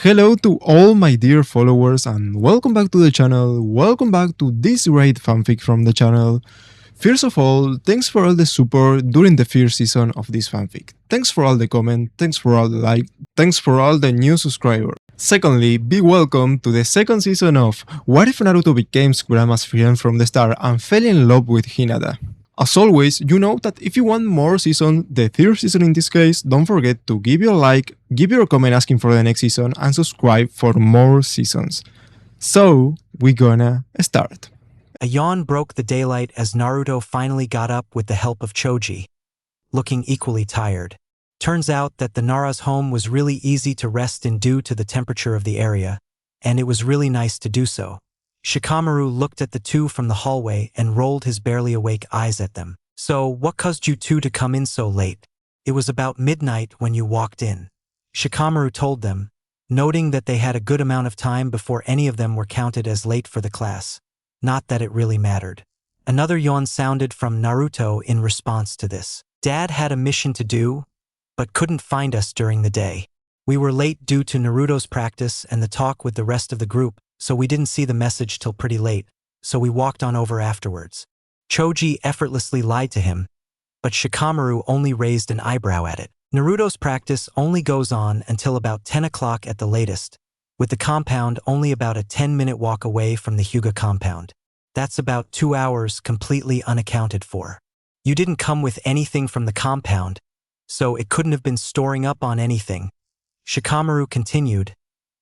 Hello to all my dear followers and welcome back to the channel, welcome back to this great fanfic from the channel. First of all, thanks for all the support during the first season of this fanfic. Thanks for all the comment, thanks for all the like, thanks for all the new subscribers. Secondly, be welcome to the second season of What If Naruto Became KURAMA'S Friend from the start and fell in love with Hinata. As always, you know that if you want more season, the third season in this case, don't forget to give your like, give your comment asking for the next season, and subscribe for more seasons. So, we're gonna start. A yawn broke the daylight as Naruto finally got up with the help of Choji, looking equally tired. Turns out that the Nara's home was really easy to rest in due to the temperature of the area, and it was really nice to do so. Shikamaru looked at the two from the hallway and rolled his barely awake eyes at them. So, what caused you two to come in so late? It was about midnight when you walked in. Shikamaru told them, noting that they had a good amount of time before any of them were counted as late for the class. Not that it really mattered. Another yawn sounded from Naruto in response to this. Dad had a mission to do, but couldn't find us during the day. We were late due to Naruto's practice and the talk with the rest of the group, so we didn't see the message till pretty late, so we walked on over afterwards. Choji effortlessly lied to him, but Shikamaru only raised an eyebrow at it. Naruto's practice only goes on until about 10 o'clock at the latest, with the compound only about a 10-minute walk away from the Hyuga compound. That's about 2 hours completely unaccounted for. You didn't come with anything from the compound, so it couldn't have been storing up on anything. Shikamaru continued,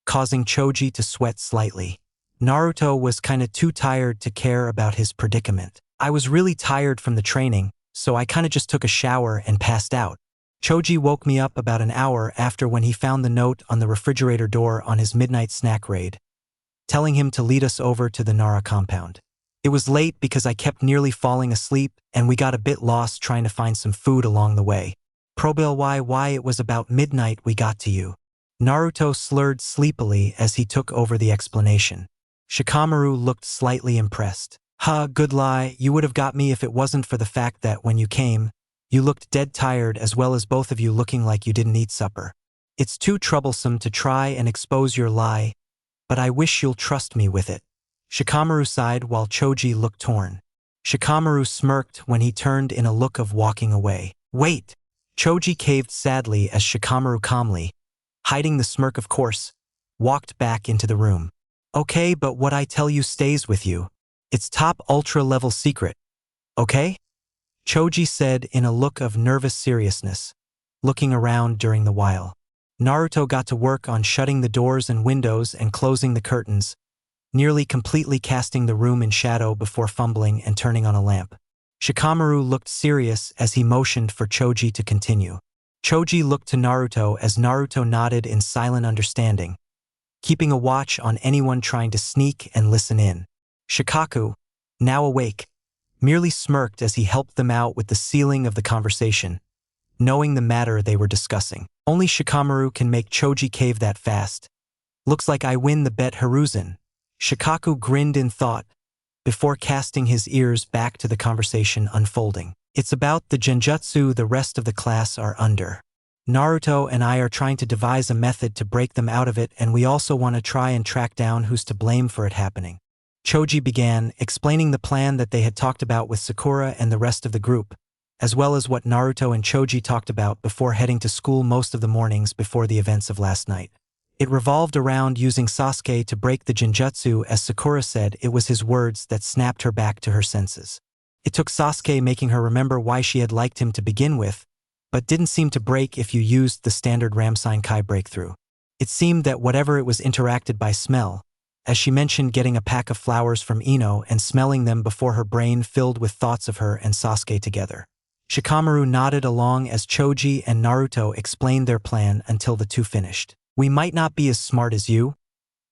causing Choji to sweat slightly. Naruto was kinda too tired to care about his predicament. I was really tired from the training, so I kinda just took a shower and passed out. Choji woke me up about an hour after when he found the note on the refrigerator door on his midnight snack raid, telling him to lead us over to the Nara compound. It was late because I kept nearly falling asleep and we got a bit lost trying to find some food along the way. Probably why it was about midnight we got to you. Naruto slurred sleepily as he took over the explanation. Shikamaru looked slightly impressed. Good lie, you would have got me if it wasn't for the fact that when you came, you looked dead tired as well as both of you looking like you didn't eat supper. It's too troublesome to try and expose your lie, but I wish you'll trust me with it. Shikamaru sighed while Choji looked torn. Shikamaru smirked when he turned in a look of walking away. Wait! Choji caved sadly as Shikamaru calmly, hiding the smirk of course, walked back into the room. Okay, but what I tell you stays with you. It's top ultra-level secret. Okay? Choji said in a look of nervous seriousness, looking around during the while. Naruto got to work on shutting the doors and windows and closing the curtains, nearly completely casting the room in shadow before fumbling and turning on a lamp. Shikamaru looked serious as he motioned for Choji to continue. Choji looked to Naruto as Naruto nodded in silent understanding, keeping a watch on anyone trying to sneak and listen in. Shikaku, now awake, merely smirked as he helped them out with the sealing of the conversation, knowing the matter they were discussing. Only Shikamaru can make Choji cave that fast. Looks like I win the bet, Hiruzen. Shikaku grinned in thought, before casting his ears back to the conversation unfolding. It's about the genjutsu the rest of the class are under. Naruto and I are trying to devise a method to break them out of it, and we also want to try and track down who's to blame for it happening. Choji began, explaining the plan that they had talked about with Sakura and the rest of the group, as well as what Naruto and Choji talked about before heading to school most of the mornings before the events of last night. It revolved around using Sasuke to break the genjutsu, as Sakura said it was his words that snapped her back to her senses. It took Sasuke making her remember why she had liked him to begin with, but didn't seem to break if you used the standard Ramsen Kai breakthrough. It seemed that whatever it was interacted by smell, as she mentioned getting a pack of flowers from Ino and smelling them before her brain filled with thoughts of her and Sasuke together. Shikamaru nodded along as Choji and Naruto explained their plan until the two finished. We might not be as smart as you,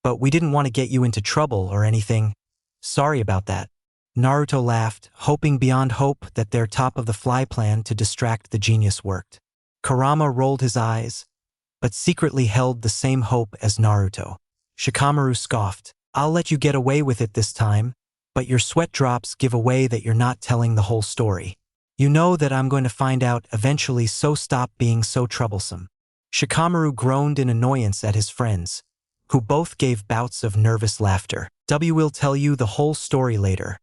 but we didn't want to get you into trouble or anything. Sorry about that. Naruto laughed, hoping beyond hope that their top-of-the-fly plan to distract the genius worked. Kurama rolled his eyes, but secretly held the same hope as Naruto. Shikamaru scoffed. I'll let you get away with it this time, but your sweat drops give away that you're not telling the whole story. You know that I'm going to find out eventually, so stop being so troublesome. Shikamaru groaned in annoyance at his friends, who both gave bouts of nervous laughter. "We will tell you the whole story later,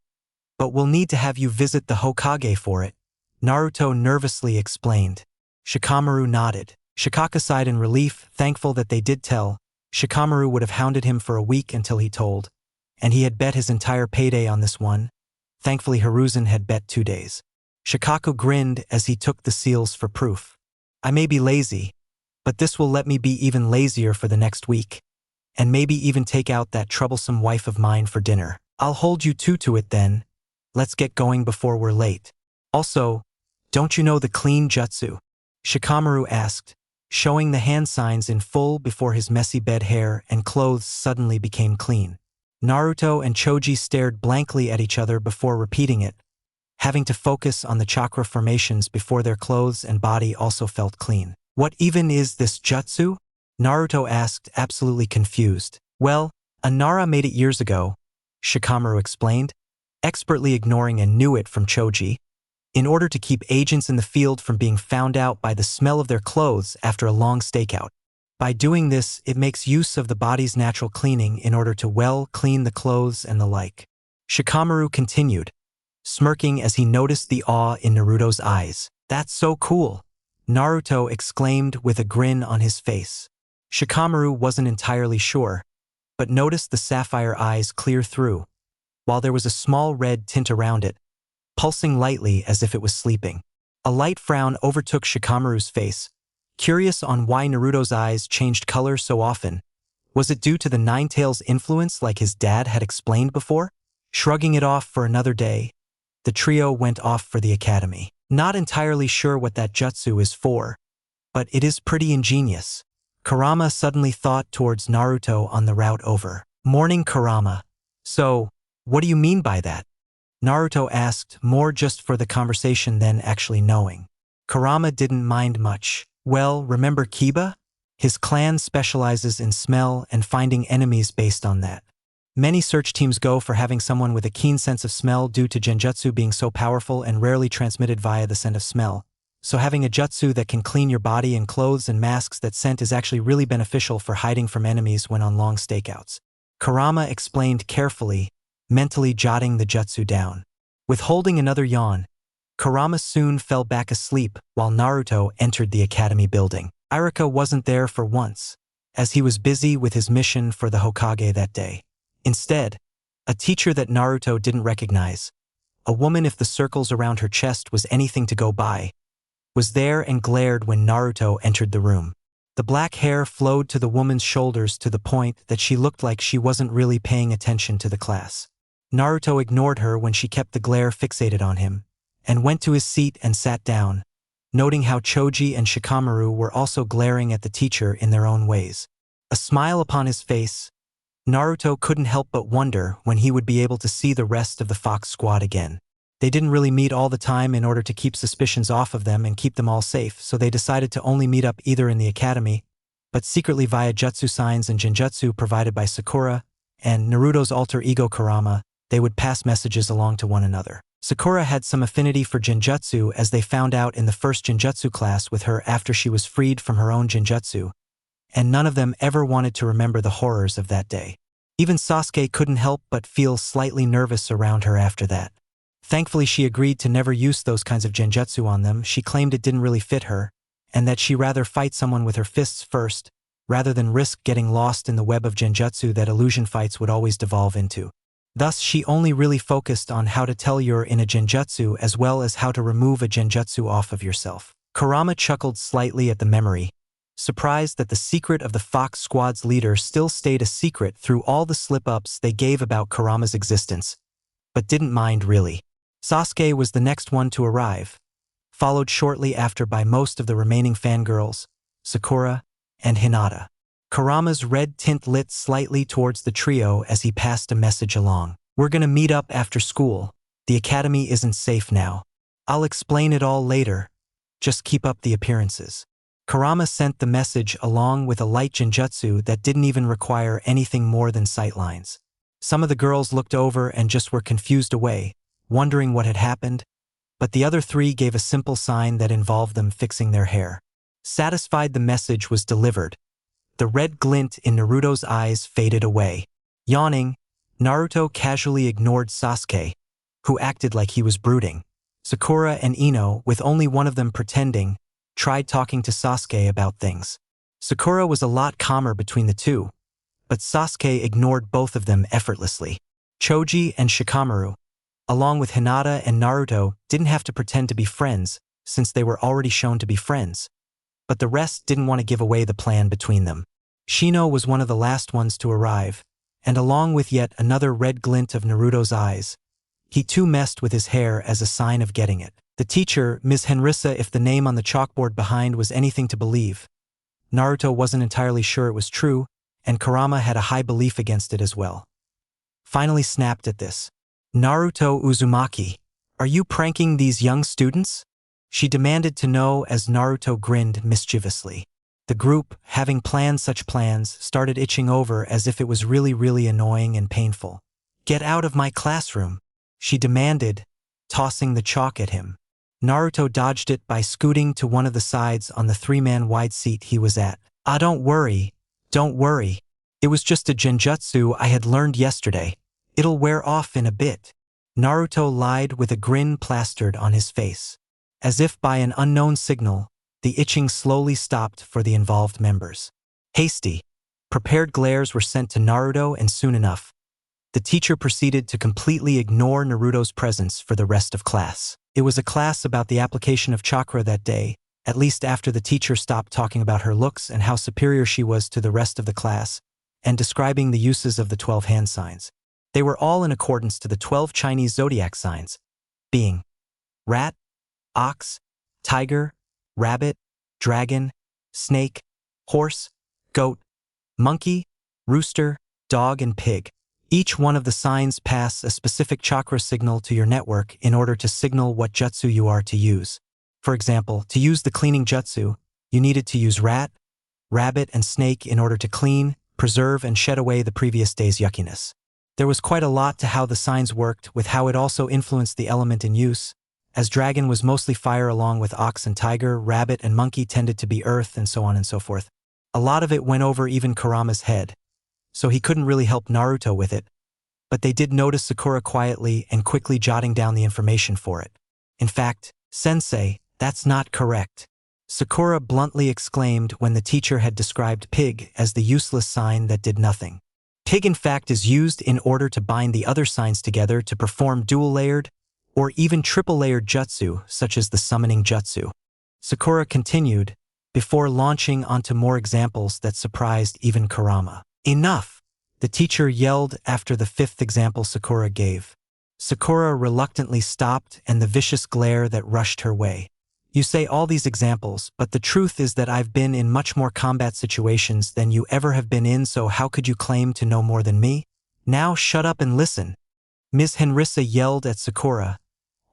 but we'll need to have you visit the Hokage for it," Naruto nervously explained. Shikamaru nodded. Shikaka sighed in relief, thankful that they did tell. Shikamaru would have hounded him for a week until he told, and he had bet his entire payday on this one. Thankfully, Hiruzen had bet 2 days. Shikaku grinned as he took the seals for proof. "I may be lazy, but this will let me be even lazier for the next week, and maybe even take out that troublesome wife of mine for dinner. I'll hold you two to it then. Let's get going before we're late. Also, don't you know the clean jutsu?" Shikamaru asked, showing the hand signs in full before his messy bed hair and clothes suddenly became clean. Naruto and Choji stared blankly at each other before repeating it, having to focus on the chakra formations before their clothes and body also felt clean. "What even is this jutsu?" Naruto asked, absolutely confused. "Well, a Nara made it years ago," Shikamaru explained, expertly ignoring a "knew it" from Choji, in order to keep agents in the field from being found out by the smell of their clothes after a long stakeout. By doing this, it makes use of the body's natural cleaning in order to well clean the clothes and the like. Shikamaru continued, smirking as he noticed the awe in Naruto's eyes. "That's so cool," Naruto exclaimed with a grin on his face. Shikamaru wasn't entirely sure, but noticed the sapphire eyes clear through, while there was a small red tint around it, pulsing lightly as if it was sleeping. A light frown overtook Shikamaru's face, curious on why Naruto's eyes changed color so often. Was it due to the Nine-Tails influence like his dad had explained before? Shrugging it off for another day, the trio went off for the academy. Not entirely sure what that jutsu is for, but it is pretty ingenious. Kurama suddenly thought towards Naruto on the route over. "Morning, Kurama. So, what do you mean by that?" Naruto asked, more just for the conversation than actually knowing. Kurama didn't mind much. "Well, remember Kiba? His clan specializes in smell and finding enemies based on that. Many search teams go for having someone with a keen sense of smell due to genjutsu being so powerful and rarely transmitted via the scent of smell. So having a jutsu that can clean your body and clothes and masks that scent is actually really beneficial for hiding from enemies when on long stakeouts." Kurama explained carefully, mentally jotting the jutsu down. Withholding another yawn, Kurama soon fell back asleep while Naruto entered the academy building. Iruka wasn't there for once, as he was busy with his mission for the Hokage that day. Instead, a teacher that Naruto didn't recognize, a woman if the circles around her chest was anything to go by, was there and glared when Naruto entered the room. The black hair flowed to the woman's shoulders to the point that she looked like she wasn't really paying attention to the class. Naruto ignored her when she kept the glare fixated on him, and went to his seat and sat down, noting how Choji and Shikamaru were also glaring at the teacher in their own ways. A smile upon his face, Naruto couldn't help but wonder when he would be able to see the rest of the Fox squad again. They didn't really meet all the time in order to keep suspicions off of them and keep them all safe, so they decided to only meet up either in the academy, but secretly via jutsu signs and genjutsu provided by Sakura and Naruto's alter ego Kurama. They would pass messages along to one another. Sakura had some affinity for genjutsu, as they found out in the first genjutsu class with her after she was freed from her own genjutsu, and none of them ever wanted to remember the horrors of that day. Even Sasuke couldn't help but feel slightly nervous around her after that. Thankfully, she agreed to never use those kinds of genjutsu on them. She claimed it didn't really fit her, and that she rather fight someone with her fists first, rather than risk getting lost in the web of genjutsu that illusion fights would always devolve into. Thus, she only really focused on how to tell you're in a genjutsu as well as how to remove a genjutsu off of yourself. Kurama chuckled slightly at the memory, surprised that the secret of the Fox Squad's leader still stayed a secret through all the slip-ups they gave about Kurama's existence, but didn't mind really. Sasuke was the next one to arrive, followed shortly after by most of the remaining fangirls, Sakura and Hinata. Kurama's red tint lit slightly towards the trio as he passed a message along. "We're gonna meet up after school. The academy isn't safe now. I'll explain it all later. Just keep up the appearances." Kurama sent the message along with a light genjutsu that didn't even require anything more than sightlines. Some of the girls looked over and just were confused away, wondering what had happened, but the other three gave a simple sign that involved them fixing their hair. Satisfied the message was delivered, The red glint in Naruto's eyes faded away. Yawning, Naruto casually ignored Sasuke, who acted like he was brooding. Sakura and Ino, with only one of them pretending, tried talking to Sasuke about things. Sakura was a lot calmer between the two, but Sasuke ignored both of them effortlessly. Choji and Shikamaru, along with Hinata and Naruto, didn't have to pretend to be friends since they were already shown to be friends, but the rest didn't want to give away the plan between them. Shino was one of the last ones to arrive, and along with yet another red glint of Naruto's eyes, he too messed with his hair as a sign of getting it. The teacher, Ms. Henrissa, if the name on the chalkboard behind was anything to believe. Naruto wasn't entirely sure it was true, and Kurama had a high belief against it as well. Finally snapped at this. "Naruto Uzumaki, are you pranking these young students?" she demanded to know as Naruto grinned mischievously. The group, having planned such plans, started itching over as if it was really annoying and painful. "Get out of my classroom," she demanded, tossing the chalk at him. Naruto dodged it by scooting to one of the sides on the three-man wide seat he was at. "Ah, don't worry. It was just a genjutsu I had learned yesterday. It'll wear off in a bit." Naruto lied with a grin plastered on his face. As if by an unknown signal, the itching slowly stopped for the involved members. Hasty, prepared glares were sent to Naruto, and soon enough, the teacher proceeded to completely ignore Naruto's presence for the rest of class. It was a class about the application of chakra that day, at least after the teacher stopped talking about her looks and how superior she was to the rest of the class, and describing the uses of the 12 hand signs. They were all in accordance to the 12 Chinese zodiac signs, being rat, ox, tiger, rabbit, dragon, snake, horse, goat, monkey, rooster, dog, and pig. Each one of the signs pass a specific chakra signal to your network in order to signal what jutsu you are to use. For example, to use the cleaning jutsu, you needed to use rat, rabbit, and snake in order to clean, preserve, and shed away the previous day's yuckiness. There was quite a lot to how the signs worked, with how it also influenced the element in use, as dragon was mostly fire along with ox and tiger, rabbit and monkey tended to be earth, and so on and so forth. A lot of it went over even Kurama's head, so he couldn't really help Naruto with it, but they did notice Sakura quietly and quickly jotting down the information for it. "In fact, sensei, that's not correct," Sakura bluntly exclaimed when the teacher had described pig as the useless sign that did nothing. Pig in fact is used in order to bind the other signs together to perform dual-layered or even triple-layered jutsu, such as the summoning jutsu. Sakura continued, before launching onto more examples that surprised even Kurama. "Enough!" the teacher yelled after the fifth example Sakura gave. Sakura reluctantly stopped, and the vicious glare that rushed her way. "You say all these examples, but the truth is that I've been in much more combat situations than you ever have been in, so how could you claim to know more than me? Now shut up and listen," Ms. Henrissa yelled at Sakura,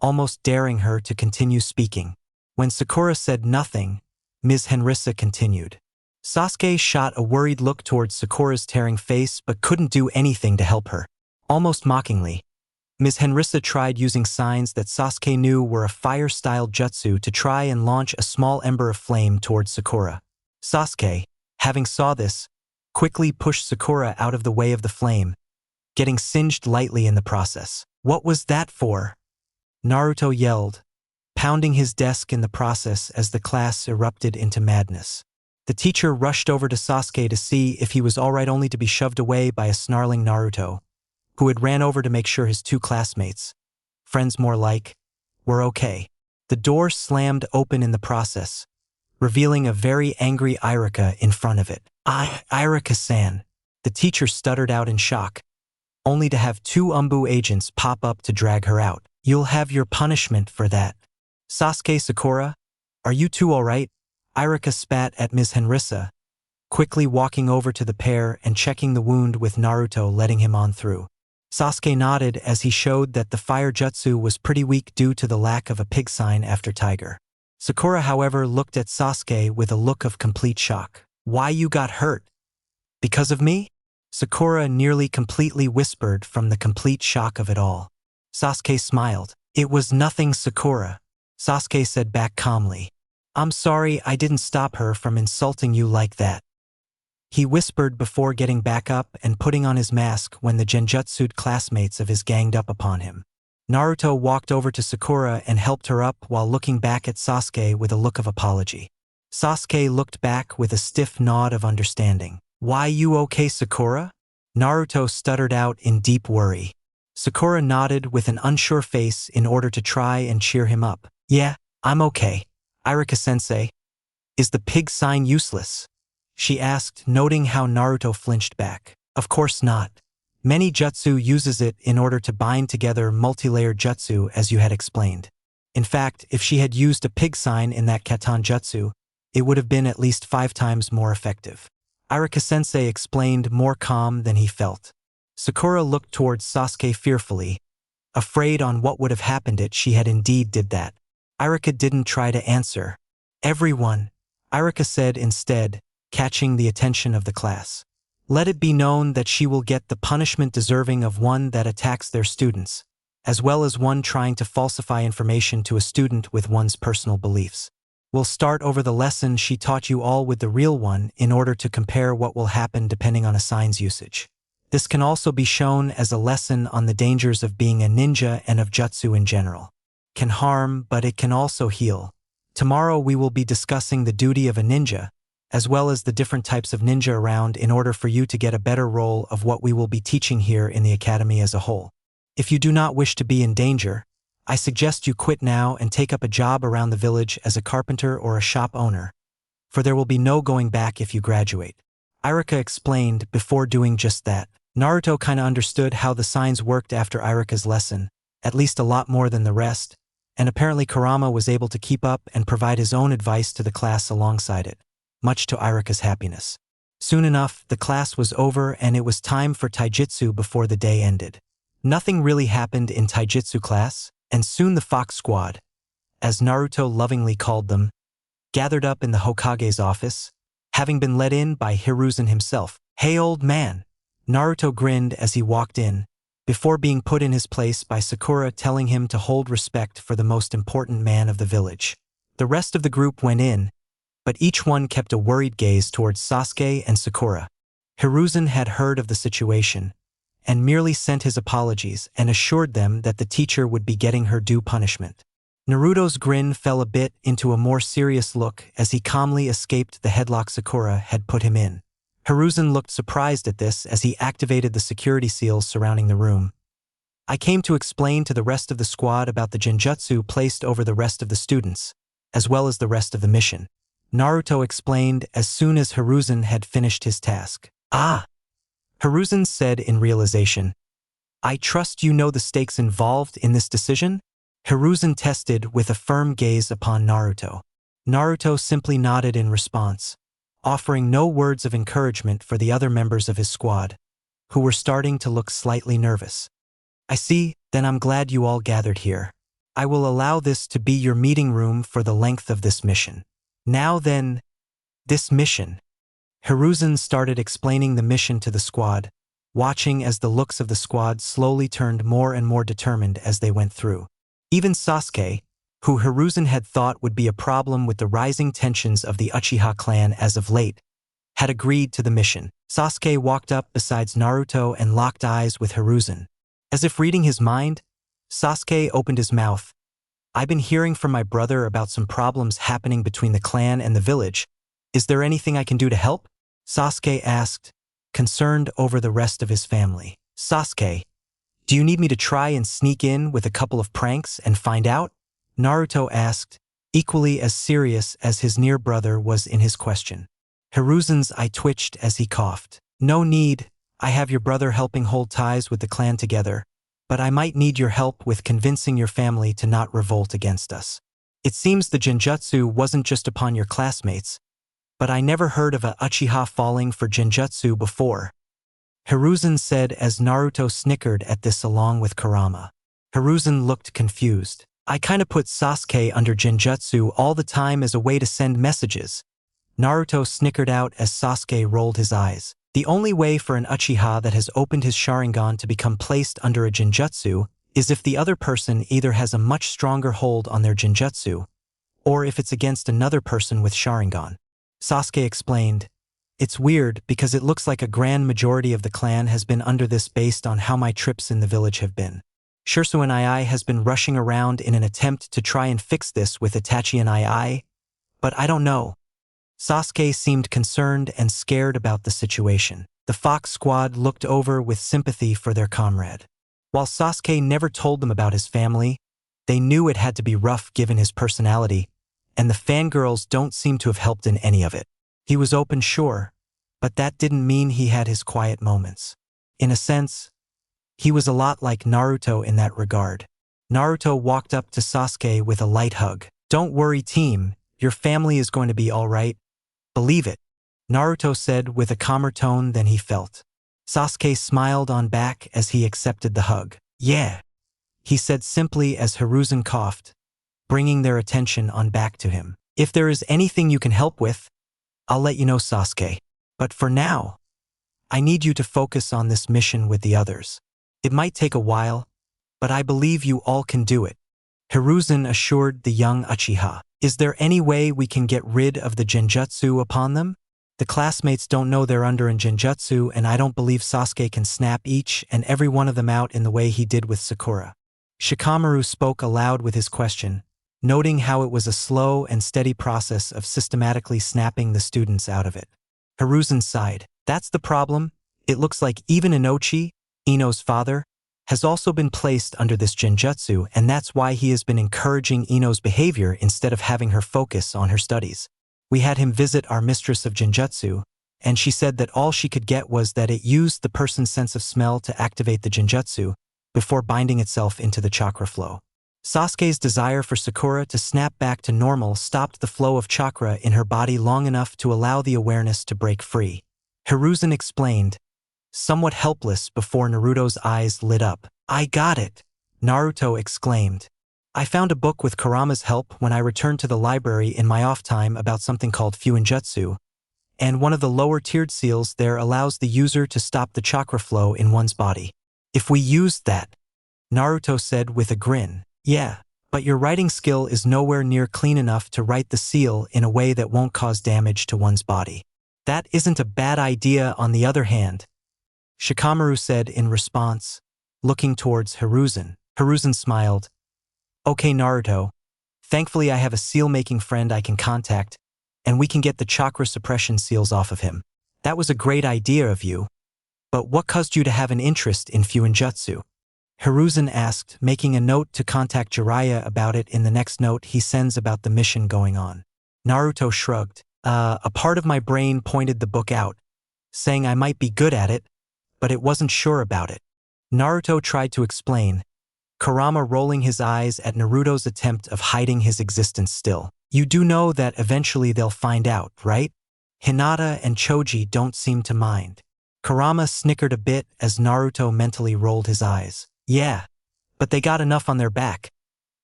almost daring her to continue speaking. When Sakura said nothing, Ms. Henrissa continued. Sasuke shot a worried look towards Sakura's tearing face but couldn't do anything to help her. Almost mockingly, Ms. Henrissa tried using signs that Sasuke knew were a fire-style jutsu to try and launch a small ember of flame towards Sakura. Sasuke, having saw this, quickly pushed Sakura out of the way of the flame, getting singed lightly in the process. "What was that for?" Naruto yelled, pounding his desk in the process as the class erupted into madness. The teacher rushed over to Sasuke to see if he was alright, only to be shoved away by a snarling Naruto, who had ran over to make sure his two classmates, friends more like, were okay. The door slammed open in the process, revealing a very angry Irika in front of it. Irika-san," the teacher stuttered out in shock, only to have two Umbu agents pop up to drag her out. "You'll have your punishment for that." "Sasuke, Sakura, are you two alright?" Irika spat at Ms. Henrissa, quickly walking over to the pair and checking the wound with Naruto letting him on through. Sasuke nodded as he showed that the fire jutsu was pretty weak due to the lack of a pig sign after tiger. Sakura, however, looked at Sasuke with a look of complete shock. "Why you got hurt? Because of me?" Sakura nearly completely whispered from the complete shock of it all. Sasuke smiled. "It was nothing, Sakura," Sasuke said back calmly. "I'm sorry I didn't stop her from insulting you like that." he whispered before getting back up and putting on his mask when the genjutsu'd classmates of his ganged up upon him. Naruto walked over to Sakura and helped her up while looking back at Sasuke with a look of apology. Sasuke looked back with a stiff nod of understanding. "Why you okay, Sakura?" Naruto stuttered out in deep worry. Sakura nodded with an unsure face in order to try and cheer him up. "Yeah, I'm okay. Iruka-sensei, is the pig sign useless?" she asked, noting how Naruto flinched back. "Of course not. Many jutsu uses it in order to bind together multi-layered jutsu, as you had explained. In fact, if she had used a pig sign in that katan jutsu, it would have been at least 5 times more effective." Iruka-sensei explained, more calm than he felt. Sakura looked towards Sasuke fearfully, afraid on what would have happened if she had indeed did that. Iruka didn't try to answer. "Everyone," Iruka said instead, catching the attention of the class. "Let it be known that she will get the punishment deserving of one that attacks their students, as well as one trying to falsify information to a student with one's personal beliefs. We'll start over the lesson she taught you all with the real one in order to compare what will happen depending on a sign's usage. This can also be shown as a lesson on the dangers of being a ninja and of jutsu in general. Can harm, but it can also heal. Tomorrow we will be discussing the duty of a ninja, as well as the different types of ninja around in order for you to get a better role of what we will be teaching here in the academy as a whole. If you do not wish to be in danger, I suggest you quit now and take up a job around the village as a carpenter or a shop owner, for there will be no going back if you graduate." Iruka explained before doing just that. Naruto kinda understood how the signs worked after Iruka's lesson, at least a lot more than the rest, and apparently Kurama was able to keep up and provide his own advice to the class alongside it, much to Iruka's happiness. Soon enough, the class was over and it was time for taijutsu before the day ended. Nothing really happened in taijutsu class, and soon the Fox Squad, as Naruto lovingly called them, gathered up in the Hokage's office, having been let in by Hiruzen himself. "Hey old man," Naruto grinned as he walked in, before being put in his place by Sakura telling him to hold respect for the most important man of the village. The rest of the group went in, but each one kept a worried gaze towards Sasuke and Sakura. Hiruzen had heard of the situation, and merely sent his apologies and assured them that the teacher would be getting her due punishment. Naruto's grin fell a bit into a more serious look as he calmly escaped the headlock Sakura had put him in. Hiruzen looked surprised at this as he activated the security seals surrounding the room. "I came to explain to the rest of the squad about the genjutsu placed over the rest of the students, as well as the rest of the mission," Naruto explained as soon as Hiruzen had finished his task. "Ah," Hiruzen said in realization. "I trust you know the stakes involved in this decision?" Hiruzen tested with a firm gaze upon Naruto. Naruto simply nodded in response, offering no words of encouragement for the other members of his squad, who were starting to look slightly nervous. "I see, then I'm glad you all gathered here. I will allow this to be your meeting room for the length of this mission. Now then, this mission." Hiruzen started explaining the mission to the squad, watching as the looks of the squad slowly turned more and more determined as they went through. Even Sasuke, who Hiruzen had thought would be a problem with the rising tensions of the Uchiha clan as of late, had agreed to the mission. Sasuke walked up beside Naruto and locked eyes with Hiruzen. As if reading his mind, Sasuke opened his mouth. "I've been hearing from my brother about some problems happening between the clan and the village. Is there anything I can do to help?" Sasuke asked, concerned over the rest of his family. "Sasuke, do you need me to try and sneak in with a couple of pranks and find out?" Naruto asked, equally as serious as his near brother was in his question. Hiruzen's eye twitched as he coughed. "No need, I have your brother helping hold ties with the clan together, but I might need your help with convincing your family to not revolt against us. It seems the genjutsu wasn't just upon your classmates, but I never heard of a Uchiha falling for genjutsu before," Hiruzen said as Naruto snickered at this along with Kurama. Hiruzen looked confused. "I kinda put Sasuke under genjutsu all the time as a way to send messages," Naruto snickered out as Sasuke rolled his eyes. "The only way for an Uchiha that has opened his Sharingan to become placed under a genjutsu is if the other person either has a much stronger hold on their genjutsu, or if it's against another person with Sharingan," Sasuke explained, It's weird because it looks like a grand majority of the clan has been under this based on how my trips in the village have been. Shirsu and II has been rushing around in an attempt to try and fix this with Itachi and II, but I don't know. Sasuke seemed concerned and scared about the situation. The Fox Squad looked over with sympathy for their comrade. While Sasuke never told them about his family, they knew it had to be rough given his personality, and the fangirls don't seem to have helped in any of it. He was open, sure, but that didn't mean he had his quiet moments. In a sense, he was a lot like Naruto in that regard. Naruto walked up to Sasuke with a light hug. "Don't worry, team, your family is going to be all right. Believe it," Naruto said with a calmer tone than he felt. Sasuke smiled on back as he accepted the hug. "Yeah," he said simply as Hiruzen coughed, bringing their attention on back to him. "If there is anything you can help with, I'll let you know, Sasuke. But for now, I need you to focus on this mission with the others. It might take a while, but I believe you all can do it," Hiruzen assured the young Uchiha. "Is there any way we can get rid of the genjutsu upon them? The classmates don't know they're under in genjutsu, and I don't believe Sasuke can snap each and every one of them out in the way he did with Sakura." Shikamaru spoke aloud with his question, noting how it was a slow and steady process of systematically snapping the students out of it. Hiruzen sighed. "That's the problem. It looks like even Inochi, Ino's father, has also been placed under this genjutsu, and that's why he has been encouraging Ino's behavior instead of having her focus on her studies. We had him visit our mistress of genjutsu, and she said that all she could get was that it used the person's sense of smell to activate the genjutsu before binding itself into the chakra flow. Sasuke's desire for Sakura to snap back to normal stopped the flow of chakra in her body long enough to allow the awareness to break free." Hiruzen explained, somewhat helpless before Naruto's eyes lit up. "I got it," Naruto exclaimed. "I found a book with Kurama's help when I returned to the library in my off time about something called Fuinjutsu, and one of the lower-tiered seals there allows the user to stop the chakra flow in one's body. If we used that," Naruto said with a grin. "Yeah, but your writing skill is nowhere near clean enough to write the seal in a way that won't cause damage to one's body." "That isn't a bad idea on the other hand," Shikamaru said in response, looking towards Hiruzen. Hiruzen smiled. "Okay, Naruto. Thankfully I have a seal-making friend I can contact, and we can get the chakra suppression seals off of him. That was a great idea of you. But what caused you to have an interest in Fuinjutsu?" Hiruzen asked, making a note to contact Jiraiya about it in the next note he sends about the mission going on. Naruto shrugged. A part of my brain pointed the book out, saying I might be good at it, but it wasn't sure about it." Naruto tried to explain, Kurama rolling his eyes at Naruto's attempt of hiding his existence still. "You do know that eventually they'll find out, right? Hinata and Choji don't seem to mind." Kurama snickered a bit as Naruto mentally rolled his eyes. "Yeah, but they got enough on their back.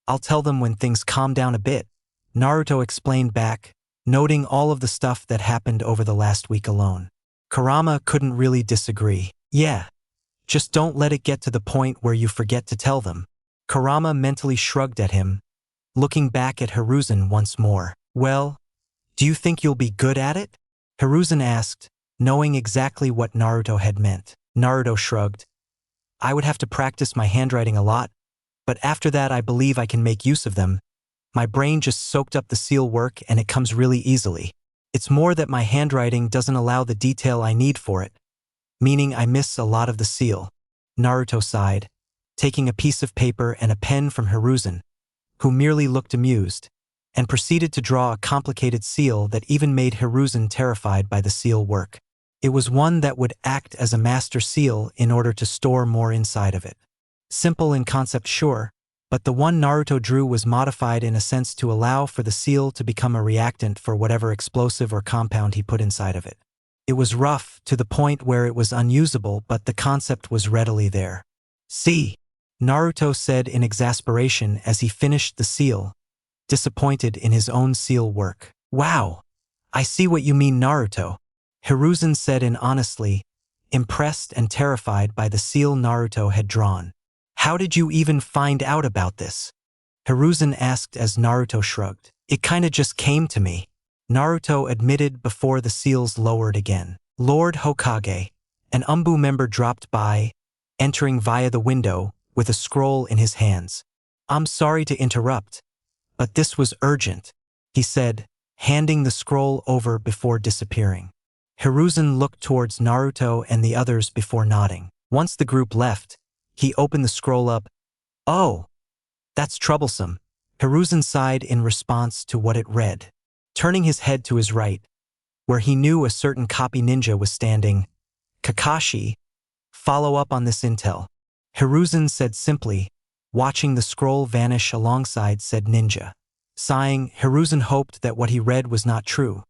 I'll tell them when things calm down a bit," Naruto explained back, noting all of the stuff that happened over the last week alone. Kurama couldn't really disagree. "Yeah, just don't let it get to the point where you forget to tell them." Kurama mentally shrugged at him, looking back at Hiruzen once more. "Well, do you think you'll be good at it?" Hiruzen asked, knowing exactly what Naruto had meant. Naruto shrugged. "I would have to practice my handwriting a lot, but after that I believe I can make use of them. My brain just soaked up the seal work and it comes really easily. It's more that my handwriting doesn't allow the detail I need for it, meaning I miss a lot of the seal." Naruto sighed, taking a piece of paper and a pen from Hiruzen, who merely looked amused, and proceeded to draw a complicated seal that even made Hiruzen terrified by the seal work. It was one that would act as a master seal in order to store more inside of it. Simple in concept, sure, but the one Naruto drew was modified in a sense to allow for the seal to become a reactant for whatever explosive or compound he put inside of it. It was rough to the point where it was unusable, but the concept was readily there. "See," Naruto said in exasperation as he finished the seal, disappointed in his own seal work. "Wow, I see what you mean, Naruto," Hiruzen said honestly, impressed and terrified by the seal Naruto had drawn. "How did you even find out about this?" Hiruzen asked as Naruto shrugged. "It kinda just came to me. Naruto admitted before the seals lowered again. Lord Hokage, an Umbu member, dropped by, entering via the window with a scroll in his hands. "I'm sorry to interrupt, but this was urgent," he said, handing the scroll over before disappearing. Hiruzen looked towards Naruto and the others before nodding. Once the group left, he opened the scroll up. "Oh, that's troublesome," Hiruzen sighed in response to what it read. Turning his head to his right, where he knew a certain copy ninja was standing, "Kakashi, follow up on this intel," Hiruzen said simply, watching the scroll vanish alongside said ninja. Sighing, Hiruzen hoped that what he read was not true.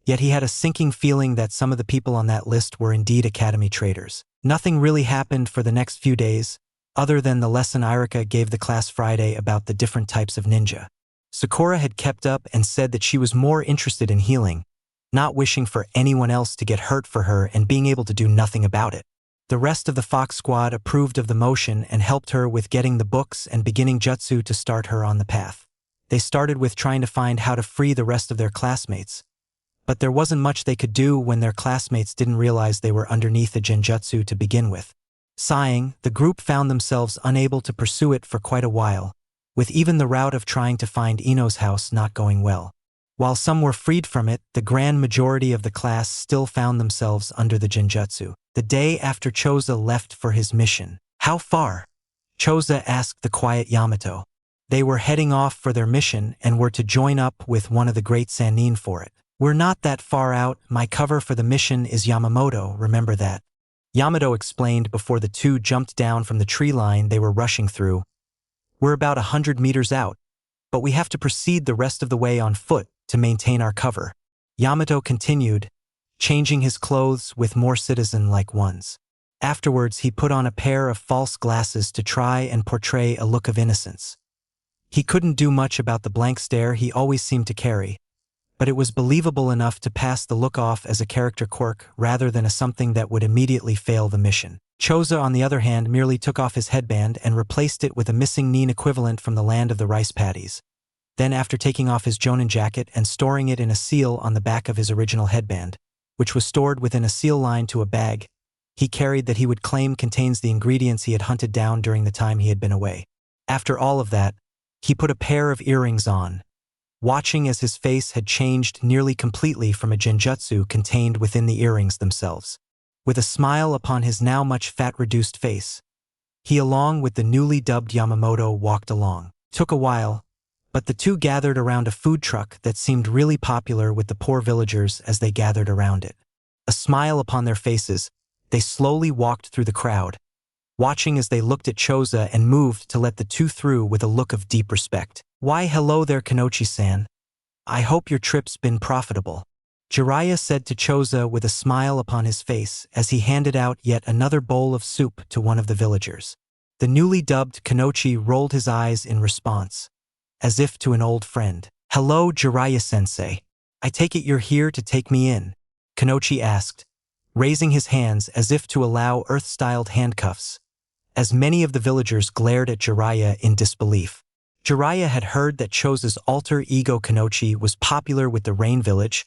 Yet he had a sinking feeling that some of the people on that list were indeed Academy traitors. Nothing really happened for the next few days, other than the lesson Irika gave the class Friday about the different types of ninja. Sakura had kept up and said that she was more interested in healing, not wishing for anyone else to get hurt for her and being able to do nothing about it. The rest of the Fox squad approved of the motion and helped her with getting the books and beginning jutsu to start her on the path. They started with trying to find how to free the rest of their classmates. But there wasn't much they could do when their classmates didn't realize they were underneath the genjutsu to begin with. Sighing, the group found themselves unable to pursue it for quite a while, with even the route of trying to find Ino's house not going well. While some were freed from it, the grand majority of the class still found themselves under the genjutsu. The day after Choza left for his mission. "How far?" Choza asked the quiet Yamato. They were heading off for their mission and were to join up with one of the great Sannin for it. "We're not that far out. My cover for the mission is Yamamoto, remember that?" Yamato explained before the two jumped down from the tree line they were rushing through. "We're about 100 meters out, but we have to proceed the rest of the way on foot to maintain our cover." Yamato continued, changing his clothes with more citizen-like ones. Afterwards, he put on a pair of false glasses to try and portray a look of innocence. He couldn't do much about the blank stare he always seemed to carry, but it was believable enough to pass the look off as a character quirk rather than as something that would immediately fail the mission. Choza, on the other hand, merely took off his headband and replaced it with a missing Nin equivalent from the land of the rice paddies. Then, after taking off his Jonin jacket and storing it in a seal on the back of his original headband, which was stored within a seal line to a bag he carried that he would claim contains the ingredients he had hunted down during the time he had been away. After all of that, he put a pair of earrings on, watching as his face had changed nearly completely from a genjutsu contained within the earrings themselves. With a smile upon his now much fat-reduced face, he, along with the newly dubbed Yamamoto, walked along. Took a while, but the two gathered around a food truck that seemed really popular with the poor villagers as they gathered around it. A smile upon their faces, they slowly walked through the crowd, watching as they looked at Choza and moved to let the two through with a look of deep respect. "Why, hello there, Kanochi-san. I hope your trip's been profitable," Jiraiya said to Choza with a smile upon his face as he handed out yet another bowl of soup to one of the villagers. The newly dubbed Kanochi rolled his eyes in response, as if to an old friend. "Hello, Jiraiya-sensei. I take it you're here to take me in?" Kanochi asked, raising his hands as if to allow earth-styled handcuffs, as many of the villagers glared at Jiraiya in disbelief. Jiraiya had heard that Choza's alter ego Kanochi was popular with the Rain Village,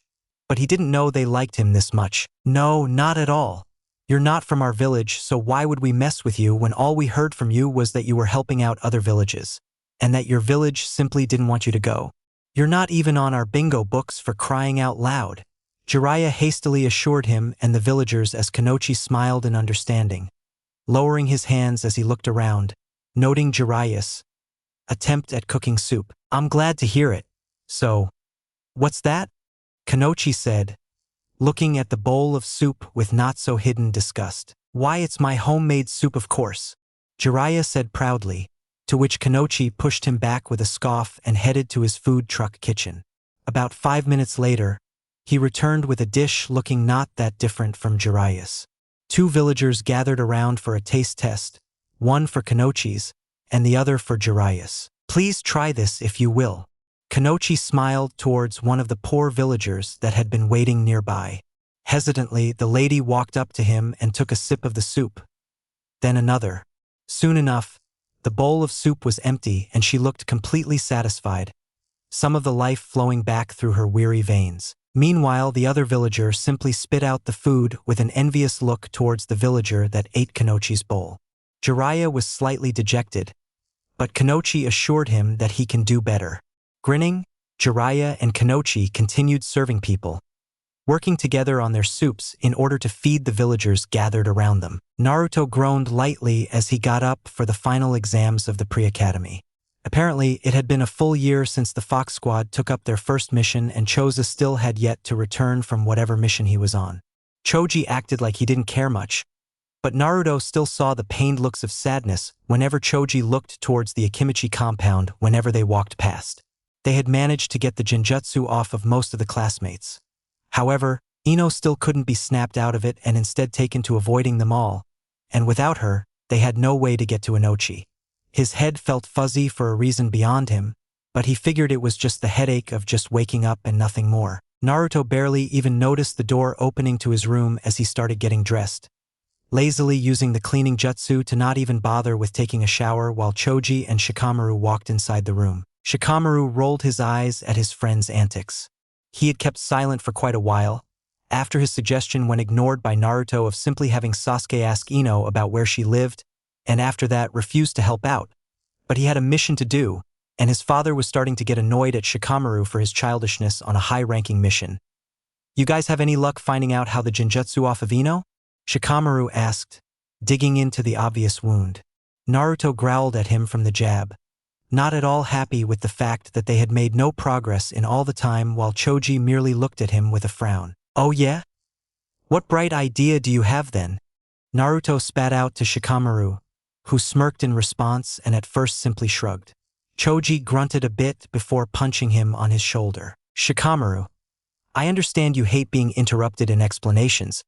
but he didn't know they liked him this much. "No, not at all. You're not from our village, so why would we mess with you when all we heard from you was that you were helping out other villages, and that your village simply didn't want you to go. You're not even on our bingo books, for crying out loud," Jiraiya hastily assured him and the villagers as Kanochi smiled in understanding, lowering his hands as he looked around, noting Jiraiya's attempt at cooking soup. "I'm glad to hear it. So, what's that?" Kanochi said, looking at the bowl of soup with not-so-hidden disgust. "Why, it's my homemade soup, of course," Jiraiya said proudly, to which Kanochi pushed him back with a scoff and headed to his food truck kitchen. About 5 minutes later, he returned with a dish looking not that different from Jiraiya's. Two villagers gathered around for a taste test, one for Kanochi's and the other for Jiraiya's. "Please try this if you will." Kanochi smiled towards one of the poor villagers that had been waiting nearby. Hesitantly, the lady walked up to him and took a sip of the soup. Then another. Soon enough, the bowl of soup was empty and she looked completely satisfied, some of the life flowing back through her weary veins. Meanwhile, the other villager simply spit out the food with an envious look towards the villager that ate Kanochi's bowl. Jiraiya was slightly dejected, but Kanochi assured him that he can do better. Grinning, Jiraiya and Kanochi continued serving people, working together on their soups in order to feed the villagers gathered around them. Naruto groaned lightly as he got up for the final exams of the pre-academy. Apparently, it had been a full year since the Fox Squad took up their first mission and Choza still had yet to return from whatever mission he was on. Choji acted like he didn't care much, but Naruto still saw the pained looks of sadness whenever Choji looked towards the Akimichi compound whenever they walked past. They had managed to get the Genjutsu off of most of the classmates. However, Ino still couldn't be snapped out of it and instead taken to avoiding them all, and without her, they had no way to get to Inochi. His head felt fuzzy for a reason beyond him, but he figured it was just the headache of just waking up and nothing more. Naruto barely even noticed the door opening to his room as he started getting dressed, lazily using the cleaning jutsu to not even bother with taking a shower while Choji and Shikamaru walked inside the room. Shikamaru rolled his eyes at his friend's antics. He had kept silent for quite a while, after his suggestion when ignored by Naruto of simply having Sasuke ask Ino about where she lived, and after that refused to help out. But he had a mission to do, and his father was starting to get annoyed at Shikamaru for his childishness on a high-ranking mission. "You guys have any luck finding out how the Genjutsu off of Ino?" Shikamaru asked, digging into the obvious wound. Naruto growled at him from the jab, not at all happy with the fact that they had made no progress in all the time while Choji merely looked at him with a frown. "Oh yeah? What bright idea do you have then?" Naruto spat out to Shikamaru, who smirked in response and at first simply shrugged. Choji grunted a bit before punching him on his shoulder. "Shikamaru, I understand you hate being interrupted in explanations,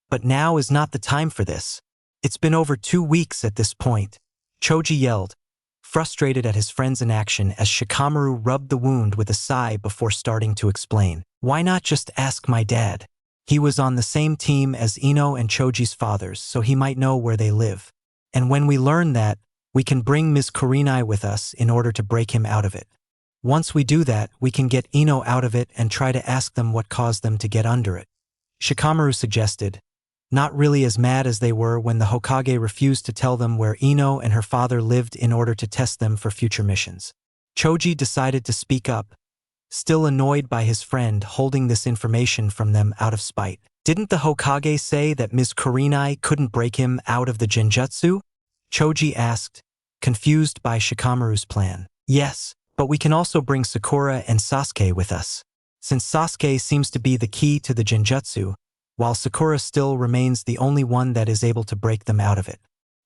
but now is not the time for this. It's been over 2 weeks at this point," Choji yelled, frustrated at his friend's inaction as Shikamaru rubbed the wound with a sigh before starting to explain. "Why not just ask my dad? He was on the same team as Ino and Choji's fathers, so he might know where they live. And when we learn that, we can bring Ms. Kurenai with us in order to break him out of it. Once we do that, we can get Ino out of it and try to ask them what caused them to get under it," Shikamaru suggested, not really as mad as they were when the Hokage refused to tell them where Ino and her father lived in order to test them for future missions. Choji decided to speak up, still annoyed by his friend holding this information from them out of spite. "Didn't the Hokage say that Ms. Kurenai couldn't break him out of the Genjutsu?" Choji asked, confused by Shikamaru's plan. "Yes, but we can also bring Sakura and Sasuke with us. Since Sasuke seems to be the key to the Genjutsu, while Sakura still remains the only one that is able to break them out of it.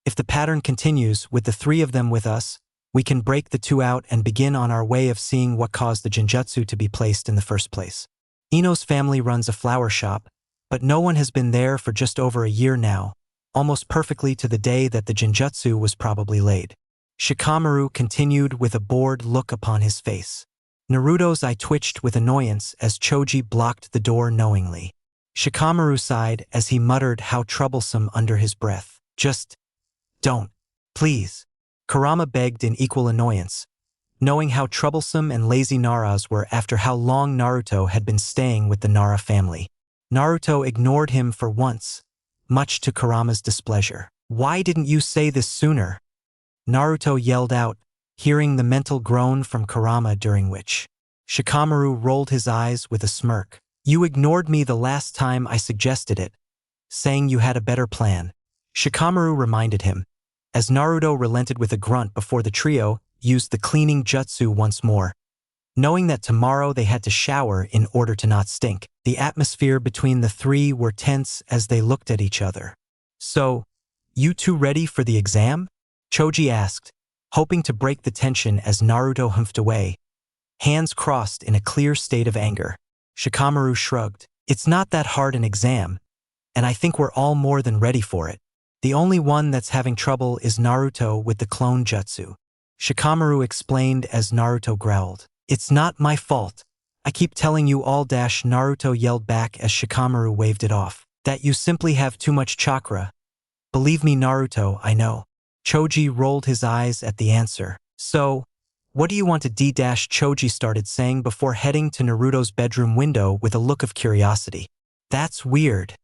If the pattern continues with the 3 of them with us, we can break the 2 out and begin on our way of seeing what caused the Genjutsu to be placed in the first place. Ino's family runs a flower shop, but no one has been there for just over a year now, almost perfectly to the day that the Genjutsu was probably laid." Shikamaru continued with a bored look upon his face. Naruto's eye twitched with annoyance as Choji blocked the door knowingly. Shikamaru sighed as he muttered how troublesome under his breath. "Just don't, please," Kurama begged in equal annoyance, knowing how troublesome and lazy Naras were after how long Naruto had been staying with the Nara family. Naruto ignored him for once, much to Kurama's displeasure. "Why didn't you say this sooner?" Naruto yelled out, hearing the mental groan from Kurama, during which Shikamaru rolled his eyes with a smirk. "You ignored me the last time I suggested it, saying you had a better plan," Shikamaru reminded him, as Naruto relented with a grunt before the trio used the cleaning jutsu once more. Knowing that tomorrow they had to shower in order to not stink, the atmosphere between the 3 were tense as they looked at each other. "So, you 2 ready for the exam?" Choji asked, hoping to break the tension as Naruto humphed away, hands crossed in a clear state of anger. Shikamaru shrugged. "It's not that hard an exam, and I think we're all more than ready for it. The only one that's having trouble is Naruto with the clone jutsu," Shikamaru explained as Naruto growled. "It's not my fault. I keep telling you all," Naruto yelled back as Shikamaru waved it off. "That you simply have too much chakra. Believe me, Naruto, I know." Choji rolled his eyes at the answer. "So, What do you want to D-dash? Choji started saying before heading to Naruto's bedroom window with a look of curiosity. That's weird,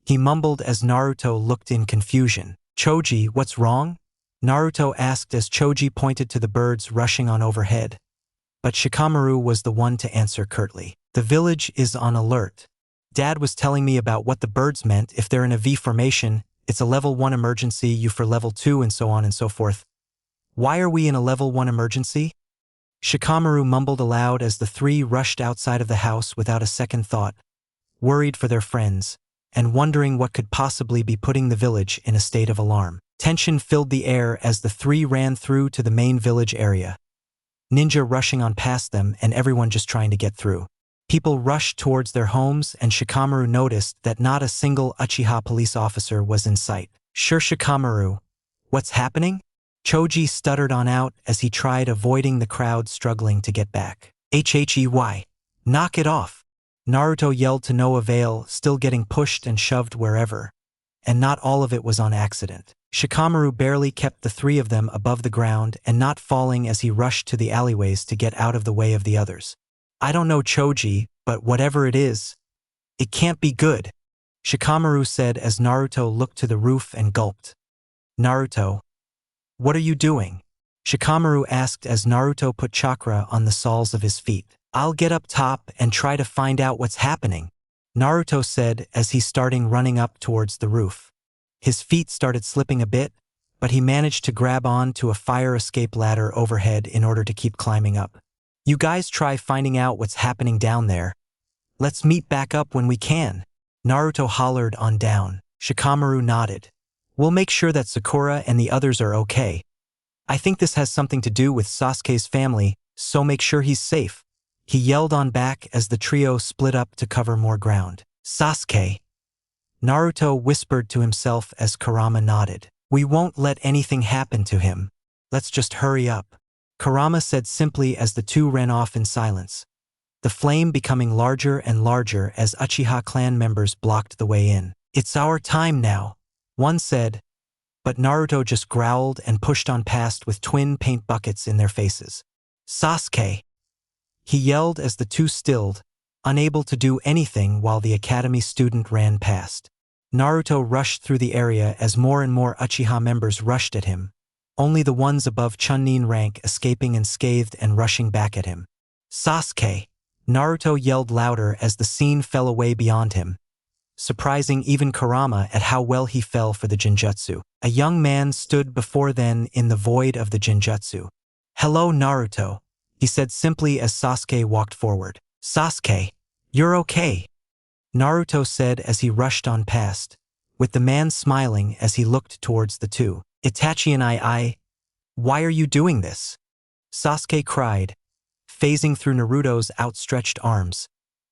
he mumbled as Naruto looked in confusion. Choji, what's wrong? Naruto asked as Choji pointed to the birds rushing on overhead. But Shikamaru was the one to answer curtly. The village is on alert. Dad was telling me about what the birds meant. If they're in a V formation, it's a level 1 emergency, U for level 2, and so on and so forth. Why are we in a level 1 emergency? Shikamaru mumbled aloud as the three rushed outside of the house without a second thought, worried for their friends, and wondering what could possibly be putting the village in a state of alarm. Tension filled the air as the three ran through to the main village area. Ninja rushing on past them and everyone just trying to get through. People rushed towards their homes and Shikamaru noticed that not a single Uchiha police officer was in sight. Sure, Shikamaru, what's happening? Choji stuttered on out as he tried avoiding the crowd struggling to get back. Hey, knock it off. Naruto yelled to no avail, still getting pushed and shoved wherever. And not all of it was on accident. Shikamaru barely kept the three of them above the ground and not falling as he rushed to the alleyways to get out of the way of the others. I don't know, Choji, but whatever it is, it can't be good, Shikamaru said as Naruto looked to the roof and gulped. Naruto, what are you doing? Shikamaru asked as Naruto put chakra on the soles of his feet. I'll get up top and try to find out what's happening, Naruto said as he started running up towards the roof. His feet started slipping a bit, but he managed to grab on to a fire escape ladder overhead in order to keep climbing up. You guys try finding out what's happening down there. Let's meet back up when we can, Naruto hollered on down. Shikamaru nodded. We'll make sure that Sakura and the others are okay. I think this has something to do with Sasuke's family, so make sure he's safe, he yelled on back as the trio split up to cover more ground. Sasuke, Naruto whispered to himself as Kurama nodded. We won't let anything happen to him. Let's just hurry up, Kurama said simply as the two ran off in silence, the flame becoming larger and larger as Uchiha clan members blocked the way in. It's our time now, one said, but Naruto just growled and pushed on past with twin paint buckets in their faces. Sasuke, he yelled as the two stilled, unable to do anything while the academy student ran past. Naruto rushed through the area as more and more Uchiha members rushed at him, only the ones above Chunin rank escaping unscathed and rushing back at him. Sasuke, Naruto yelled louder as the scene fell away beyond him, surprising even Kurama at how well he fell for the Jinjutsu. A young man stood before them in the void of the Jinjutsu. Hello, Naruto, he said simply as Sasuke walked forward. Sasuke, you're okay, Naruto said as he rushed on past, with the man smiling as he looked towards the two. Itachi and why are you doing this? Sasuke cried, phasing through Naruto's outstretched arms,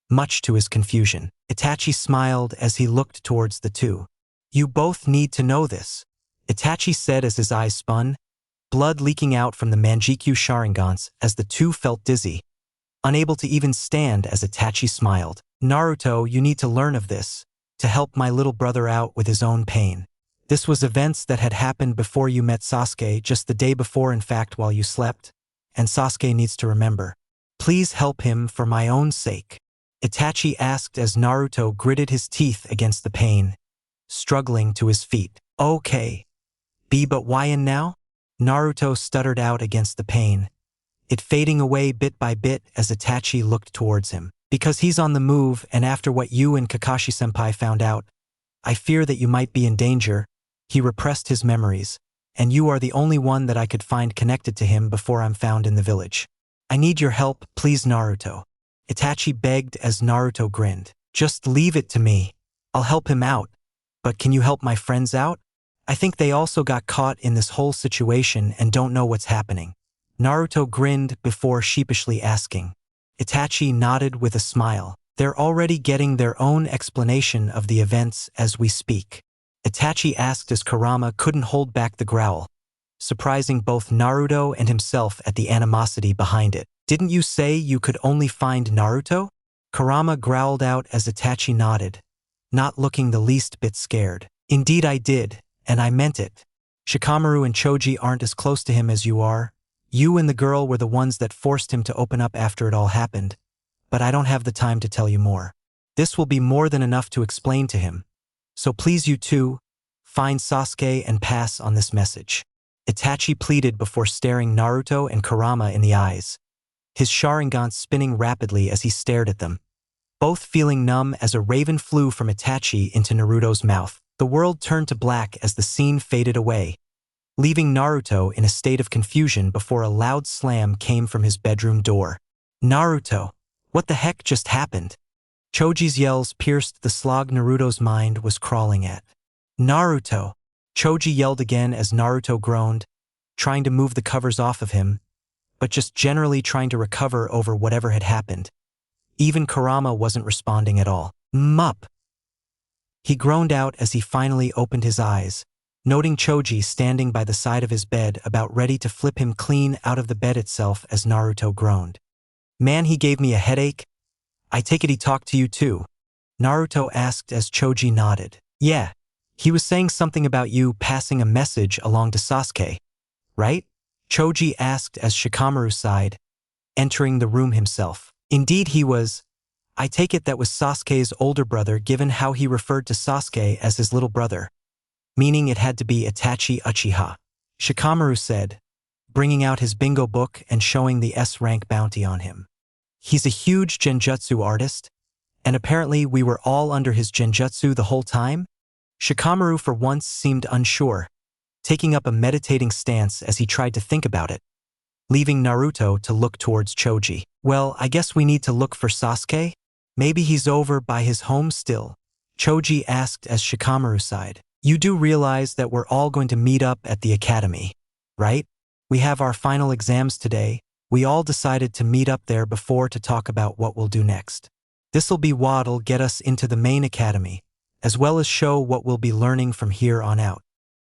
much to his confusion. Itachi smiled as he looked towards the two. You both need to know this, Itachi said as his eyes spun, blood leaking out from the Manjikyu Sharingans as the two felt dizzy, unable to even stand as Itachi smiled. Naruto, you need to learn of this, to help my little brother out with his own pain. This was events that had happened before you met Sasuke, just the day before in fact while you slept, and Sasuke needs to remember. Please help him for my own sake, Itachi asked as Naruto gritted his teeth against the pain, struggling to his feet. Okay. But why and now? Naruto stuttered out against the pain, it fading away bit by bit as Itachi looked towards him. Because he's on the move and after what you and Kakashi-senpai found out, I fear that you might be in danger. He repressed his memories, and you are the only one that I could find connected to him before I'm found in the village. I need your help, please, Naruto, Itachi begged as Naruto grinned. Just leave it to me. I'll help him out. But can you help my friends out? I think they also got caught in this whole situation and don't know what's happening. Naruto grinned before sheepishly asking. Itachi nodded with a smile. They're already getting their own explanation of the events as we speak, Itachi asked as Kurama couldn't hold back the growl, surprising both Naruto and himself at the animosity behind it. Didn't you say you could only find Naruto? Kurama growled out as Itachi nodded, not looking the least bit scared. Indeed I did, and I meant it. Shikamaru and Choji aren't as close to him as you are. You and the girl were the ones that forced him to open up after it all happened, but I don't have the time to tell you more. This will be more than enough to explain to him. So please you two, find Sasuke and pass on this message. Itachi pleaded before staring Naruto and Kurama in the eyes, his Sharingan spinning rapidly as he stared at them, both feeling numb as a raven flew from Itachi into Naruto's mouth. The world turned to black as the scene faded away, leaving Naruto in a state of confusion before a loud slam came from his bedroom door. Naruto, what the heck just happened? Choji's yells pierced the slog Naruto's mind was crawling at. Naruto! Choji yelled again as Naruto groaned, trying to move the covers off of him, but just generally trying to recover over whatever had happened. Even Kurama wasn't responding at all. Mup! He groaned out as he finally opened his eyes, noting Choji standing by the side of his bed about ready to flip him clean out of the bed itself as Naruto groaned. Man, he gave me a headache. I take it he talked to you too? Naruto asked as Choji nodded. Yeah, he was saying something about you passing a message along to Sasuke, right? Choji asked as Shikamaru sighed, entering the room himself. Indeed he was. I take it that was Sasuke's older brother given how he referred to Sasuke as his little brother, meaning it had to be Itachi Uchiha. Shikamaru said, bringing out his bingo book and showing the S-rank bounty on him. He's a huge genjutsu artist, and apparently we were all under his genjutsu the whole time? Shikamaru for once seemed unsure, taking up a meditating stance as he tried to think about it, leaving Naruto to look towards Choji. Well, I guess we need to look for Sasuke? Maybe he's over by his home still, Choji asked as Shikamaru sighed. You do realize that we're all going to meet up at the academy, right? We have our final exams today. We all decided to meet up there before to talk about what we'll do next. This'll be what'll get us into the main academy, as well as show what we'll be learning from here on out.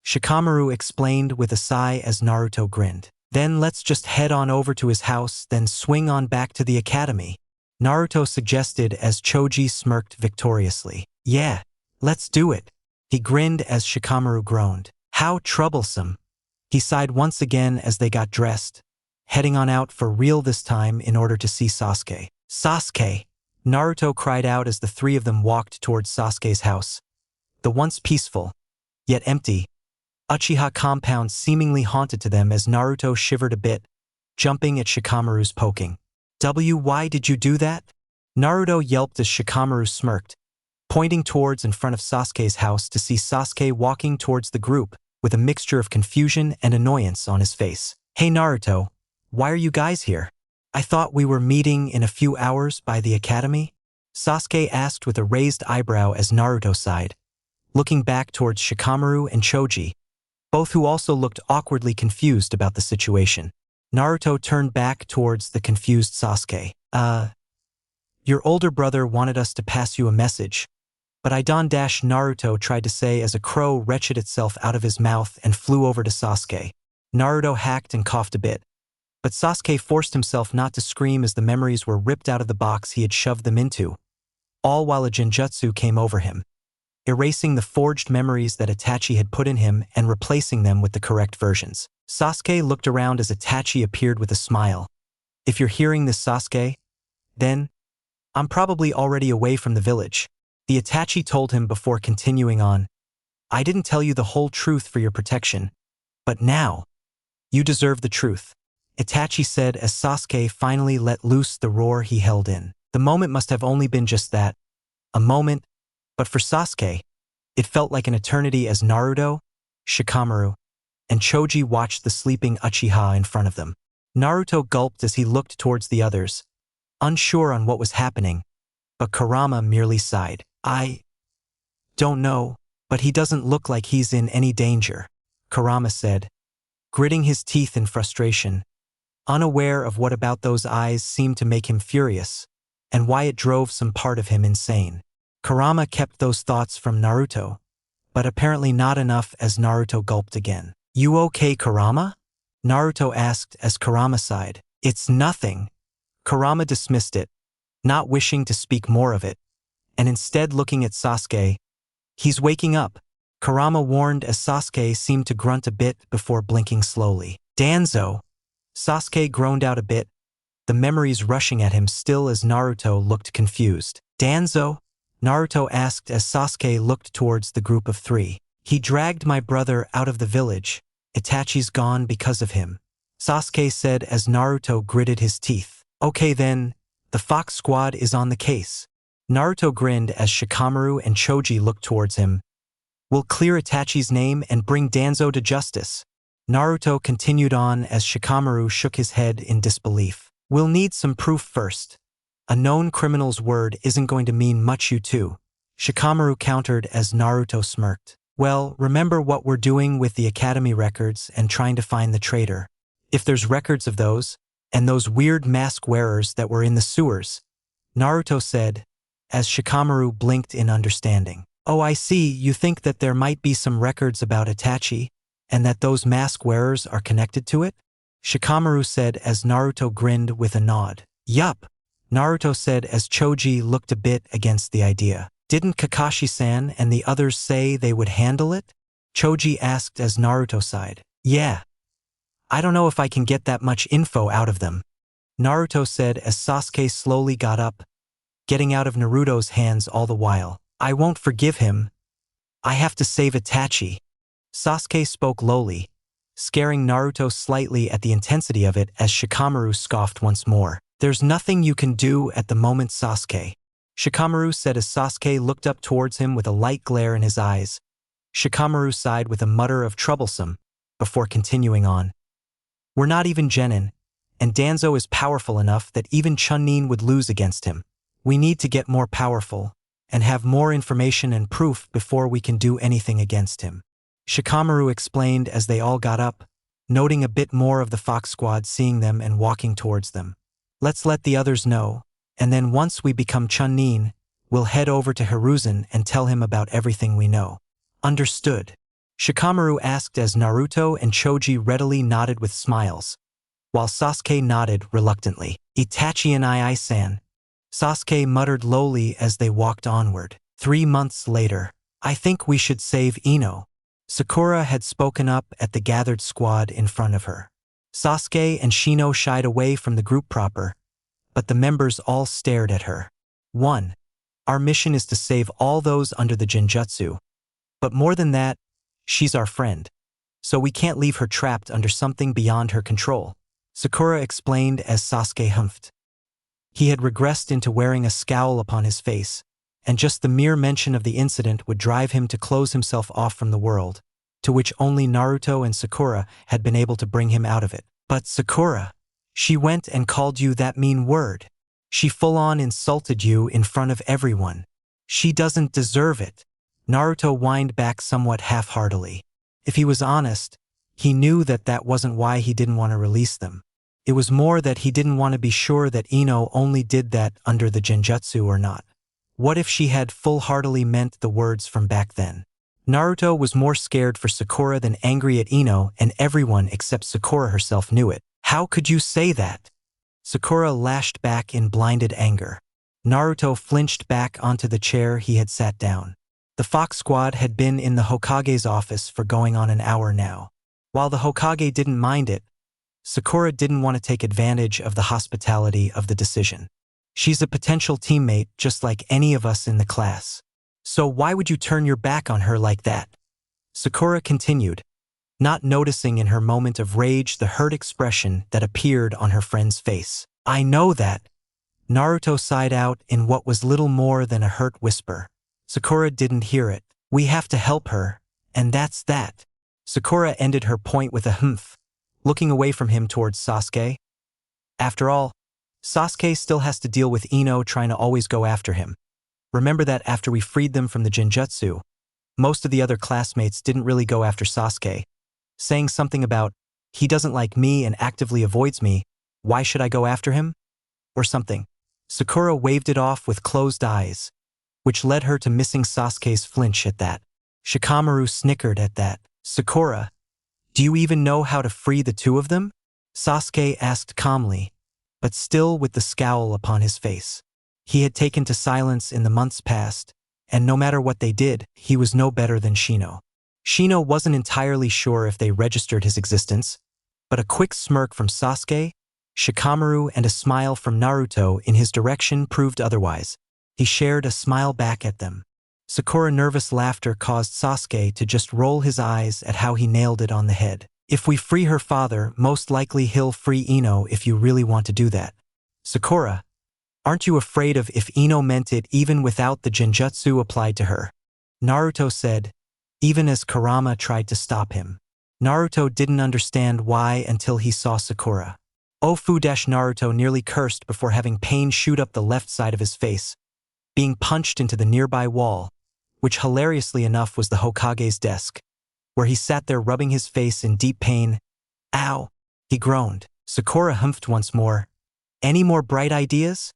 Shikamaru explained with a sigh as Naruto grinned. Then let's just head on over to his house, then swing on back to the academy, Naruto suggested as Choji smirked victoriously. Yeah, let's do it. He grinned as Shikamaru groaned. How troublesome. He sighed once again as they got dressed, heading on out for real this time in order to see Sasuke. Sasuke! Naruto cried out as the three of them walked towards Sasuke's house. The once peaceful, yet empty, Uchiha compound seemingly haunted to them as Naruto shivered a bit, jumping at Shikamaru's poking. Why did you do that? Naruto yelped as Shikamaru smirked, pointing towards in front of Sasuke's house to see Sasuke walking towards the group with a mixture of confusion and annoyance on his face. Hey Naruto, why are you guys here? I thought we were meeting in a few hours by the academy? Sasuke asked with a raised eyebrow as Naruto sighed, looking back towards Shikamaru and Choji, both who also looked awkwardly confused about the situation. Naruto turned back towards the confused Sasuke. Your older brother wanted us to pass you a message, but Naruto tried to say as a crow wretched itself out of his mouth and flew over to Sasuke. Naruto hacked and coughed a bit, but Sasuke forced himself not to scream as the memories were ripped out of the box he had shoved them into, all while a genjutsu came over him, erasing the forged memories that Itachi had put in him and replacing them with the correct versions. Sasuke looked around as Itachi appeared with a smile. If you're hearing this, Sasuke, then I'm probably already away from the village. The Itachi told him before continuing on. I didn't tell you the whole truth for your protection, but now, you deserve the truth, Itachi said as Sasuke finally let loose the roar he held in. The moment must have only been just that, a moment, but for Sasuke, it felt like an eternity as Naruto, Shikamaru, and Choji watched the sleeping Uchiha in front of them. Naruto gulped as he looked towards the others, unsure on what was happening, but Kurama merely sighed. I don't know, but he doesn't look like he's in any danger, Kurama said, gritting his teeth in frustration, unaware of what about those eyes seemed to make him furious, and why it drove some part of him insane. Kurama kept those thoughts from Naruto, but apparently not enough as Naruto gulped again. You okay, Kurama? Naruto asked as Kurama sighed. It's nothing. Kurama dismissed it, not wishing to speak more of it, and instead looking at Sasuke. He's waking up, Kurama warned as Sasuke seemed to grunt a bit before blinking slowly. Danzo, Sasuke groaned out a bit, the memories rushing at him still as Naruto looked confused. Danzo? Naruto asked as Sasuke looked towards the group of three. He dragged my brother out of the village. Itachi's gone because of him, Sasuke said as Naruto gritted his teeth. Okay then, the Fox Squad is on the case. Naruto grinned as Shikamaru and Choji looked towards him. We'll clear Itachi's name and bring Danzo to justice. Naruto continued on as Shikamaru shook his head in disbelief. We'll need some proof first. A known criminal's word isn't going to mean much, you two, Shikamaru countered as Naruto smirked. Well, remember what we're doing with the academy records and trying to find the traitor. If there's records of those, and those weird mask wearers that were in the sewers, Naruto said, as Shikamaru blinked in understanding. Oh, I see, you think that there might be some records about Itachi, and that those mask wearers are connected to it? Shikamaru said as Naruto grinned with a nod. Yup, Naruto said as Choji looked a bit against the idea. Didn't Kakashi-san and the others say they would handle it? Choji asked as Naruto sighed. Yeah. I don't know if I can get that much info out of them, Naruto said as Sasuke slowly got up, getting out of Naruto's hands all the while. I won't forgive him. I have to save Itachi. Sasuke spoke lowly, scaring Naruto slightly at the intensity of it as Shikamaru scoffed once more. There's nothing you can do at the moment, Sasuke, Shikamaru said as Sasuke looked up towards him with a light glare in his eyes. Shikamaru sighed with a mutter of troublesome, before continuing on. We're not even genin, and Danzo is powerful enough that even Chunin would lose against him. We need to get more powerful, and have more information and proof before we can do anything against him, Shikamaru explained as they all got up, noting a bit more of the Fox Squad seeing them and walking towards them. Let's let the others know, and then once we become Chunin, we'll head over to Hiruzen and tell him about everything we know. Understood, Shikamaru asked as Naruto and Choji readily nodded with smiles, while Sasuke nodded reluctantly. Itachi and I-san, Sasuke muttered lowly as they walked onward. 3 months later, I think we should save Ino, Sakura had spoken up at the gathered squad in front of her. Sasuke and Shino shied away from the group proper, but the members all stared at her. 1. Our mission is to save all those under the Genjutsu. But more than that, she's our friend, so we can't leave her trapped under something beyond her control, Sakura explained as Sasuke humphed. He had regressed into wearing a scowl upon his face, and just the mere mention of the incident would drive him to close himself off from the world, to which only Naruto and Sakura had been able to bring him out of it. But Sakura, she went and called you that mean word. She full-on insulted you in front of everyone. She doesn't deserve it, Naruto whined back somewhat half-heartedly. If he was honest, he knew that that wasn't why he didn't want to release them. It was more that he didn't want to be sure that Ino only did that under the Genjutsu or not. What if she had full-heartedly meant the words from back then? Naruto was more scared for Sakura than angry at Ino, and everyone except Sakura herself knew it. How could you say that? Sakura lashed back in blinded anger. Naruto flinched back onto the chair he had sat down. The Fox Squad had been in the Hokage's office for going on an hour now. While the Hokage didn't mind it, Sakura didn't want to take advantage of the hospitality of the decision. She's a potential teammate just like any of us in the class. So why would you turn your back on her like that? Sakura continued, not noticing in her moment of rage the hurt expression that appeared on her friend's face. I know that. Naruto sighed out in what was little more than a hurt whisper. Sakura didn't hear it. We have to help her, and that's that. Sakura ended her point with a humph, looking away from him towards Sasuke. After all, Sasuke still has to deal with Ino trying to always go after him. Remember that after we freed them from the Genjutsu, most of the other classmates didn't really go after Sasuke, saying something about, he doesn't like me and actively avoids me, why should I go after him? Or something. Sakura waved it off with closed eyes, which led her to missing Sasuke's flinch at that. Shikamaru snickered at that. Sakura, do you even know how to free the two of them? Sasuke asked calmly, but still with the scowl upon his face. He had taken to silence in the months past, and no matter what they did, he was no better than Shino. Shino wasn't entirely sure if they registered his existence, But a quick smirk from Sasuke, Shikamaru, and a smile from Naruto in his direction proved otherwise. He shared a smile back at them. Sakura's nervous laughter caused Sasuke to just roll his eyes at how he nailed it on the head. If we free her father, most likely he'll free Ino if you really want to do that. Sakura, aren't you afraid of if Ino meant it even without the genjutsu applied to her? Naruto said, even as Kurama tried to stop him. Naruto didn't understand why until he saw Sakura. Naruto nearly cursed before having pain shoot up the left side of his face, being punched into the nearby wall, which hilariously enough was the Hokage's desk, where he sat there rubbing his face in deep pain. Ow! He groaned. Sakura humphed once more. Any more bright ideas?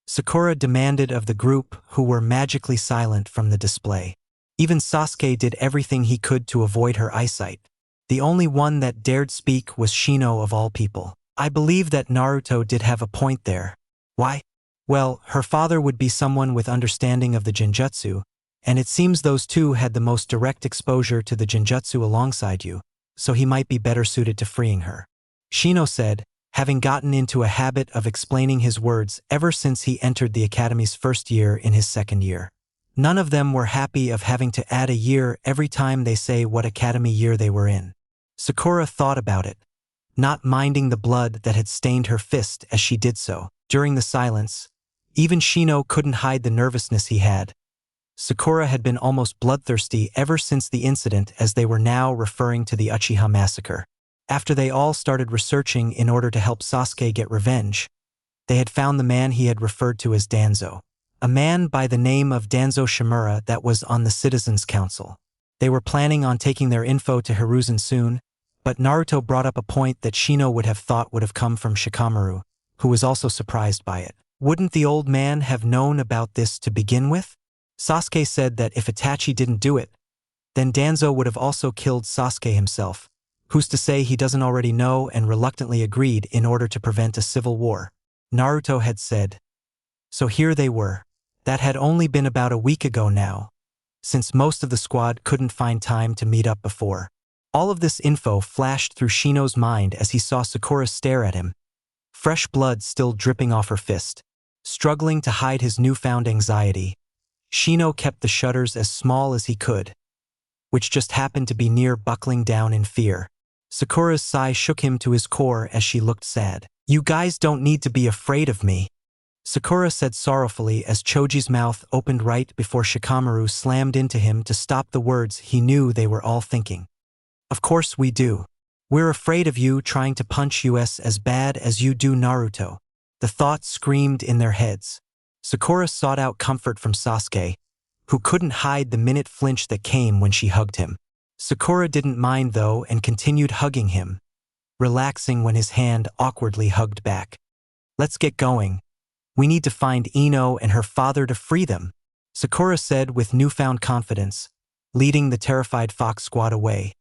Sakura demanded of the group, who were magically silent from the display. Even Sasuke did everything he could to avoid her eyesight. The only one that dared speak was Shino of all people. I believe that Naruto did have a point there. Why? Well, her father would be someone with understanding of the genjutsu, and it seems those two had the most direct exposure to the genjutsu alongside you, so he might be better suited to freeing her. Shino said, having gotten into a habit of explaining his words ever since he entered the academy's first year in his second year. None of them were happy of having to add a year every time they say what academy year they were in. Sakura thought about it, not minding the blood that had stained her fist as she did so. During the silence, even Shino couldn't hide the nervousness he had. Sakura had been almost bloodthirsty ever since the incident, as they were now referring to the Uchiha massacre. After they all started researching in order to help Sasuke get revenge, they had found the man he had referred to as Danzo. A man by the name of Danzo Shimura that was on the Citizens Council. They were planning on taking their info to Hiruzen soon, but Naruto brought up a point that Shino would have thought would have come from Shikamaru, who was also surprised by it. Wouldn't the old man have known about this to begin with? Sasuke said that if Itachi didn't do it, then Danzo would have also killed Sasuke himself. Who's to say he doesn't already know, and reluctantly agreed in order to prevent a civil war? Naruto had said. So here they were. That had only been about a week ago now, since most of the squad couldn't find time to meet up before. All of this info flashed through Shino's mind as he saw Sakura stare at him, fresh blood still dripping off her fist. Struggling to hide his newfound anxiety, Shino kept the shutters as small as he could, which just happened to be near buckling down in fear. Sakura's sigh shook him to his core as she looked sad. You guys don't need to be afraid of me, Sakura said sorrowfully as Choji's mouth opened right before Shikamaru slammed into him to stop the words he knew they were all thinking. Of course we do. We're afraid of you trying to punch us as bad as you do Naruto. The thought screamed in their heads. Sakura sought out comfort from Sasuke, who couldn't hide the minute flinch that came when she hugged him. Sakura didn't mind though and continued hugging him, relaxing when his hand awkwardly hugged back. Let's get going. We need to find Ino and her father to free them, Sakura said with newfound confidence, leading the terrified Fox Squad away.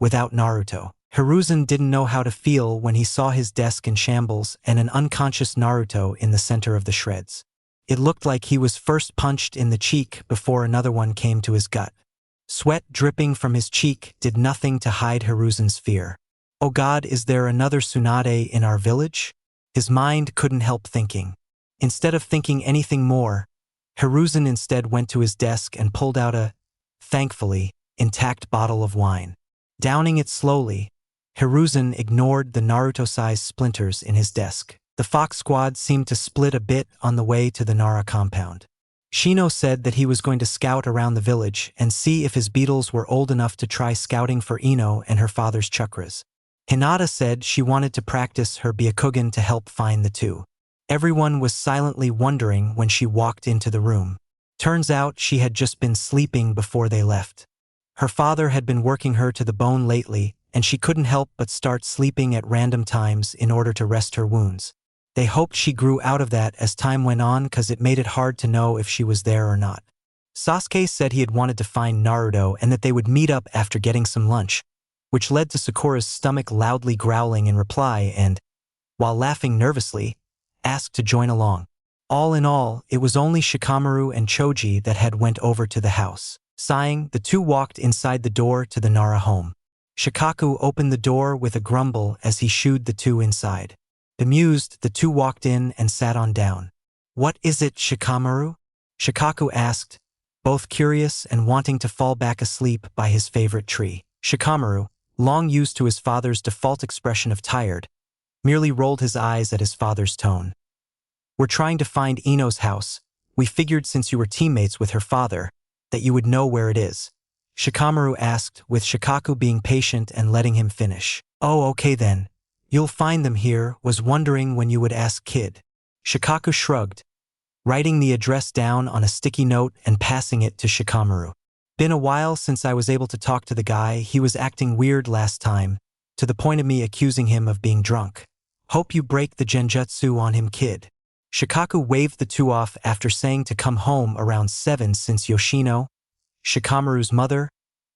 Without Naruto, Hiruzen didn't know how to feel when he saw his desk in shambles and an unconscious Naruto in the center of the shreds. It looked like he was first punched in the cheek before another one came to his gut. Sweat dripping from his cheek did nothing to hide Hiruzen's fear. Oh God, is there another Tsunade in our village? His mind couldn't help thinking. Instead of thinking anything more, Hiruzen instead went to his desk and pulled out a, thankfully, intact bottle of wine. Downing it slowly, Hiruzen ignored the Naruto-sized splinters in his desk. The Fox Squad seemed to split a bit on the way to the Nara compound. Shino said that he was going to scout around the village and see if his beetles were old enough to try scouting for Ino and her father's chakras. Hinata said she wanted to practice her Byakugan to help find the two. Everyone was silently wondering when she walked into the room. Turns out she had just been sleeping before they left. Her father had been working her to the bone lately, and she couldn't help but start sleeping at random times in order to rest her wounds. They hoped she grew out of that as time went on because it made it hard to know if she was there or not. Sasuke said he had wanted to find Naruto and that they would meet up after getting some lunch, which led to Sakura's stomach loudly growling in reply and, while laughing nervously, asked to join along. All in all, it was only Shikamaru and Choji that had went over to the house. Sighing, the two walked inside the door to the Nara home. Shikaku opened the door with a grumble as he shooed the two inside. Bemused, the two walked in and sat on down. "What is it, Shikamaru?" Shikaku asked, both curious and wanting to fall back asleep by his favorite tree. Shikamaru, long used to his father's default expression of tired, merely rolled his eyes at his father's tone. "We're trying to find Ino's house. We figured since you were teammates with her father, that you would know where it is," Shikamaru asked, with Shikaku being patient and letting him finish. "Oh, okay then. You'll find them here. Was wondering when you would ask, kid." Shikaku shrugged, writing the address down on a sticky note and passing it to Shikamaru. "Been a while since I was able to talk to the guy. He was acting weird last time, to the point of me accusing him of being drunk. Hope you break the genjutsu on him, kid." Shikaku waved the two off after saying to come home around 7 since Yoshino, Shikamaru's mother,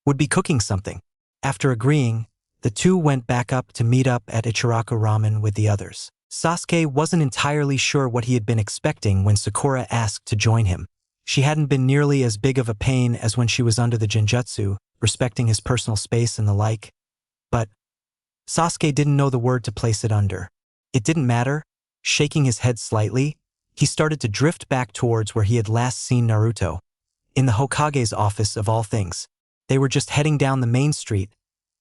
would be cooking something. After agreeing, the two went back up to meet up at Ichiraku Ramen with the others. Sasuke wasn't entirely sure what he had been expecting when Sakura asked to join him. She hadn't been nearly as big of a pain as when she was under the genjutsu, respecting his personal space and the like. But Sasuke didn't know the word to place it under. It didn't matter. Shaking his head slightly, he started to drift back towards where he had last seen Naruto, in the Hokage's office of all things. They were just heading down the main street,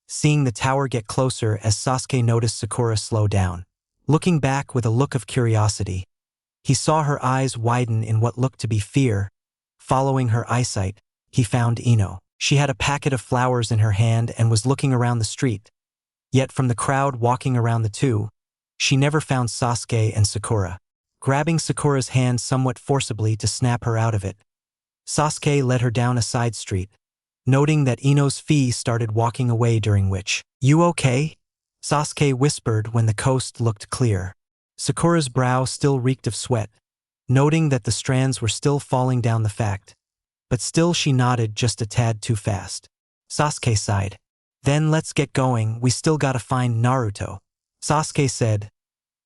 seeing the tower get closer as Sasuke noticed Sakura slow down. Looking back with a look of curiosity, he saw her eyes widen in what looked to be fear. Following her eyesight, he found Ino. She had a packet of flowers in her hand and was looking around the street. Yet from the crowd walking around the two, she never found Sasuke and Sakura. Grabbing Sakura's hand somewhat forcibly to snap her out of it, Sasuke led her down a side street, noting that Ino's fee started walking away, during which, "You okay?" Sasuke whispered when the coast looked clear. Sakura's brow still reeked of sweat, noting that the strands were still falling down the fact, but still she nodded just a tad too fast. Sasuke sighed. "Then let's get going, we still gotta find Naruto," Sasuke said,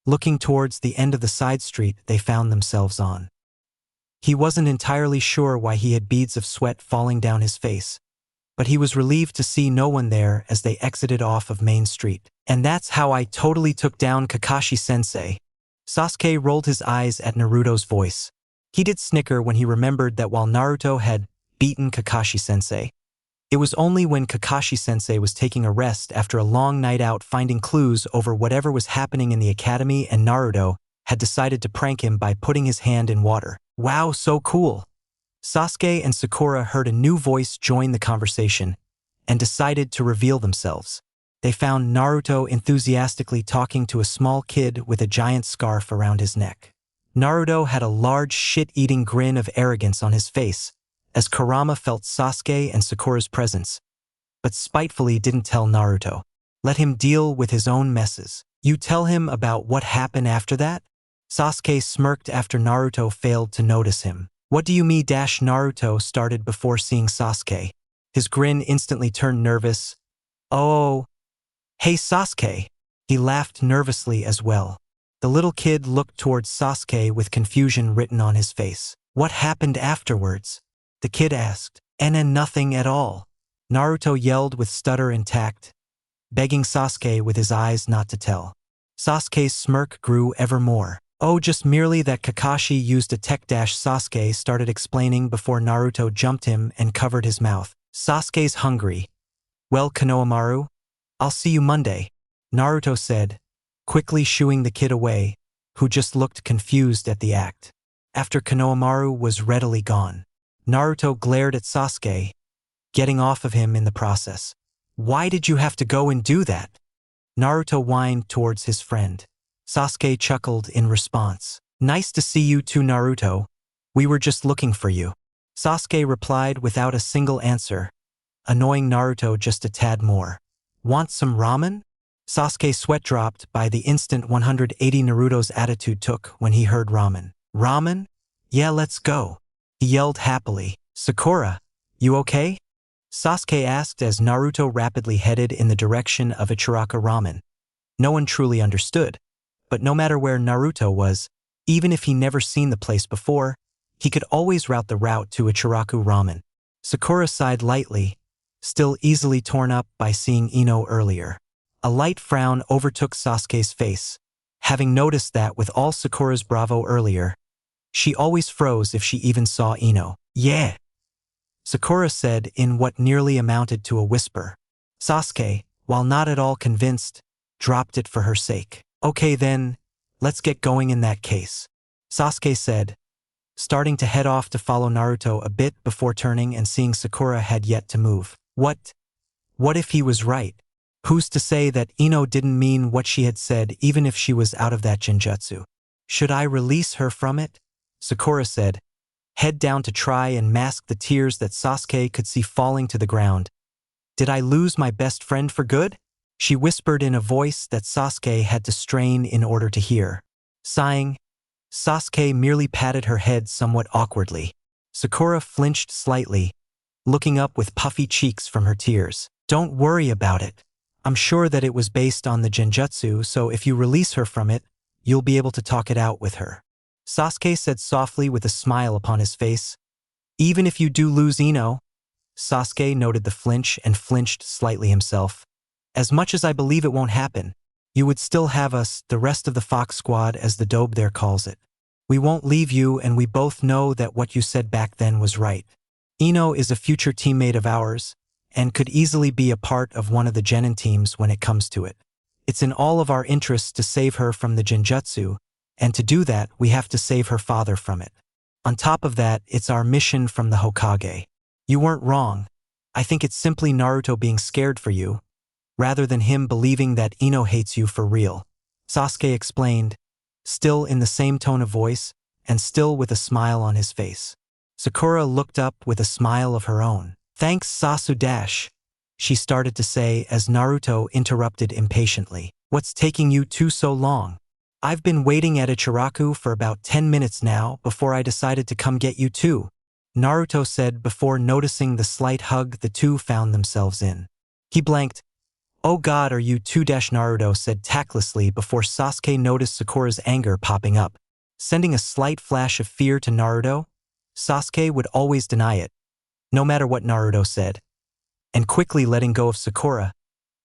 looking towards the end of the side street they found themselves on. He wasn't entirely sure why he had beads of sweat falling down his face, but he was relieved to see no one there as they exited off of Main Street. "And that's how I totally took down Kakashi-sensei." Sasuke rolled his eyes at Naruto's voice. He did snicker when he remembered that while Naruto had beaten Kakashi-sensei, it was only when Kakashi-sensei was taking a rest after a long night out finding clues over whatever was happening in the academy, and Naruto had decided to prank him by putting his hand in water. "Wow, so cool." Sasuke and Sakura heard a new voice join the conversation and decided to reveal themselves. They found Naruto enthusiastically talking to a small kid with a giant scarf around his neck. Naruto had a large shit-eating grin of arrogance on his face as Kurama felt Sasuke and Sakura's presence, but spitefully didn't tell Naruto. Let him deal with his own messes. "You tell him about what happened after that?" Sasuke smirked after Naruto failed to notice him. "What do you mean?" Naruto started before seeing Sasuke. His grin instantly turned nervous. "Oh, hey Sasuke." He laughed nervously as well. The little kid looked towards Sasuke with confusion written on his face. "What happened afterwards?" the kid asked. "And nothing at all," Naruto yelled with stutter and tact, begging Sasuke with his eyes not to tell. Sasuke's smirk grew ever more. "Oh, just merely that Kakashi used a tech dash," Sasuke started explaining before Naruto jumped him and covered his mouth. "Sasuke's hungry. Well, Konohamaru, I'll see you Monday," Naruto said, quickly shooing the kid away, who just looked confused at the act. After Konohamaru was readily gone, Naruto glared at Sasuke, getting off of him in the process. "Why did you have to go and do that?" Naruto whined towards his friend. Sasuke chuckled in response. "Nice to see you too, Naruto. We were just looking for you," Sasuke replied without a single answer, annoying Naruto just a tad more. "Want some ramen?" Sasuke's sweat dropped by the instant 180 Naruto's attitude took when he heard ramen. "Ramen? Yeah, let's go," he yelled happily. "Sakura, you okay?" Sasuke asked as Naruto rapidly headed in the direction of Ichiraku Ramen. No one truly understood, but no matter where Naruto was, even if he never seen the place before, he could always route the route to Ichiraku Ramen. Sakura sighed lightly, still easily torn up by seeing Ino earlier. A light frown overtook Sasuke's face. Having noticed that with all Sakura's bravo earlier, she always froze if she even saw Ino. "Yeah," Sakura said in what nearly amounted to a whisper. Sasuke, while not at all convinced, dropped it for her sake. "Okay then, let's get going in that case," Sasuke said, starting to head off to follow Naruto a bit before turning and seeing Sakura had yet to move. What if he was right? Who's to say that Ino didn't mean what she had said even if she was out of that genjutsu? "Should I release her from it?" Sakura said, head down to try and mask the tears that Sasuke could see falling to the ground. "Did I lose my best friend for good?" she whispered in a voice that Sasuke had to strain in order to hear. Sighing, Sasuke merely patted her head somewhat awkwardly. Sakura flinched slightly, looking up with puffy cheeks from her tears. "Don't worry about it. I'm sure that it was based on the genjutsu, so if you release her from it, you'll be able to talk it out with her," Sasuke said softly with a smile upon his face. "Even if you do lose Ino," Sasuke noted the flinch and flinched slightly himself. "As much as I believe it won't happen, you would still have us, the rest of the Fox Squad as the dobe there calls it. We won't leave you, and we both know that what you said back then was right. Ino is a future teammate of ours, and could easily be a part of one of the genin teams when it comes to it. It's in all of our interests to save her from the genjutsu, and to do that we have to save her father from it. On top of that, it's our mission from the Hokage. You weren't wrong. I think it's simply Naruto being scared for you, rather than him believing that Ino hates you for real," Sasuke explained, still in the same tone of voice, and still with a smile on his face. Sakura looked up with a smile of her own. "Thanks, Sasudash," she started to say as Naruto interrupted impatiently. "What's taking you two so long? I've been waiting at Ichiraku for about 10 minutes now before I decided to come get you too," Naruto said before noticing the slight hug the two found themselves in. He blanked. "Oh god, are you two?" Naruto said tactlessly before Sasuke noticed Sakura's anger popping up. Sending a slight flash of fear to Naruto, Sasuke would always deny it, no matter what Naruto said. And quickly letting go of Sakura,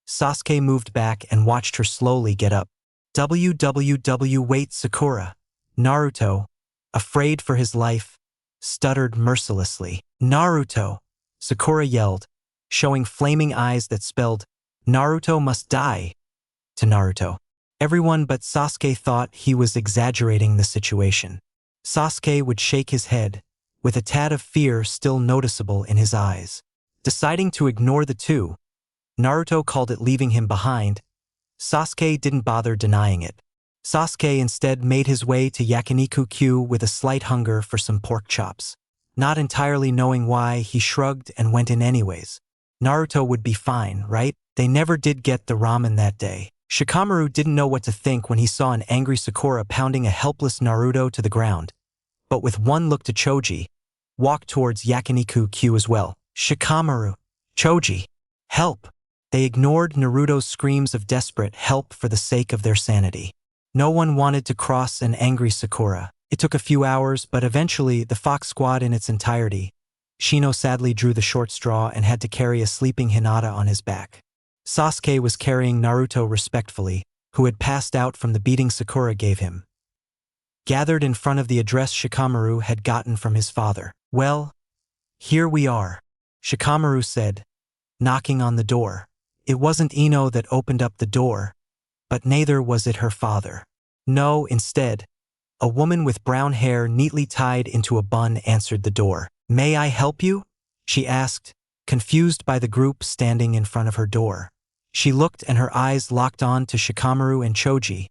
Sasuke moved back and watched her slowly get up. Wait, Sakura. Naruto, afraid for his life, stuttered mercilessly. "Naruto," Sakura yelled, showing flaming eyes that spelled, "Naruto must die," to Naruto. Everyone but Sasuke thought he was exaggerating the situation. Sasuke would shake his head, with a tad of fear still noticeable in his eyes. Deciding to ignore the two, Naruto called it leaving him behind. Sasuke didn't bother denying it. Sasuke instead made his way to Yakiniku-Q with a slight hunger for some pork chops. Not entirely knowing why, he shrugged and went in anyways. Naruto would be fine, right? They never did get the ramen that day. Shikamaru didn't know what to think when he saw an angry Sakura pounding a helpless Naruto to the ground, but with one look to Choji, walked towards Yakiniku-Q as well. "Shikamaru, Choji, help!" They ignored Naruto's screams of desperate help for the sake of their sanity. No one wanted to cross an angry Sakura. It took a few hours, but eventually the Fox Squad in its entirety. Shino sadly drew the short straw and had to carry a sleeping Hinata on his back. Sasuke was carrying Naruto respectfully, who had passed out from the beating Sakura gave him. Gathered in front of the address Shikamaru had gotten from his father. "Well, here we are," Shikamaru said, knocking on the door. It wasn't Ino that opened up the door, but neither was it her father. No, instead, a woman with brown hair neatly tied into a bun answered the door. "May I help you?" she asked, confused by the group standing in front of her door. She looked and her eyes locked on to Shikamaru and Choji,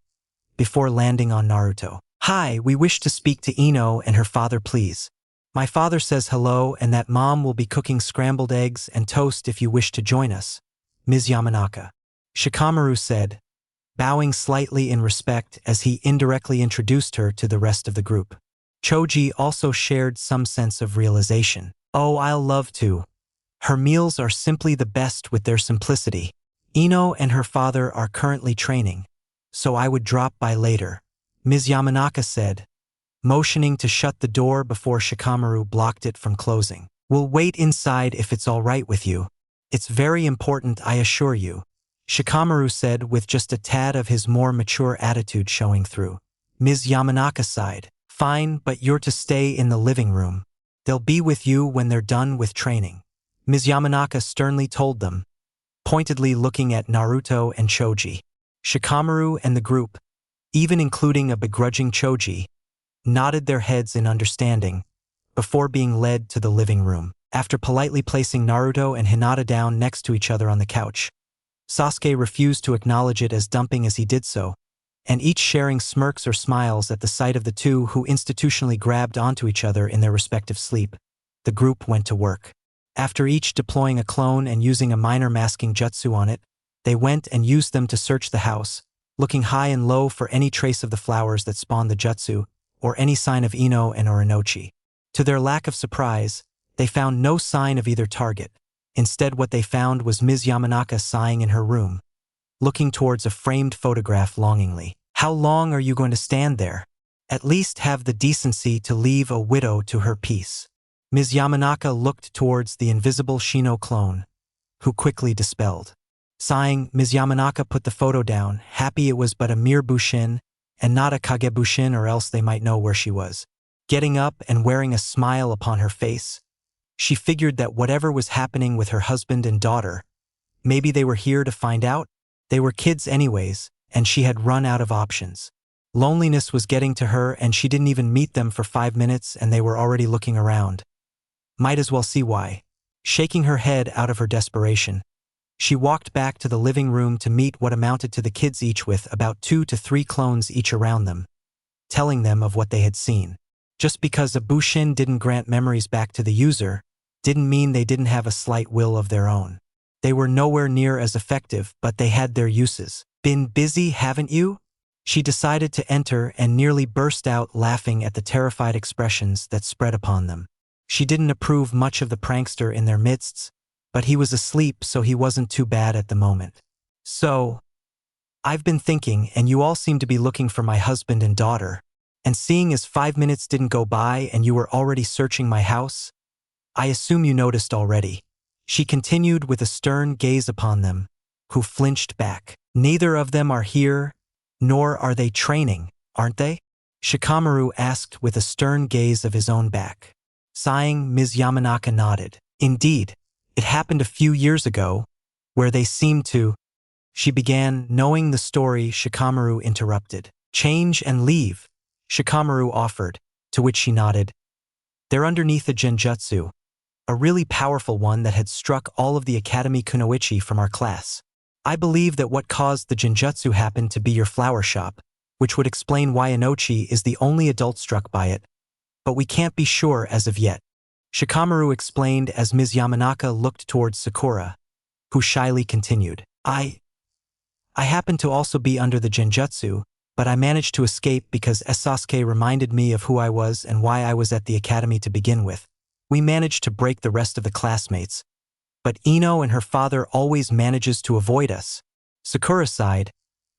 before landing on Naruto. "Hi, we wish to speak to Ino and her father, please. My father says hello and that mom will be cooking scrambled eggs and toast if you wish to join us, Ms. Yamanaka," Shikamaru said, bowing slightly in respect as he indirectly introduced her to the rest of the group. Choji also shared some sense of realization. "Oh, I'll love to. Her meals are simply the best with their simplicity. Ino and her father are currently training, so I would drop by later," Ms. Yamanaka said, motioning to shut the door before Shikamaru blocked it from closing. "We'll wait inside if it's all right with you," It's very important, I assure you, Shikamaru said with just a tad of his more mature attitude showing through. Ms. Yamanaka sighed. Fine, but you're to stay in the living room. They'll be with you when they're done with training. Ms. Yamanaka sternly told them, pointedly looking at Naruto and Choji. Shikamaru and the group, even including a begrudging Choji, nodded their heads in understanding before being led to the living room. After politely placing Naruto and Hinata down next to each other on the couch, Sasuke refused to acknowledge it as dumping as he did so, and each sharing smirks or smiles at the sight of the two who institutionally grabbed onto each other in their respective sleep. The group went to work. After each deploying a clone and using a minor masking jutsu on it, they went and used them to search the house, looking high and low for any trace of the flowers that spawned the jutsu, or any sign of Ino and Oronochi. To their lack of surprise, they found no sign of either target. Instead, what they found was Ms. Yamanaka sighing in her room, looking towards a framed photograph longingly. How long are you going to stand there? At least have the decency to leave a widow to her peace. Ms. Yamanaka looked towards the invisible Shino clone, who quickly dispelled. Sighing, Ms. Yamanaka put the photo down, happy it was but a mere bushin and not a kagebushin, or else they might know where she was. Getting up and wearing a smile upon her face, she figured that whatever was happening with her husband and daughter, maybe they were here to find out. They were kids anyways, and she had run out of options. Loneliness was getting to her, and she didn't even meet them for 5 minutes and they were already looking around. Might as well see why. Shaking her head out of her desperation, she walked back to the living room to meet what amounted to the kids, each with about 2 to 3 clones each around them, telling them of what they had seen. Just because a bushin didn't grant memories back to the user, didn't mean they didn't have a slight will of their own. They were nowhere near as effective, but they had their uses. Been busy, haven't you? She decided to enter and nearly burst out laughing at the terrified expressions that spread upon them. She didn't approve much of the prankster in their midst, but he was asleep, so he wasn't too bad at the moment. So, I've been thinking, and you all seem to be looking for my husband and daughter, and seeing as 5 minutes didn't go by and you were already searching my house, I assume you noticed already. She continued with a stern gaze upon them, who flinched back. Neither of them are here, nor are they training, aren't they? Shikamaru asked with a stern gaze of his own back. Sighing, Ms. Yamanaka nodded. Indeed, it happened a few years ago, where they seemed to. She began, knowing the story. Shikamaru interrupted. Change and leave, Shikamaru offered, to which she nodded. They're underneath a genjutsu, a really powerful one that had struck all of the Academy Kunoichi from our class. I believe that what caused the genjutsu happened to be your flower shop, which would explain why Inochi is the only adult struck by it, but we can't be sure as of yet. Shikamaru explained as Ms. Yamanaka looked towards Sakura, who shyly continued. I happened to also be under the genjutsu, but I managed to escape because Sasuke reminded me of who I was and why I was at the academy to begin with. We managed to break the rest of the classmates, but Ino and her father always manages to avoid us. Sakura sighed,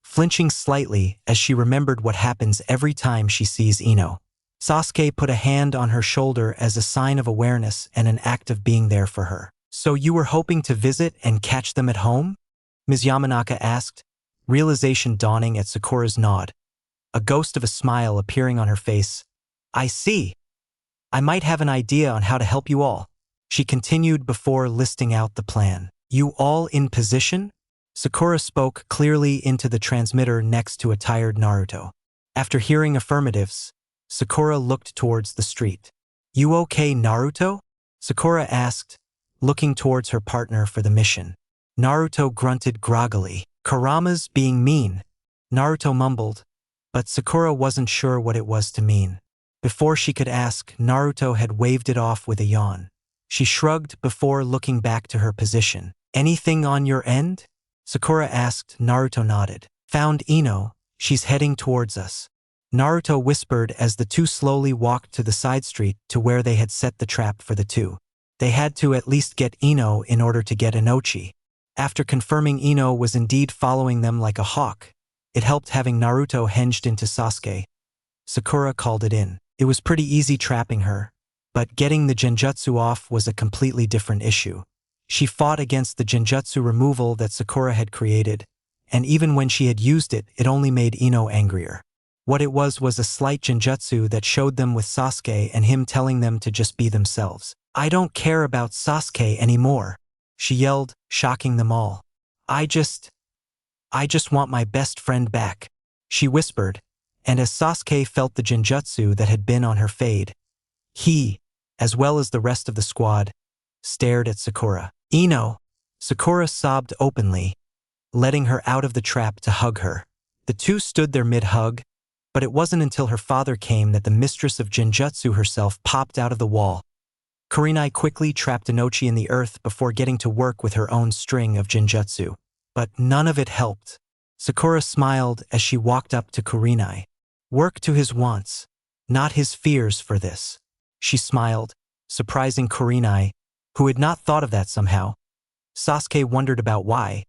flinching slightly as she remembered what happens every time she sees Ino. Sasuke put a hand on her shoulder as a sign of awareness and an act of being there for her. So you were hoping to visit and catch them at home? Ms. Yamanaka asked, realization dawning at Sakura's nod, a ghost of a smile appearing on her face. I see. I might have an idea on how to help you all. She continued before listing out the plan. You all in position? Sakura spoke clearly into the transmitter next to a tired Naruto. After hearing affirmatives, Sakura looked towards the street. You okay, Naruto? Sakura asked, looking towards her partner for the mission. Naruto grunted groggily. Kurama's being mean, Naruto mumbled, but Sakura wasn't sure what it was to mean. Before she could ask, Naruto had waved it off with a yawn. She shrugged before looking back to her position. Anything on your end? Sakura asked. Naruto nodded. Found Ino, she's heading towards us. Naruto whispered as the two slowly walked to the side street to where they had set the trap for the two. They had to at least get Ino in order to get Inochi. After confirming Ino was indeed following them like a hawk, it helped having Naruto hinged into Sasuke. Sakura called it in. It was pretty easy trapping her, but getting the genjutsu off was a completely different issue. She fought against the genjutsu removal that Sakura had created, and even when she had used it, it only made Ino angrier. What it was a slight genjutsu that showed them with Sasuke and him telling them to just be themselves. "I don't care about Sasuke anymore," she yelled, shocking them all. I just want my best friend back," she whispered, and as Sasuke felt the genjutsu that had been on her fade, he, as well as the rest of the squad, stared at Sakura. "Ino!" Sakura sobbed openly, letting her out of the trap to hug her. The two stood there mid-hug, but it wasn't until her father came that the mistress of genjutsu herself popped out of the wall. Kurenai quickly trapped Inochi in the earth before getting to work with her own string of genjutsu. But none of it helped. Sakura smiled as she walked up to Kurenai. "Work to his wants, not his fears for this," she smiled, surprising Kurenai, who had not thought of that somehow. Sasuke wondered about why,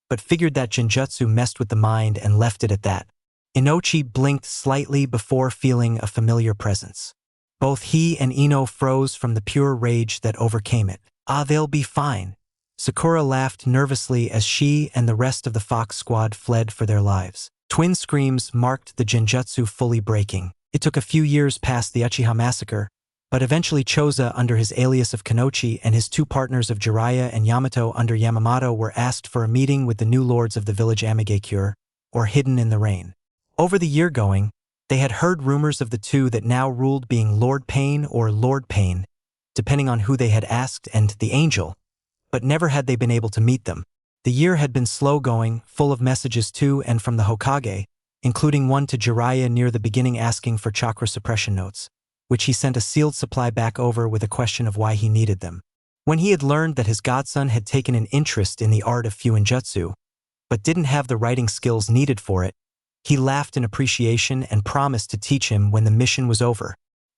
but figured that genjutsu messed with the mind and left it at that. Inochi blinked slightly before feeling a familiar presence. Both he and Ino froze from the pure rage that overcame it. "Ah, they'll be fine." Sakura laughed nervously as she and the rest of the Fox squad fled for their lives. Twin screams marked the genjutsu fully breaking. It took a few years past the Uchiha massacre, but eventually Choza under his alias of Kanochi and his two partners of Jiraiya and Yamato under Yamamoto were asked for a meeting with the new lords of the village Amigakure, or Hidden in the Rain. Over the year going, they had heard rumors of the two that now ruled being Lord Pain or Lord Pain, depending on who they had asked, and the Angel, but never had they been able to meet them. The year had been slow going, full of messages to and from the Hokage, including one to Jiraiya near the beginning asking for chakra suppression notes, which he sent a sealed supply back over with a question of why he needed them. When he had learned that his godson had taken an interest in the art of Fuinjutsu, but didn't have the writing skills needed for it, he laughed in appreciation and promised to teach him when the mission was over.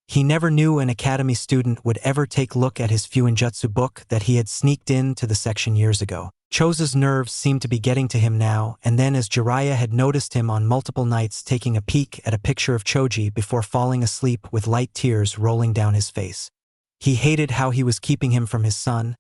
He never knew an academy student would ever take a look at his Fuinjutsu book that he had sneaked into the section years ago. Choza's nerves seemed to be getting to him now, and then as Jiraiya had noticed him on multiple nights taking a peek at a picture of Choji before falling asleep with light tears rolling down his face. He hated how he was keeping him from his son,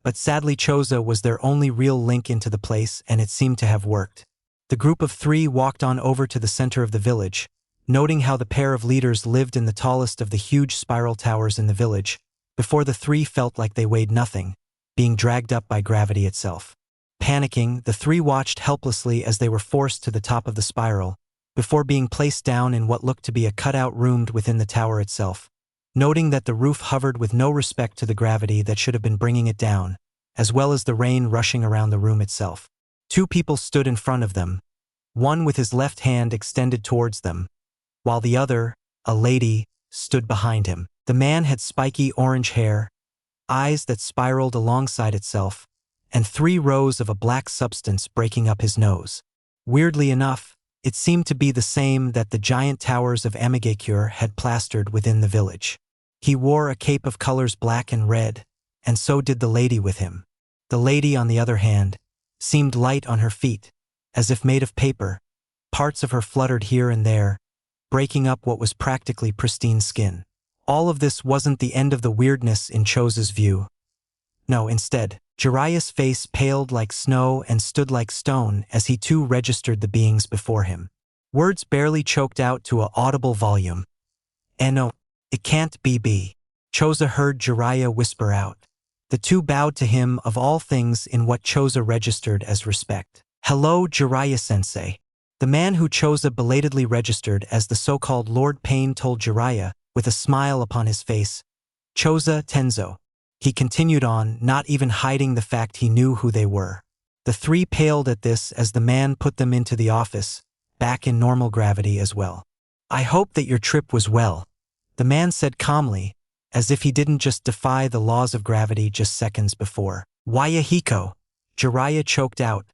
but sadly Choza was their only real link into the place, and it seemed to have worked. The group of three walked on over to the center of the village, noting how the pair of leaders lived in the tallest of the huge spiral towers in the village, before the three felt like they weighed nothing, being dragged up by gravity itself. Panicking, the three watched helplessly as they were forced to the top of the spiral, before being placed down in what looked to be a cutout room within the tower itself, noting that the roof hovered with no respect to the gravity that should have been bringing it down, as well as the rain rushing around the room itself. Two people stood in front of them, one with his left hand extended towards them, while the other, a lady, stood behind him. The man had spiky orange hair, eyes that spiraled alongside itself, and 3 rows of a black substance breaking up his nose. Weirdly enough, it seemed to be the same that the giant towers of Amigakure had plastered within the village. He wore a cape of colors black and red, and so did the lady with him. The lady, on the other hand, seemed light on her feet, as if made of paper. Parts of her fluttered here and there, breaking up what was practically pristine skin. All of this wasn't the end of the weirdness in Choza's view. No, instead, Jiraiya's face paled like snow and stood like stone as he too registered the beings before him. Words barely choked out to an audible volume. "No, it can't be." Choza heard Jiraiya whisper out. The two bowed to him of all things in what Choza registered as respect. "Hello, Jiraiya-sensei." The man who Choza belatedly registered as the so-called Lord Pain told Jiraiya, with a smile upon his face, "Choza Tenzo." He continued on, not even hiding the fact he knew who they were. The three paled at this as the man put them into the office, back in normal gravity as well. "I hope that your trip was well," the man said calmly, as if he didn't just defy the laws of gravity just seconds before. "Why Yahiko?" Jiraiya choked out,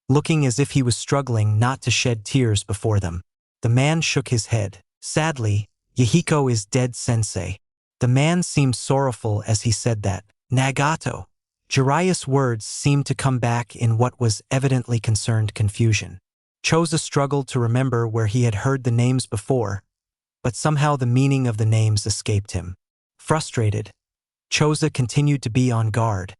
looking as if he was struggling not to shed tears before them. The man shook his head. "Sadly, Yahiko is dead, sensei." The man seemed sorrowful as he said that. "Nagato." Jiraiya's words seemed to come back in what was evidently concerned confusion. Choza struggled to remember where he had heard the names before, but somehow the meaning of the names escaped him. Frustrated, Choza continued to be on guard.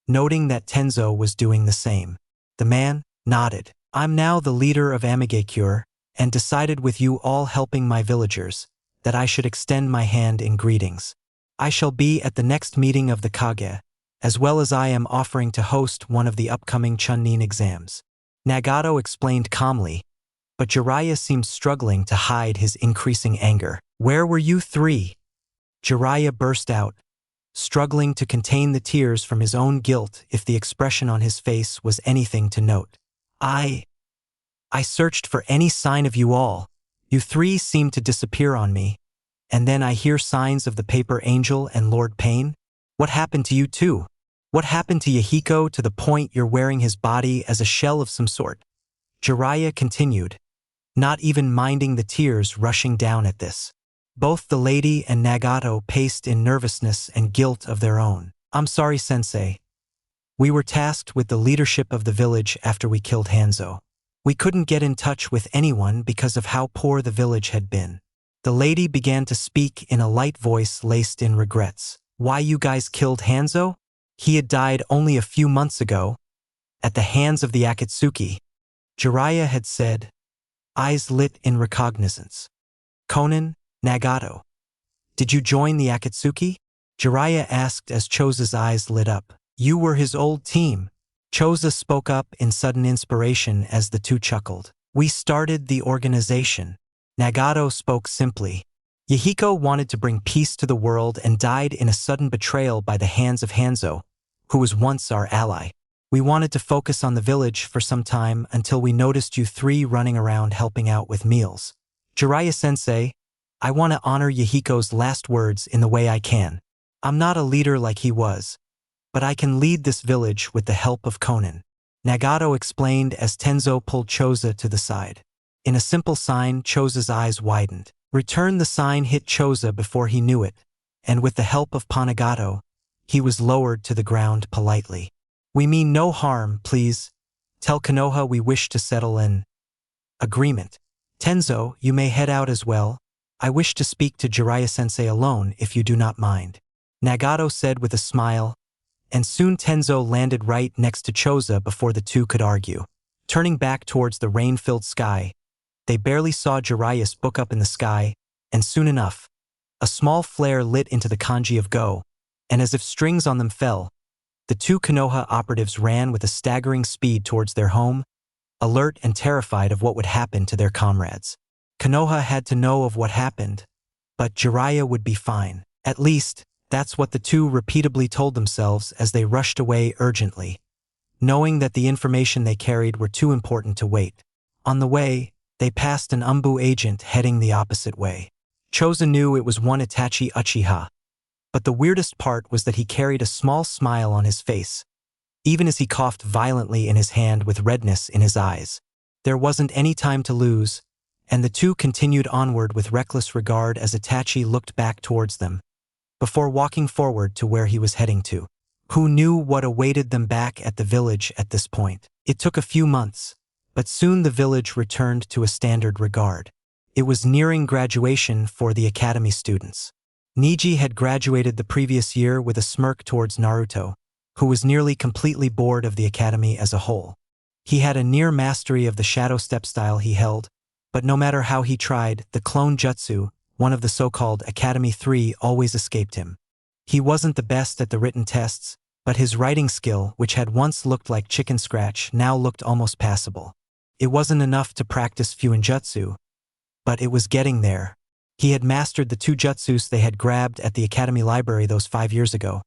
noting that Tenzo was doing the same. The man nodded. I'm now the leader of Amigakure, and decided with you all helping my villagers, that I should extend my hand in greetings. I shall be at the next meeting of the Kage, as well as I am offering to host one of the upcoming Chunin exams. Nagato explained calmly, but Jiraiya seemed struggling to hide his increasing anger. Where were you three? Jiraiya burst out, struggling to contain the tears from his own guilt if the expression on his face was anything to note. I searched for any sign of you all. You three seemed to disappear on me. And then I hear signs of the Paper Angel and Lord Pain. What happened to you two? What happened to Yahiko to the point you're wearing his body as a shell of some sort? Jiraiya continued, not even minding the tears rushing down at this. Both the lady and Nagato paced in nervousness and guilt of their own. I'm sorry, Sensei. We were tasked with the leadership of the village after we killed Hanzo. We couldn't get in touch with anyone because of how poor the village had been. The lady began to speak in a light voice laced in regrets. Why you guys killed Hanzo? He had died only a few months ago, at the hands of the Akatsuki. Jiraiya had said, eyes lit in recognizance. Konan, Nagato. Did you join the Akatsuki? Jiraiya asked as Choza's eyes lit up. You were his old team. Choza spoke up in sudden inspiration as the two chuckled. We started the organization. Nagato spoke simply. Yahiko wanted to bring peace to the world and died in a sudden betrayal by the hands of Hanzo, who was once our ally. We wanted to focus on the village for some time until we noticed you three running around helping out with meals. Jiraiya-sensei, I want to honor Yahiko's last words in the way I can. I'm not a leader like he was, but I can lead this village with the help of Konan. Nagato explained as Tenzo pulled Choza to the side. In a simple sign, Choza's eyes widened. Return the sign hit Choza before he knew it, and with the help of Panagato, he was lowered to the ground politely. We mean no harm, please. Tell Konoha we wish to settle an agreement. Tenzo, you may head out as well. I wish to speak to Jiraiya-sensei alone if you do not mind. Nagato said with a smile, and soon Tenzo landed right next to Choza before the two could argue. Turning back towards the rain-filled sky, they barely saw Jiraiya's book up in the sky, and soon enough, a small flare lit into the kanji of Go, and as if strings on them fell, the two Konoha operatives ran with a staggering speed towards their home, alert and terrified of what would happen to their comrades. Konoha had to know of what happened, but Jiraiya would be fine. At least, that's what the two repeatedly told themselves as they rushed away urgently, knowing that the information they carried were too important to wait. On the way, they passed an Umbu agent heading the opposite way. Choza knew it was one Itachi Uchiha, but the weirdest part was that he carried a small smile on his face, even as he coughed violently in his hand with redness in his eyes. There wasn't any time to lose, and the two continued onward with reckless regard as Itachi looked back towards them, before walking forward to where he was heading to. Who knew what awaited them back at the village at this point? It took a few months, but soon the village returned to a standard regard. It was nearing graduation for the academy students. Niji had graduated the previous year with a smirk towards Naruto, who was nearly completely bored of the academy as a whole. He had a near mastery of the shadow step style he held, but no matter how he tried, the clone jutsu, one of the so-called Academy 3, always escaped him. He wasn't the best at the written tests, but his writing skill, which had once looked like chicken scratch, now looked almost passable. It wasn't enough to practice Fuinjutsu, but it was getting there. He had mastered the two jutsus they had grabbed at the Academy Library those 5 years ago,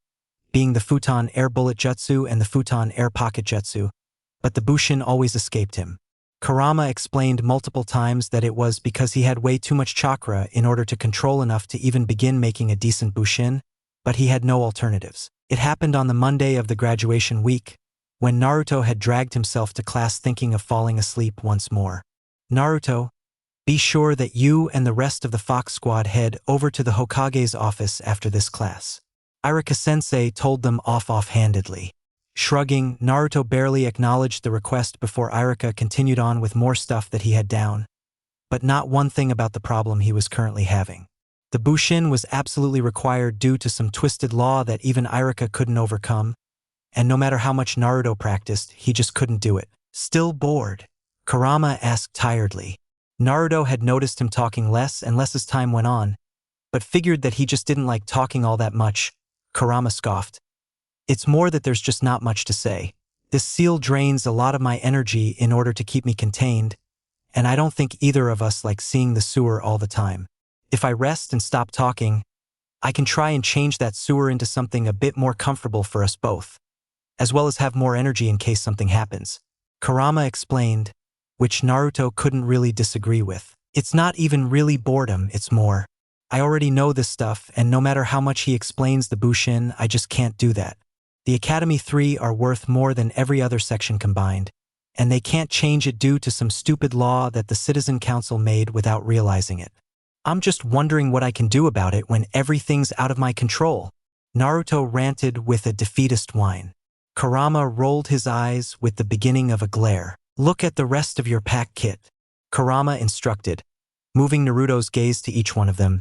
being the Futon Air Bullet Jutsu and the Futon Air Pocket Jutsu, but the Bushin always escaped him. Kurama explained multiple times that it was because he had way too much chakra in order to control enough to even begin making a decent Bushin, but he had no alternatives. It happened on the Monday of the graduation week, when Naruto had dragged himself to class thinking of falling asleep once more. Naruto, be sure that you and the rest of the Fox Squad head over to the Hokage's office after this class. Irika-sensei told them offhandedly. Shrugging, Naruto barely acknowledged the request before Irika continued on with more stuff that he had down, but not one thing about the problem he was currently having. The Bushin was absolutely required due to some twisted law that even Irika couldn't overcome, and no matter how much Naruto practiced, he just couldn't do it. Still bored? Kurama asked tiredly. Naruto had noticed him talking less and less as time went on, but figured that he just didn't like talking all that much. Kurama scoffed. It's more that there's just not much to say. This seal drains a lot of my energy in order to keep me contained, and I don't think either of us like seeing the sewer all the time. If I rest and stop talking, I can try and change that sewer into something a bit more comfortable for us both, as well as have more energy in case something happens. Kurama explained, which Naruto couldn't really disagree with. It's not even really boredom, it's more, I already know this stuff, and no matter how much he explains the Bushin, I just can't do that. The Academy 3 are worth more than every other section combined, and they can't change it due to some stupid law that the Citizen Council made without realizing it. I'm just wondering what I can do about it when everything's out of my control. Naruto ranted with a defeatist whine. Kurama rolled his eyes with the beginning of a glare. Look at the rest of your pack kit, Kurama instructed, moving Naruto's gaze to each one of them.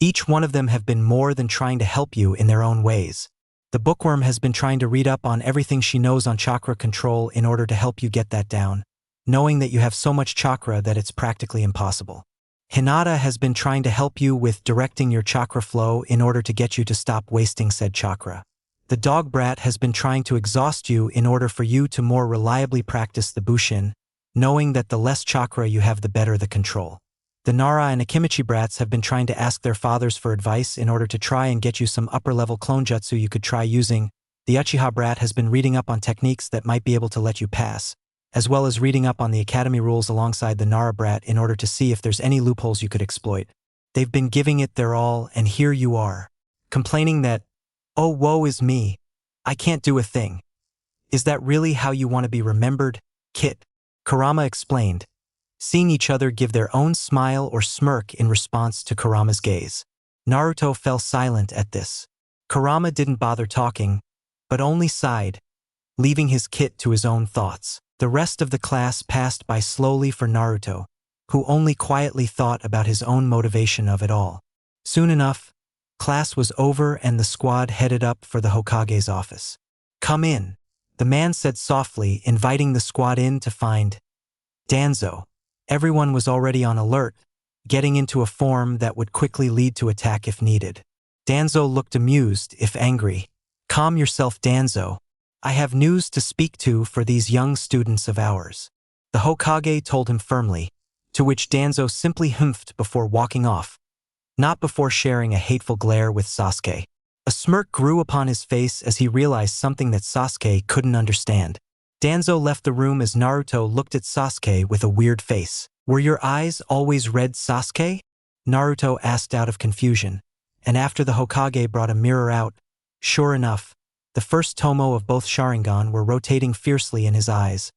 Each one of them have been more than trying to help you in their own ways. The bookworm has been trying to read up on everything she knows on chakra control in order to help you get that down, knowing that you have so much chakra that it's practically impossible. Hinata has been trying to help you with directing your chakra flow in order to get you to stop wasting said chakra. The dog brat has been trying to exhaust you in order for you to more reliably practice the Bushin, knowing that the less chakra you have the better the control. The Nara and Akimichi brats have been trying to ask their fathers for advice in order to try and get you some upper-level clone jutsu you could try using. The Uchiha brat has been reading up on techniques that might be able to let you pass, as well as reading up on the academy rules alongside the Nara brat in order to see if there's any loopholes you could exploit. They've been giving it their all, and here you are, complaining that, oh, woe is me, I can't do a thing. Is that really how you want to be remembered, Kit? Kurama explained, seeing each other give their own smile or smirk in response to Kurama's gaze. Naruto fell silent at this. Kurama didn't bother talking, but only sighed, leaving his Kit to his own thoughts. The rest of the class passed by slowly for Naruto, who only quietly thought about his own motivation of it all. Soon enough, class was over and the squad headed up for the Hokage's office. Come in, the man said softly, inviting the squad in to find Danzo. Everyone was already on alert, getting into a form that would quickly lead to attack if needed. Danzo looked amused, if angry. Calm yourself, Danzo. I have news to speak to for these young students of ours. The Hokage told him firmly, to which Danzo simply humphed before walking off, not before sharing a hateful glare with Sasuke. A smirk grew upon his face as he realized something that Sasuke couldn't understand. Danzo left the room as Naruto looked at Sasuke with a weird face. Were your eyes always red, Sasuke? Naruto asked out of confusion, and after the Hokage brought a mirror out, sure enough, the first tomo of both Sharingan were rotating fiercely in his eyes,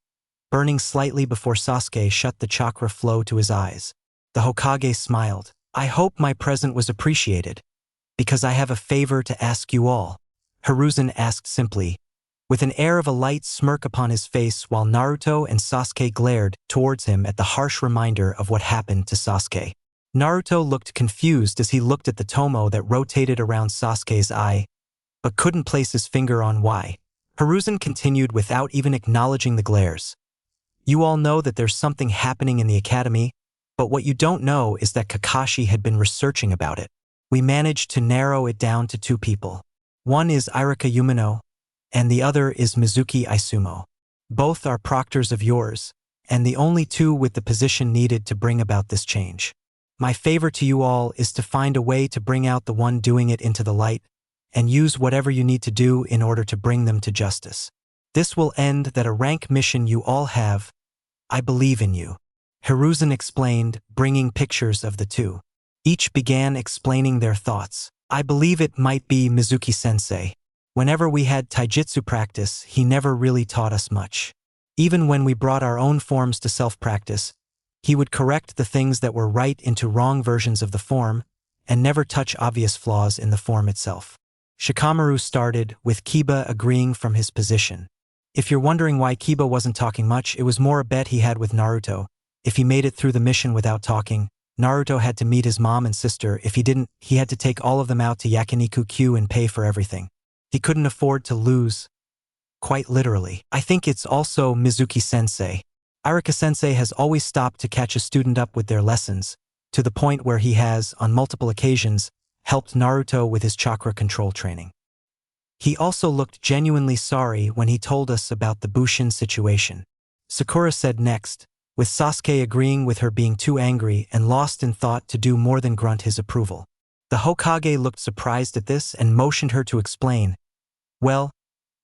burning slightly before Sasuke shut the chakra flow to his eyes. The Hokage smiled. I hope my present was appreciated, because I have a favor to ask you all, Hiruzen asked simply, with an air of a light smirk upon his face while Naruto and Sasuke glared towards him at the harsh reminder of what happened to Sasuke. Naruto looked confused as he looked at the tomo that rotated around Sasuke's eye, but couldn't place his finger on why. Hiruzen continued without even acknowledging the glares. You all know that there's something happening in the academy, but what you don't know is that Kakashi had been researching about it. We managed to narrow it down to two people. One is Irika Yumino, and the other is Mizuki Isumo. Both are proctors of yours, and the only two with the position needed to bring about this change. My favor to you all is to find a way to bring out the one doing it into the light, and use whatever you need to do in order to bring them to justice. This will end that a rank mission you all have. I believe in you. Hiruzen explained, bringing pictures of the two. Each began explaining their thoughts. I believe it might be Mizuki-sensei. Whenever we had taijutsu practice, he never really taught us much. Even when we brought our own forms to self-practice, he would correct the things that were right into wrong versions of the form, and never touch obvious flaws in the form itself. Shikamaru started, with Kiba agreeing from his position. If you're wondering why Kiba wasn't talking much, it was more a bet he had with Naruto. If he made it through the mission without talking, Naruto had to meet his mom and sister. If he didn't, he had to take all of them out to Yakiniku Q and pay for everything. He couldn't afford to lose. quite literally. I think it's also Mizuki-sensei. Araka-sensei has always stopped to catch a student up with their lessons, to the point where he has, on multiple occasions, helped Naruto with his chakra control training. He also looked genuinely sorry when he told us about the Bushin situation. Sakura said next, with Sasuke agreeing with her being too angry and lost in thought to do more than grunt his approval. The Hokage looked surprised at this and motioned her to explain. Well,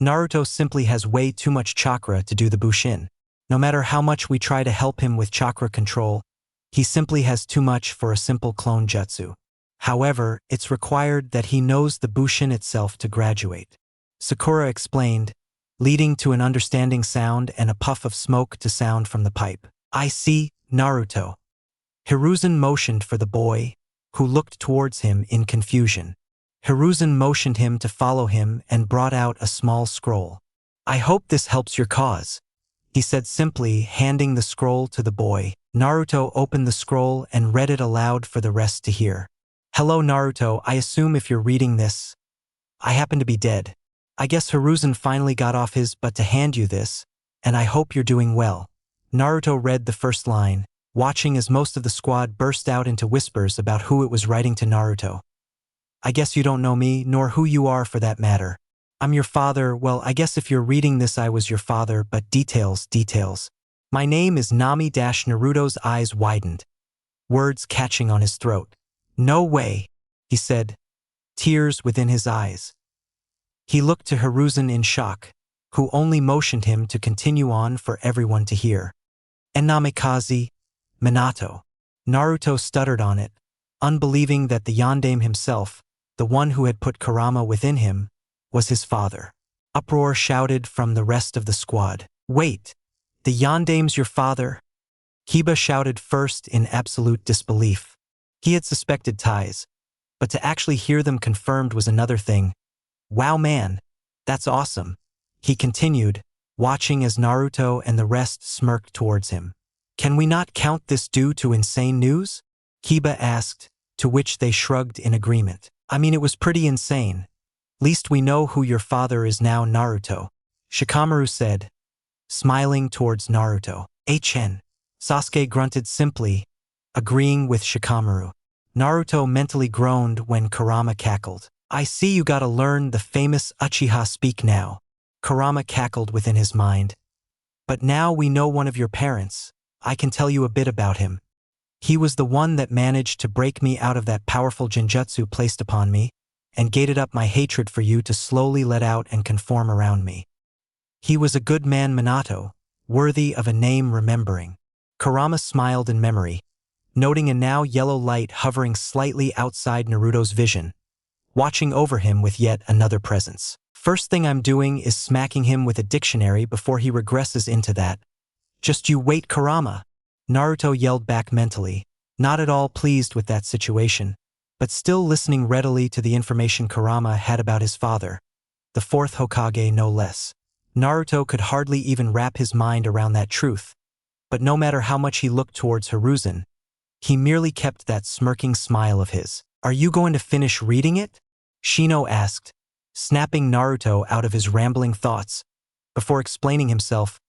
Naruto simply has way too much chakra to do the Bushin. No matter how much we try to help him with chakra control, he simply has too much for a simple clone jutsu. However, it's required that he knows the Bushin itself to graduate. Sakura explained, leading to an understanding sound and a puff of smoke to sound from the pipe. I see, Naruto. Hiruzen motioned for the boy, who looked towards him in confusion. Hiruzen motioned him to follow him and brought out a small scroll. I hope this helps your cause, he said simply, handing the scroll to the boy. Naruto opened the scroll and read it aloud for the rest to hear. Hello Naruto, I assume if you're reading this, I happen to be dead. I guess Hiruzen finally got off his butt to hand you this, and I hope you're doing well. Naruto read the first line, watching as most of the squad burst out into whispers about who it was writing to Naruto. I guess you don't know me, nor who you are for that matter. I'm your father. Well, I guess if you're reading this I was your father, but details. My name is Nami-Naruto's eyes widened, words catching on his throat. No way, he said, tears within his eyes. He looked to Hiruzen in shock, who only motioned him to continue on for everyone to hear. Enamikaze, Minato. Naruto stuttered on it, unbelieving that the yondaime himself, the one who had put Kurama within him, was his father. Uproar shouted from the rest of the squad. Wait, the yondaime's your father? Kiba shouted first in absolute disbelief. He had suspected ties, but to actually hear them confirmed was another thing. Wow man, that's awesome. He continued, watching as Naruto and the rest smirked towards him. Can we not count this due to insane news? Kiba asked, to which they shrugged in agreement. I mean, it was pretty insane. Least we know who your father is now, Naruto, Shikamaru said, smiling towards Naruto. HN. Sasuke grunted simply, agreeing with Shikamaru. Naruto mentally groaned when Kurama cackled. I see you gotta learn the famous Uchiha speak now. Kurama cackled within his mind. But now we know one of your parents. I can tell you a bit about him. He was the one that managed to break me out of that powerful genjutsu placed upon me, and gated up my hatred for you to slowly let out and conform around me. He was a good man, Minato, worthy of a name remembering. Kurama smiled in memory, noting a now yellow light hovering slightly outside Naruto's vision, watching over him with yet another presence. First thing I'm doing is smacking him with a dictionary before he regresses into that. Just you wait, Kurama! Naruto yelled back mentally, not at all pleased with that situation, but still listening readily to the information Kurama had about his father, the fourth Hokage no less. Naruto could hardly even wrap his mind around that truth, but no matter how much he looked towards Hiruzen, he merely kept that smirking smile of his. Are you going to finish reading it? Shino asked, snapping Naruto out of his rambling thoughts, before explaining himself.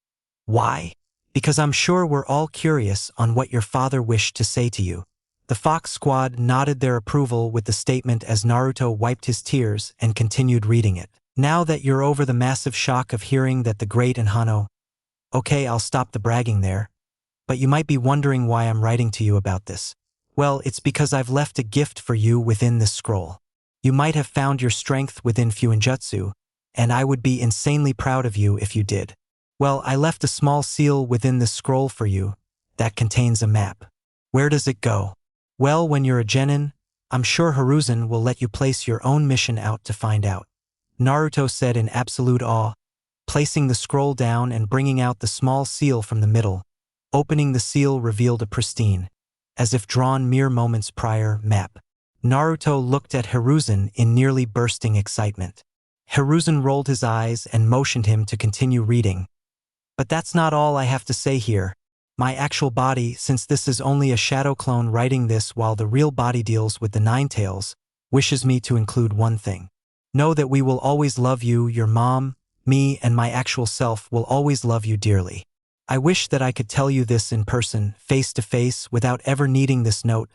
Why? Because I'm sure we're all curious on what your father wished to say to you. The Fox squad nodded their approval with the statement as Naruto wiped his tears and continued reading it. Now that you're over the massive shock of hearing that the great Hano. Okay, I'll stop the bragging there. But you might be wondering why I'm writing to you about this. Well, it's because I've left a gift for you within this scroll. You might have found your strength within Fuinjutsu, and I would be insanely proud of you if you did. Well, I left a small seal within this scroll for you that contains a map. Where does it go? Well, when you're a genin, I'm sure Hiruzen will let you place your own mission out to find out. Naruto said in absolute awe, placing the scroll down and bringing out the small seal from the middle. Opening the seal revealed a pristine, as if drawn mere moments prior, map. Naruto looked at Hiruzen in nearly bursting excitement. Hiruzen rolled his eyes and motioned him to continue reading. But that's not all I have to say here. My actual body, since this is only a shadow clone writing this while the real body deals with the Nine Tails, wishes me to include one thing. Know that we will always love you, your mom, me and my actual self will always love you dearly. I wish that I could tell you this in person, face to face, without ever needing this note,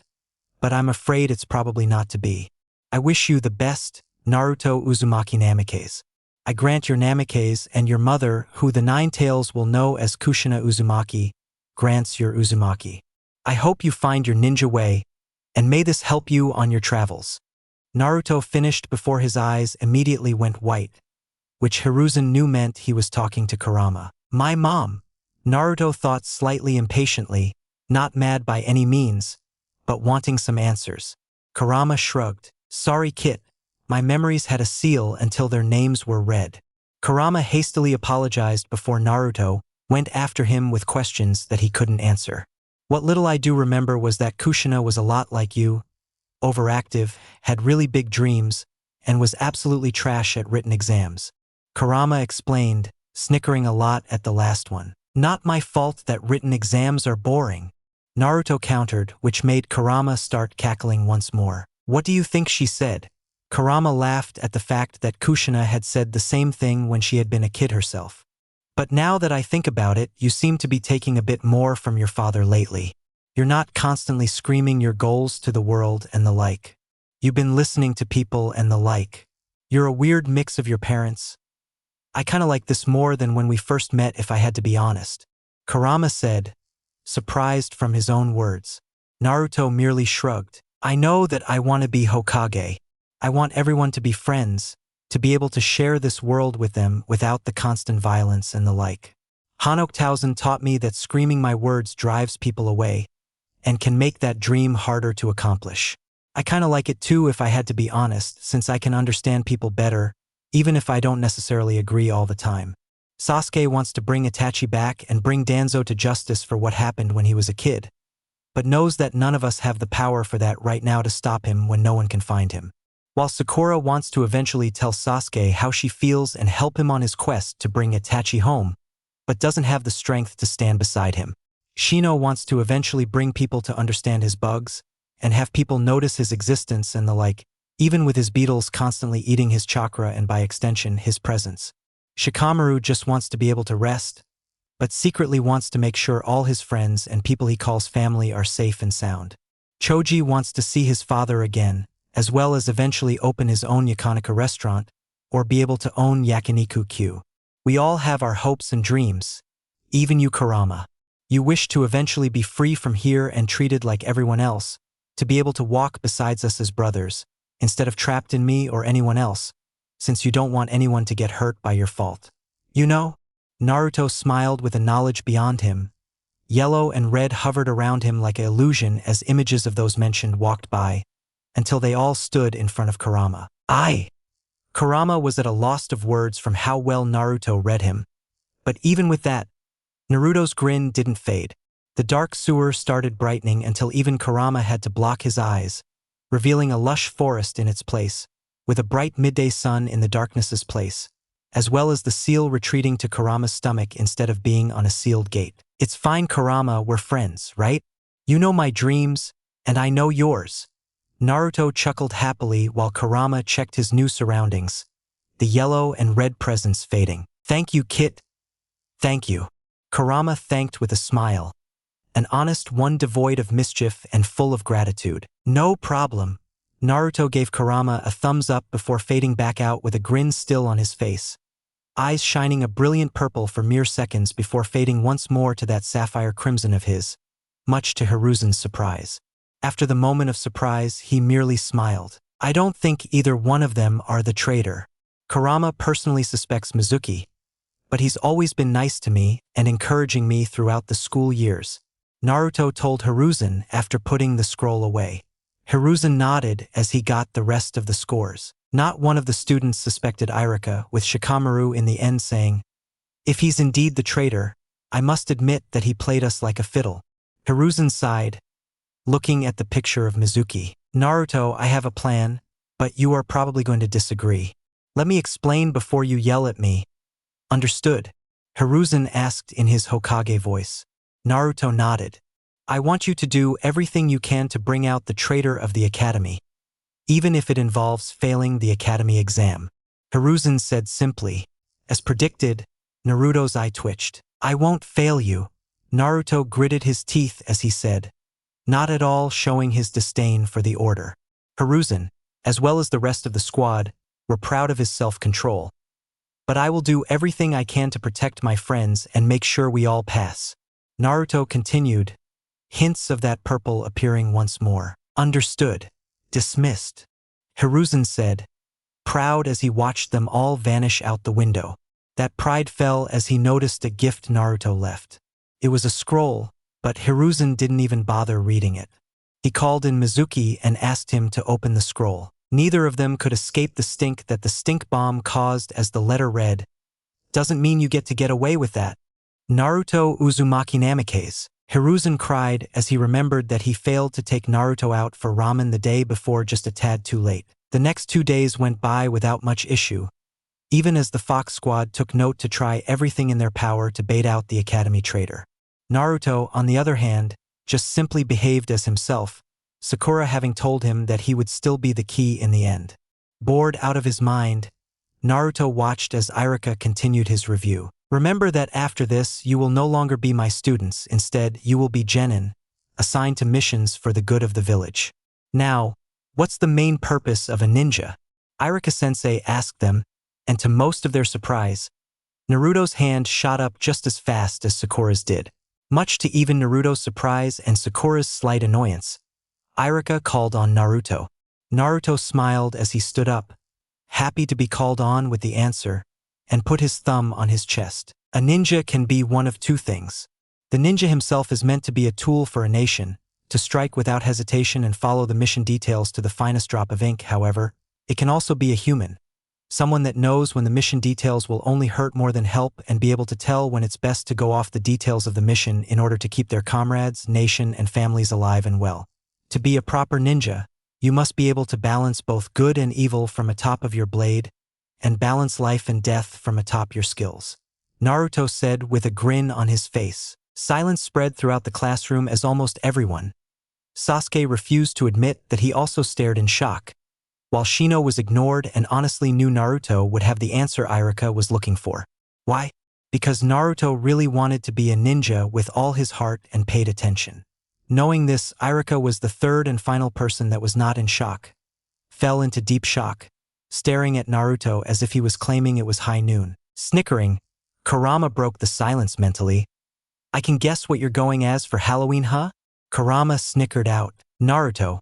but I'm afraid it's probably not to be. I wish you the best, Naruto Uzumaki Namikaze. I grant your Namikaze and your mother, who the Nine Tails will know as Kushina Uzumaki, grants your Uzumaki. I hope you find your ninja way, and may this help you on your travels. Naruto finished before his eyes immediately went white, which Hiruzen knew meant he was talking to Kurama. My mom. Naruto thought slightly impatiently, not mad by any means, but wanting some answers. Kurama shrugged. Sorry, Kit. My memories had a seal until their names were read. Kurama hastily apologized before Naruto went after him with questions that he couldn't answer. What little I do remember was that Kushina was a lot like you, overactive, had really big dreams, and was absolutely trash at written exams. Kurama explained, snickering a lot at the last one. Not my fault that written exams are boring. Naruto countered, which made Kurama start cackling once more. What do you think she said? Kurama laughed at the fact that Kushina had said the same thing when she had been a kid herself. But now that I think about it, you seem to be taking a bit more from your father lately. You're not constantly screaming your goals to the world and the like. You've been listening to people and the like. You're a weird mix of your parents. I kinda like this more than when we first met, if I had to be honest. Kurama said, surprised from his own words. Naruto merely shrugged. I know that I want to be Hokage. I want everyone to be friends, to be able to share this world with them without the constant violence and the like. Hanok taught me that screaming my words drives people away and can make that dream harder to accomplish. I kinda like it too, if I had to be honest, since I can understand people better, even if I don't necessarily agree all the time. Sasuke wants to bring Itachi back and bring Danzo to justice for what happened when he was a kid, but knows that none of us have the power for that right now to stop him when no one can find him. While Sakura wants to eventually tell Sasuke how she feels and help him on his quest to bring Itachi home, but doesn't have the strength to stand beside him. Shino wants to eventually bring people to understand his bugs and have people notice his existence and the like, even with his beetles constantly eating his chakra and by extension his presence. Shikamaru just wants to be able to rest, but secretly wants to make sure all his friends and people he calls family are safe and sound. Choji wants to see his father again, as well as eventually open his own Yakonika restaurant, or be able to own Yakiniku-Q. We all have our hopes and dreams, even you, Kurama. You wish to eventually be free from here and treated like everyone else, to be able to walk beside us as brothers, instead of trapped in me or anyone else, since you don't want anyone to get hurt by your fault. You know? Naruto smiled with a knowledge beyond him. Yellow and red hovered around him like an illusion as images of those mentioned walked by, until they all stood in front of Kurama. Kurama was at a loss of words from how well Naruto read him. But even with that, Naruto's grin didn't fade. The dark sewer started brightening until even Kurama had to block his eyes, revealing a lush forest in its place, with a bright midday sun in the darkness's place, as well as the seal retreating to Kurama's stomach instead of being on a sealed gate. It's fine, Kurama, we're friends, right? You know my dreams, and I know yours. Naruto chuckled happily while Kurama checked his new surroundings, the yellow and red presence fading. Thank you, Kit. Thank you. Kurama thanked with a smile, an honest one devoid of mischief and full of gratitude. No problem. Naruto gave Kurama a thumbs up before fading back out with a grin still on his face, eyes shining a brilliant purple for mere seconds before fading once more to that sapphire crimson of his, much to Hiruzen's surprise. After the moment of surprise, he merely smiled. I don't think either one of them are the traitor. Kurama personally suspects Mizuki, but he's always been nice to me and encouraging me throughout the school years. Naruto told Hiruzen after putting the scroll away. Hiruzen nodded as he got the rest of the scores. Not one of the students suspected Irika, with Shikamaru in the end saying, if he's indeed the traitor, I must admit that he played us like a fiddle. Hiruzen sighed, looking at the picture of Mizuki. Naruto, I have a plan, but you are probably going to disagree. Let me explain before you yell at me. Understood? Hiruzen asked in his Hokage voice. Naruto nodded. I want you to do everything you can to bring out the traitor of the academy, even if it involves failing the academy exam. Hiruzen said simply, As predicted, Naruto's eye twitched. "I won't fail you." Naruto gritted his teeth as he said, not at all showing his disdain for the order. Hiruzen, as well as the rest of the squad, were proud of his self-control. "But I will do everything I can to protect my friends and make sure we all pass." Naruto continued, hints of that purple appearing once more. "Understood. Dismissed." Hiruzen said, proud as he watched them all vanish out the window. That pride fell as he noticed a gift Naruto left. It was a scroll, but Hiruzen didn't even bother reading it. He called in Mizuki and asked him to open the scroll. Neither of them could escape the stink that the stink bomb caused as the letter read, "Doesn't mean you get to get away with that. Naruto Uzumaki Namikaze." Hiruzen cried as he remembered that he failed to take Naruto out for ramen the day before just a tad too late. The next 2 days went by without much issue, even as the Fox Squad took note to try everything in their power to bait out the Academy traitor. Naruto, on the other hand, just simply behaved as himself, Sakura having told him that he would still be the key in the end. Bored out of his mind, Naruto watched as Iruka continued his review. "Remember that after this, you will no longer be my students. Instead, you will be genin, assigned to missions for the good of the village. Now, what's the main purpose of a ninja?" Iruka-sensei asked them, and to most of their surprise, Naruto's hand shot up just as fast as Sakura's did. Much to even Naruto's surprise and Sakura's slight annoyance, Iruka called on Naruto. Naruto smiled as he stood up, happy to be called on with the answer, and put his thumb on his chest. A ninja can be one of two things. The ninja himself is meant to be a tool for a nation, to strike without hesitation and follow the mission details to the finest drop of ink. However, it can also be a human, someone that knows when the mission details will only hurt more than help and be able to tell when it's best to go off the details of the mission in order to keep their comrades, nation, and families alive and well. To be a proper ninja, you must be able to balance both good and evil from atop of your blade, and balance life and death from atop your skills. Naruto said with a grin on his face. Silence spread throughout the classroom as almost everyone. Sasuke refused to admit that he also stared in shock, while Shino was ignored and honestly knew Naruto would have the answer Iruka was looking for. Why? Because Naruto really wanted to be a ninja with all his heart and paid attention. Knowing this, Iruka was the third and final person that was not in shock. Fell into deep shock, staring at Naruto as if he was claiming it was high noon. Snickering, Kurama broke the silence mentally. "I can guess what you're going as for Halloween, huh?" Kurama snickered out. Naruto,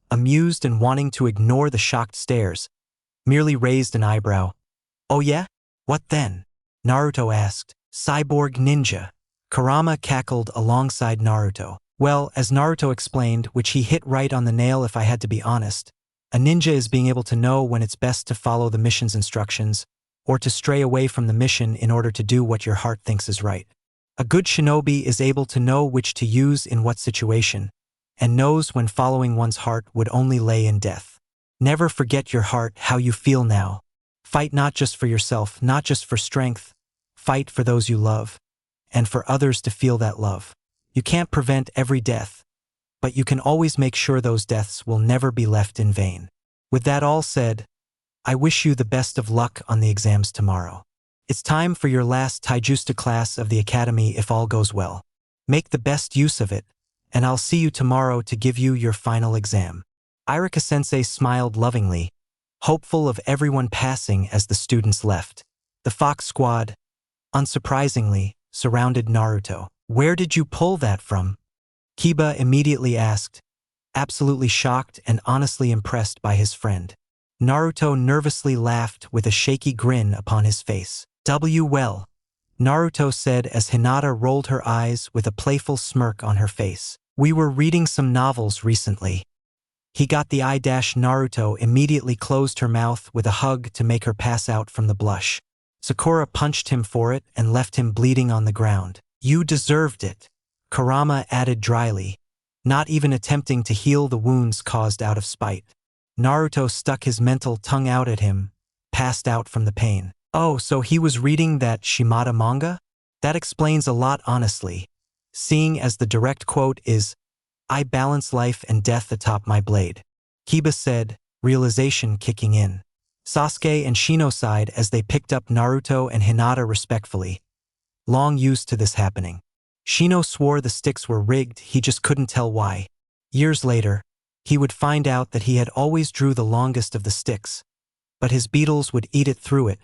amused and wanting to ignore the shocked stares, merely raised an eyebrow. "Oh yeah? What then?" Naruto asked. "Cyborg ninja." Kurama cackled alongside Naruto. "Well, as Naruto explained, which he hit right on the nail if I had to be honest, a ninja is being able to know when it's best to follow the mission's instructions, or to stray away from the mission in order to do what your heart thinks is right. A good shinobi is able to know which to use in what situation, and knows when following one's heart would only lay in death. Never forget your heart, how you feel now. Fight not just for yourself, not just for strength. Fight for those you love, and for others to feel that love. You can't prevent every death, but you can always make sure those deaths will never be left in vain. With that all said, I wish you the best of luck on the exams tomorrow. It's time for your last Taijusta class of the academy if all goes well. Make the best use of it, and I'll see you tomorrow to give you your final exam." Iruka-sensei smiled lovingly, hopeful of everyone passing as the students left. The Fox Squad, unsurprisingly, surrounded Naruto. "Where did you pull that from?" Kiba immediately asked, absolutely shocked and honestly impressed by his friend. Naruto nervously laughed with a shaky grin upon his face. "Well," Naruto said as Hinata rolled her eyes with a playful smirk on her face. "We were reading some novels recently." He got the eye. Naruto immediately closed her mouth with a hug to make her pass out from the blush. Sakura punched him for it and left him bleeding on the ground. "You deserved it," Kurama added dryly, not even attempting to heal the wounds caused out of spite. Naruto stuck his mental tongue out at him, passed out from the pain. "Oh, so he was reading that Shimada manga? That explains a lot, honestly, seeing as the direct quote is, 'I balance life and death atop my blade,'" Kiba said, realization kicking in. Sasuke and Shino sighed as they picked up Naruto and Hinata respectfully, long used to this happening. Shino swore the sticks were rigged, he just couldn't tell why. Years later, he would find out that he had always drew the longest of the sticks, but his beetles would eat it through it.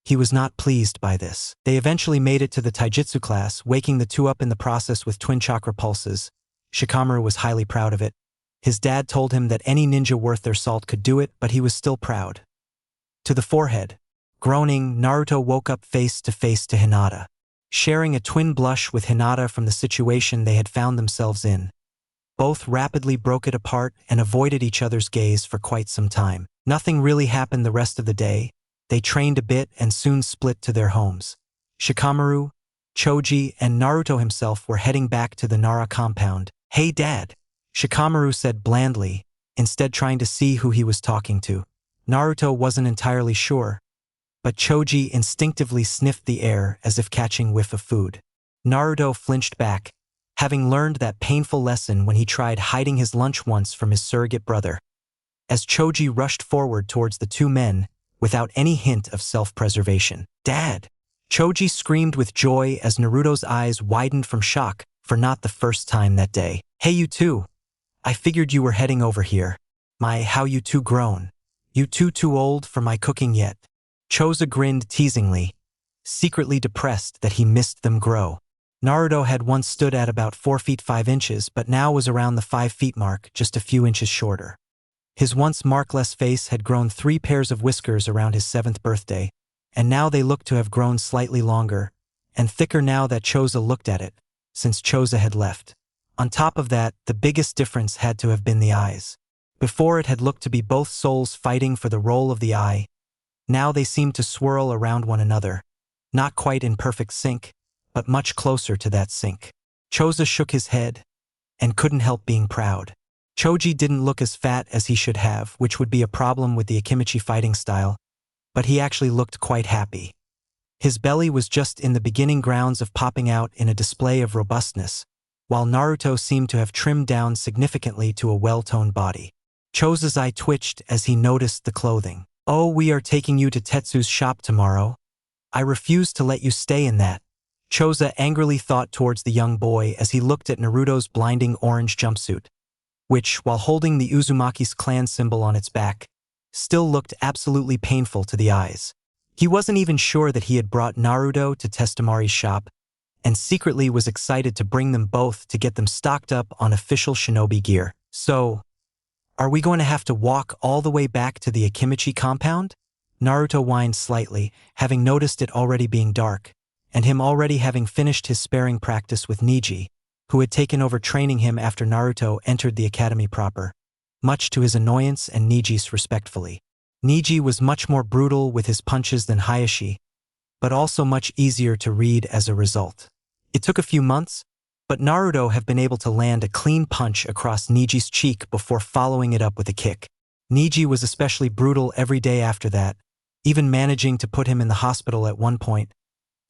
He was not pleased by this. They eventually made it to the taijutsu class, waking the two up in the process with twin chakra pulses. Shikamaru was highly proud of it. His dad told him that any ninja worth their salt could do it, but he was still proud. To the forehead. Groaning, Naruto woke up face to Hinata, sharing a twin blush with Hinata from the situation they had found themselves in. Both rapidly broke it apart and avoided each other's gaze for quite some time. Nothing really happened the rest of the day. They trained a bit and soon split to their homes. Shikamaru, Choji, and Naruto himself were heading back to the Nara compound. "Hey Dad," Shikamaru said blandly, instead trying to see who he was talking to. Naruto wasn't entirely sure, but Choji instinctively sniffed the air as if catching whiff of food. Naruto flinched back, having learned that painful lesson when he tried hiding his lunch once from his surrogate brother. As Choji rushed forward towards the two men, without any hint of self-preservation. "Dad!" Choji screamed with joy as Naruto's eyes widened from shock for not the first time that day. "Hey you two! I figured you were heading over here. My, how you two grown. You two too old for my cooking yet." Choza grinned teasingly, secretly depressed that he missed them grow. Naruto had once stood at about 4 feet 5 inches, but now was around the 5 feet mark, just a few inches shorter. His once markless face had grown 3 pairs of whiskers around his 7th birthday, and now they looked to have grown slightly longer, and thicker now that Choza looked at it, since Choza had left. On top of that, the biggest difference had to have been the eyes. Before it had looked to be both souls fighting for the role of the eye. Now they seemed to swirl around one another, not quite in perfect sync, but much closer to that sync. Choza shook his head, and couldn't help being proud. Choji didn't look as fat as he should have, which would be a problem with the Akimichi fighting style, but he actually looked quite happy. His belly was just in the beginning grounds of popping out in a display of robustness, while Naruto seemed to have trimmed down significantly to a well-toned body. Choza's eye twitched as he noticed the clothing. "Oh, we are taking you to Tetsu's shop tomorrow. I refuse to let you stay in that," Choza angrily thought towards the young boy as he looked at Naruto's blinding orange jumpsuit, which, while holding the Uzumaki's clan symbol on its back, still looked absolutely painful to the eyes. He wasn't even sure that he had brought Naruto to Testamari's shop, and secretly was excited to bring them both to get them stocked up on official shinobi gear. "So, are we going to have to walk all the way back to the Akimichi compound?" Naruto whined slightly, having noticed it already being dark, and him already having finished his sparring practice with Niji, who had taken over training him after Naruto entered the academy proper, much to his annoyance and Niji's respectfully. Niji was much more brutal with his punches than Hayashi, but also much easier to read as a result. It took a few months, but Naruto have been able to land a clean punch across Niji's cheek before following it up with a kick. Niji was especially brutal every day after that, even managing to put him in the hospital at one point.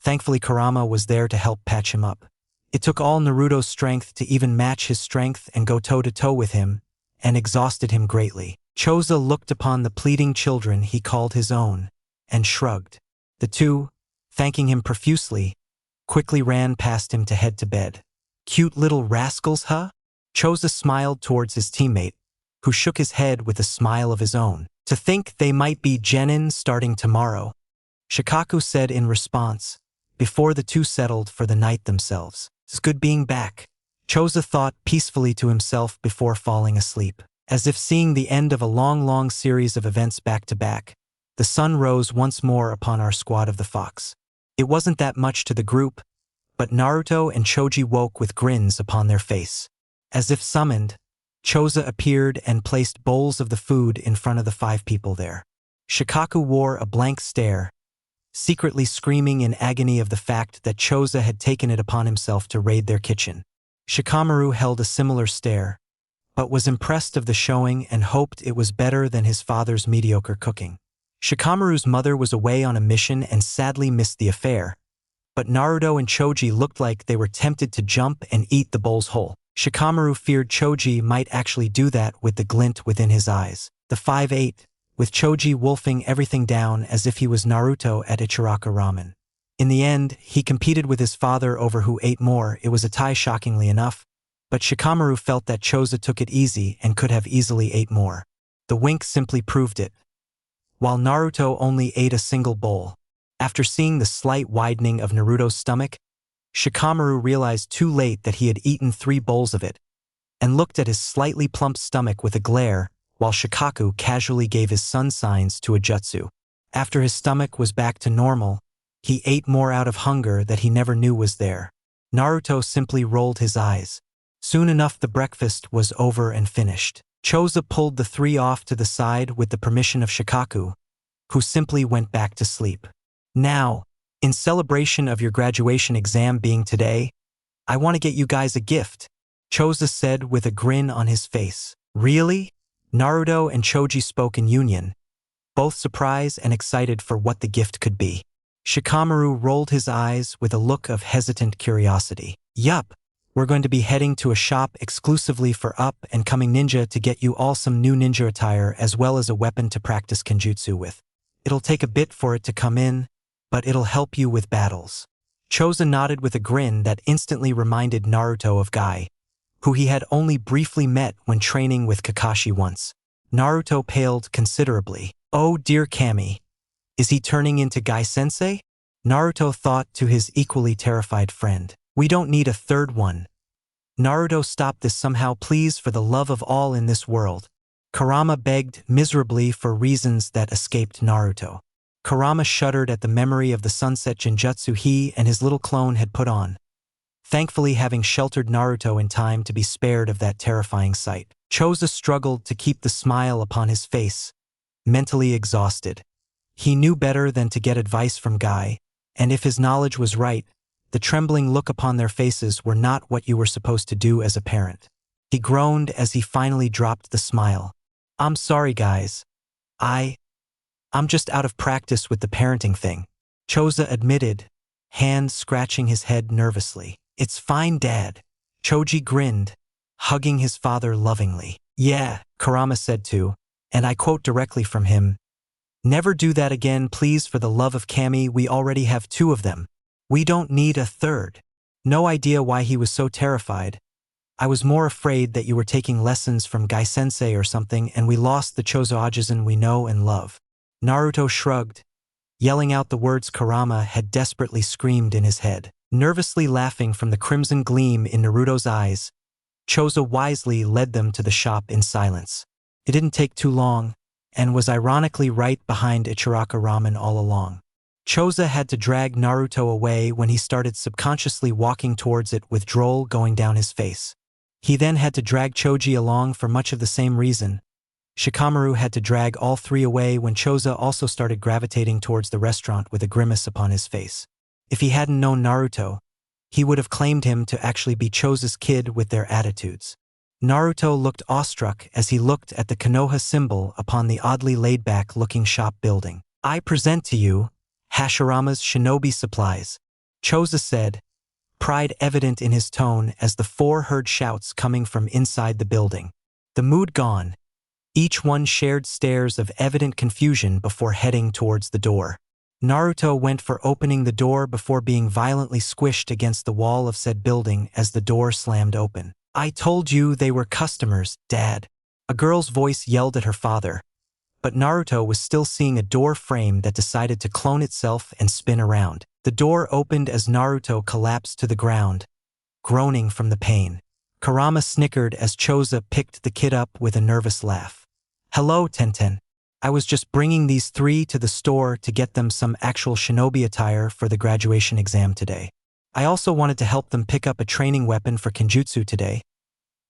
Thankfully, Kurama was there to help patch him up. It took all Naruto's strength to even match his strength and go toe-to-toe with him, and exhausted him greatly. Choza looked upon the pleading children he called his own, and shrugged. The two, thanking him profusely, quickly ran past him to head to bed. "Cute little rascals, huh?" Choza smiled towards his teammate, who shook his head with a smile of his own. "To think they might be genin starting tomorrow," Shikaku said in response, before the two settled for the night themselves. "It's good being back," Choza thought peacefully to himself before falling asleep. As if seeing the end of a long series of events back to back, the sun rose once more upon our squad of the Fox. It wasn't that much to the group, but Naruto and Choji woke with grins upon their face. As if summoned, Choza appeared and placed bowls of the food in front of the 5 people there. Shikaku wore a blank stare, secretly screaming in agony of the fact that Choza had taken it upon himself to raid their kitchen. Shikamaru held a similar stare, but was impressed of the showing and hoped it was better than his father's mediocre cooking. Shikamaru's mother was away on a mission and sadly missed the affair, but Naruto and Choji looked like they were tempted to jump and eat the bowls whole. Shikamaru feared Choji might actually do that with the glint within his eyes. The 5 ate, with Choji wolfing everything down as if he was Naruto at Ichiraka Ramen. In the end, he competed with his father over who ate more. It was a tie, shockingly enough, but Shikamaru felt that Choza took it easy and could have easily ate more. The wink simply proved it, while Naruto only ate a single bowl. After seeing the slight widening of Naruto's stomach, Shikamaru realized too late that he had eaten 3 bowls of it, and looked at his slightly plump stomach with a glare, while Shikaku casually gave his sun signs to a jutsu. After his stomach was back to normal, he ate more out of hunger that he never knew was there. Naruto simply rolled his eyes. Soon enough the breakfast was over and finished. Choza pulled the 3 off to the side with the permission of Shikaku, who simply went back to sleep. Now, in celebration of your graduation exam being today, I want to get you guys a gift, Choza said with a grin on his face. Really? Naruto and Choji spoke in union, both surprised and excited for what the gift could be. Shikamaru rolled his eyes with a look of hesitant curiosity. Yup, we're going to be heading to a shop exclusively for up-and-coming ninja to get you all some new ninja attire as well as a weapon to practice kenjutsu with. It'll take a bit for it to come in, but it'll help you with battles. Choza nodded with a grin that instantly reminded Naruto of Guy, who he had only briefly met when training with Kakashi once. Naruto paled considerably. Oh dear Kami, is he turning into Guy-sensei? Naruto thought to his equally terrified friend. We don't need a third one. Naruto, stop this somehow, please, for the love of all in this world. Kurama begged miserably for reasons that escaped Naruto. Kurama shuddered at the memory of the sunset genjutsu he and his little clone had put on, thankfully having sheltered Naruto in time to be spared of that terrifying sight. Choza struggled to keep the smile upon his face, mentally exhausted. He knew better than to get advice from Guy, and if his knowledge was right, the trembling look upon their faces were not what you were supposed to do as a parent. He groaned as he finally dropped the smile. I'm sorry guys. I'm just out of practice with the parenting thing, Choza admitted, hand scratching his head nervously. It's fine, Dad. Choji grinned, hugging his father lovingly. Yeah, Kurama said too, and I quote directly from him, never do that again, please, for the love of Kami, we already have 2 of them. We don't need a third. No idea why he was so terrified. I was more afraid that you were taking lessons from Guy-sensei or something and we lost the Chozo Ajisen we know and love. Naruto shrugged, yelling out the words Kurama had desperately screamed in his head. Nervously laughing from the crimson gleam in Naruto's eyes, Choza wisely led them to the shop in silence. It didn't take too long, and was ironically right behind Ichiraka Ramen all along. Choza had to drag Naruto away when he started subconsciously walking towards it with droll going down his face. He then had to drag Choji along for much of the same reason. Shikamaru had to drag all 3 away when Choza also started gravitating towards the restaurant with a grimace upon his face. If he hadn't known Naruto, he would have claimed him to actually be Choza's kid with their attitudes. Naruto looked awestruck as he looked at the Konoha symbol upon the oddly laid-back looking shop building. I present to you Hashirama's Shinobi Supplies, Choza said, pride evident in his tone as the 4 heard shouts coming from inside the building. The mood gone, each one shared stares of evident confusion before heading towards the door. Naruto went for opening the door before being violently squished against the wall of said building as the door slammed open. I told you they were customers, Dad. A girl's voice yelled at her father, but Naruto was still seeing a door frame that decided to clone itself and spin around. The door opened as Naruto collapsed to the ground, groaning from the pain. Kurama snickered as Choza picked the kid up with a nervous laugh. Hello, Tenten. I was just bringing these 3 to the store to get them some actual shinobi attire for the graduation exam today. I also wanted to help them pick up a training weapon for kenjutsu today,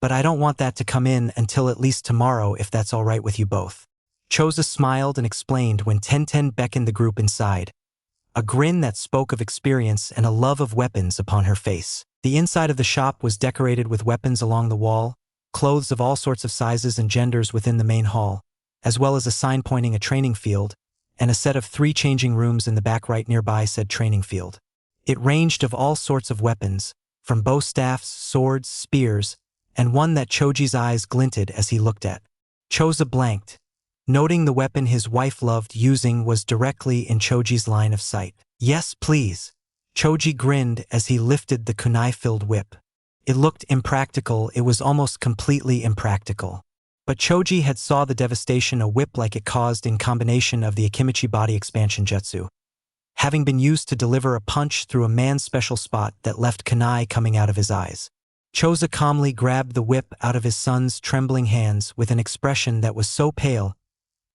but I don't want that to come in until at least tomorrow if that's all right with you both. Choza smiled and explained when Tenten beckoned the group inside, a grin that spoke of experience and a love of weapons upon her face. The inside of the shop was decorated with weapons along the wall, clothes of all sorts of sizes and genders within the main hall, as well as a sign pointing a training field, and a set of 3 changing rooms in the back right nearby said training field. It ranged of all sorts of weapons, from bow staffs, swords, spears, and one that Choji's eyes glinted as he looked at. Choza blanked, noting the weapon his wife loved using was directly in Choji's line of sight. "Yes, please." Choji grinned as he lifted the kunai-filled whip. It looked impractical, it was almost completely impractical. But Choji had saw the devastation a whip like it caused in combination of the Akimichi body expansion jutsu, having been used to deliver a punch through a man's special spot that left kunai coming out of his eyes. Choza calmly grabbed the whip out of his son's trembling hands with an expression that was so pale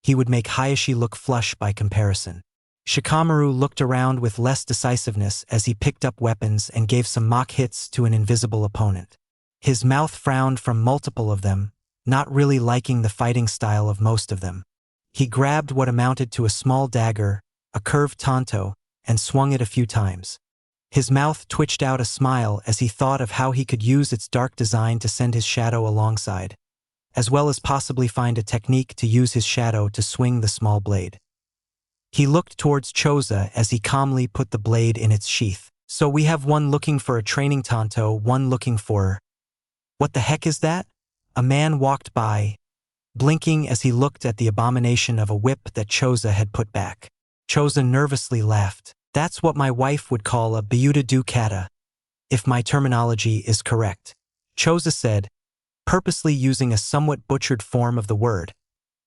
he would make Hayashi look flush by comparison. Shikamaru looked around with less decisiveness as he picked up weapons and gave some mock hits to an invisible opponent. His mouth frowned from multiple of them, not really liking the fighting style of most of them. He grabbed what amounted to a small dagger, a curved tanto, and swung it a few times. His mouth twitched out a smile as he thought of how he could use its dark design to send his shadow alongside, as well as possibly find a technique to use his shadow to swing the small blade. He looked towards Choza as he calmly put the blade in its sheath. "So we have one looking for a training tanto, one looking for—" "What the heck is that?" A man walked by, blinking as he looked at the abomination of a whip that Choza had put back. Choza nervously laughed. "That's what my wife would call a Byuda du kata, if my terminology is correct," Choza said, purposely using a somewhat butchered form of the word,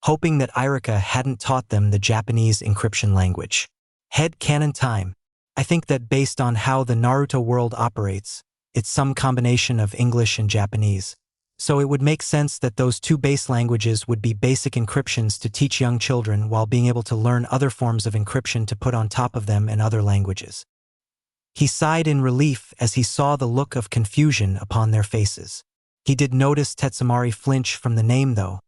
hoping that Irika hadn't taught them the Japanese encryption language. Head canon time. I think that based on how the Naruto world operates, it's some combination of English and Japanese. So it would make sense that those two base languages would be basic encryptions to teach young children while being able to learn other forms of encryption to put on top of them in other languages. He sighed in relief as he saw the look of confusion upon their faces. He did notice Tetsumari flinch from the name though,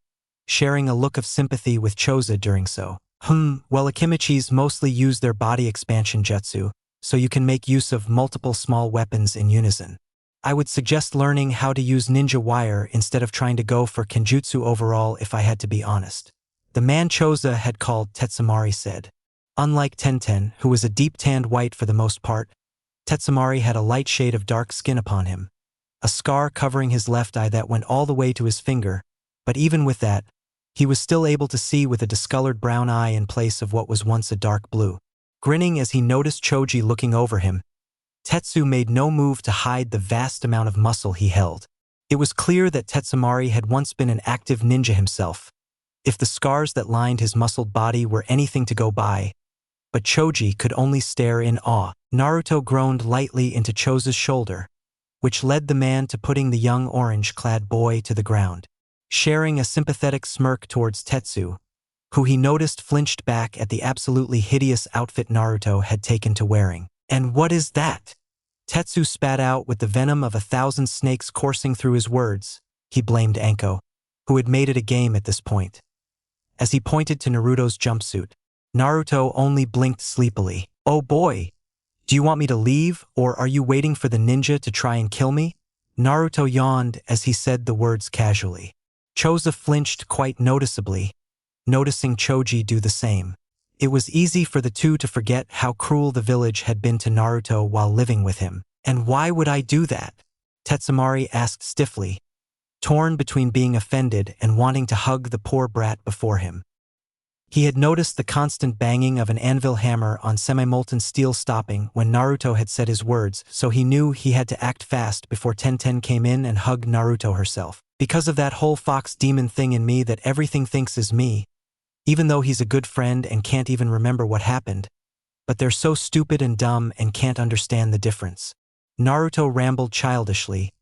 sharing a look of sympathy with Choza during so. Well, Akimichis mostly use their body expansion jutsu, so you can make use of multiple small weapons in unison. I would suggest learning how to use ninja wire instead of trying to go for kenjutsu overall if I had to be honest. The man Choza had called Tetsumari said. Unlike Tenten, who was a deep-tanned white for the most part, Tetsumari had a light shade of dark skin upon him, a scar covering his left eye that went all the way to his finger, but even with that, he was still able to see with a discolored brown eye in place of what was once a dark blue. Grinning as he noticed Choji looking over him, Tetsu made no move to hide the vast amount of muscle he held. It was clear that Tetsumari had once been an active ninja himself, if the scars that lined his muscled body were anything to go by, but Choji could only stare in awe. Naruto groaned lightly into Choza's shoulder, which led the man to putting the young orange-clad boy to the ground. Sharing a sympathetic smirk towards Tetsu, who he noticed flinched back at the absolutely hideous outfit Naruto had taken to wearing. "And what is that?" Tetsu spat out with the venom of 1,000 snakes coursing through his words. He blamed Anko, who had made it a game at this point. As he pointed to Naruto's jumpsuit, Naruto only blinked sleepily. "Oh boy, do you want me to leave, or are you waiting for the ninja to try and kill me?" Naruto yawned as he said the words casually. Choza flinched quite noticeably, noticing Choji do the same. It was easy for the two to forget how cruel the village had been to Naruto while living with him. "And why would I do that?" Tetsumari asked stiffly, torn between being offended and wanting to hug the poor brat before him. He had noticed the constant banging of an anvil hammer on semi-molten steel stopping when Naruto had said his words, so he knew he had to act fast before Tenten came in and hugged Naruto herself. "Because of that whole fox demon thing in me that everything thinks is me, even though he's a good friend and can't even remember what happened, but they're so stupid and dumb and can't understand the difference." Naruto rambled childishly,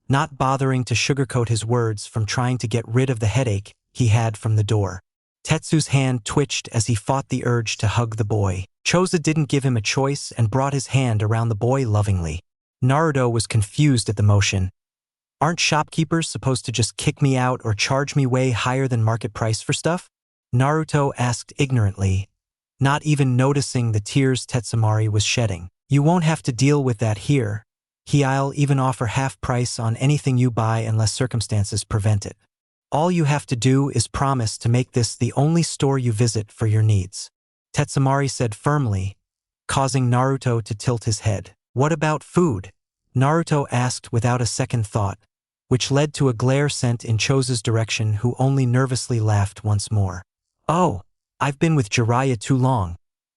not bothering to sugarcoat his words from trying to get rid of the headache he had from the door. Tetsu's hand twitched as he fought the urge to hug the boy. Choza didn't give him a choice and brought his hand around the boy lovingly. Naruto was confused at the motion. Aren't shopkeepers supposed to just kick me out or charge me way higher than market price for stuff? Naruto asked ignorantly, not even noticing the tears Tetsumari was shedding. "You won't have to deal with that here. I'll even offer half price on anything you buy unless circumstances prevent it. All you have to do is promise to make this the only store you visit for your needs," Tetsumari said firmly, causing Naruto to tilt his head. "What about food?" Naruto asked without a second thought, which led to a glare sent in Choza's direction, who only nervously laughed once more. Oh, I've been with Jiraiya too long.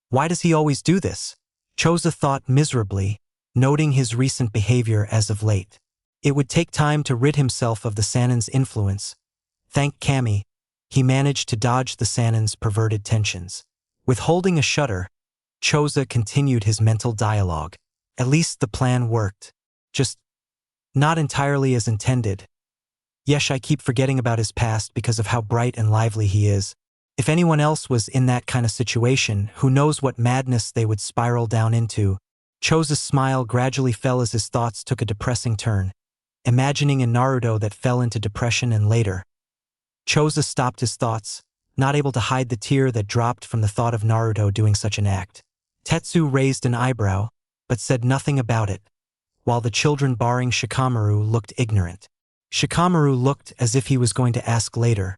Why does he always do this? Choza thought miserably, noting his recent behavior as of late. It would take time to rid himself of the Sannin's influence. Thank Kami, he managed to dodge the Sannin's perverted tensions. Withholding a shudder, Choza continued his mental dialogue. At least the plan worked. Just not entirely as intended. Yes, I keep forgetting about his past because of how bright and lively he is. If anyone else was in that kind of situation, who knows what madness they would spiral down into. Choza's smile gradually fell as his thoughts took a depressing turn, imagining a Naruto that fell into depression and later. Choza stopped his thoughts, not able to hide the tear that dropped from the thought of Naruto doing such an act. Tetsu raised an eyebrow, but said nothing about it, while the children barring Shikamaru looked ignorant. Shikamaru looked as if he was going to ask later,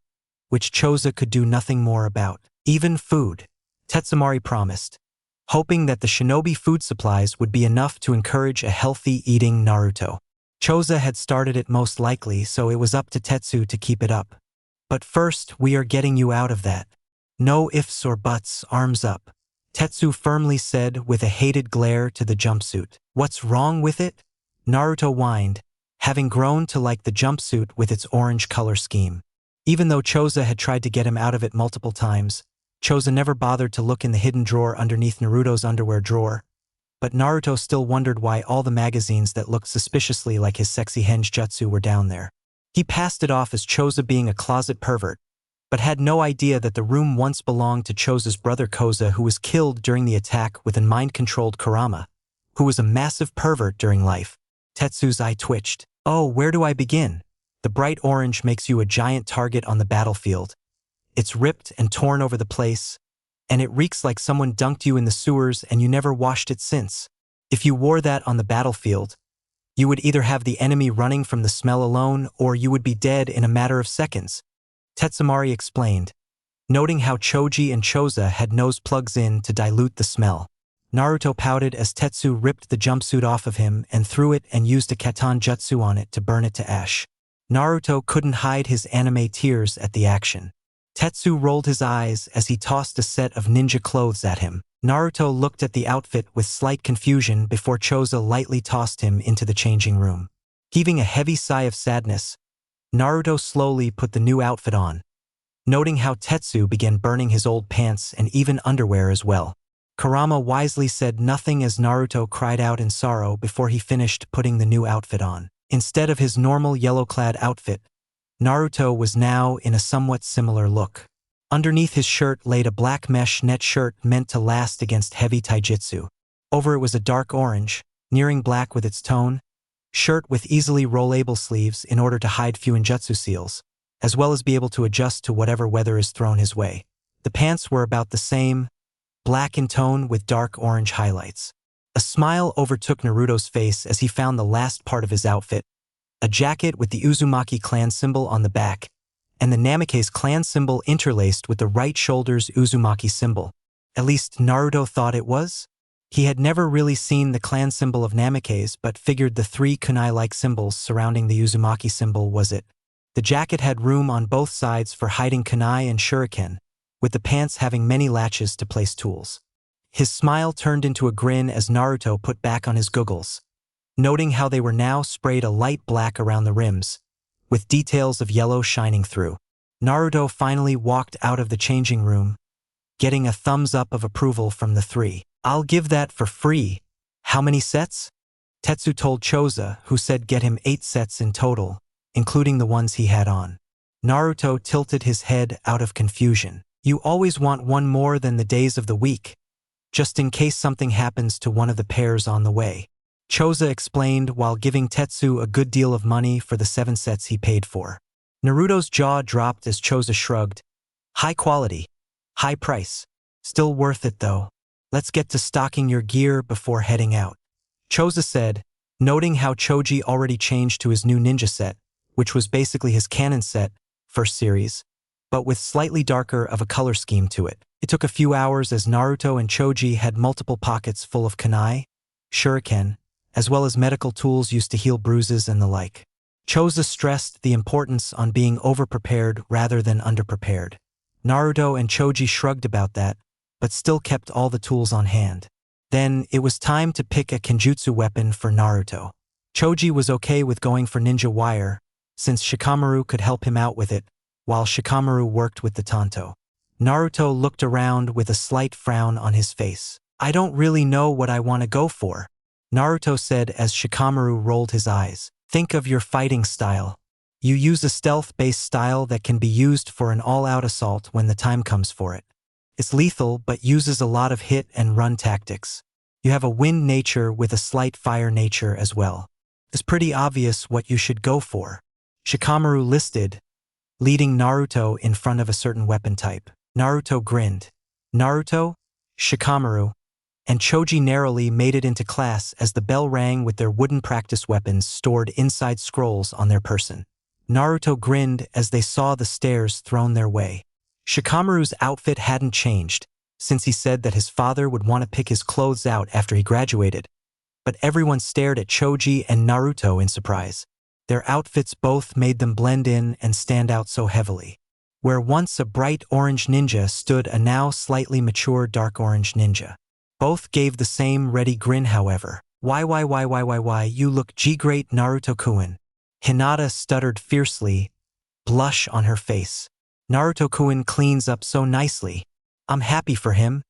which Choza could do nothing more about. Even food, Tetsumari promised, hoping that the shinobi food supplies would be enough to encourage a healthy eating Naruto. Choza had started it most likely, so it was up to Tetsu to keep it up. But first, we are getting you out of that. No ifs or buts, arms up. Tetsu firmly said with a hated glare to the jumpsuit. What's wrong with it? Naruto whined, having grown to like the jumpsuit with its orange color scheme. Even though Choza had tried to get him out of it multiple times, Choza never bothered to look in the hidden drawer underneath Naruto's underwear drawer. But Naruto still wondered why all the magazines that looked suspiciously like his sexy henge jutsu were down there. He passed it off as Choza being a closet pervert, but had no idea that the room once belonged to Choza's brother Koza, who was killed during the attack with a mind-controlled Kurama, who was a massive pervert during life. Tetsu's eye twitched. Oh, where do I begin? The bright orange makes you a giant target on the battlefield. It's ripped and torn over the place, and it reeks like someone dunked you in the sewers and you never washed it since. If you wore that on the battlefield, you would either have the enemy running from the smell alone or you would be dead in a matter of seconds, Tetsumari explained, noting how Choji and Choza had nose plugs in to dilute the smell. Naruto pouted as Tetsu ripped the jumpsuit off of him and threw it and used a Katan jutsu on it to burn it to ash. Naruto couldn't hide his anime tears at the action. Tetsu rolled his eyes as he tossed a set of ninja clothes at him. Naruto looked at the outfit with slight confusion before Choza lightly tossed him into the changing room. Heaving a heavy sigh of sadness, Naruto slowly put the new outfit on, noting how Tetsu began burning his old pants and even underwear as well. Kurama wisely said nothing as Naruto cried out in sorrow before he finished putting the new outfit on. Instead of his normal yellow-clad outfit, Naruto was now in a somewhat similar look. Underneath his shirt laid a black mesh net shirt meant to last against heavy taijutsu. Over it was a dark orange, nearing black with its tone, shirt with easily rollable sleeves in order to hide fuinjutsu seals, as well as be able to adjust to whatever weather is thrown his way. The pants were about the same, black in tone with dark orange highlights. A smile overtook Naruto's face as he found the last part of his outfit, a jacket with the Uzumaki clan symbol on the back, and the Namake's clan symbol interlaced with the right shoulder's Uzumaki symbol. At least Naruto thought it was. He had never really seen the clan symbol of Namake's, but figured the three kunai-like symbols surrounding the Uzumaki symbol was it. The jacket had room on both sides for hiding kunai and shuriken, with the pants having many latches to place tools. His smile turned into a grin as Naruto put back on his goggles, noting how they were now sprayed a light black around the rims, with details of yellow shining through. Naruto finally walked out of the changing room, getting a thumbs up of approval from the three. I'll give that for free. How many sets? Tetsu told Choza, who said get him 8 sets in total, including the ones he had on. Naruto tilted his head out of confusion. You always want one more than the days of the week, just in case something happens to one of the pairs on the way. Choza explained while giving Tetsu a good deal of money for the 7 sets he paid for. Naruto's jaw dropped as Choza shrugged. High quality, high price. Still worth it though. Let's get to stocking your gear before heading out. Choza said, noting how Choji already changed to his new ninja set, which was basically his canon set, first series, but with slightly darker of a color scheme to it. It took a few hours as Naruto and Choji had multiple pockets full of kunai, shuriken, as well as medical tools used to heal bruises and the like. Choza stressed the importance on being over-prepared rather than under-prepared. Naruto and Choji shrugged about that, but still kept all the tools on hand. Then, it was time to pick a kenjutsu weapon for Naruto. Choji was okay with going for ninja wire, since Shikamaru could help him out with it, while Shikamaru worked with the tanto. Naruto looked around with a slight frown on his face. I don't really know what I want to go for, Naruto said as Shikamaru rolled his eyes. Think of your fighting style. You use a stealth-based style that can be used for an all-out assault when the time comes for it. It's lethal but uses a lot of hit and run tactics. You have a wind nature with a slight fire nature as well. It's pretty obvious what you should go for. Shikamaru listed, leading Naruto in front of a certain weapon type. Naruto grinned. Naruto, Shikamaru, and Choji narrowly made it into class as the bell rang with their wooden practice weapons stored inside scrolls on their person. Naruto grinned as they saw the stairs thrown their way. Shikamaru's outfit hadn't changed, since he said that his father would want to pick his clothes out after he graduated. But everyone stared at Choji and Naruto in surprise. Their outfits both made them blend in and stand out so heavily. Where once a bright orange ninja stood a now slightly mature dark orange ninja. Both gave the same ready grin however. Why, you look great Naruto-kun. Hinata stuttered fiercely, blush on her face. Naruto-kun cleans up so nicely. I'm happy for him.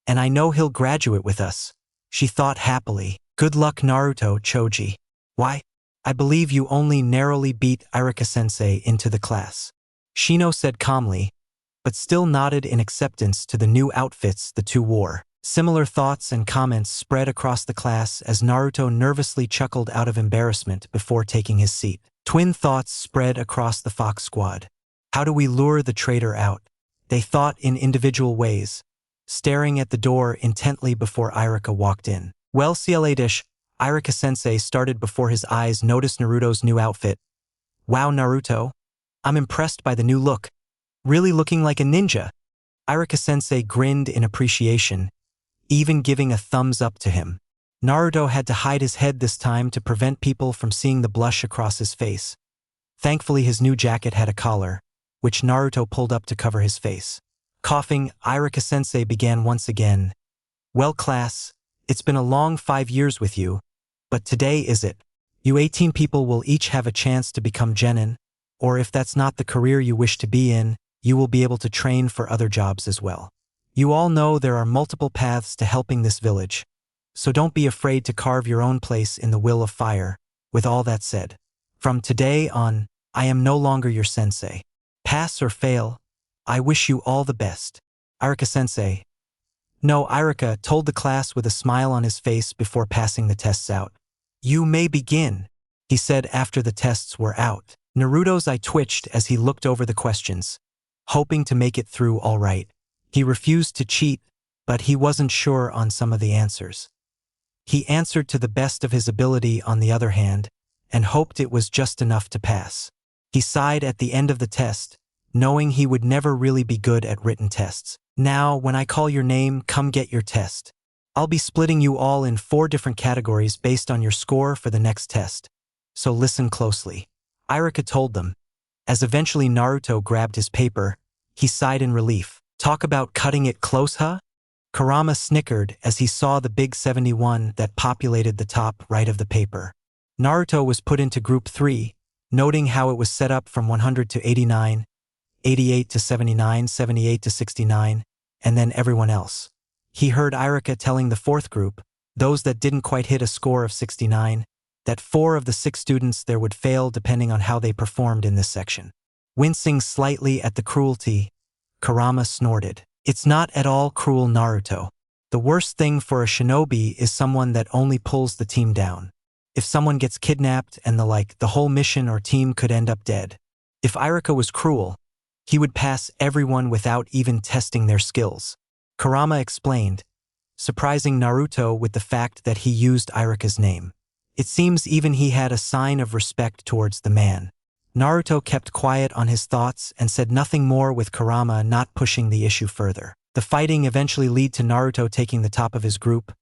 And I know he'll graduate with us. She thought happily. Good luck Naruto, Choji. Why? I believe you only narrowly beat Irika-sensei into the class. Shino said calmly, but still nodded in acceptance to the new outfits the two wore. Similar thoughts and comments spread across the class as Naruto nervously chuckled out of embarrassment before taking his seat. Twin thoughts spread across the Fox squad. How do we lure the traitor out? They thought in individual ways, staring at the door intently before Irika walked in. Well, CLA-dish, Irika-sensei started before his eyes noticed Naruto's new outfit. Wow, Naruto. I'm impressed by the new look. Really looking like a ninja. Irika-sensei grinned in appreciation, even giving a thumbs up to him. Naruto had to hide his head this time to prevent people from seeing the blush across his face. Thankfully, his new jacket had a collar, which Naruto pulled up to cover his face. Coughing, Irika-sensei began once again. Well, class, it's been a long 5 years with you, but today is it. You 18 people will each have a chance to become genin, or if that's not the career you wish to be in, you will be able to train for other jobs as well. You all know there are multiple paths to helping this village, so don't be afraid to carve your own place in the will of fire. With all that said, from today on, I am no longer your sensei. Pass or fail, I wish you all the best. Irika-sensei. No, Irika told the class with a smile on his face before passing the tests out. You may begin, he said after the tests were out. Naruto's eye twitched as he looked over the questions, hoping to make it through all right. He refused to cheat, but he wasn't sure on some of the answers. He answered to the best of his ability on the other hand, and hoped it was just enough to pass. He sighed at the end of the test, knowing he would never really be good at written tests. Now, when I call your name, come get your test. I'll be splitting you all in 4 different categories based on your score for the next test, so listen closely. Irika told them. As eventually Naruto grabbed his paper, he sighed in relief. Talk about cutting it close, huh? Kurama snickered as he saw the big 71 that populated the top right of the paper. Naruto was put into Group 3, noting how it was set up from 100 to 89, 88 to 79, 78 to 69, and then everyone else. He heard Irika telling the 4th group, those that didn't quite hit a score of 69, that 4 of the 6 students there would fail depending on how they performed in this section. Wincing slightly at the cruelty, Kurama snorted. It's not at all cruel, Naruto. The worst thing for a shinobi is someone that only pulls the team down. If someone gets kidnapped and the whole mission or team could end up dead. If Irika was cruel, he would pass everyone without even testing their skills. Kurama explained, surprising Naruto with the fact that he used Irika's name. It seems even he had a sign of respect towards the man. Naruto kept quiet on his thoughts and said nothing more, with Kurama not pushing the issue further. The fighting eventually led to Naruto taking the top of his group,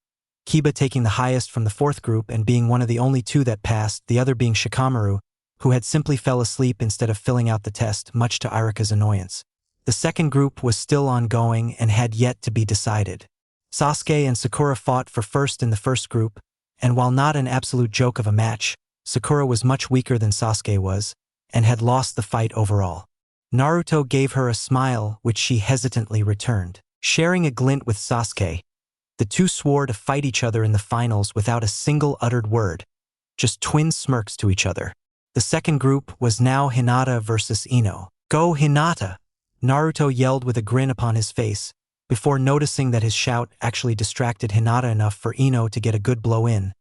Kiba taking the highest from the 4th group and being one of the only 2 that passed, the other being Shikamaru, who had simply fell asleep instead of filling out the test, much to Irika's annoyance. The second group was still ongoing and had yet to be decided. Sasuke and Sakura fought for first in the first group, and while not an absolute joke of a match, Sakura was much weaker than Sasuke was, and had lost the fight overall. Naruto gave her a smile which she hesitantly returned. Sharing a glint with Sasuke, the two swore to fight each other in the finals without a single uttered word, just twin smirks to each other. The second group was now Hinata versus Ino. "Go Hinata!" Naruto yelled with a grin upon his face, before noticing that his shout actually distracted Hinata enough for Ino to get a good blow in.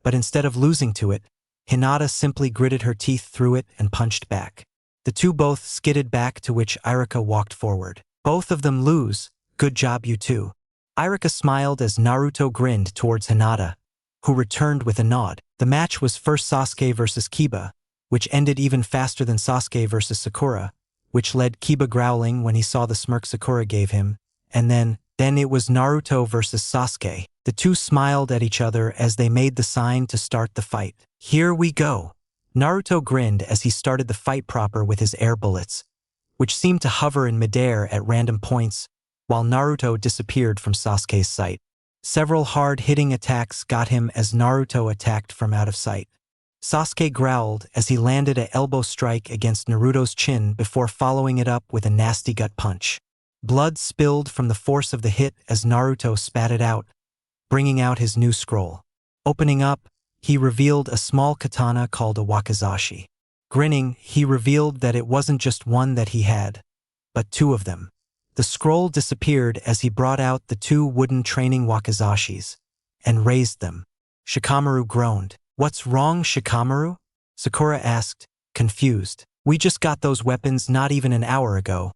But instead of losing to it, Hinata simply gritted her teeth through it and punched back. The two both skidded back, to which Irika walked forward. "Both of them lose. Good job, you two." Irika smiled as Naruto grinned towards Hinata, who returned with a nod. The match was first Sasuke versus Kiba, which ended even faster than Sasuke versus Sakura, which led Kiba growling when he saw the smirk Sakura gave him, and then it was Naruto versus Sasuke. The two smiled at each other as they made the sign to start the fight. "Here we go." Naruto grinned as he started the fight proper with his air bullets, which seemed to hover in midair at random points, while Naruto disappeared from Sasuke's sight. Several hard-hitting attacks got him as Naruto attacked from out of sight. Sasuke growled as he landed an elbow strike against Naruto's chin before following it up with a nasty gut punch. Blood spilled from the force of the hit as Naruto spat it out, bringing out his new scroll. Opening up, he revealed a small katana called a wakizashi. Grinning, he revealed that it wasn't just one that he had, but two of them. The scroll disappeared as he brought out the two wooden training wakizashis and raised them. Shikamaru groaned. "What's wrong, Shikamaru?" Sakura asked, confused. "We just got those weapons not even an hour ago.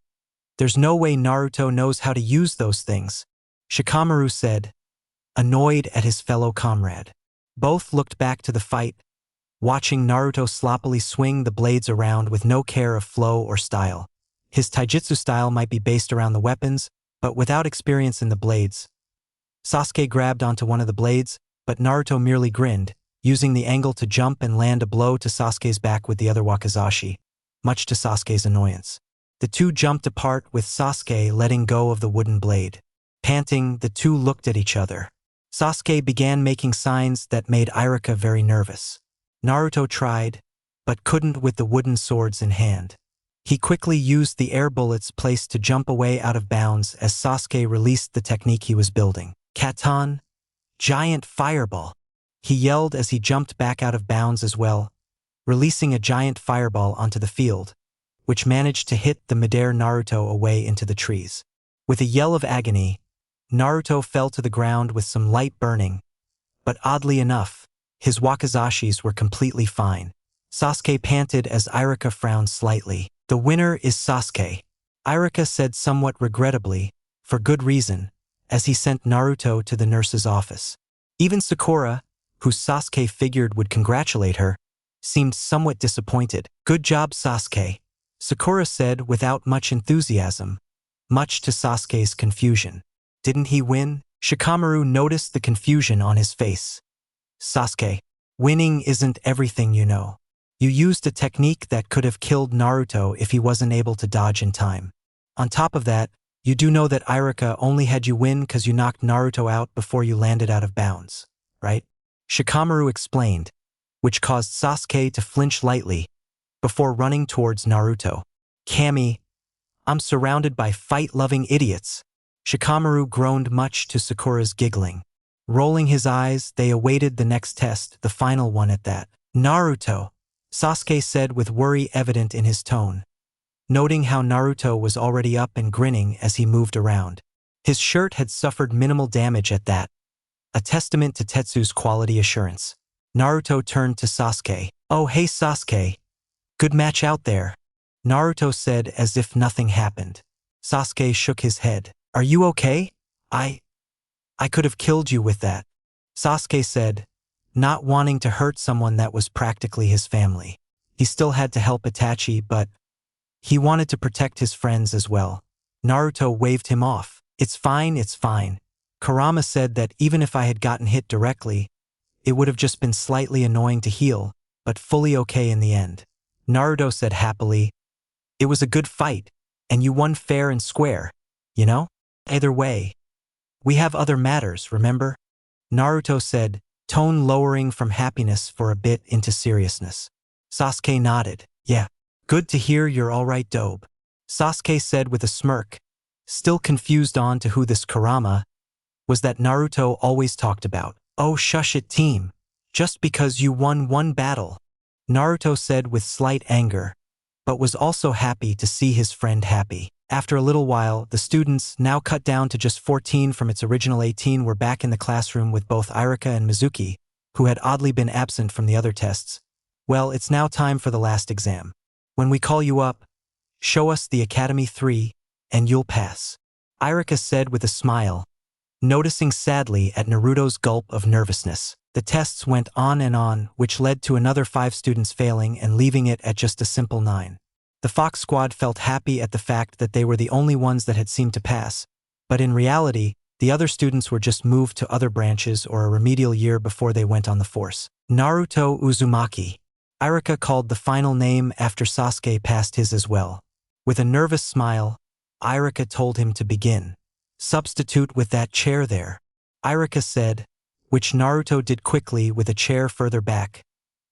There's no way Naruto knows how to use those things," Shikamaru said, annoyed at his fellow comrade. Both looked back to the fight, watching Naruto sloppily swing the blades around with no care of flow or style. His taijutsu style might be based around the weapons, but without experience in the blades. Sasuke grabbed onto one of the blades, but Naruto merely grinned, using the angle to jump and land a blow to Sasuke's back with the other wakizashi, much to Sasuke's annoyance. The two jumped apart with Sasuke letting go of the wooden blade. Panting, the two looked at each other. Sasuke began making signs that made Irika very nervous. Naruto tried, but couldn't with the wooden swords in hand. He quickly used the air bullets placed to jump away out of bounds as Sasuke released the technique he was building. "Katan! Giant fireball!" He yelled as he jumped back out of bounds as well, releasing a giant fireball onto the field, which managed to hit the midair Naruto away into the trees. With a yell of agony, Naruto fell to the ground with some light burning, but oddly enough, his wakizashis were completely fine. Sasuke panted as Irika frowned slightly. "The winner is Sasuke," Irika said somewhat regrettably, for good reason, as he sent Naruto to the nurse's office. Even Sakura, who Sasuke figured would congratulate her, seemed somewhat disappointed. "Good job, Sasuke," Sakura said without much enthusiasm, much to Sasuke's confusion. "Didn't he win?" Shikamaru noticed the confusion on his face. "Sasuke, winning isn't everything, you know. You used a technique that could have killed Naruto if he wasn't able to dodge in time. On top of that, you do know that Irika only had you win because you knocked Naruto out before you landed out of bounds, right?" Shikamaru explained, which caused Sasuke to flinch lightly before running towards Naruto. "Kami, I'm surrounded by fight-loving idiots," Shikamaru groaned much to Sakura's giggling. Rolling his eyes, they awaited the next test, the final one at that. "Naruto," Sasuke said with worry evident in his tone, noting how Naruto was already up and grinning as he moved around. His shirt had suffered minimal damage at that, a testament to Tetsu's quality assurance. Naruto turned to Sasuke. "Oh, hey Sasuke. Good match out there," Naruto said as if nothing happened. Sasuke shook his head. "Are you okay? I could have killed you with that," Sasuke said, not wanting to hurt someone that was practically his family. He still had to help Itachi, but he wanted to protect his friends as well. Naruto waved him off. It's fine. Kurama said that even if I had gotten hit directly, it would have just been slightly annoying to heal, but fully okay in the end. Naruto said happily, "It was a good fight. And you won fair and square, you know? Either way, we have other matters, remember? Naruto said, tone lowering from happiness for a bit into seriousness. Sasuke nodded. Yeah. Good to hear you're alright, Dobe. Sasuke said with a smirk, still confused on to who this Kurama was that Naruto always talked about. Oh, shush it, team. Just because you won one battle. Naruto said with slight anger, but was also happy to see his friend happy. After a little while, the students, now cut down to just 14 from its original 18, were back in the classroom with both Irika and Mizuki, who had oddly been absent from the other tests. Well, it's now time for the last exam. When we call you up, show us the Academy 3, and you'll pass. Irika said with a smile, noticing sadly at Naruto's gulp of nervousness. The tests went on, which led to another 5 students failing and leaving it at just a simple 9. The Fox Squad felt happy at the fact that they were the only ones that had seemed to pass, but in reality, the other students were just moved to other branches or a remedial year before they went on the force. Naruto Uzumaki. Irika called the final name after Sasuke passed his as well. With a nervous smile, Irika told him to begin. Substitute with that chair there, Irika said, which Naruto did quickly with a chair further back,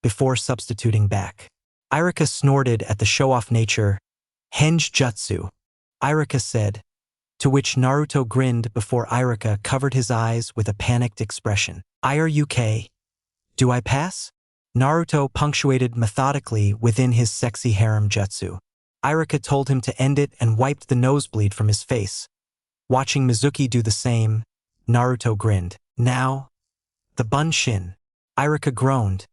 before substituting back. Irika snorted at the show-off nature. Henge Jutsu, Irika said, to which Naruto grinned before Irika covered his eyes with a panicked expression. IRUK? Do I pass? Naruto punctuated methodically within his sexy harem jutsu. Irika told him to end it and wiped the nosebleed from his face. Watching Mizuki do the same, Naruto grinned. Now, the Bunshin. Irika groaned,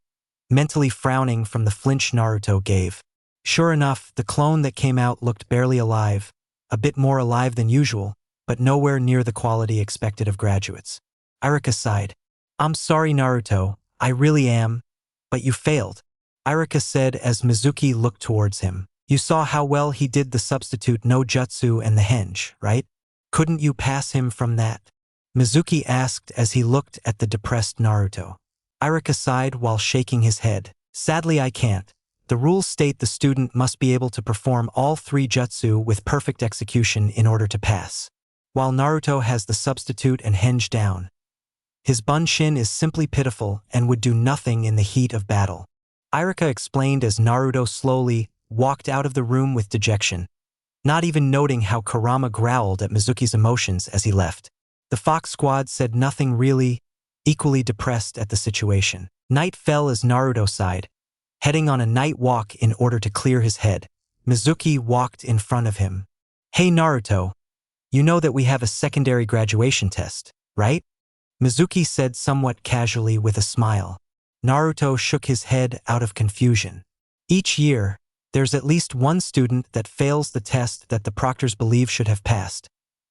mentally frowning from the flinch Naruto gave. Sure enough, the clone that came out looked barely alive, a bit more alive than usual, but nowhere near the quality expected of graduates. Irika sighed. I'm sorry, Naruto, I really am, but you failed. Irika said as Mizuki looked towards him. You saw how well he did the substitute no jutsu and the henge, right? Couldn't you pass him from that? Mizuki asked as he looked at the depressed Naruto. Irika sighed while shaking his head. Sadly, I can't. The rules state the student must be able to perform all 3 jutsu with perfect execution in order to pass. While Naruto has the substitute and henge down, his bunshin is simply pitiful and would do nothing in the heat of battle. Irika explained as Naruto slowly walked out of the room with dejection, not even noting how Kurama growled at Mizuki's emotions as he left. The Fox Squad said nothing really, equally depressed at the situation. Night fell as Naruto sighed, heading on a night walk in order to clear his head. Mizuki walked in front of him. Hey Naruto, you know that we have a secondary graduation test, right? Mizuki said somewhat casually with a smile. Naruto shook his head out of confusion. Each year, there's at least one student that fails the test that the proctors believe should have passed,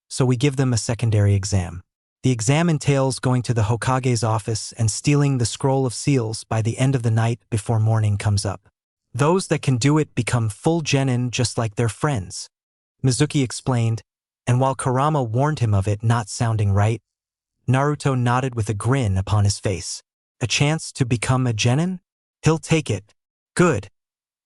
so we give them a secondary exam. The exam entails going to the Hokage's office and stealing the scroll of seals by the end of the night before morning comes up. Those that can do it become full genin just like their friends, Mizuki explained, and while Kurama warned him of it not sounding right, Naruto nodded with a grin upon his face. A chance to become a genin? He'll take it. Good.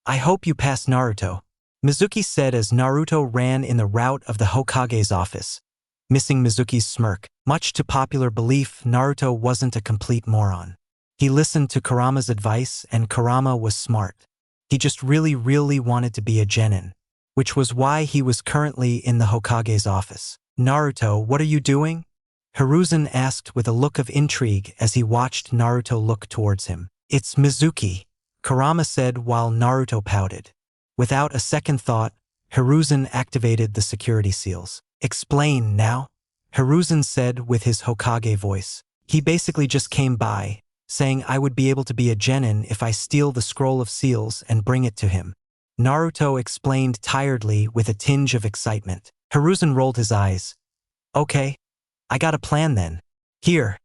I hope you pass, Naruto, Mizuki said as Naruto ran in the route of the Hokage's office, missing Mizuki's smirk. Much to popular belief, Naruto wasn't a complete moron. He listened to Kurama's advice, and Kurama was smart. He just really wanted to be a genin, which was why he was currently in the Hokage's office. Naruto, what are you doing? Hiruzen asked with a look of intrigue as he watched Naruto look towards him. It's Mizuki, Kurama said while Naruto pouted. Without a second thought, Hiruzen activated the security seals. Explain now, Hiruzen said with his Hokage voice. He basically just came by, saying I would be able to be a genin if I steal the scroll of seals and bring it to him. Naruto explained tiredly with a tinge of excitement. Hiruzen rolled his eyes. Okay, I got a plan then. Here,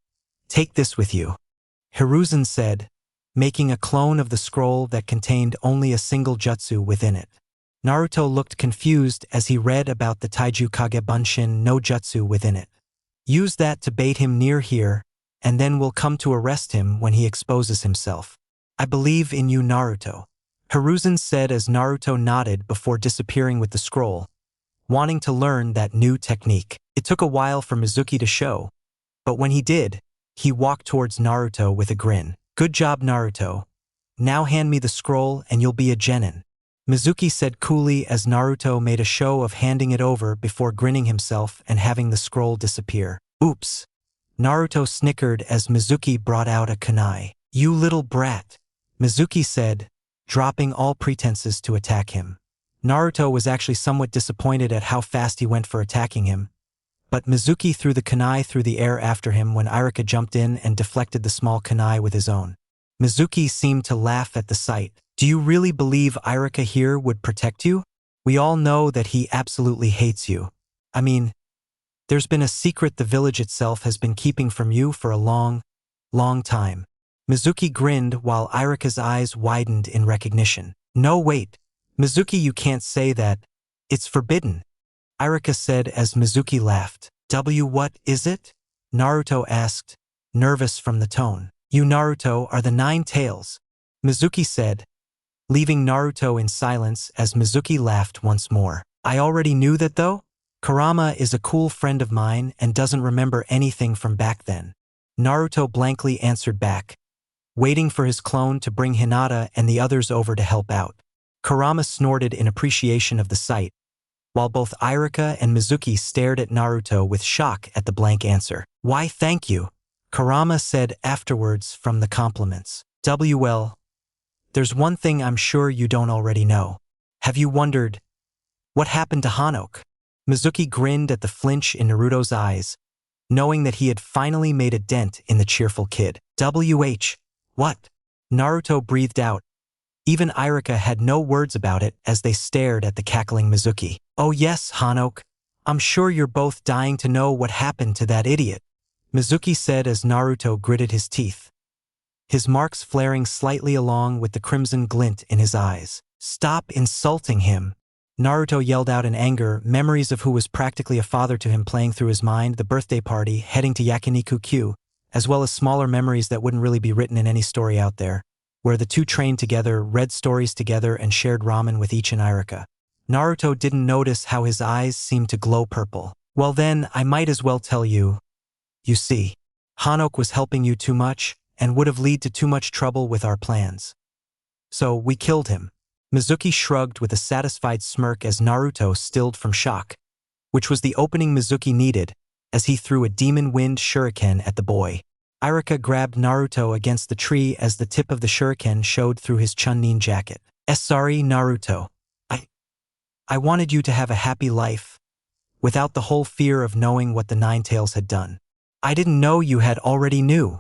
take this with you, Hiruzen said, making a clone of the scroll that contained only a single jutsu within it. Naruto looked confused as he read about the Taiju Kage Bunshin no jutsu within it. Use that to bait him near here, and then we'll come to arrest him when he exposes himself. I believe in you, Naruto, Hiruzen said as Naruto nodded before disappearing with the scroll, wanting to learn that new technique. It took a while for Mizuki to show, but when he did, he walked towards Naruto with a grin. "Good job, Naruto. Now hand me the scroll and you'll be a genin," Mizuki said coolly as Naruto made a show of handing it over before grinning himself and having the scroll disappear. "Oops." Naruto snickered as Mizuki brought out a kunai. "You little brat," Mizuki said, dropping all pretenses to attack him. Naruto was actually somewhat disappointed at how fast he went for attacking him, but Mizuki threw the kunai through the air after him when Iruka jumped in and deflected the small kunai with his own. Mizuki seemed to laugh at the sight. "Do you really believe Iruka here would protect you? We all know that he absolutely hates you. I mean, there's been a secret the village itself has been keeping from you for a long, long time." Mizuki grinned while Iruka's eyes widened in recognition. "No, wait. Mizuki, you can't say that. It's forbidden," Iruka said as Mizuki laughed. What is it?" Naruto asked, nervous from the tone. "You, Naruto, are the 9 tails," Mizuki said, leaving Naruto in silence as Mizuki laughed once more. "I already knew that though. Kurama is a cool friend of mine and doesn't remember anything from back then," Naruto blankly answered back, waiting for his clone to bring Hinata and the others over to help out. Kurama snorted in appreciation of the sight, while both Iruka and Mizuki stared at Naruto with shock at the blank answer. "Why, thank you," Kurama said afterwards from the compliments. "Well, there's one thing I'm sure you don't already know. Have you wondered what happened to Hanoke?" Mizuki grinned at the flinch in Naruto's eyes, knowing that he had finally made a dent in the cheerful kid. What?" Naruto breathed out. Even Iruka had no words about it as they stared at the cackling Mizuki. "Oh yes, Hanoke. I'm sure you're both dying to know what happened to that idiot," Mizuki said as Naruto gritted his teeth, his marks flaring slightly along with the crimson glint in his eyes. "Stop insulting him," Naruto yelled out in anger, memories of who was practically a father to him playing through his mind, the birthday party, heading to Yakiniku-Q, as well as smaller memories that wouldn't really be written in any story out there, where the two trained together, read stories together, and shared ramen with each and Iruka. Naruto didn't notice how his eyes seemed to glow purple. "Well then, I might as well tell you. You see, Hanoke was helping you too much and would have led to too much trouble with our plans. So we killed him." Mizuki shrugged with a satisfied smirk as Naruto stilled from shock, which was the opening Mizuki needed as he threw a demon wind shuriken at the boy. Iruka grabbed Naruto against the tree as the tip of the shuriken showed through his Chunin jacket. Sorry, Naruto. I wanted you to have a happy life, without the whole fear of knowing what the 9 tails had done." "I didn't know you had already knew,"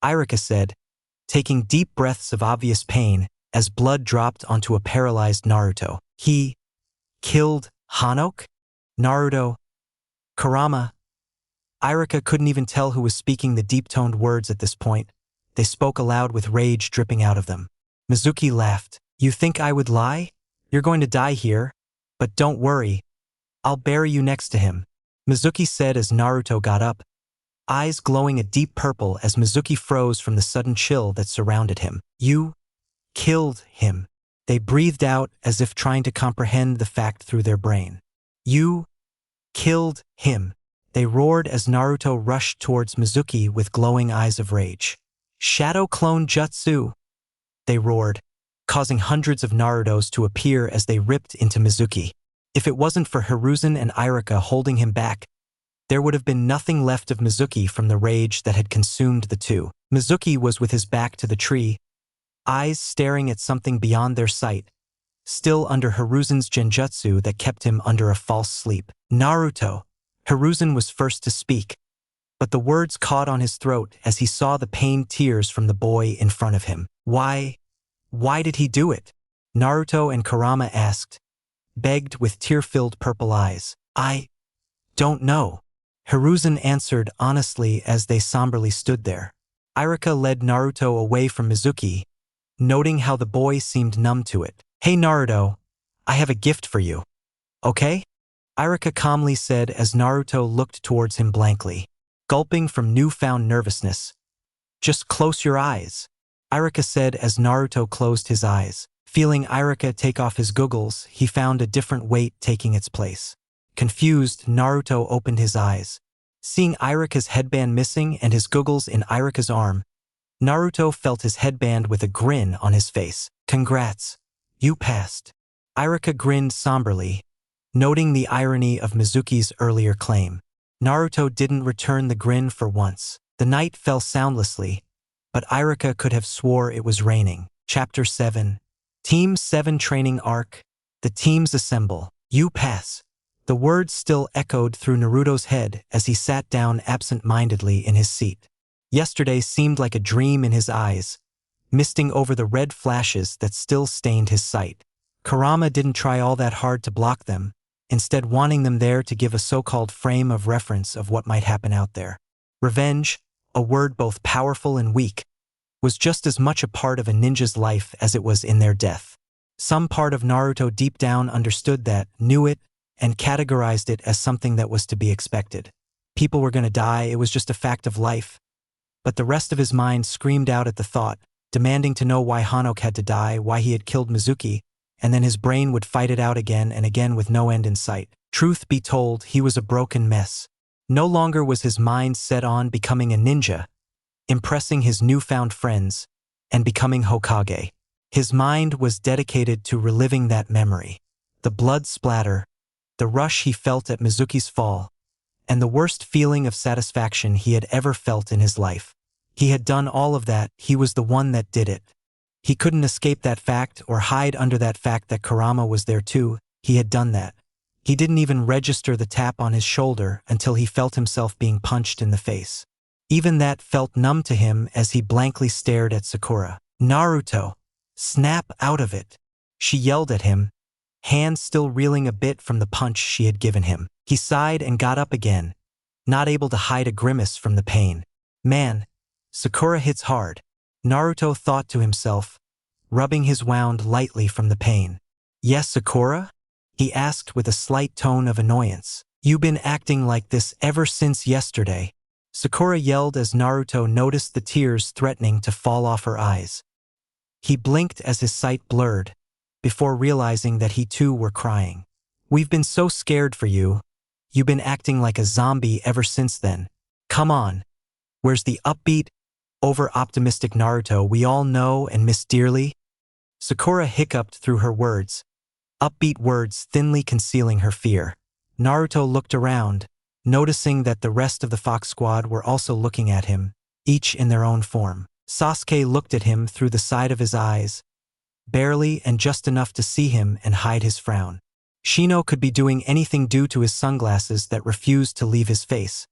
Iruka said, taking deep breaths of obvious pain as blood dropped onto a paralyzed Naruto. "He killed Hanoke? Naruto? Kurama?" Iruka couldn't even tell who was speaking the deep-toned words at this point. They spoke aloud with rage dripping out of them. Mizuki laughed. "You think I would lie? You're going to die here, but don't worry. I'll bury you next to him," Mizuki said as Naruto got up, eyes glowing a deep purple as Mizuki froze from the sudden chill that surrounded him. "You killed him," they breathed out as if trying to comprehend the fact through their brain. "You killed him," they roared as Naruto rushed towards Mizuki with glowing eyes of rage. "Shadow Clone Jutsu," they roared, causing hundreds of Narutos to appear as they ripped into Mizuki. If it wasn't for Hiruzen and Iruka holding him back, there would have been nothing left of Mizuki from the rage that had consumed the two. Mizuki was with his back to the tree, eyes staring at something beyond their sight, still under Hiruzen's genjutsu that kept him under a false sleep. "Naruto." Hiruzen was first to speak, but the words caught on his throat as he saw the pained tears from the boy in front of him. Why did he do it?" Naruto and Kurama asked, begged with tear-filled purple eyes. "I don't know," Hiruzen answered honestly as they somberly stood there. Iruka led Naruto away from Mizuki, noting how the boy seemed numb to it. "Hey Naruto, I have a gift for you. Okay?" Iruka calmly said as Naruto looked towards him blankly, gulping from newfound nervousness. "Just close your eyes," Iruka said as Naruto closed his eyes. Feeling Iruka take off his goggles, he found a different weight taking its place. Confused, Naruto opened his eyes. Seeing Irika's headband missing and his goggles in Irika's arm, Naruto felt his headband with a grin on his face. Congrats, you passed. Irika grinned somberly, noting the irony of Mizuki's earlier claim. Naruto didn't return the grin for once. The night fell soundlessly, but Irika could have swore it was raining. Chapter 7. Team 7 Training Arc. The teams assemble. You pass. The words still echoed through Naruto's head as he sat down absent-mindedly in his seat. Yesterday seemed like a dream in his eyes, misting over the red flashes that still stained his sight. Kurama didn't try all that hard to block them, instead wanting them there to give a so-called frame of reference of what might happen out there. Revenge, a word both powerful and weak, was just as much a part of a ninja's life as it was in their death. Some part of Naruto deep down understood that, knew it, and categorized it as something that was to be expected. People were going to die, it was just a fact of life. But the rest of his mind screamed out at the thought, demanding to know why Hanok had to die, why he had killed Mizuki, and then his brain would fight it out again and again with no end in sight. Truth be told, he was a broken mess. No longer was his mind set on becoming a ninja, impressing his newfound friends, and becoming Hokage. His mind was dedicated to reliving that memory. The blood splatter, the rush he felt at Mizuki's fall, and the worst feeling of satisfaction he had ever felt in his life. He had done all of that, he was the one that did it. He couldn't escape that fact or hide under that fact that Kurama was there too, he had done that. He didn't even register the tap on his shoulder until he felt himself being punched in the face. Even that felt numb to him as he blankly stared at Sakura. Naruto, snap out of it. She yelled at him, hands still reeling a bit from the punch she had given him. He sighed and got up again, not able to hide a grimace from the pain. Man, Sakura hits hard, Naruto thought to himself, rubbing his wound lightly from the pain. Yes, Sakura? He asked with a slight tone of annoyance. You been acting like this ever since yesterday. Sakura yelled as Naruto noticed the tears threatening to fall off her eyes. He blinked as his sight blurred, before realizing that he too were crying. We've been so scared for you. You've been acting like a zombie ever since then. Come on. Where's the upbeat, over-optimistic Naruto we all know and miss dearly? Sakura hiccuped through her words, upbeat words thinly concealing her fear. Naruto looked around, noticing that the rest of the Fox Squad were also looking at him, each in their own form. Sasuke looked at him through the side of his eyes, barely and just enough to see him and hide his frown. Shino could be doing anything due to his sunglasses that refused to leave his face,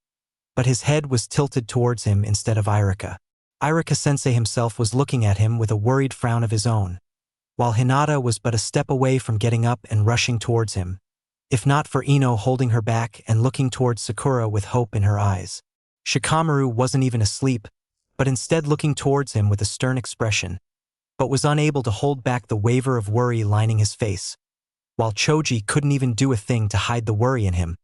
but his head was tilted towards him instead of Irika. Irika-sensei himself was looking at him with a worried frown of his own, while Hinata was but a step away from getting up and rushing towards him, if not for Ino holding her back and looking towards Sakura with hope in her eyes. Shikamaru wasn't even asleep, but instead looking towards him with a stern expression, but was unable to hold back the waver of worry lining his face, while Choji couldn't even do a thing to hide the worry in him,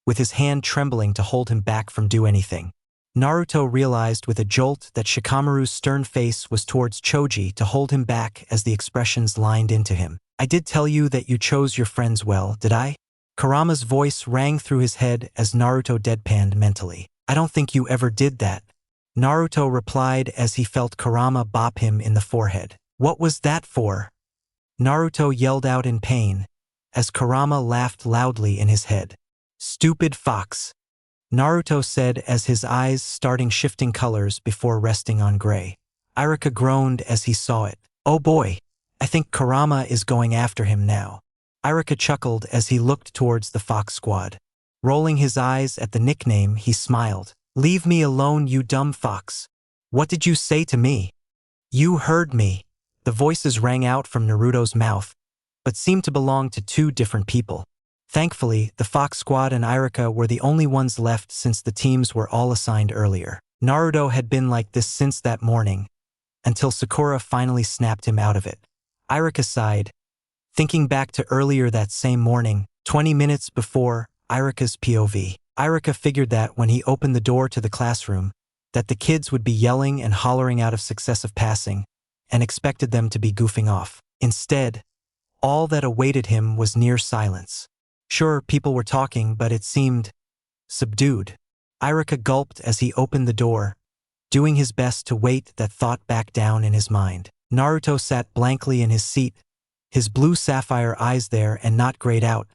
with his hand trembling to hold him back from do anything. Naruto realized with a jolt that Shikamaru's stern face was towards Choji to hold him back as the expressions lined into him. I did tell you that you chose your friends well, did I? Kurama's voice rang through his head as Naruto deadpanned mentally. I don't think you ever did that. Naruto replied as he felt Kurama bop him in the forehead. What was that for? Naruto yelled out in pain, as Kurama laughed loudly in his head. Stupid fox, Naruto said as his eyes starting shifting colors before resting on gray. Irika groaned as he saw it. Oh boy, I think Kurama is going after him now. Irika chuckled as he looked towards the Fox Squad. Rolling his eyes at the nickname, he smiled. Leave me alone, you dumb fox. What did you say to me? You heard me. The voices rang out from Naruto's mouth, but seemed to belong to two different people. Thankfully, the Fox Squad and Irika were the only ones left since the teams were all assigned earlier. Naruto had been like this since that morning, until Sakura finally snapped him out of it. Irika sighed, thinking back to earlier that same morning, 20 minutes before Irika's POV. Irika figured that when he opened the door to the classroom, that the kids would be yelling and hollering out of successive passing, and expected them to be goofing off. Instead, all that awaited him was near silence. Sure, people were talking, but it seemed subdued. Irika gulped as he opened the door, doing his best to weight that thought back down in his mind. Naruto sat blankly in his seat, his blue sapphire eyes there and not grayed out,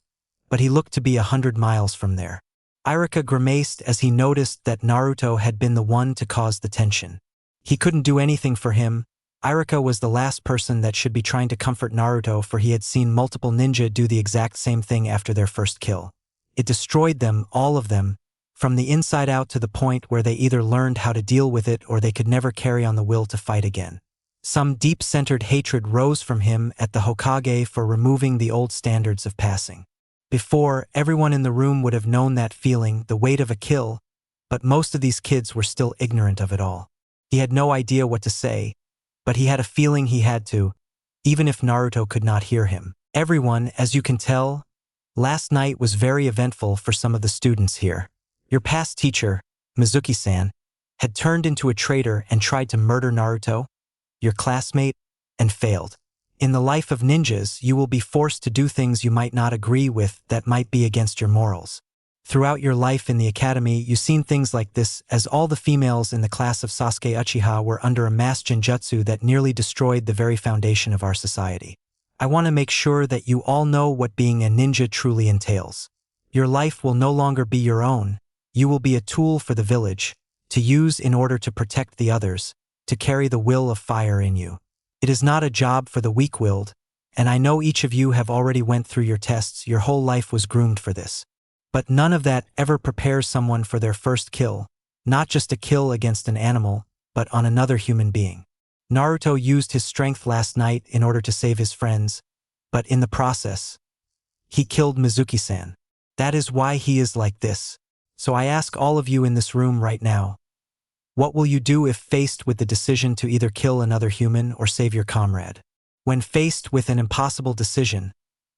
but he looked to be 100 miles from there. Irika grimaced as he noticed that Naruto had been the one to cause the tension. He couldn't do anything for him. Irika was the last person that should be trying to comfort Naruto, for he had seen multiple ninja do the exact same thing after their first kill. It destroyed them, all of them, from the inside out, to the point where they either learned how to deal with it or they could never carry on the will to fight again. Some deep-centered hatred rose from him at the Hokage for removing the old standards of passing. Before, everyone in the room would have known that feeling, the weight of a kill, but most of these kids were still ignorant of it all. He had no idea what to say, but he had a feeling he had to, even if Naruto could not hear him. Everyone, as you can tell, last night was very eventful for some of the students here. Your past teacher, Mizuki-san, had turned into a traitor and tried to murder Naruto, your classmate, and failed. In the life of ninjas, you will be forced to do things you might not agree with that might be against your morals. Throughout your life in the academy, you've seen things like this, as all the females in the class of Sasuke Uchiha were under a mass genjutsu that nearly destroyed the very foundation of our society. I want to make sure that you all know what being a ninja truly entails. Your life will no longer be your own. You will be a tool for the village, to use in order to protect the others, to carry the will of fire in you. It is not a job for the weak-willed, and I know each of you have already went through your tests. Your whole life was groomed for this. But none of that ever prepares someone for their first kill, not just a kill against an animal, but on another human being. Naruto used his strength last night in order to save his friends, but in the process, he killed Mizuki-san. That is why he is like this. So I ask all of you in this room right now, what will you do if faced with the decision to either kill another human or save your comrade? When faced with an impossible decision,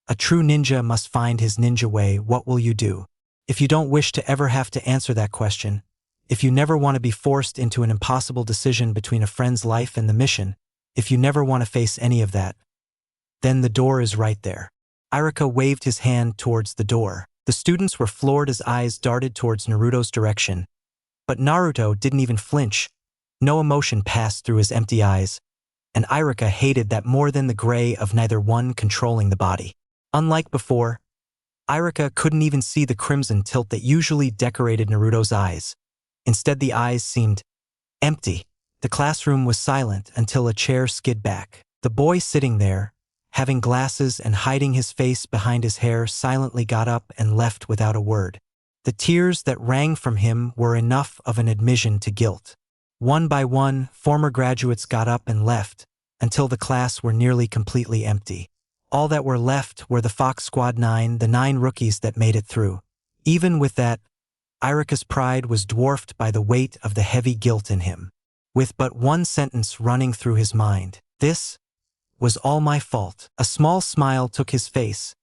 a true ninja must find his ninja way. What will you do? If you don't wish to ever have to answer that question, if you never want to be forced into an impossible decision between a friend's life and the mission, if you never want to face any of that, then the door is right there. Irika waved his hand towards the door. The students were floored as eyes darted towards Naruto's direction, but Naruto didn't even flinch. No emotion passed through his empty eyes, and Irika hated that more than the gray of neither one controlling the body. Unlike before, Irika couldn't even see the crimson tint that usually decorated Naruto's eyes. Instead, the eyes seemed empty. The classroom was silent until a chair skid back. The boy sitting there, having glasses and hiding his face behind his hair, silently got up and left without a word. The tears that rang from him were enough of an admission to guilt. One by one, former graduates got up and left, until the class were nearly completely empty. All that were left were the Fox Squad 9, the 9 rookies that made it through. Even with that, Irika's pride was dwarfed by the weight of the heavy guilt in him. With but one sentence running through his mind, "This was all my fault." A small smile took his face,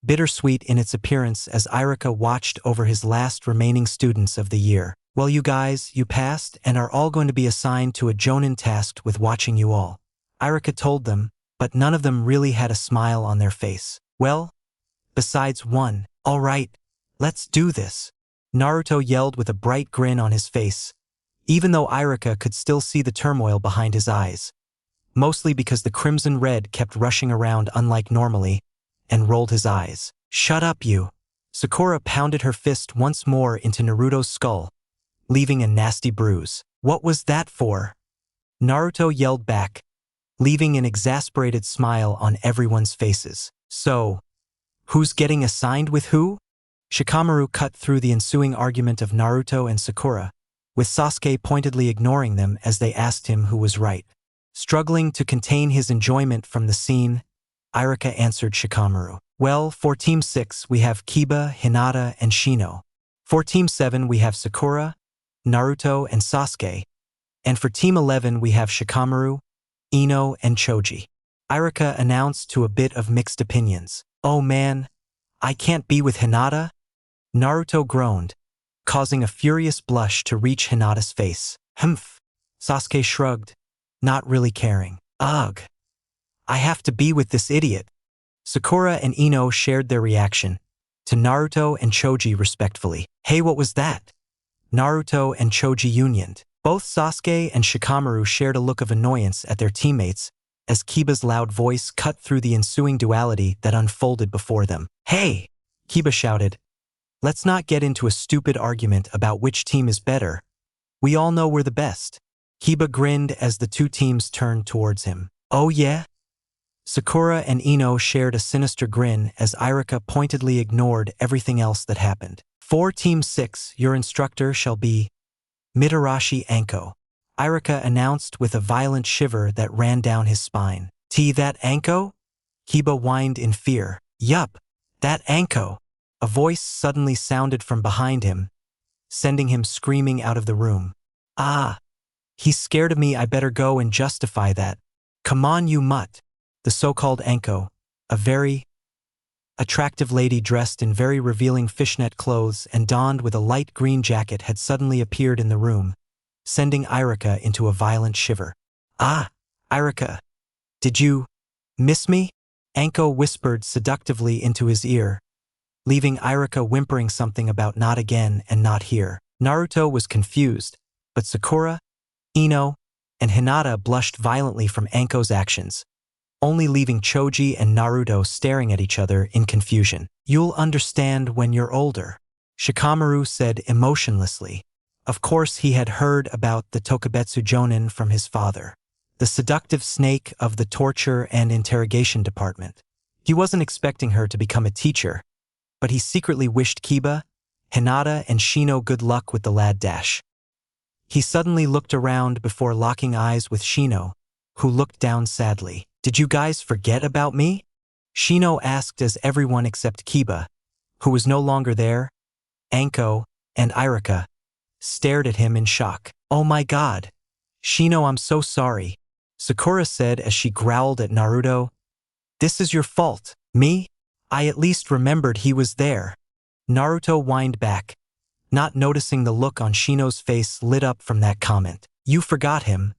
bittersweet in its appearance, as Irika watched over his last remaining students of the year. "Well, you guys, you passed and are all going to be assigned to a jonin tasked with watching you all," Irika told them, but none of them really had a smile on their face. "Well, besides one. All right, let's do this," Naruto yelled with a bright grin on his face, even though Irika could still see the turmoil behind his eyes, mostly because the crimson red kept rushing around unlike normally, and rolled his eyes. "Shut up, you." Sakura pounded her fist once more into Naruto's skull, leaving a nasty bruise. "What was that for?" Naruto yelled back, leaving an exasperated smile on everyone's faces. "So, who's getting assigned with who?" Shikamaru cut through the ensuing argument of Naruto and Sakura, with Sasuke pointedly ignoring them as they asked him who was right. Struggling to contain his enjoyment from the scene, Irika answered Shikamaru. "Well, for Team 6 we have Kiba, Hinata, and Shino. For Team 7 we have Sakura, Naruto, and Sasuke. And for Team 11 we have Shikamaru, Ino, and Choji." Irika announced to a bit of mixed opinions. "Oh man, I can't be with Hinata?" Naruto groaned, causing a furious blush to reach Hinata's face. "Humph." Sasuke shrugged, not really caring. "Ugh. I have to be with this idiot." Sakura and Ino shared their reaction, to Naruto and Choji respectfully. Hey, what was that? Naruto and Choji unioned. Both Sasuke and Shikamaru shared a look of annoyance at their teammates as Kiba's loud voice cut through the ensuing duality that unfolded before them. Hey! Kiba shouted. Let's not get into a stupid argument about which team is better. We all know we're the best. Kiba grinned as the two teams turned towards him. Oh yeah? Sakura and Ino shared a sinister grin as Irika pointedly ignored everything else that happened. For Team 6, your instructor shall be Mitarashi Anko, Irika announced with a violent shiver that ran down his spine. That Anko? Kiba whined in fear. Yup, that Anko. A voice suddenly sounded from behind him, sending him screaming out of the room. Ah, he's scared of me, I better go and justify that. Come on, you mutt. The so-called Anko, a very attractive lady dressed in very revealing fishnet clothes and donned with a light green jacket, had suddenly appeared in the room, sending Irika into a violent shiver. Ah, Irika, did you miss me? Anko whispered seductively into his ear, leaving Irika whimpering something about not again and not here. Naruto was confused, but Sakura, Ino, and Hinata blushed violently from Anko's actions, only leaving Choji and Naruto staring at each other in confusion. You'll understand when you're older, Shikamaru said emotionlessly. Of course he had heard about the Tokubetsu Jonin from his father, the seductive snake of the torture and interrogation department. He wasn't expecting her to become a teacher, but he secretly wished Kiba, Hinata, and Shino good luck with the lad dash. He suddenly looked around before locking eyes with Shino, who looked down sadly. Did you guys forget about me? Shino asked as everyone except Kiba, who was no longer there, Anko, and Irika, stared at him in shock. Oh my god. Shino, I'm so sorry, Sakura said as she growled at Naruto. This is your fault. Me? I at least remembered he was there. Naruto whined back, not noticing the look on Shino's face lit up from that comment. You forgot him.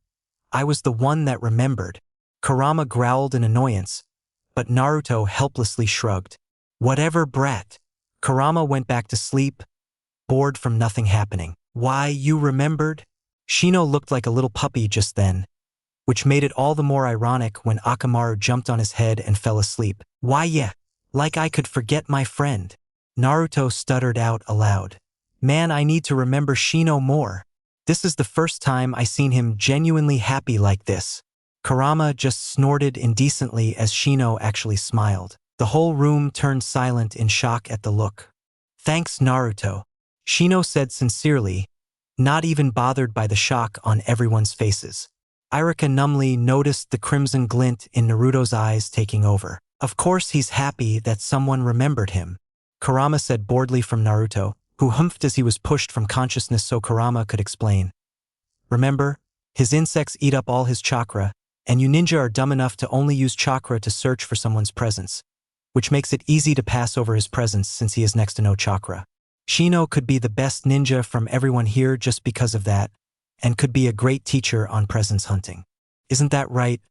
I was the one that remembered. Kurama growled in annoyance, but Naruto helplessly shrugged. Whatever, brat. Kurama went back to sleep, bored from nothing happening. Why, you remembered? Shino looked like a little puppy just then, which made it all the more ironic when Akamaru jumped on his head and fell asleep. Why yeah, like I could forget my friend. Naruto stuttered out aloud. Man, I need to remember Shino more. This is the first time I seen him genuinely happy like this. Kurama just snorted indecently as Shino actually smiled. The whole room turned silent in shock at the look. Thanks, Naruto, Shino said sincerely, not even bothered by the shock on everyone's faces. Irika numbly noticed the crimson glint in Naruto's eyes taking over. Of course he's happy that someone remembered him, Kurama said boredly from Naruto, who humphed as he was pushed from consciousness so Kurama could explain. Remember, his insects eat up all his chakra, and you ninja are dumb enough to only use chakra to search for someone's presence, which makes it easy to pass over his presence since he has next to no chakra. Shino could be the best ninja from everyone here just because of that, and could be a great teacher on presence hunting. Isn't that right,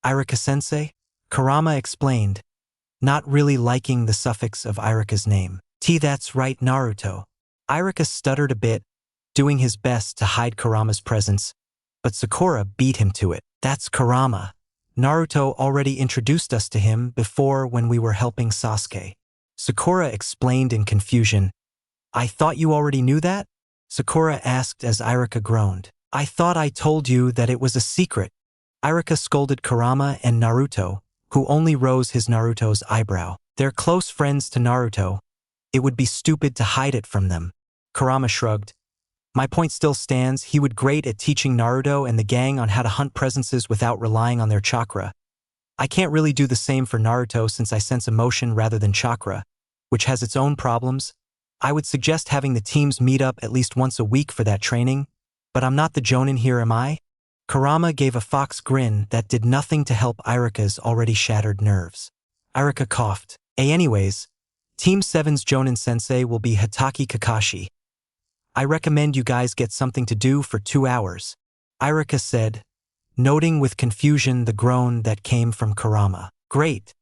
Irika-sensei? Kurama explained, not really liking the suffix of Irika's name. That's right, Naruto. Irika stuttered a bit, doing his best to hide Kurama's presence, but Sakura beat him to it. That's Kurama. Naruto already introduced us to him before when we were helping Sasuke. Sakura explained in confusion. I thought you already knew that? Sakura asked as Irika groaned. I thought I told you that it was a secret. Irika scolded Kurama and Naruto, who only rose his Naruto's eyebrow. They're close friends to Naruto. It would be stupid to hide it from them. Kurama shrugged. My point still stands, he would great at teaching Naruto and the gang on how to hunt presences without relying on their chakra. I can't really do the same for Naruto since I sense emotion rather than chakra, which has its own problems. I would suggest having the teams meet up at least once a week for that training, but I'm not the Jonin here, am I? Kurama gave a fox grin that did nothing to help Irika's already shattered nerves. Irika coughed. Anyways, Team 7's Jonin sensei will be Hatake Kakashi. I recommend you guys get something to do for 2 hours, Irika said, noting with confusion the groan that came from Kurama. Great.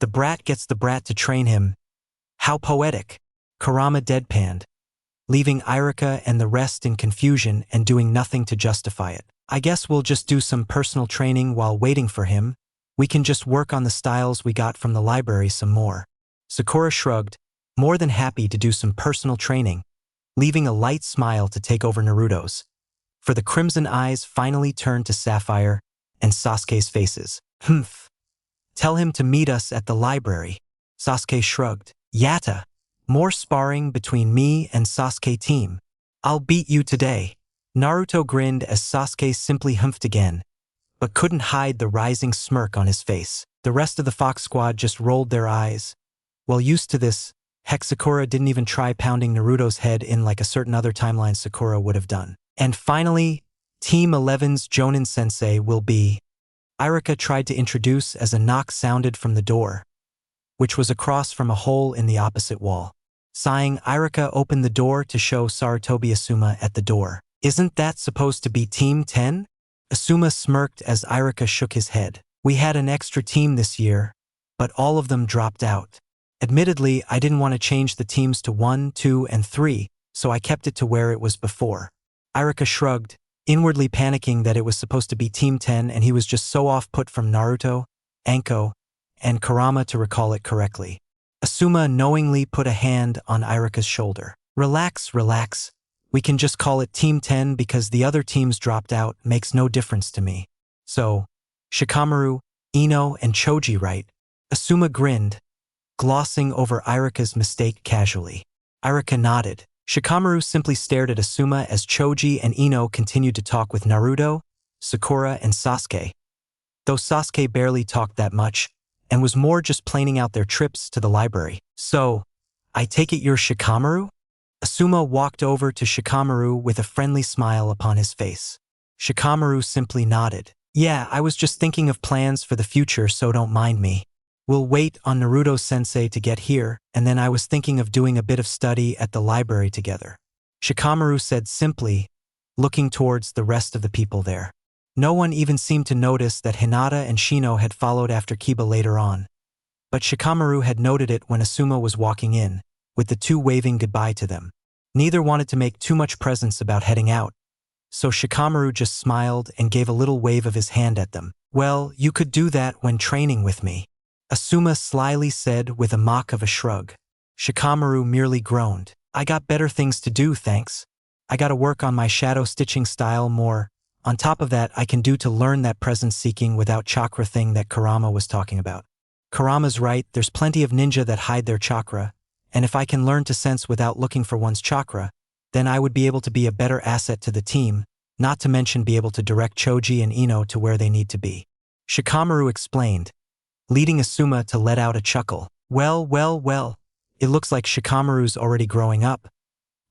The brat gets the brat to train him. How poetic. Kurama deadpanned, leaving Irika and the rest in confusion and doing nothing to justify it. I guess we'll just do some personal training while waiting for him. We can just work on the styles we got from the library some more. Sakura shrugged, more than happy to do some personal training, leaving a light smile to take over Naruto's. For the crimson eyes finally turned to Sapphire and Sasuke's faces. Humph. Tell him to meet us at the library. Sasuke shrugged. Yatta. More sparring between me and Sasuke team. I'll beat you today. Naruto grinned as Sasuke simply humphed again, but couldn't hide the rising smirk on his face. The rest of the Fox squad just rolled their eyes. Well used to this, heck, Sakura didn't even try pounding Naruto's head in like a certain other timeline Sakura would have done. And finally, Team 11's Jonin Sensei will be. Irika tried to introduce as a knock sounded from the door, which was across from a hole in the opposite wall. Sighing, Irika opened the door to show Sarutobi Asuma at the door. Isn't that supposed to be Team 10? Asuma smirked as Irika shook his head. We had an extra team this year, but all of them dropped out. Admittedly, I didn't want to change the teams to 1, 2, and 3, so I kept it to where it was before. Irika shrugged, inwardly panicking that it was supposed to be Team 10 and he was just so off-put from Naruto, Anko, and Kurama to recall it correctly. Asuma knowingly put a hand on Irika's shoulder. Relax, relax. We can just call it Team 10 because the other teams dropped out makes no difference to me. So, Shikamaru, Ino, and Choji, right? Asuma grinned, glossing over Irika's mistake casually. Irika nodded. Shikamaru simply stared at Asuma as Choji and Ino continued to talk with Naruto, Sakura, and Sasuke. Though Sasuke barely talked that much, and was more just planning out their trips to the library. So, I take it you're Shikamaru? Asuma walked over to Shikamaru with a friendly smile upon his face. Shikamaru simply nodded. Yeah, I was just thinking of plans for the future, so don't mind me. We'll wait on Naruto-sensei to get here, and then I was thinking of doing a bit of study at the library together. Shikamaru said simply, looking towards the rest of the people there. No one even seemed to notice that Hinata and Shino had followed after Kiba later on. But Shikamaru had noted it when Asuma was walking in, with the two waving goodbye to them. Neither wanted to make too much presence about heading out, so Shikamaru just smiled and gave a little wave of his hand at them. Well, you could do that when training with me, Asuma slyly said with a mock of a shrug. Shikamaru merely groaned. I got better things to do, thanks. I gotta work on my shadow stitching style more. On top of that, I can do to learn that presence-seeking without chakra thing that Kurama was talking about. Kurama's right, there's plenty of ninja that hide their chakra, and if I can learn to sense without looking for one's chakra, then I would be able to be a better asset to the team, not to mention be able to direct Choji and Ino to where they need to be. Shikamaru explained, leading Asuma to let out a chuckle. Well, it looks like Shikamaru's already growing up,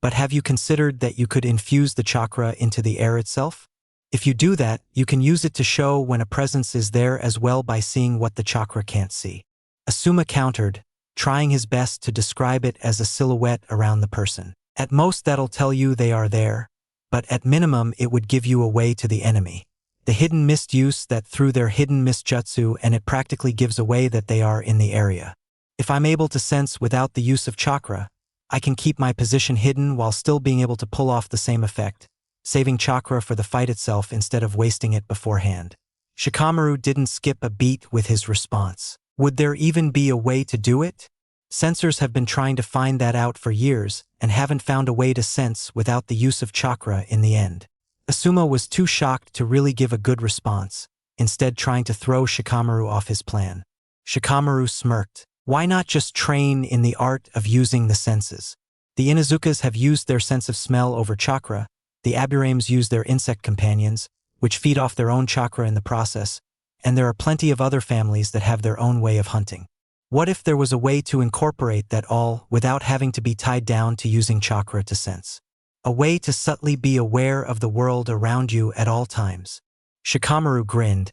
but have you considered that you could infuse the chakra into the air itself? If you do that, you can use it to show when a presence is there as well by seeing what the chakra can't see. Asuma countered, trying his best to describe it as a silhouette around the person. At most that'll tell you they are there, but at minimum it would give you away to the enemy. The hidden mist use that through their hidden mist jutsu, and it practically gives away that they are in the area. If I'm able to sense without the use of chakra, I can keep my position hidden while still being able to pull off the same effect, saving chakra for the fight itself instead of wasting it beforehand. Shikamaru didn't skip a beat with his response. Would there even be a way to do it? Sensors have been trying to find that out for years and haven't found a way to sense without the use of chakra in the end. Asuma was too shocked to really give a good response, instead trying to throw Shikamaru off his plan. Shikamaru smirked. Why not just train in the art of using the senses? The Inuzukas have used their sense of smell over chakra, the Aburames use their insect companions, which feed off their own chakra in the process, and there are plenty of other families that have their own way of hunting. What if there was a way to incorporate that all without having to be tied down to using chakra to sense? A way to subtly be aware of the world around you at all times. Shikamaru grinned.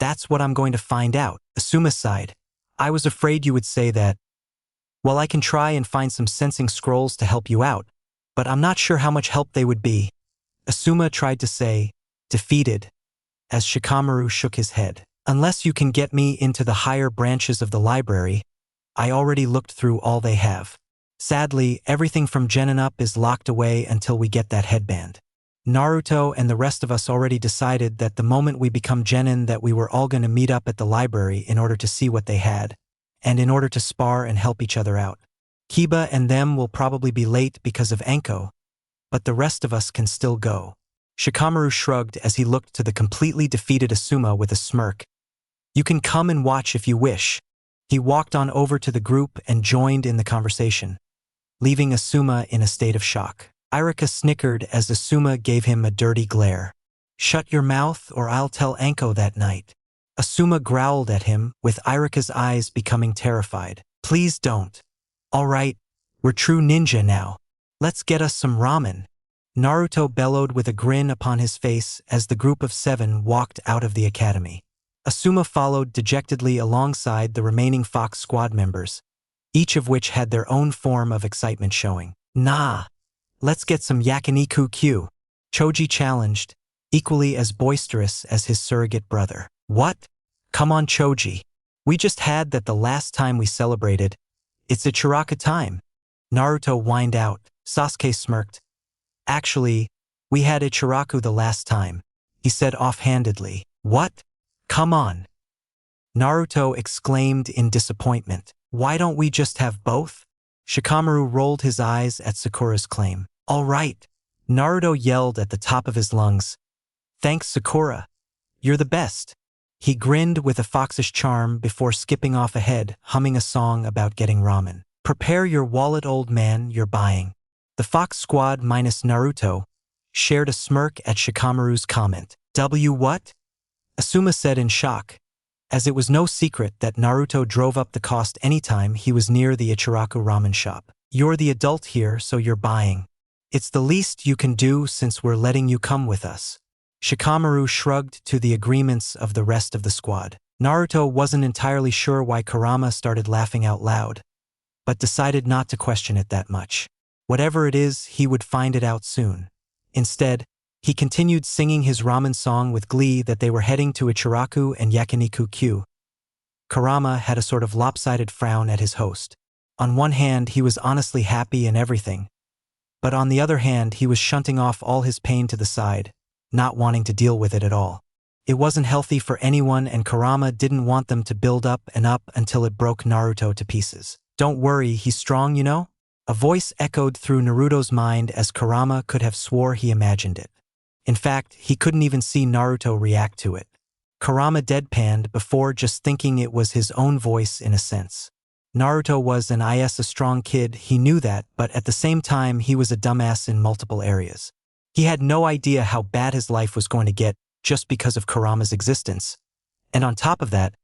That's what I'm going to find out. Asuma sighed. I was afraid you would say that. Well, I can try and find some sensing scrolls to help you out, but I'm not sure how much help they would be. Asuma tried to say, defeated, as Shikamaru shook his head. Unless you can get me into the higher branches of the library, I already looked through all they have. Sadly, everything from Genin up is locked away until we get that headband. Naruto and the rest of us already decided that the moment we become Genin that we were all going to meet up at the library in order to see what they had, and in order to spar and help each other out. Kiba and them will probably be late because of Anko, but the rest of us can still go. Shikamaru shrugged as he looked to the completely defeated Asuma with a smirk. You can come and watch if you wish. He walked on over to the group and joined in the conversation, leaving Asuma in a state of shock. Irika snickered as Asuma gave him a dirty glare. Shut your mouth or I'll tell Anko that night. Asuma growled at him, with Irika's eyes becoming terrified. Please don't. All right, we're true ninja now. Let's get us some ramen. Naruto bellowed with a grin upon his face as the group of 7 walked out of the academy. Asuma followed dejectedly alongside the remaining Fox squad members, each of which had their own form of excitement showing. Nah, let's get some yakiniku Q. Choji challenged, equally as boisterous as his surrogate brother. What? Come on, Choji. We just had that the last time we celebrated. It's Ichiraka time. Naruto whined out. Sasuke smirked. Actually, we had Ichiraku the last time, he said offhandedly. What? Come on. Naruto exclaimed in disappointment. Why don't we just have both? Shikamaru rolled his eyes at Sakura's claim. All right. Naruto yelled at the top of his lungs. Thanks, Sakura. You're the best. He grinned with a foxish charm before skipping off ahead, humming a song about getting ramen. Prepare your wallet, old man, you're buying. The Fox squad minus Naruto shared a smirk at Shikamaru's comment. What? Asuma said in shock, as it was no secret that Naruto drove up the cost anytime he was near the Ichiraku ramen shop. You're the adult here, so you're buying. It's the least you can do since we're letting you come with us. Shikamaru shrugged to the agreements of the rest of the squad. Naruto wasn't entirely sure why Kurama started laughing out loud, but decided not to question it that much. Whatever it is, he would find it out soon. Instead, he continued singing his ramen song with glee that they were heading to Ichiraku and Yakiniku Q. Kurama had a sort of lopsided frown at his host. On one hand, he was honestly happy and everything, but on the other hand, he was shunting off all his pain to the side, not wanting to deal with it at all. It wasn't healthy for anyone, and Kurama didn't want them to build up and up until it broke Naruto to pieces. Don't worry, he's strong, you know? A voice echoed through Naruto's mind as Kurama could have swore he imagined it. In fact, he couldn't even see Naruto react to it. Kurama deadpanned before just thinking it was his own voice in a sense. Naruto was a strong kid, he knew that, but at the same time he was a dumbass in multiple areas. He had no idea how bad his life was going to get just because of Kurama's existence. And on top of that,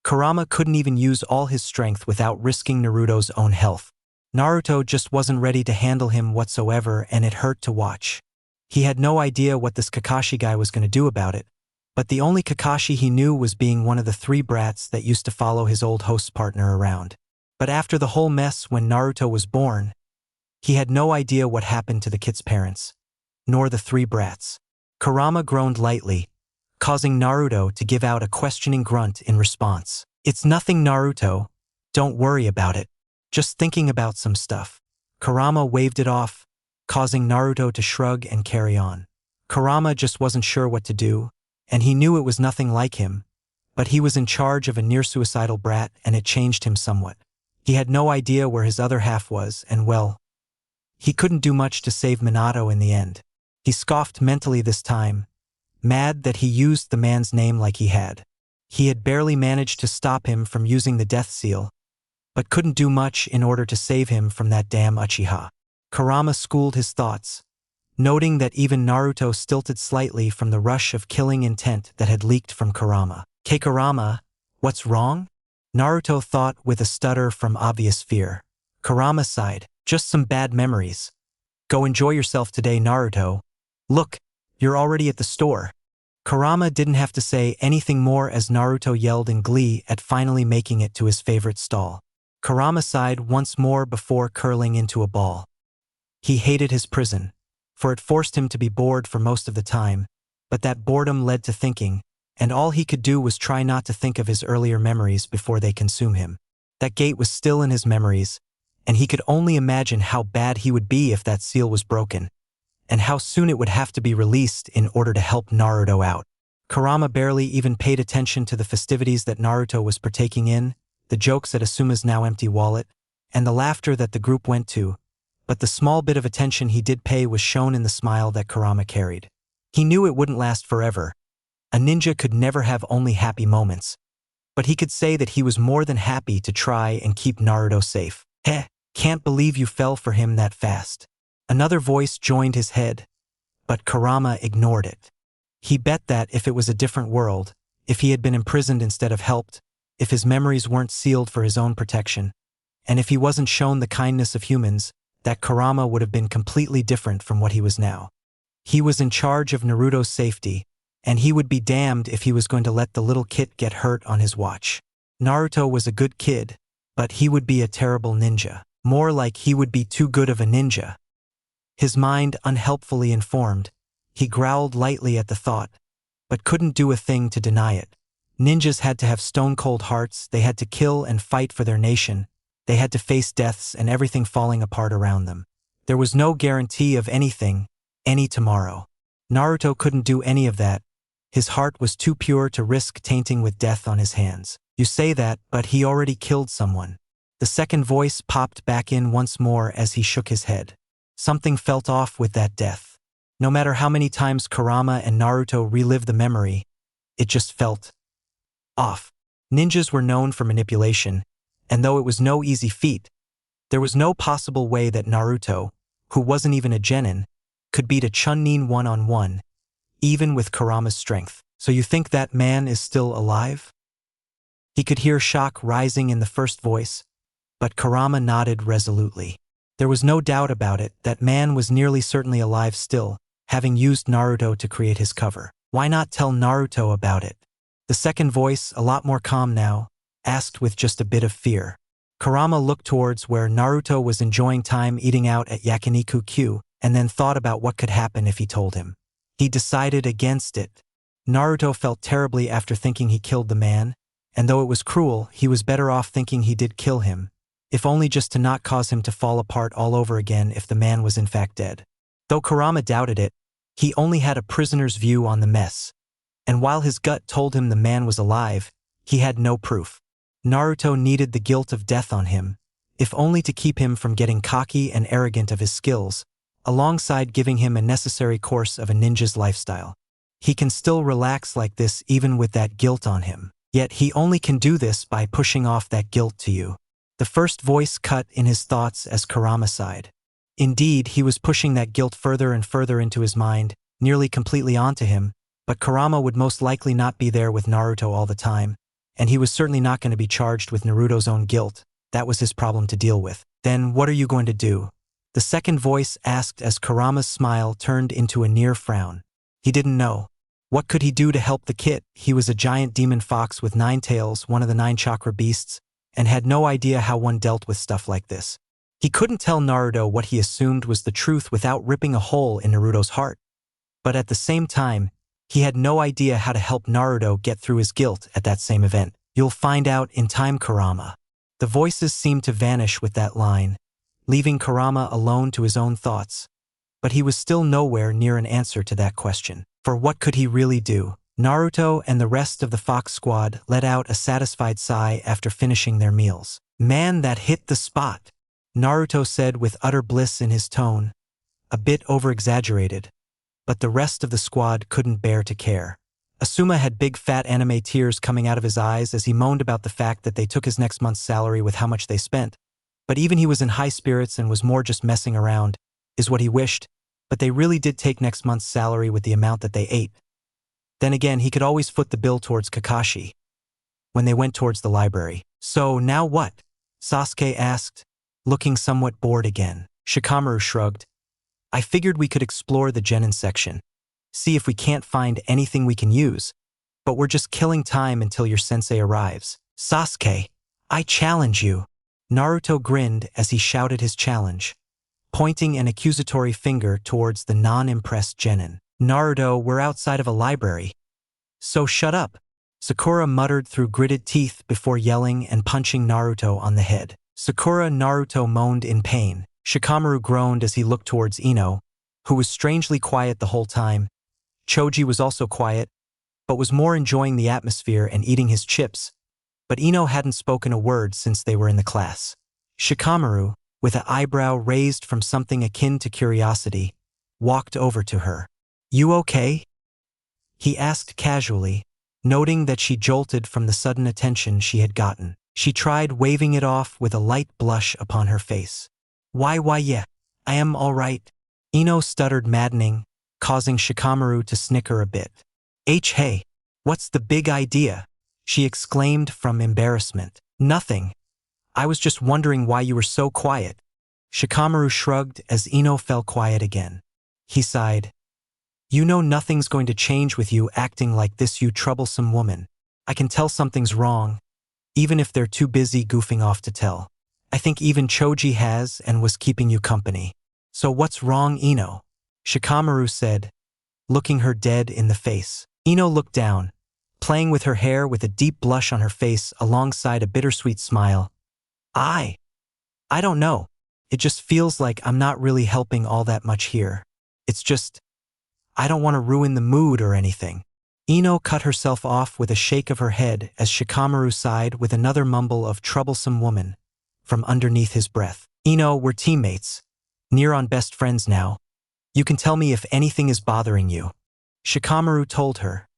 Kurama couldn't even use all his strength without risking Naruto's own health. Naruto just wasn't ready to handle him whatsoever, and it hurt to watch. He had no idea what this Kakashi guy was going to do about it, but the only Kakashi he knew was being one of the 3 brats that used to follow his old host partner around. But after the whole mess when Naruto was born, he had no idea what happened to the kid's parents, nor the 3 brats. Kurama groaned lightly, causing Naruto to give out a questioning grunt in response. It's nothing, Naruto. Don't worry about it. Just thinking about some stuff. Kurama waved it off, causing Naruto to shrug and carry on. Kurama just wasn't sure what to do, and he knew it was nothing like him, but he was in charge of a near-suicidal brat and it changed him somewhat. He had no idea where his other half was, and well, he couldn't do much to save Minato in the end. He scoffed mentally this time, mad that he used the man's name like he had. He had barely managed to stop him from using the death seal, but couldn't do much in order to save him from that damn Uchiha. Kurama schooled his thoughts, noting that even Naruto stilted slightly from the rush of killing intent that had leaked from Kurama. Kurama, what's wrong? Naruto thought with a stutter from obvious fear. Kurama sighed, just some bad memories. Go enjoy yourself today, Naruto. Look, you're already at the store. Kurama didn't have to say anything more as Naruto yelled in glee at finally making it to his favorite stall. Kurama sighed once more before curling into a ball. He hated his prison, for it forced him to be bored for most of the time, but that boredom led to thinking, and all he could do was try not to think of his earlier memories before they consume him. That gate was still in his memories, and he could only imagine how bad he would be if that seal was broken, and how soon it would have to be released in order to help Naruto out. Kurama barely even paid attention to the festivities that Naruto was partaking in, the jokes at Asuma's now empty wallet, and the laughter that the group went to, but the small bit of attention he did pay was shown in the smile that Kurama carried. He knew it wouldn't last forever. A ninja could never have only happy moments, but he could say that he was more than happy to try and keep Naruto safe. Can't believe you fell for him that fast. Another voice joined his head, but Kurama ignored it. He bet that if it was a different world, if he had been imprisoned instead of helped, if his memories weren't sealed for his own protection, and if he wasn't shown the kindness of humans, that Kurama would have been completely different from what he was now. He was in charge of Naruto's safety, and he would be damned if he was going to let the little kid get hurt on his watch. Naruto was a good kid, but he would be a terrible ninja. More like he would be too good of a ninja. His mind unhelpfully informed, he growled lightly at the thought, but couldn't do a thing to deny it. Ninjas had to have stone-cold hearts, they had to kill and fight for their nation, they had to face deaths and everything falling apart around them. There was no guarantee of anything, any tomorrow. Naruto couldn't do any of that. His heart was too pure to risk tainting with death on his hands. You say that, but he already killed someone. The second voice popped back in once more as he shook his head. Something felt off with that death. No matter how many times Kurama and Naruto relived the memory, it just felt off. Ninjas were known for manipulation, and though it was no easy feat, there was no possible way that Naruto, who wasn't even a genin, could beat a Chunin one-on-one, even with Kurama's strength. So you think that man is still alive? He could hear shock rising in the first voice, but Kurama nodded resolutely. There was no doubt about it, that man was nearly certainly alive still, having used Naruto to create his cover. Why not tell Naruto about it? The second voice, a lot more calm now, asked with just a bit of fear. Kurama looked towards where Naruto was enjoying time eating out at Yakiniku-Q, and then thought about what could happen if he told him. He decided against it. Naruto felt terribly after thinking he killed the man, and though it was cruel, he was better off thinking he did kill him, if only just to not cause him to fall apart all over again if the man was in fact dead. Though Kurama doubted it, he only had a prisoner's view on the mess, and while his gut told him the man was alive, he had no proof. Naruto needed the guilt of death on him, if only to keep him from getting cocky and arrogant of his skills, alongside giving him a necessary course of a ninja's lifestyle. He can still relax like this even with that guilt on him, yet he only can do this by pushing off that guilt to you. The first voice cut in his thoughts as Kurama sighed. Indeed, he was pushing that guilt further and further into his mind, nearly completely onto him, but Kurama would most likely not be there with Naruto all the time, and he was certainly not going to be charged with Naruto's own guilt. That was his problem to deal with. Then what are you going to do? The second voice asked as Kurama's smile turned into a near frown. He didn't know. What could he do to help the kid? He was a giant demon fox with 9 tails, one of the 9 chakra beasts, and had no idea how one dealt with stuff like this. He couldn't tell Naruto what he assumed was the truth without ripping a hole in Naruto's heart. But at the same time, he had no idea how to help Naruto get through his guilt at that same event. You'll find out in time, Kurama. The voices seemed to vanish with that line, leaving Kurama alone to his own thoughts. But he was still nowhere near an answer to that question. For what could he really do? Naruto and the rest of the Fox squad let out a satisfied sigh after finishing their meals. Man, that hit the spot, Naruto said with utter bliss in his tone, a bit over-exaggerated, but the rest of the squad couldn't bear to care. Asuma had big fat anime tears coming out of his eyes as he moaned about the fact that they took his next month's salary with how much they spent, but even he was in high spirits and was more just messing around, is what he wished, but they really did take next month's salary with the amount that they ate. Then again, he could always foot the bill towards Kakashi when they went towards the library. So now what? Sasuke asked, looking somewhat bored again. Shikamaru shrugged. I figured we could explore the genin section, see if we can't find anything we can use, but we're just killing time until your sensei arrives. Sasuke, I challenge you. Naruto grinned as he shouted his challenge, pointing an accusatory finger towards the non-impressed genin. Naruto, we're outside of a library. So shut up. Sakura muttered through gritted teeth before yelling and punching Naruto on the head. Naruto moaned in pain. Shikamaru groaned as he looked towards Ino, who was strangely quiet the whole time. Choji was also quiet, but was more enjoying the atmosphere and eating his chips, but Ino hadn't spoken a word since they were in the class. Shikamaru, with an eyebrow raised from something akin to curiosity, walked over to her. "You okay?" he asked casually, noting that she jolted from the sudden attention she had gotten. She tried waving it off with a light blush upon her face. Why yeah, I am all right." Ino stuttered, maddening, causing Shikamaru to snicker a bit. Hey, what's the big idea?" she exclaimed from embarrassment. "Nothing. I was just wondering why you were so quiet." Shikamaru shrugged as Ino fell quiet again. He sighed. "You know nothing's going to change with you acting like this, you troublesome woman. I can tell something's wrong, even if they're too busy goofing off to tell. I think even Choji has and was keeping you company." "So what's wrong, Ino?" Shikamaru said, looking her dead in the face. Ino looked down, playing with her hair with a deep blush on her face alongside a bittersweet smile. I don't know. It just feels like I'm not really helping all that much here. It's just, I don't want to ruin the mood or anything." Ino cut herself off with a shake of her head as Shikamaru sighed with another mumble of troublesome woman from underneath his breath. "Ino, we're teammates. Near on best friends now. You can tell me if anything is bothering you." Shikamaru told her,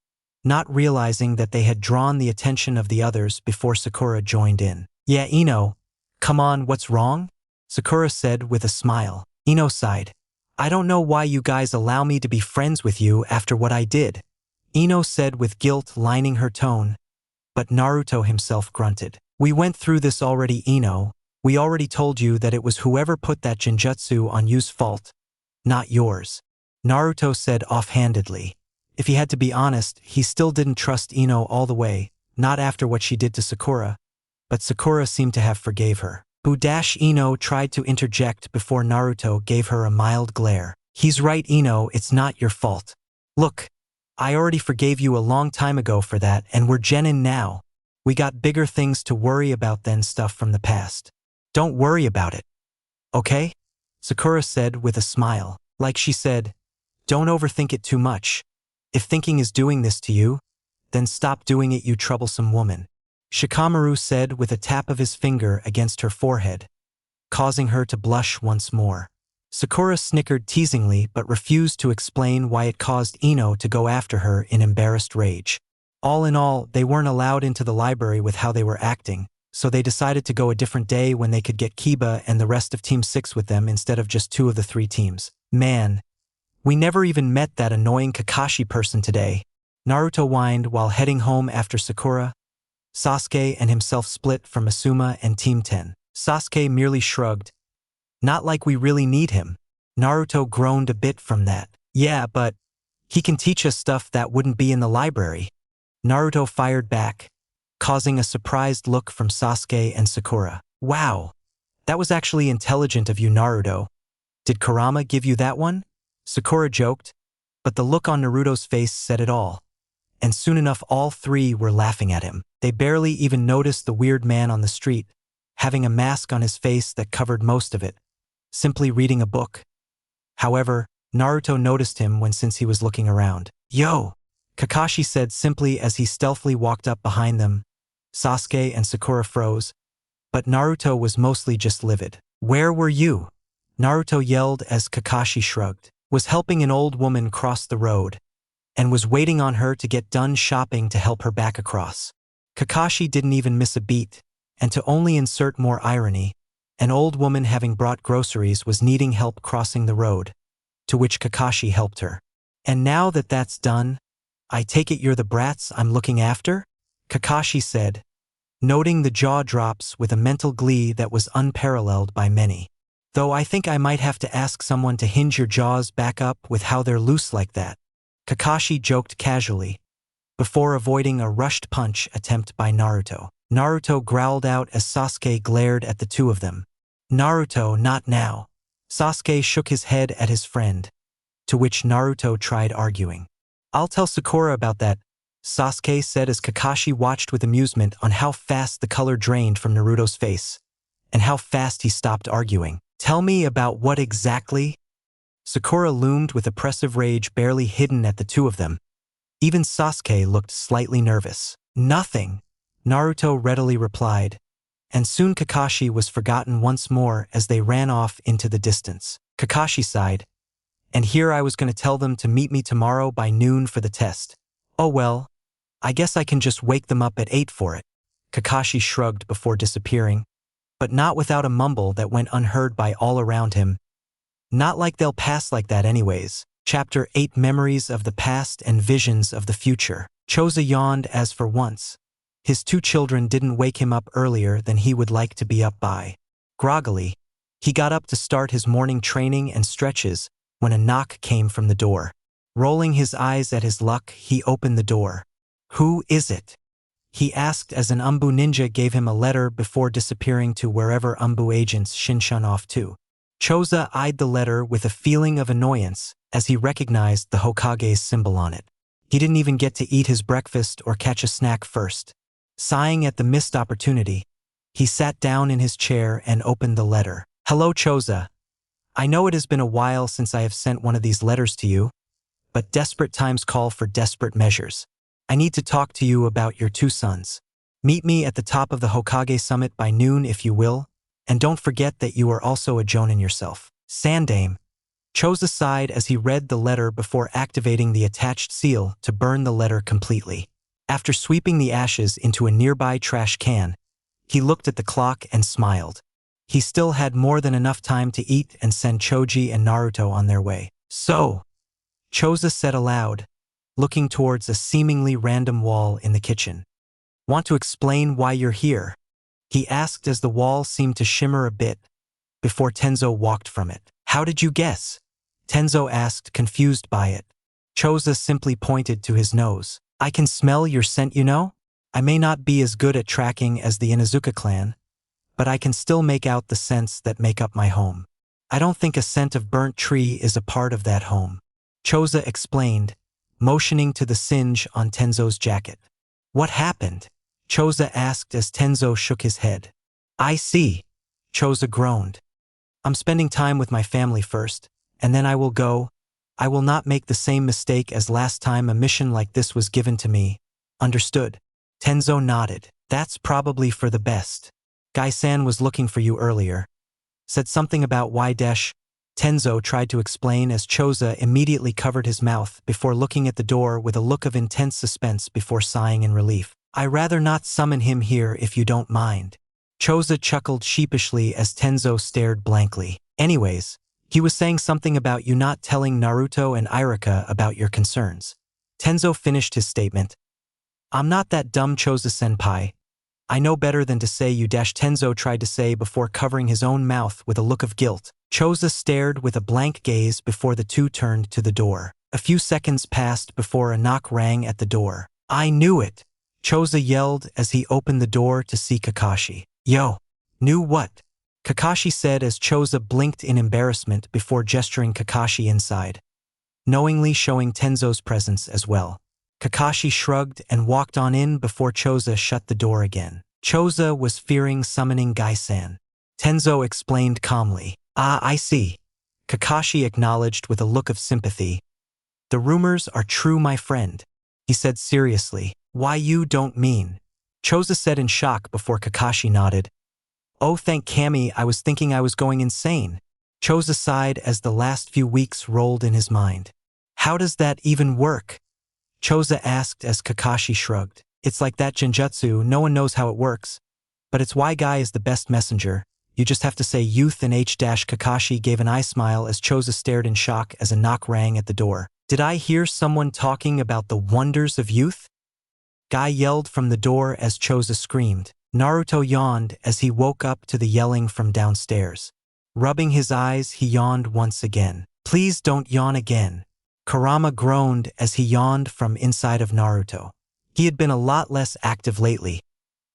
not realizing that they had drawn the attention of the others before Sakura joined in. "Yeah, Ino, come on, what's wrong?" Sakura said with a smile. Ino sighed. "I don't know why you guys allow me to be friends with you after what I did," Ino said with guilt lining her tone, but Naruto himself grunted. "We went through this already, Ino. We already told you that it was whoever put that genjutsu on you's fault, not yours," Naruto said offhandedly. If he had to be honest, he still didn't trust Ino all the way, not after what she did to Sakura, but Sakura seemed to have forgave her. Ino tried to interject before Naruto gave her a mild glare. "He's right, Ino, it's not your fault. Look, I already forgave you a long time ago for that, and we're genin now. We got bigger things to worry about than stuff from the past. Don't worry about it, okay?" Sakura said with a smile. Like she said, don't overthink it too much. If thinking is doing this to you, then stop doing it, you troublesome woman. Shikamaru said with a tap of his finger against her forehead, causing her to blush once more. Sakura snickered teasingly but refused to explain why it caused Ino to go after her in embarrassed rage. All in all, they weren't allowed into the library with how they were acting, so they decided to go a different day when they could get Kiba and the rest of Team 6 with them instead of just 2 of the 3 teams. "Man, we never even met that annoying Kakashi person today," Naruto whined while heading home after Sakura, Sasuke and himself split from Asuma and Team 10. Sasuke merely shrugged. "Not like we really need him." Naruto groaned a bit from that. "Yeah, but he can teach us stuff that wouldn't be in the library," Naruto fired back, causing a surprised look from Sasuke and Sakura. "Wow, that was actually intelligent of you, Naruto. Did Kurama give you that one?" Sakura joked, but the look on Naruto's face said it all. And soon enough all 3 were laughing at him. They barely even noticed the weird man on the street, having a mask on his face that covered most of it, simply reading a book. However, Naruto noticed him since he was looking around. "Yo!" Kakashi said simply as he stealthily walked up behind them. Sasuke and Sakura froze, but Naruto was mostly just livid. "Where were you?" Naruto yelled as Kakashi shrugged. "Was helping an old woman cross the road, and was waiting on her to get done shopping to help her back across." Kakashi didn't even miss a beat, and to only insert more irony, an old woman having brought groceries was needing help crossing the road, to which Kakashi helped her. "And now that that's done, I take it you're the brats I'm looking after?" Kakashi said, noting the jaw drops with a mental glee that was unparalleled by many. "Though I think I might have to ask someone to hinge your jaws back up with how they're loose like that," Kakashi joked casually, before avoiding a rushed punch attempt by Naruto. Naruto growled out as Sasuke glared at the 2 of them. "Naruto, not now." Sasuke shook his head at his friend, to which Naruto tried arguing. "I'll tell Sakura about that. Sasuke said as Kakashi watched with amusement on how fast the color drained from Naruto's face, and how fast he stopped arguing. Tell me about what exactly? Sakura loomed with oppressive rage barely hidden at the two of them. Even Sasuke looked slightly nervous. Nothing, Naruto readily replied, and soon Kakashi was forgotten once more as they ran off into the distance. Kakashi sighed, and here I was going to tell them to meet me tomorrow by noon for the test. Oh well, I guess I can just wake them up at 8 for it. Kakashi shrugged before disappearing, but not without a mumble that went unheard by all around him. Not like they'll pass like that anyways. Chapter 8 Memories of the Past and Visions of the Future. Choza yawned as for once. His two children didn't wake him up earlier than he would like to be up by. Groggily, he got up to start his morning training and stretches when a knock came from the door. Rolling his eyes at his luck, he opened the door. Who is it? He asked as an Umbu ninja gave him a letter before disappearing to wherever Umbu agents Shinshan off to. Choza eyed the letter with a feeling of annoyance as he recognized the Hokage's symbol on it. He didn't even get to eat his breakfast or catch a snack first. Sighing at the missed opportunity, he sat down in his chair and opened the letter. Hello, Choza. I know it has been a while since I have sent one of these letters to you, but desperate times call for desperate measures. I need to talk to you about your two sons. Meet me at the top of the Hokage summit by noon if you will, and don't forget that you are also a Jonin yourself. Sandame. Choza sighed as he read the letter before activating the attached seal to burn the letter completely. After sweeping the ashes into a nearby trash can, he looked at the clock and smiled. He still had more than enough time to eat and send Choji and Naruto on their way. So, Choza said aloud, looking towards a seemingly random wall in the kitchen. Want to explain why you're here? He asked as the wall seemed to shimmer a bit before Tenzo walked from it. How did you guess? Tenzo asked, confused by it. Choza simply pointed to his nose. I can smell your scent, you know? I may not be as good at tracking as the Inuzuka clan, but I can still make out the scents that make up my home. I don't think a scent of burnt tree is a part of that home. Choza explained, motioning to the singe on Tenzo's jacket. What happened? Choza asked as Tenzo shook his head. I see. Choza groaned. I'm spending time with my family first, and then I will go. I will not make the same mistake as last time a mission like this was given to me. Understood? Tenzo nodded. That's probably for the best. Gai-san was looking for you earlier. Said something about why dash. Tenzo tried to explain as Choza immediately covered his mouth before looking at the door with a look of intense suspense before sighing in relief. I rather not summon him here if you don't mind. Choza chuckled sheepishly as Tenzo stared blankly. Anyways, he was saying something about you not telling Naruto and Irika about your concerns. Tenzo finished his statement. I'm not that dumb, Choza-senpai. I know better than to say you dash. Tenzo tried to say before covering his own mouth with a look of guilt. Choza stared with a blank gaze before the two turned to the door. A few seconds passed before a knock rang at the door. I knew it! Choza yelled as he opened the door to see Kakashi. Yo! Knew what? Kakashi said as Choza blinked in embarrassment before gesturing Kakashi inside, knowingly showing Tenzo's presence as well. Kakashi shrugged and walked on in before Choza shut the door again. Choza was fearing summoning Gai-san. Tenzo explained calmly. Ah, I see. Kakashi acknowledged with a look of sympathy. The rumors are true, my friend. He said seriously. Why you don't mean? Choza said in shock before Kakashi nodded. Oh, thank Kami, I was thinking I was going insane. Choza sighed as the last few weeks rolled in his mind. How does that even work? Choza asked as Kakashi shrugged. It's like that genjutsu, no one knows how it works. But it's why Guy is the best messenger. You just have to say youth and Kakashi gave an eye smile as Choza stared in shock as a knock rang at the door. Did I hear someone talking about the wonders of youth? Guy yelled from the door as Choza screamed. Naruto yawned as he woke up to the yelling from downstairs. Rubbing his eyes, he yawned once again. Please don't yawn again. Kurama groaned as he yawned from inside of Naruto. He had been a lot less active lately,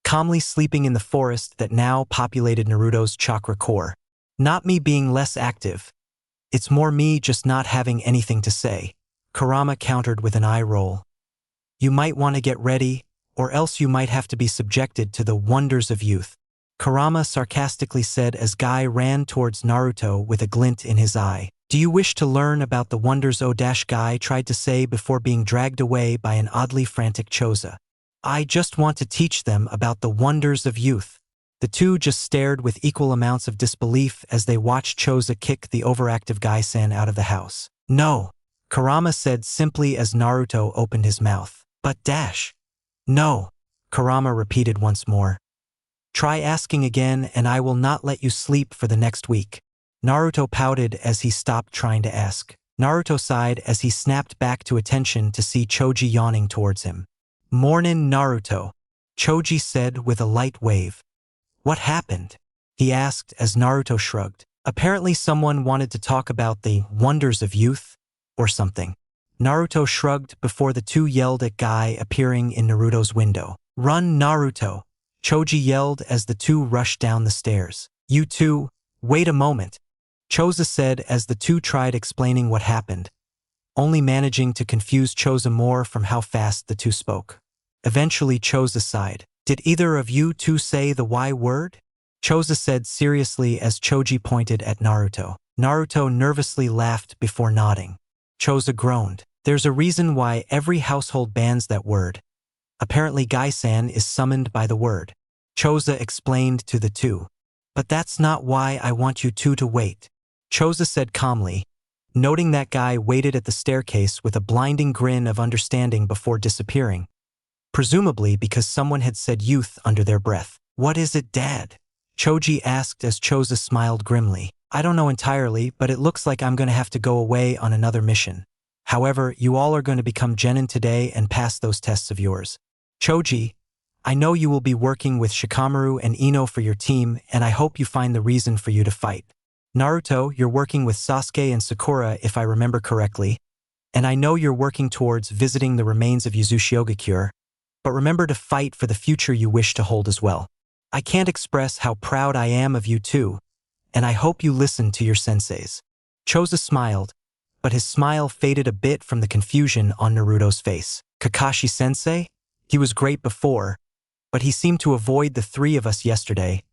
calmly sleeping in the forest that now populated Naruto's chakra core. Not me being less active. It's more me just not having anything to say. Kurama countered with an eye roll. You might want to get ready, or else you might have to be subjected to the wonders of youth. Kurama sarcastically said as Guy ran towards Naruto with a glint in his eye. Do you wish to learn about the wonders? Guy tried to say before being dragged away by an oddly frantic Choza. I just want to teach them about the wonders of youth. The two just stared with equal amounts of disbelief as they watched Choza kick the overactive Guy-san out of the house. No, Kurama said simply as Naruto opened his mouth. But No, Kurama repeated once more. Try asking again and I will not let you sleep for the next week. Naruto pouted as he stopped trying to ask. Naruto sighed as he snapped back to attention to see Choji yawning towards him. Mornin' Naruto, Choji said with a light wave. What happened? He asked as Naruto shrugged. Apparently someone wanted to talk about the wonders of youth, or something. Naruto shrugged before the two yelled at Guy appearing in Naruto's window. Run, Naruto! Choji yelled as the two rushed down the stairs. You two, wait a moment, Choza said as the two tried explaining what happened, only managing to confuse Choza more from how fast the two spoke. Eventually Choza sighed. Did either of you two say the Y word? Choza said seriously as Choji pointed at Naruto. Naruto nervously laughed before nodding. Choza groaned. There's a reason why every household bans that word. Apparently Guy-san is summoned by the word. Choza explained to the two. But that's not why I want you two to wait. Choza said calmly, noting that Guy waited at the staircase with a blinding grin of understanding before disappearing. Presumably because someone had said youth under their breath. What is it, Dad? Choji asked as Choza smiled grimly. I don't know entirely, but it looks like I'm going to have to go away on another mission. However, you all are going to become genin today and pass those tests of yours. Choji, I know you will be working with Shikamaru and Ino for your team, and I hope you find the reason for you to fight. Naruto, you're working with Sasuke and Sakura if I remember correctly, and I know you're working towards visiting the remains of Yuzushiogakure, but remember to fight for the future you wish to hold as well. I can't express how proud I am of you too, and I hope you listen to your senseis. Choza smiled, but his smile faded a bit from the confusion on Naruto's face. Kakashi-sensei? He was great before, but he seemed to avoid the three of us yesterday.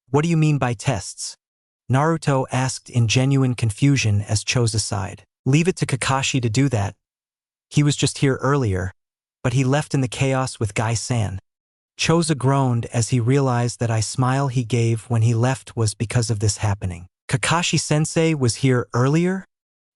What do you mean by tests? Naruto asked in genuine confusion as Choza sighed. Leave it to Kakashi to do that. He was just here earlier, but he left in the chaos with Guy-san. Choza groaned as he realized that the smile he gave when he left was because of this happening. Kakashi-sensei was here earlier?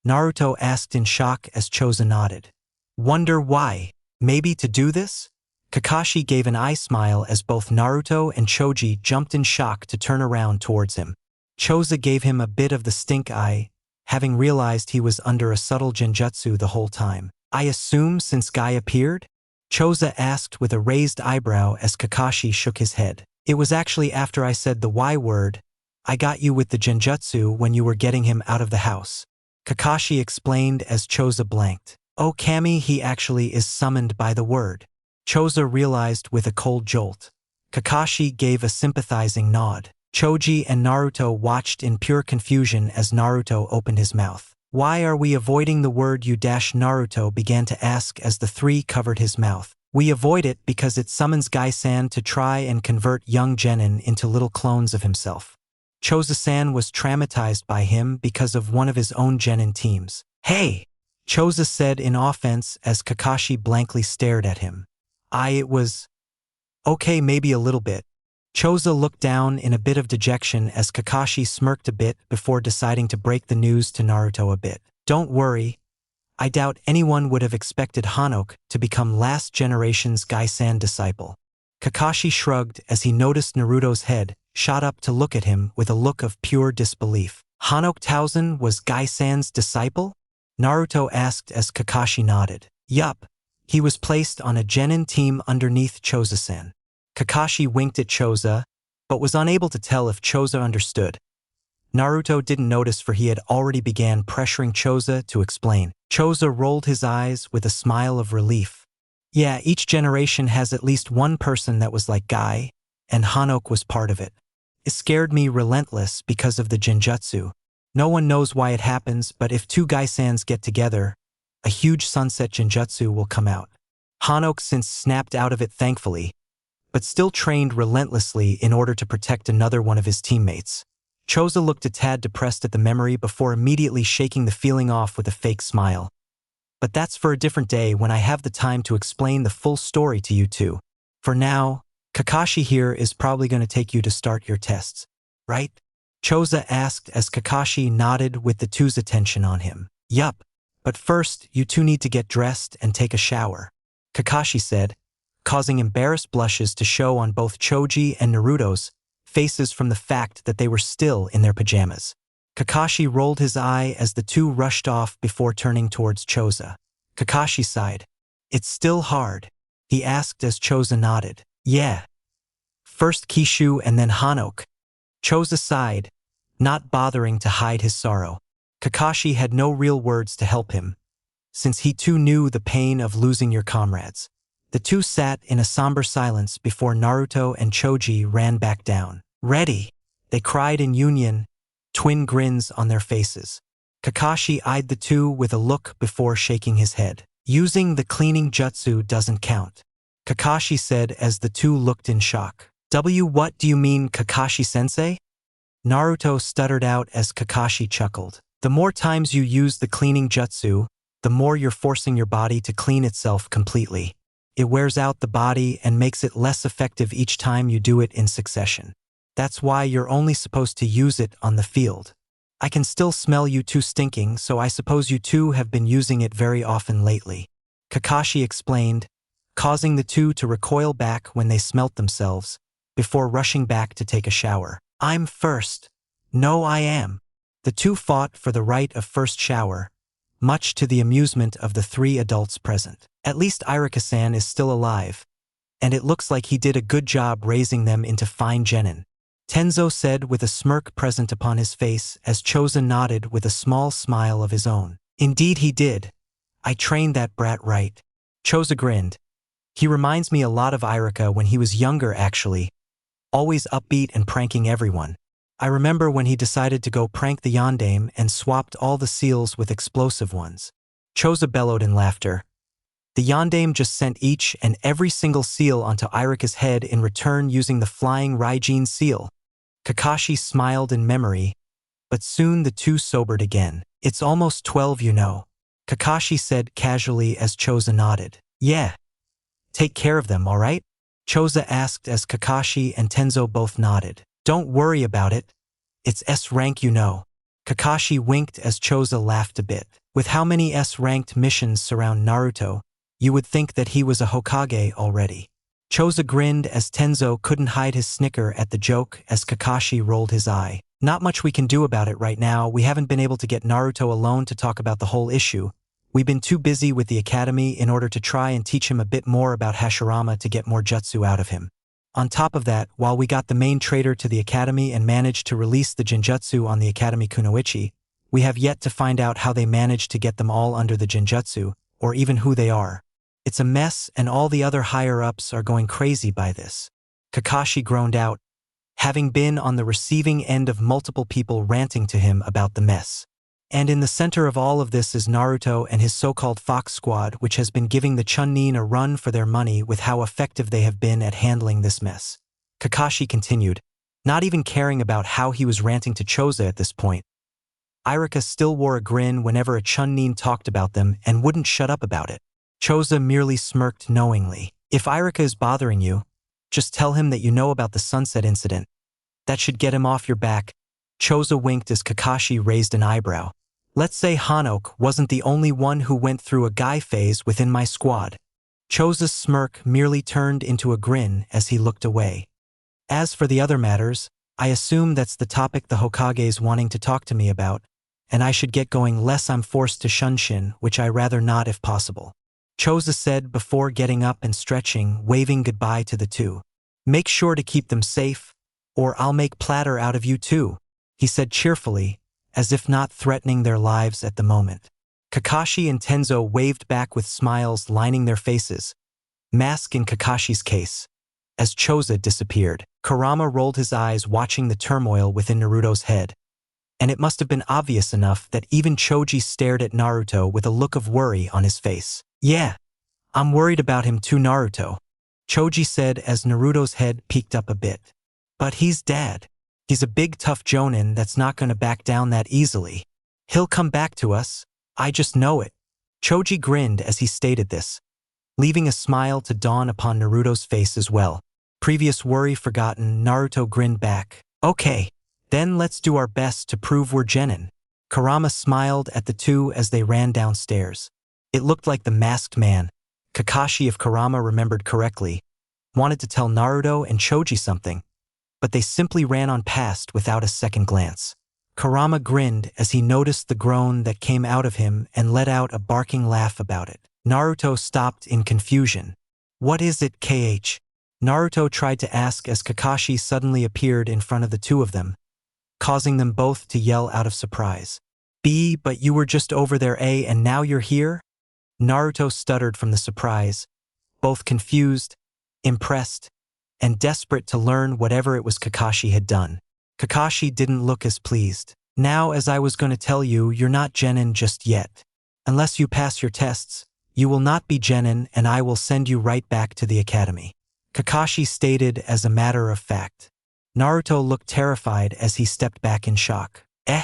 Naruto asked in shock as Choza nodded. Wonder why? Maybe to do this? Kakashi gave an eye smile as both Naruto and Choji jumped in shock to turn around towards him. Choza gave him a bit of the stink eye, having realized he was under a subtle genjutsu the whole time. I assume since Guy appeared? Choza asked with a raised eyebrow as Kakashi shook his head. It was actually after I said the Y word. I got you with the genjutsu when you were getting him out of the house. Kakashi explained as Choza blanked. Oh Kami, he actually is summoned by the word. Choza realized with a cold jolt. Kakashi gave a sympathizing nod. Choji and Naruto watched in pure confusion as Naruto opened his mouth. Why are we avoiding the word you? Naruto began to ask as the three covered his mouth. We avoid it because it summons Guy-san to try and convert young genin into little clones of himself. Choza-san was traumatized by him because of one of his own genin teams. Hey! Choza said in offense as Kakashi blankly stared at him. It was... Okay, maybe a little bit. Choza looked down in a bit of dejection as Kakashi smirked a bit before deciding to break the news to Naruto a bit. Don't worry. I doubt anyone would have expected Hanok to become last generation's Guy-san disciple. Kakashi shrugged as he noticed Naruto's head shot up to look at him with a look of pure disbelief. Hanok Tausen was Guy-san's disciple? Naruto asked as Kakashi nodded. Yup. He was placed on a genin team underneath Choza-san. Kakashi winked at Choza, but was unable to tell if Choza understood. Naruto didn't notice for he had already began pressuring Choza to explain. Choza rolled his eyes with a smile of relief. Yeah, each generation has at least one person that was like Guy, and Hanok was part of it. It scared me relentless because of the genjutsu. No one knows why it happens, but if two Guy-sans get together, a huge sunset genjutsu will come out. Hanok since snapped out of it thankfully, but still trained relentlessly in order to protect another one of his teammates. Choza looked a tad depressed at the memory before immediately shaking the feeling off with a fake smile. But that's for a different day when I have the time to explain the full story to you two. For now, Kakashi here is probably going to take you to start your tests, right? Choza asked as Kakashi nodded with the two's attention on him. Yup, but first you two need to get dressed and take a shower, Kakashi said, causing embarrassed blushes to show on both Choji and Naruto's faces from the fact that they were still in their pajamas. Kakashi rolled his eye as the two rushed off before turning towards Choza. Kakashi sighed. It's still hard, he asked as Choza nodded. Yeah. First Kishu and then Hanok. Choza sighed, not bothering to hide his sorrow. Kakashi had no real words to help him, since he too knew the pain of losing your comrades. The two sat in a somber silence before Naruto and Choji ran back down. Ready, they cried in union, twin grins on their faces. Kakashi eyed the two with a look before shaking his head. Using the cleaning jutsu doesn't count, Kakashi said as the two looked in shock. What do you mean, Kakashi-sensei? Naruto stuttered out as Kakashi chuckled. The more times you use the cleaning jutsu, the more you're forcing your body to clean itself completely. It wears out the body and makes it less effective each time you do it in succession. That's why you're only supposed to use it on the field. I can still smell you two stinking, so I suppose you two have been using it very often lately, Kakashi explained, causing the two to recoil back when they smelt themselves, before rushing back to take a shower. I'm first. No, I am. The two fought for the right of first shower, much to the amusement of the three adults present. At least Irika-san is still alive, and it looks like he did a good job raising them into fine genin, Tenzo said with a smirk present upon his face as Choza nodded with a small smile of his own. Indeed he did. I trained that brat right. Choza grinned. He reminds me a lot of Irika when he was younger actually, always upbeat and pranking everyone. I remember when he decided to go prank the yondaime and swapped all the seals with explosive ones. Choza bellowed in laughter. The yondaime just sent each and every single seal onto Irika's head in return using the flying Raijin seal. Kakashi smiled in memory, but soon the two sobered again. It's almost 12, you know, Kakashi said casually as Choza nodded. Yeah. Take care of them, all right? Choza asked as Kakashi and Tenzo both nodded. Don't worry about it. It's S-rank, you know. Kakashi winked as Choza laughed a bit. With how many S-ranked missions surround Naruto, you would think that he was a Hokage already. Choza grinned as Tenzo couldn't hide his snicker at the joke as Kakashi rolled his eye. Not much we can do about it right now. We haven't been able to get Naruto alone to talk about the whole issue. We've been too busy with the academy in order to try and teach him a bit more about Hashirama to get more jutsu out of him. On top of that, while we got the main traitor to the academy and managed to release the Jinjutsu on the academy Kunoichi, we have yet to find out how they managed to get them all under the Jinjutsu, or even who they are. It's a mess and all the other higher-ups are going crazy by this. Kakashi groaned out, having been on the receiving end of multiple people ranting to him about the mess. And in the center of all of this is Naruto and his so-called Fox Squad, which has been giving the Chunin a run for their money with how effective they have been at handling this mess. Kakashi continued, not even caring about how he was ranting to Choza at this point. Irika still wore a grin whenever a Chunin talked about them and wouldn't shut up about it. Choza merely smirked knowingly. If Irika is bothering you, just tell him that you know about the sunset incident. That should get him off your back. Choza winked as Kakashi raised an eyebrow. Let's say Hanok wasn't the only one who went through a guy phase within my squad. Choza's smirk merely turned into a grin as he looked away. As for the other matters, I assume that's the topic the Hokage's wanting to talk to me about, and I should get going lest I'm forced to Shunshin, which I rather not if possible. Choza said before getting up and stretching, waving goodbye to the two. Make sure to keep them safe, or I'll make platter out of you too, he said cheerfully, as if not threatening their lives at the moment. Kakashi and Tenzo waved back with smiles lining their faces, mask in Kakashi's case, as Choza disappeared. Kurama rolled his eyes watching the turmoil within Naruto's head, and it must have been obvious enough that even Choji stared at Naruto with a look of worry on his face. Yeah, I'm worried about him too, Naruto, Choji said as Naruto's head peeked up a bit. But he's dad. He's a big tough jonin that's not gonna back down that easily. He'll come back to us. I just know it. Choji grinned as he stated this, leaving a smile to dawn upon Naruto's face as well. Previous worry forgotten, Naruto grinned back. Okay, then let's do our best to prove we're genin. Kurama smiled at the two as they ran downstairs. It looked like the masked man, Kakashi if Kurama remembered correctly, wanted to tell Naruto and Choji something, but they simply ran on past without a second glance. Kurama grinned as he noticed the groan that came out of him and let out a barking laugh about it. Naruto stopped in confusion. What is it, KH? Naruto tried to ask as Kakashi suddenly appeared in front of the two of them, causing them both to yell out of surprise. B, but you were just over there, A, and now you're here? Naruto stuttered from the surprise, both confused, impressed, and desperate to learn whatever it was Kakashi had done. Kakashi didn't look as pleased. Now, as I was going to tell you, you're not genin just yet. Unless you pass your tests, you will not be genin and I will send you right back to the academy. Kakashi stated as a matter of fact. Naruto looked terrified as he stepped back in shock. Eh?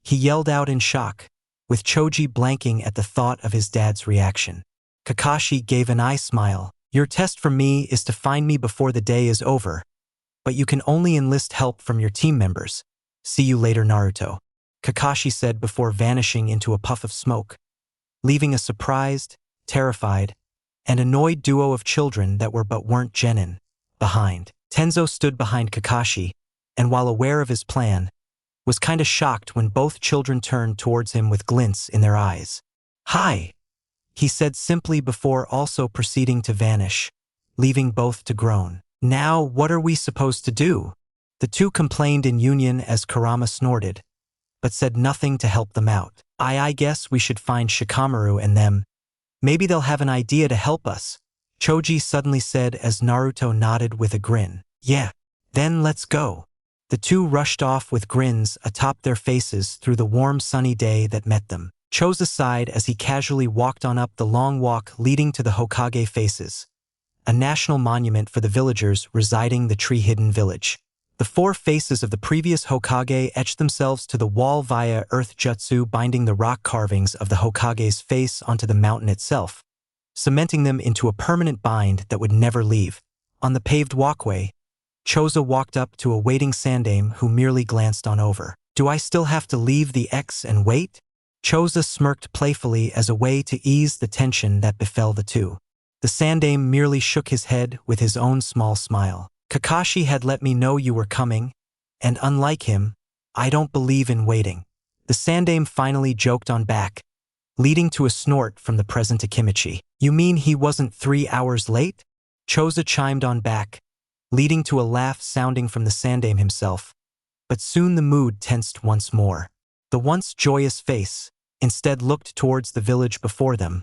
He yelled out in shock, with Choji blanking at the thought of his dad's reaction. Kakashi gave an eye smile. Your test for me is to find me before the day is over, but you can only enlist help from your team members. See you later, Naruto, Kakashi said before vanishing into a puff of smoke, leaving a surprised, terrified, and annoyed duo of children that weren't genin behind. Tenzo stood behind Kakashi, and while aware of his plan, was kinda shocked when both children turned towards him with glints in their eyes. Hi, he said simply before also proceeding to vanish, leaving both to groan. Now, what are we supposed to do? The two complained in union as Kurama snorted, but said nothing to help them out. I guess we should find Shikamaru and them. Maybe they'll have an idea to help us, Choji suddenly said as Naruto nodded with a grin. Yeah, then let's go. The two rushed off with grins atop their faces through the warm sunny day that met them. Choza sighed as he casually walked on up the long walk leading to the Hokage Faces, a national monument for the villagers residing the tree-hidden village. The four faces of the previous Hokage etched themselves to the wall via earth jutsu, binding the rock carvings of the Hokage's face onto the mountain itself, cementing them into a permanent bind that would never leave. On the paved walkway, Choza walked up to a waiting Sandame who merely glanced on over. Do I still have to leave the X and wait? Choza smirked playfully as a way to ease the tension that befell the two. The Sandame merely shook his head with his own small smile. Kakashi had let me know you were coming, and unlike him, I don't believe in waiting. The Sandame finally joked on back, leading to a snort from the present Akimichi. You mean he wasn't 3 hours late? Choza chimed on back, leading to a laugh sounding from the Sandame himself, but soon the mood tensed once more. The once joyous face instead looked towards the village before them,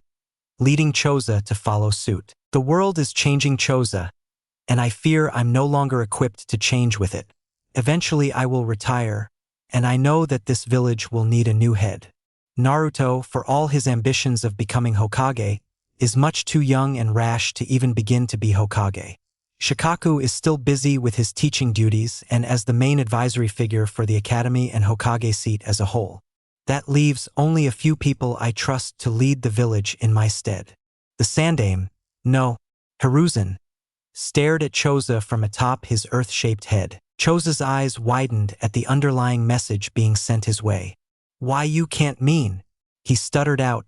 leading Choza to follow suit. The world is changing, Choza, and I fear I'm no longer equipped to change with it. Eventually I will retire, and I know that this village will need a new head. Naruto, for all his ambitions of becoming Hokage, is much too young and rash to even begin to be Hokage. Shikaku is still busy with his teaching duties and as the main advisory figure for the academy and Hokage seat as a whole. That leaves only a few people I trust to lead the village in my stead. The Sandame, no, Hiruzen, stared at Choza from atop his earth-shaped head. Choza's eyes widened at the underlying message being sent his way. Why you can't mean? He stuttered out,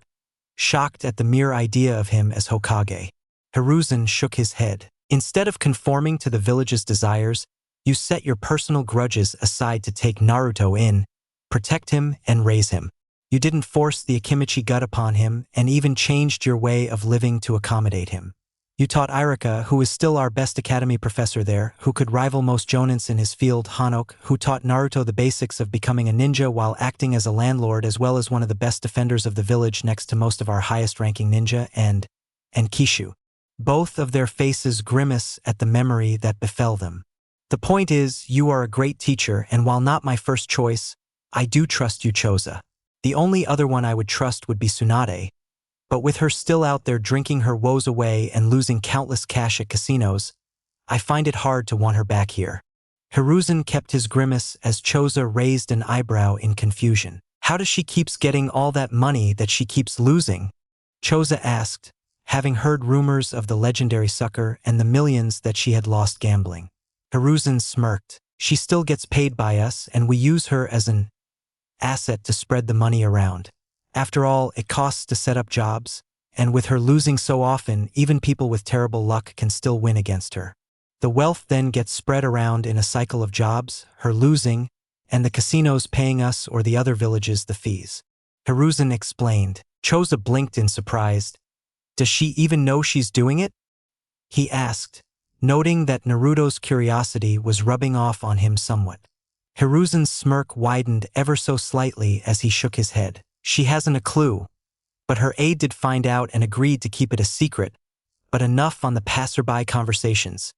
shocked at the mere idea of him as Hokage. Hiruzen shook his head. Instead of conforming to the village's desires, you set your personal grudges aside to take Naruto in, protect him, and raise him. You didn't force the Akimichi gut upon him and even changed your way of living to accommodate him. You taught Irika, who is still our best academy professor there, who could rival most jonins in his field, Hanok, who taught Naruto the basics of becoming a ninja while acting as a landlord as well as one of the best defenders of the village next to most of our highest-ranking ninja, and Kishu. Both of their faces grimace at the memory that befell them. The point is, you are a great teacher, and while not my first choice, I do trust you, Choza. The only other one I would trust would be Tsunade, But with her still out there drinking her woes away and losing countless cash at casinos, I find it hard to want her back here. Hiruzen kept his grimace as Choza raised an eyebrow in confusion. How does she keeps getting all that money that she keeps losing? Choza asked, having heard rumors of the legendary sucker and the millions that she had lost gambling. Hiruzen smirked. She still gets paid by us and we use her as an asset to spread the money around. After all, it costs to set up jobs, and with her losing so often, even people with terrible luck can still win against her. The wealth then gets spread around in a cycle of jobs, her losing, and the casinos paying us or the other villages the fees. Hiruzen explained. Choza blinked in surprise. Does she even know she's doing it? He asked, noting that Naruto's curiosity was rubbing off on him somewhat. Hiruzen's smirk widened ever so slightly as he shook his head. She hasn't a clue, but her aide did find out and agreed to keep it a secret, but enough on the passerby conversations.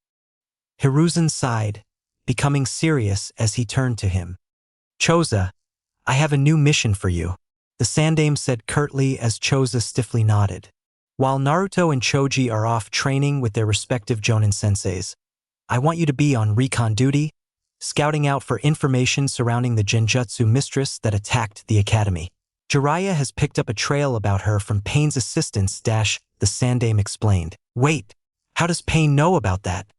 Hiruzen sighed, becoming serious as he turned to him. Choza, I have a new mission for you, the Sandaime said curtly as Choza stiffly nodded. While Naruto and Choji are off training with their respective Jonin senseis, I want you to be on recon duty, scouting out for information surrounding the Genjutsu mistress that attacked the academy. Jiraiya has picked up a trail about her from Pain's assistants, the Sandaime explained. Wait, how does Pain know about that?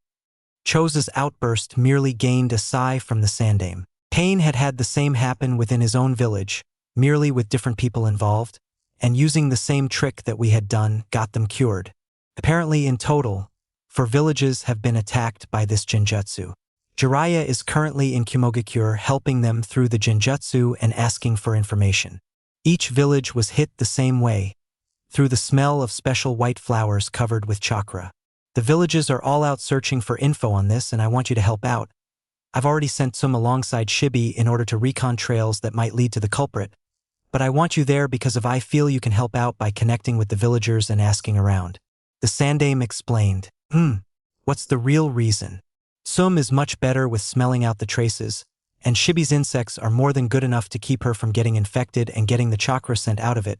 Choza's outburst merely gained a sigh from the Sandaime. Pain had had the same happen within his own village, merely with different people involved, and using the same trick that we had done got them cured. Apparently in total, 4 villages have been attacked by this Genjutsu. Jiraiya is currently in Kumogakure helping them through the Genjutsu and asking for information. Each village was hit the same way, through the smell of special white flowers covered with chakra. The villages are all out searching for info on this and I want you to help out. I've already sent some alongside Shibi in order to recon trails that might lead to the culprit, but I want you there because I feel you can help out by connecting with the villagers and asking around. The Sandaime explained. What's the real reason? Sum is much better with smelling out the traces, and Shibi's insects are more than good enough to keep her from getting infected and getting the chakra sent out of it.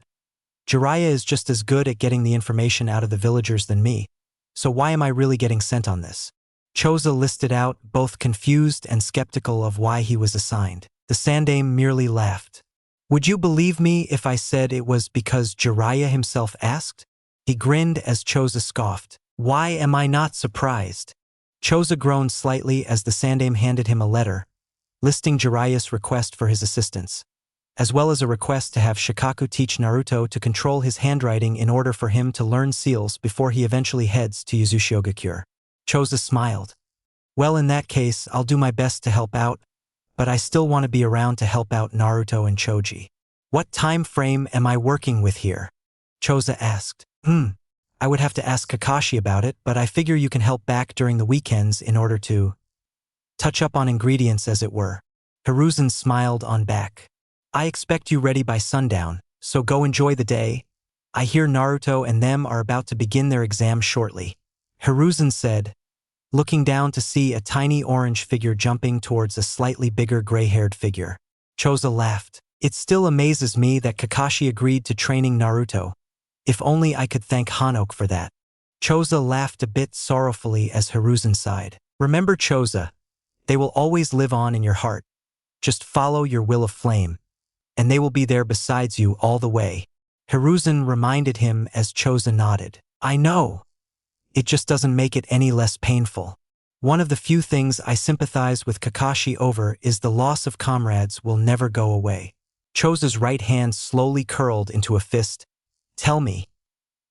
Jiraiya is just as good at getting the information out of the villagers than me, so why am I really getting sent on this? Choza listed out, both confused and skeptical of why he was assigned. The Sandaime merely laughed. Would you believe me if I said it was because Jiraiya himself asked? He grinned as Choza scoffed. Why am I not surprised? Choza groaned slightly as the Sandaime handed him a letter, listing Jiraiya's request for his assistance, as well as a request to have Shikaku teach Naruto to control his handwriting in order for him to learn seals before he eventually heads to Yuzushiogakure. Choza smiled. Well, in that case, I'll do my best to help out, but I still want to be around to help out Naruto and Choji. What time frame am I working with here? Choza asked. I would have to ask Kakashi about it, but I figure you can help back during the weekends in order to touch up on ingredients, as it were. Hiruzen smiled on back. I expect you ready by sundown, so go enjoy the day. I hear Naruto and them are about to begin their exam shortly. Hiruzen said, looking down to see a tiny orange figure jumping towards a slightly bigger gray-haired figure. Choza laughed. It still amazes me that Kakashi agreed to training Naruto. If only I could thank Hanok for that. Choza laughed a bit sorrowfully as Hiruzen sighed. Remember, Choza, they will always live on in your heart. Just follow your will of flame, and they will be there besides you all the way. Hiruzen reminded him as Choza nodded. I know. It just doesn't make it any less painful. One of the few things I sympathize with Kakashi over is the loss of comrades will never go away. Choza's right hand slowly curled into a fist. Tell me,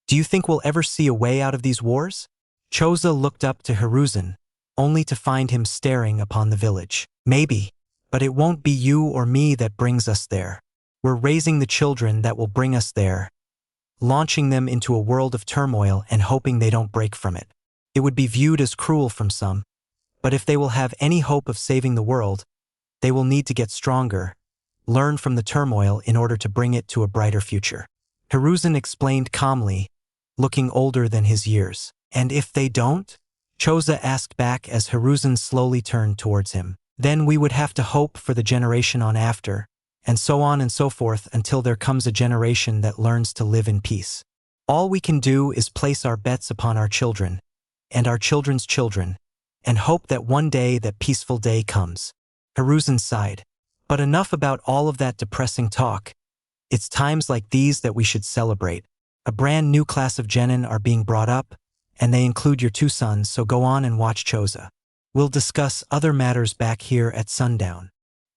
do you think we'll ever see a way out of these wars? Choza looked up to Hiruzen, only to find him staring upon the village. Maybe, but it won't be you or me that brings us there. We're raising the children that will bring us there, launching them into a world of turmoil and hoping they don't break from it. It would be viewed as cruel from some, but if they will have any hope of saving the world, they will need to get stronger, learn from the turmoil in order to bring it to a brighter future. Hiruzen explained calmly, looking older than his years. And if they don't? Choza asked back as Hiruzen slowly turned towards him. Then we would have to hope for the generation on after, and so on and so forth until there comes a generation that learns to live in peace. All we can do is place our bets upon our children, and our children's children, and hope that one day that peaceful day comes. Hiruzen sighed. But enough about all of that depressing talk. It's times like these that we should celebrate. A brand new class of genin are being brought up, and they include your 2 sons, so go on and watch Choza. We'll discuss other matters back here at sundown.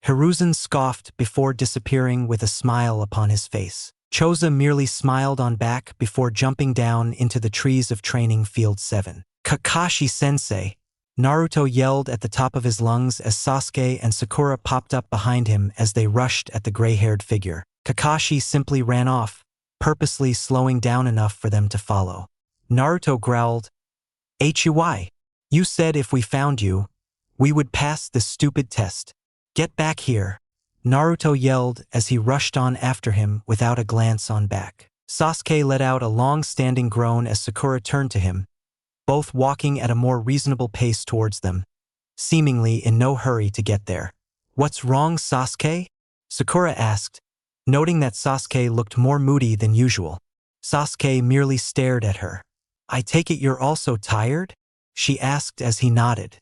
Hiruzen scoffed before disappearing with a smile upon his face. Choza merely smiled on back before jumping down into the trees of training field 7. Kakashi-sensei! Naruto yelled at the top of his lungs as Sasuke and Sakura popped up behind him as they rushed at the gray-haired figure. Kakashi simply ran off, purposely slowing down enough for them to follow. Naruto growled, "Hui, you said if we found you, we would pass this stupid test. Get back here." Naruto yelled as he rushed on after him without a glance on back. Sasuke let out a long-standing groan as Sakura turned to him, both walking at a more reasonable pace towards them, seemingly in no hurry to get there. "What's wrong, Sasuke?" Sakura asked, noting that Sasuke looked more moody than usual. Sasuke merely stared at her. "I take it you're also tired?" she asked as he nodded.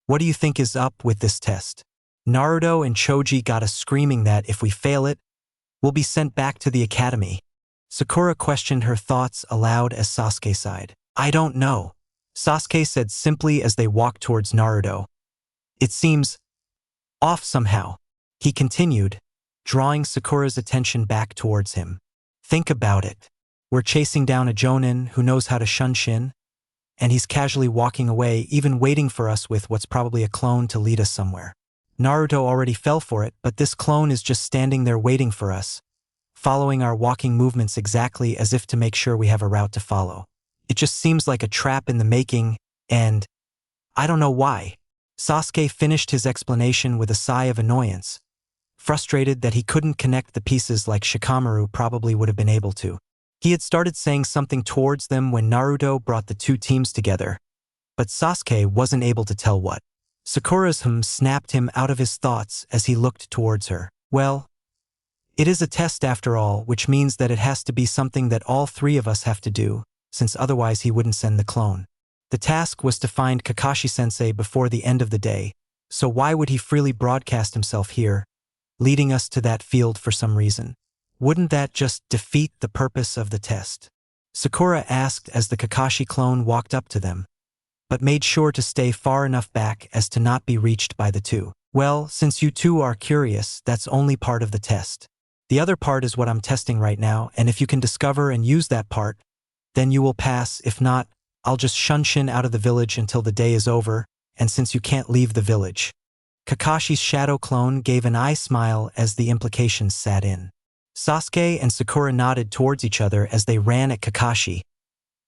What do you think is up with this test?" Naruto and Choji got us screaming that if we fail it, we'll be sent back to the academy. Sakura questioned her thoughts aloud as Sasuke sighed. "I don't know," Sasuke said simply as they walked towards Naruto. "It seems off somehow," he continued, drawing Sakura's attention back towards him. "Think about it. We're chasing down a Jonin who knows how to shunshin, and he's casually walking away, even waiting for us with what's probably a clone to lead us somewhere. Naruto already fell for it, but this clone is just standing there waiting for us, following our walking movements exactly as if to make sure we have a route to follow. It just seems like a trap in the making, and I don't know why." Sasuke finished his explanation with a sigh of annoyance, frustrated that he couldn't connect the pieces like Shikamaru probably would have been able to. He had started saying something towards them when Naruto brought the 2 teams together, but Sasuke wasn't able to tell what. Sakura's snapped him out of his thoughts as he looked towards her. "Well, it is a test after all, which means that it has to be something that all 3 of us have to do, since otherwise he wouldn't send the clone. The task was to find Kakashi-sensei before the end of the day, so why would he freely broadcast himself here, leading us to that field for some reason? Wouldn't that just defeat the purpose of the test?" Sakura asked as the Kakashi clone walked up to them, but made sure to stay far enough back as to not be reached by the 2. "Well, since you 2 are curious, that's only part of the test. The other part is what I'm testing right now, and if you can discover and use that part, then you will pass. If not, I'll just shunshin out of the village until the day is over, and since you can't leave the village." Kakashi's shadow clone gave an eye smile as the implications sat in. Sasuke and Sakura nodded towards each other as they ran at Kakashi,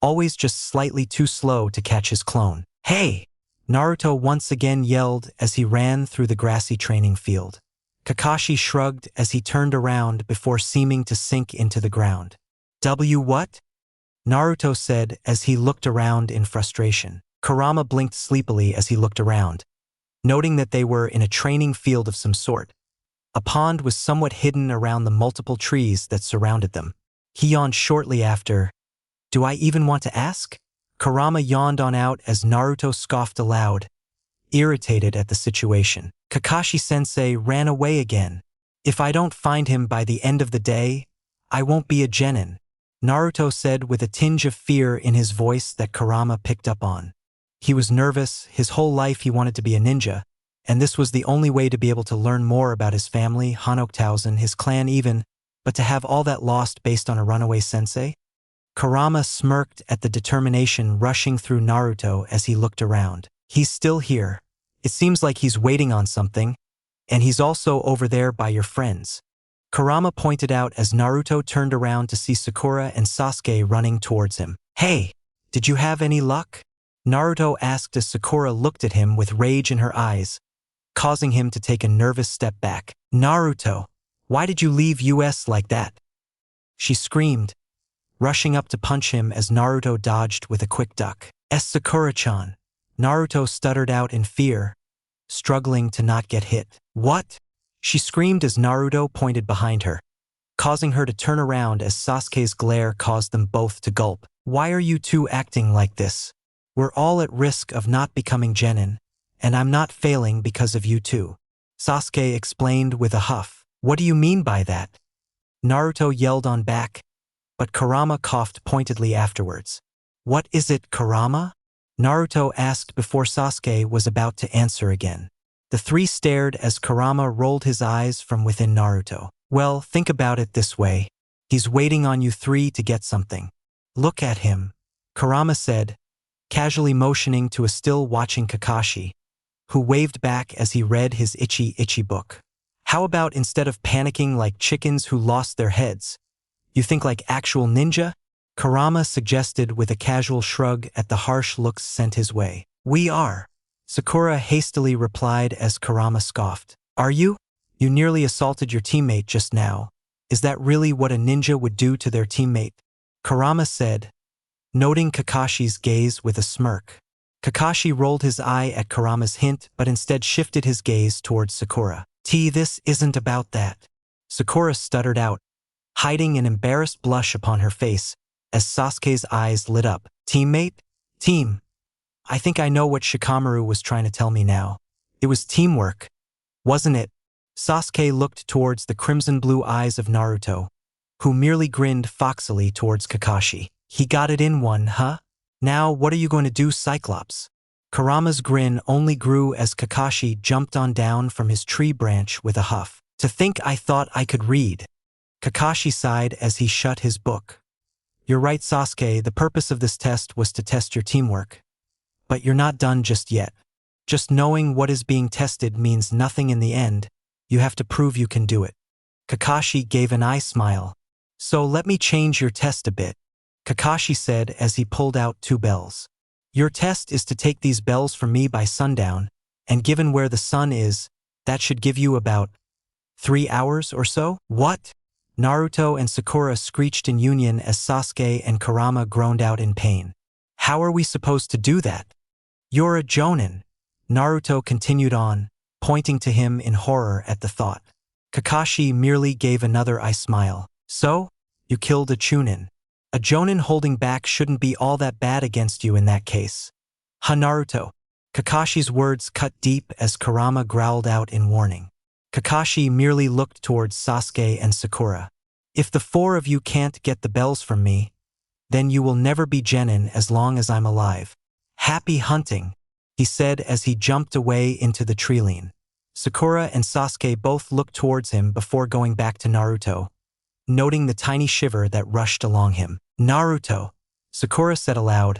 always just slightly too slow to catch his clone. "Hey!" Naruto once again yelled as he ran through the grassy training field. Kakashi shrugged as he turned around before seeming to sink into the ground. What?" Naruto said as he looked around in frustration. Kurama blinked sleepily as he looked around, noting that they were in a training field of some sort. A pond was somewhat hidden around the multiple trees that surrounded them. He yawned shortly after. "Do I even want to ask?" Kurama yawned on out as Naruto scoffed aloud, irritated at the situation. "Kakashi-sensei ran away again. If I don't find him by the end of the day, I won't be a genin," Naruto said with a tinge of fear in his voice that Kurama picked up on. He was nervous. His whole life he wanted to be a ninja, and this was the only way to be able to learn more about his family, Hanok-tausen, his clan even, but to have all that lost based on a runaway sensei? Kurama smirked at the determination rushing through Naruto as he looked around. "He's still here. It seems like he's waiting on something, and he's also over there by your friends," Kurama pointed out as Naruto turned around to see Sakura and Sasuke running towards him. "Hey, did you have any luck?" Naruto asked as Sakura looked at him with rage in her eyes, causing him to take a nervous step back. "Naruto, why did you leave us like that?" she screamed, rushing up to punch him as Naruto dodged with a quick duck. "Sakura-chan," Naruto stuttered out in fear, struggling to not get hit. "What?" she screamed as Naruto pointed behind her, causing her to turn around as Sasuke's glare caused them both to gulp. Why are you two acting like this? We're all at risk of not becoming genin, and I'm not failing because of you two. Sasuke explained with a huff. What do you mean by that? Naruto yelled on back, but Kurama coughed pointedly afterwards. What is it, Kurama? Naruto asked before Sasuke was about to answer again. The three stared as Kurama rolled his eyes from within Naruto. Well, think about it this way. He's waiting on you three to get something. Look at him, Kurama said, casually motioning to a still-watching Kakashi, who waved back as he read his itchy book. How about instead of panicking like chickens who lost their heads, you think like actual ninja? Kurama suggested with a casual shrug at the harsh looks sent his way. We are. Sakura hastily replied as Kurama scoffed. Are you? You nearly assaulted your teammate just now. Is that really what a ninja would do to their teammate? Kurama said, noting Kakashi's gaze with a smirk. Kakashi rolled his eye at Kurama's hint but instead shifted his gaze towards Sakura. This isn't about that. Sakura stuttered out, hiding an embarrassed blush upon her face as Sasuke's eyes lit up. Teammate? Team. I think I know what Shikamaru was trying to tell me now. It was teamwork, wasn't it? Sasuke looked towards the crimson-blue eyes of Naruto, who merely grinned foxily towards Kakashi. He got it in one, huh? Now what are you going to do, Cyclops? Kurama's grin only grew as Kakashi jumped on down from his tree branch with a huff. To think I thought I could read. Kakashi sighed as he shut his book. You're right, Sasuke, the purpose of this test was to test your teamwork. But you're not done just yet. Just knowing what is being tested means nothing in the end. You have to prove you can do it. Kakashi gave an eye smile. So let me change your test a bit, Kakashi said as he pulled out 2 bells. Your test is to take these bells from me by sundown, and given where the sun is, that should give you about 3 hours or so? What? Naruto and Sakura screeched in union as Sasuke and Kurama groaned out in pain. How are we supposed to do that? You're a Jonin, Naruto continued on, pointing to him in horror at the thought. Kakashi merely gave another eye smile. So? You killed a Chunin. A Jonin holding back shouldn't be all that bad against you in that case. Ha, Naruto. Kakashi's words cut deep as Kurama growled out in warning. Kakashi merely looked towards Sasuke and Sakura. If the 4 of you can't get the bells from me, then you will never be genin as long as I'm alive. Happy hunting, he said as he jumped away into the treeline. Sakura and Sasuke both looked towards him before going back to Naruto, noting the tiny shiver that rushed along him. Naruto, Sakura said aloud,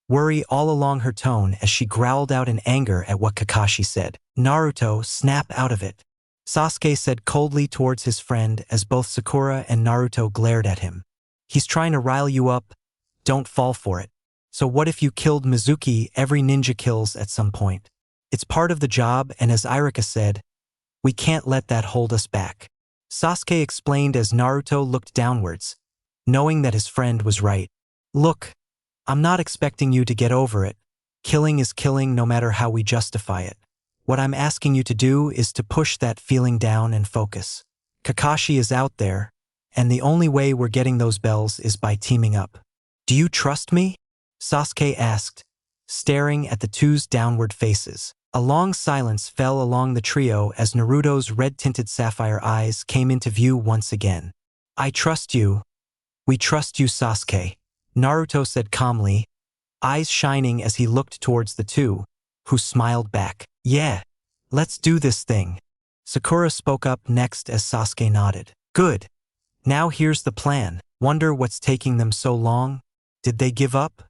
worry all along her tone as she growled out in anger at what Kakashi said. Naruto, snap out of it, Sasuke said coldly towards his friend as both Sakura and Naruto glared at him. He's trying to rile you up, don't fall for it. So what if you killed Mizuki? Every ninja kills at some point. It's part of the job, and as Irika said, we can't let that hold us back. Sasuke explained as Naruto looked downwards, knowing that his friend was right. Look, I'm not expecting you to get over it. Killing is killing no matter how we justify it. What I'm asking you to do is to push that feeling down and focus. Kakashi is out there, and the only way we're getting those bells is by teaming up. Do you trust me? Sasuke asked, staring at the two's downward faces. A long silence fell along the trio as Naruto's red-tinted sapphire eyes came into view once again. I trust you. We trust you, Sasuke, Naruto said calmly, eyes shining as he looked towards the two, who smiled back. Yeah, let's do this thing. Sakura spoke up next as Sasuke nodded. Good. Now here's the plan. Wonder what's taking them so long? Did they give up?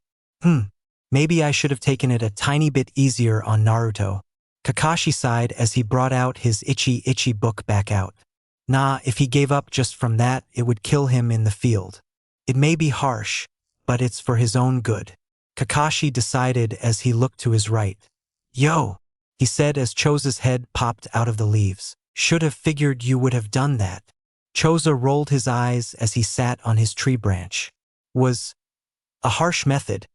Maybe I should have taken it a tiny bit easier on Naruto. Kakashi sighed as he brought out his itchy book back out. Nah, if he gave up just from that, it would kill him in the field. It may be harsh, but it's for his own good. Kakashi decided as he looked to his right. Yo, he said as Choza's head popped out of the leaves. Should have figured you would have done that. Choza rolled his eyes as he sat on his tree branch. Was a harsh method,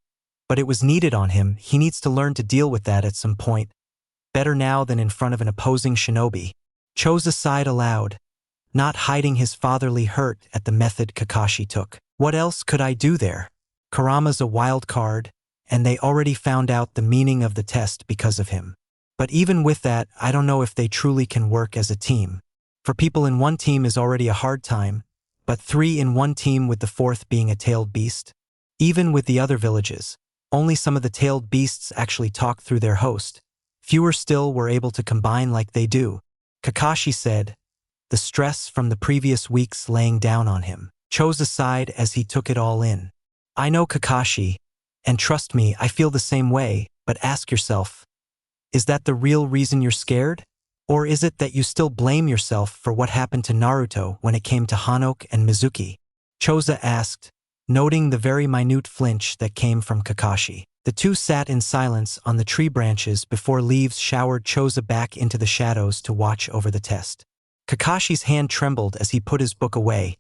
but it was needed on him. He needs to learn to deal with that at some point. Better now than in front of an opposing shinobi. Choza sighed aloud, not hiding his fatherly hurt at the method Kakashi took. What else could I do there? Kurama's a wild card, and they already found out the meaning of the test because of him. But even with that, I don't know if they truly can work as a team. For people in one team is already a hard time, but 3 in one team with the 4th being a tailed beast? Even with the other villages, only some of the tailed beasts actually talk through their host. Fewer still were able to combine like they do. Kakashi said, the stress from the previous weeks laying down on him. Chose aside as he took it all in. I know Kakashi, and trust me, I feel the same way, but ask yourself, is that the real reason you're scared? Or is it that you still blame yourself for what happened to Naruto when it came to Hanoki and Mizuki? Choza asked, noting the very minute flinch that came from Kakashi. The two sat in silence on the tree branches before leaves showered Choza back into the shadows to watch over the test. Kakashi's hand trembled as he put his book away,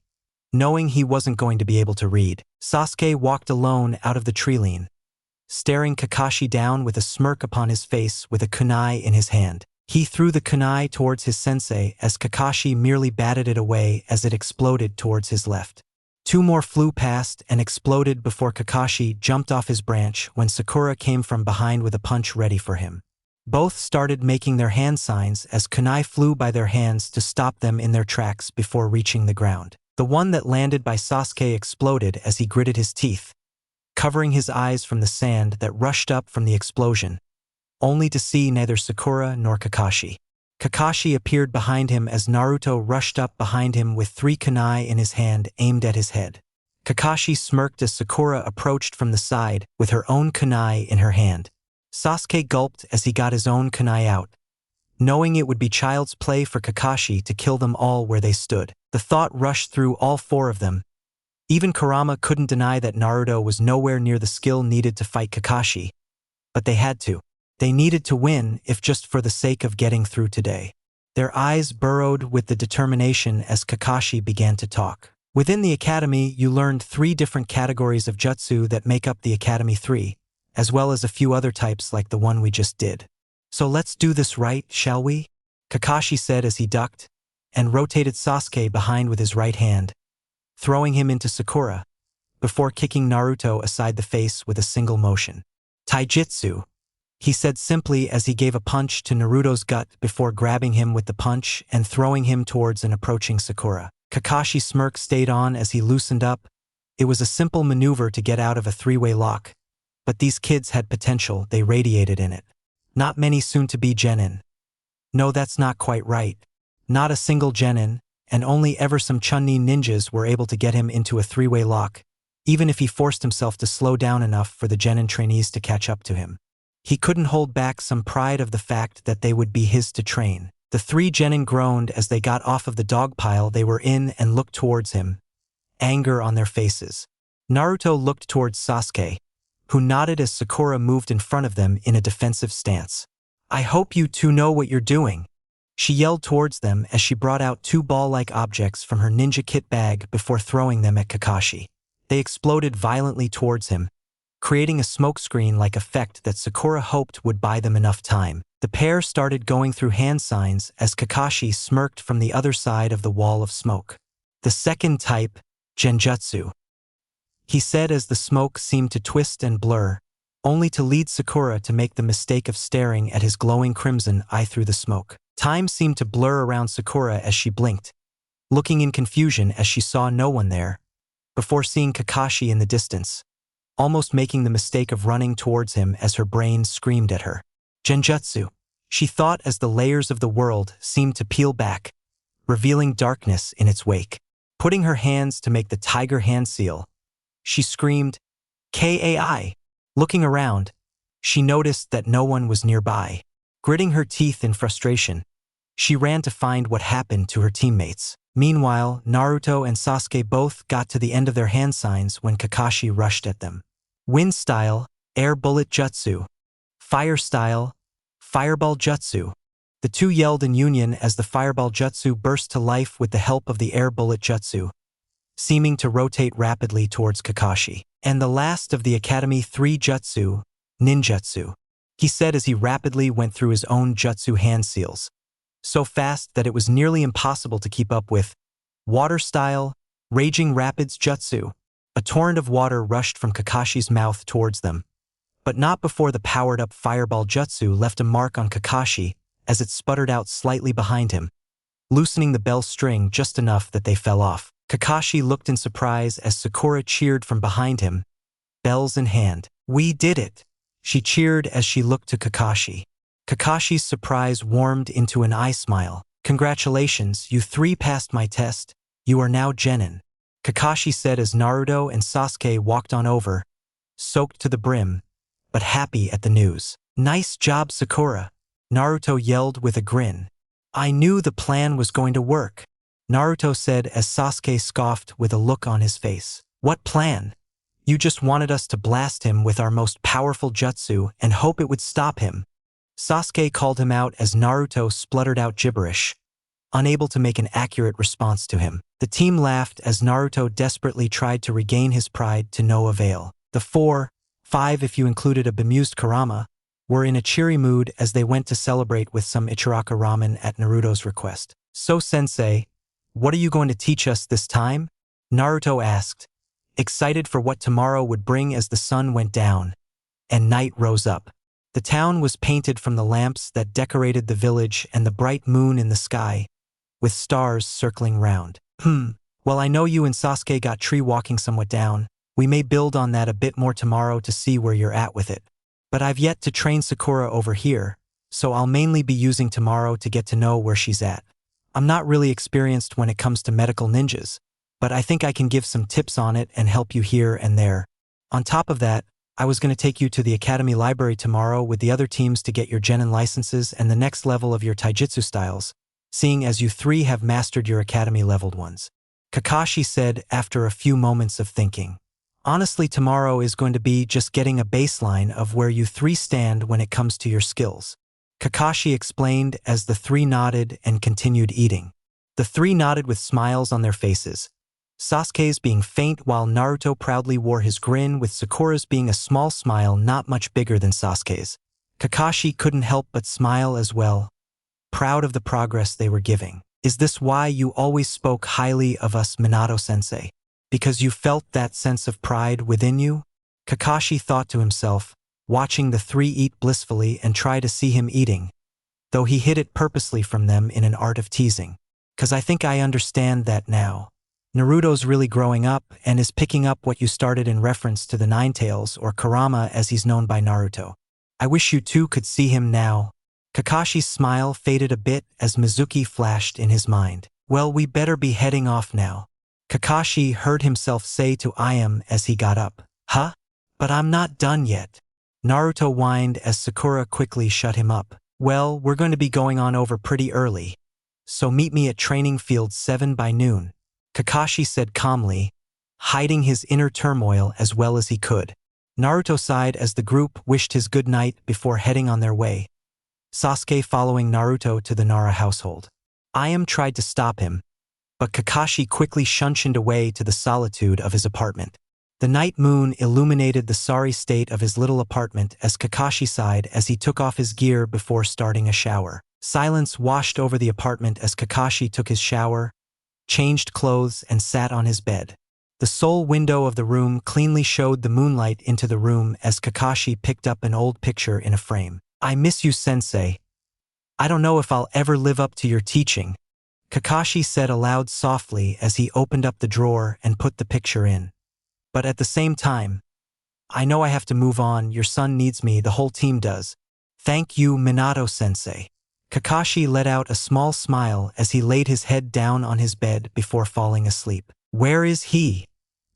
knowing he wasn't going to be able to read. Sasuke walked alone out of the treeline, staring Kakashi down with a smirk upon his face with a kunai in his hand. He threw the kunai towards his sensei as Kakashi merely batted it away as it exploded towards his left. 2 more flew past and exploded before Kakashi jumped off his branch when Sakura came from behind with a punch ready for him. Both started making their hand signs as kunai flew by their hands to stop them in their tracks before reaching the ground. The one that landed by Sasuke exploded as he gritted his teeth, covering his eyes from the sand that rushed up from the explosion, only to see neither Sakura nor Kakashi. Kakashi appeared behind him as Naruto rushed up behind him with 3 kunai in his hand aimed at his head. Kakashi smirked as Sakura approached from the side with her own kunai in her hand. Sasuke gulped as he got his own kunai out, knowing it would be child's play for Kakashi to kill them all where they stood. The thought rushed through all 4 of them. Even Kurama couldn't deny that Naruto was nowhere near the skill needed to fight Kakashi, but they had to. They needed to win, if just for the sake of getting through today. Their eyes burrowed with the determination as Kakashi began to talk. Within the academy, you learned 3 different categories of jutsu that make up the Academy 3, as well as a few other types like the one we just did. So let's do this right, shall we? Kakashi said as he ducked and rotated Sasuke behind with his right hand, throwing him into Sakura, before kicking Naruto aside the face with a single motion. Taijutsu, he said simply as he gave a punch to Naruto's gut before grabbing him with the punch and throwing him towards an approaching Sakura. Kakashi's smirk stayed on as he loosened up. It was a simple maneuver to get out of a 3-way lock, but these kids had potential, they radiated in it. Not many soon-to-be genin. No, that's not quite right. Not a single genin, and only ever some Chunin ninjas were able to get him into a 3-way lock, even if he forced himself to slow down enough for the genin trainees to catch up to him. He couldn't hold back some pride of the fact that they would be his to train. The 3 genin groaned as they got off of the dog pile they were in and looked towards him, anger on their faces. Naruto looked towards Sasuke, who nodded as Sakura moved in front of them in a defensive stance. I hope you 2 know what you're doing. She yelled towards them as she brought out 2 ball-like objects from her ninja kit bag before throwing them at Kakashi. They exploded violently towards him, creating a smokescreen-like effect that Sakura hoped would buy them enough time. The pair started going through hand signs as Kakashi smirked from the other side of the wall of smoke. The second type, Genjutsu, he said as the smoke seemed to twist and blur, only to lead Sakura to make the mistake of staring at his glowing crimson eye through the smoke. Time seemed to blur around Sakura as she blinked, looking in confusion as she saw no one there, before seeing Kakashi in the distance, almost making the mistake of running towards him as her brain screamed at her. Genjutsu, she thought as the layers of the world seemed to peel back, revealing darkness in its wake. Putting her hands to make the tiger hand seal, she screamed, "Kai!" Looking around, she noticed that no one was nearby. Gritting her teeth in frustration, she ran to find what happened to her teammates. Meanwhile, Naruto and Sasuke both got to the end of their hand signs when Kakashi rushed at them. Wind style, air bullet jutsu. Fire style, fireball jutsu. The 2 yelled in union as the fireball jutsu burst to life with the help of the air bullet jutsu, seeming to rotate rapidly towards Kakashi. And the last of the Academy 3 jutsu, ninjutsu, he said as he rapidly went through his own jutsu hand seals, so fast that it was nearly impossible to keep up with. Water style, raging rapids jutsu. A torrent of water rushed from Kakashi's mouth towards them, but not before the powered-up fireball jutsu left a mark on Kakashi as it sputtered out slightly behind him, loosening the bell string just enough that they fell off. Kakashi looked in surprise as Sakura cheered from behind him, bells in hand. "We did it!" She cheered as she looked to Kakashi. Kakashi's surprise warmed into an eye smile. "Congratulations, you three passed my test. You are now genin," Kakashi said as Naruto and Sasuke walked on over, soaked to the brim, but happy at the news. "Nice job, Sakura," Naruto yelled with a grin. "I knew the plan was going to work," Naruto said as Sasuke scoffed with a look on his face. "What plan? You just wanted us to blast him with our most powerful jutsu and hope it would stop him." Sasuke called him out as Naruto spluttered out gibberish, unable to make an accurate response to him. The team laughed as Naruto desperately tried to regain his pride to no avail. The 4, 5 if you included a bemused Kurama, were in a cheery mood as they went to celebrate with some Ichiraka ramen at Naruto's request. "So sensei, what are you going to teach us this time?" Naruto asked, excited for what tomorrow would bring as the sun went down and night rose up. The town was painted from the lamps that decorated the village and the bright moon in the sky, with stars circling round. Well, I know you and Sasuke got tree walking somewhat down. We may build on that a bit more tomorrow to see where you're at with it. But I've yet to train Sakura over here, so I'll mainly be using tomorrow to get to know where she's at. I'm not really experienced when it comes to medical ninjas, but I think I can give some tips on it and help you here and there. On top of that, I was going to take you to the academy library tomorrow with the other teams to get your genin licenses and the next level of your taijutsu styles, seeing as you three have mastered your academy-leveled ones," Kakashi said after a few moments of thinking. "Honestly, tomorrow is going to be just getting a baseline of where you three stand when it comes to your skills," Kakashi explained as the three nodded and continued eating. The three nodded with smiles on their faces, Sasuke's being faint while Naruto proudly wore his grin, with Sakura's being a small smile not much bigger than Sasuke's. Kakashi couldn't help but smile as well, proud of the progress they were giving. "Is this why you always spoke highly of us, Minato-sensei? Because you felt that sense of pride within you?" Kakashi thought to himself, watching the three eat blissfully and try to see him eating, though he hid it purposely from them in an art of teasing. "'Cause I think I understand that now. Naruto's really growing up and is picking up what you started in reference to the Ninetales, or Kurama as he's known by Naruto. I wish you two could see him now." Kakashi's smile faded a bit as Mizuki flashed in his mind. "Well, we better be heading off now," Kakashi heard himself say to Ayam as he got up. "Huh? But I'm not done yet," Naruto whined as Sakura quickly shut him up. "Well, we're going to be going on over pretty early, so meet me at training field 7 by noon," Kakashi said calmly, hiding his inner turmoil as well as he could. Naruto sighed as the group wished his good night before heading on their way, Sasuke following Naruto to the Nara household. Ayam tried to stop him, but Kakashi quickly shunshined away to the solitude of his apartment. The night moon illuminated the sorry state of his little apartment as Kakashi sighed as he took off his gear before starting a shower. Silence washed over the apartment as Kakashi took his shower, changed clothes, and sat on his bed. The sole window of the room cleanly showed the moonlight into the room as Kakashi picked up an old picture in a frame. "I miss you, sensei. I don't know if I'll ever live up to your teaching," Kakashi said aloud softly as he opened up the drawer and put the picture in. "But at the same time, I know I have to move on. Your son needs me, the whole team does. Thank you, Minato-sensei." Kakashi let out a small smile as he laid his head down on his bed before falling asleep. "Where is he?"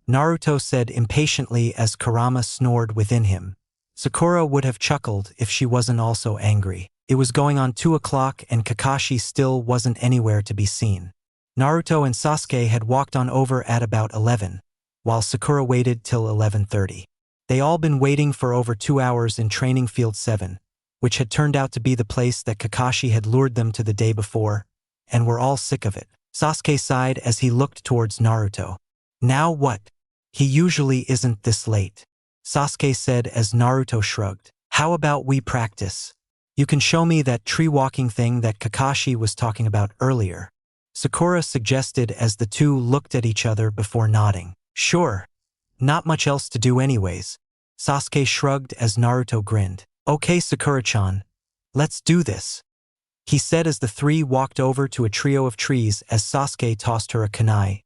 Naruto said impatiently as Kurama snored within him. Sakura would have chuckled if she wasn't also angry. It was going on 2 o'clock and Kakashi still wasn't anywhere to be seen. Naruto and Sasuke had walked on over at about 11, while Sakura waited till 11:30. They all been waiting for over 2 hours in training field 7, which had turned out to be the place that Kakashi had lured them to the day before, and were all sick of it. Sasuke sighed as he looked towards Naruto. "Now what? He usually isn't this late," Sasuke said as Naruto shrugged. "How about we practice? You can show me that tree walking thing that Kakashi was talking about earlier." Sakura suggested as the two looked at each other before nodding. Sure. Not much else to do anyways. Sasuke shrugged as Naruto grinned. Okay, Sakura-chan. Let's do this, he said as the three walked over to a trio of trees as Sasuke tossed her a kunai,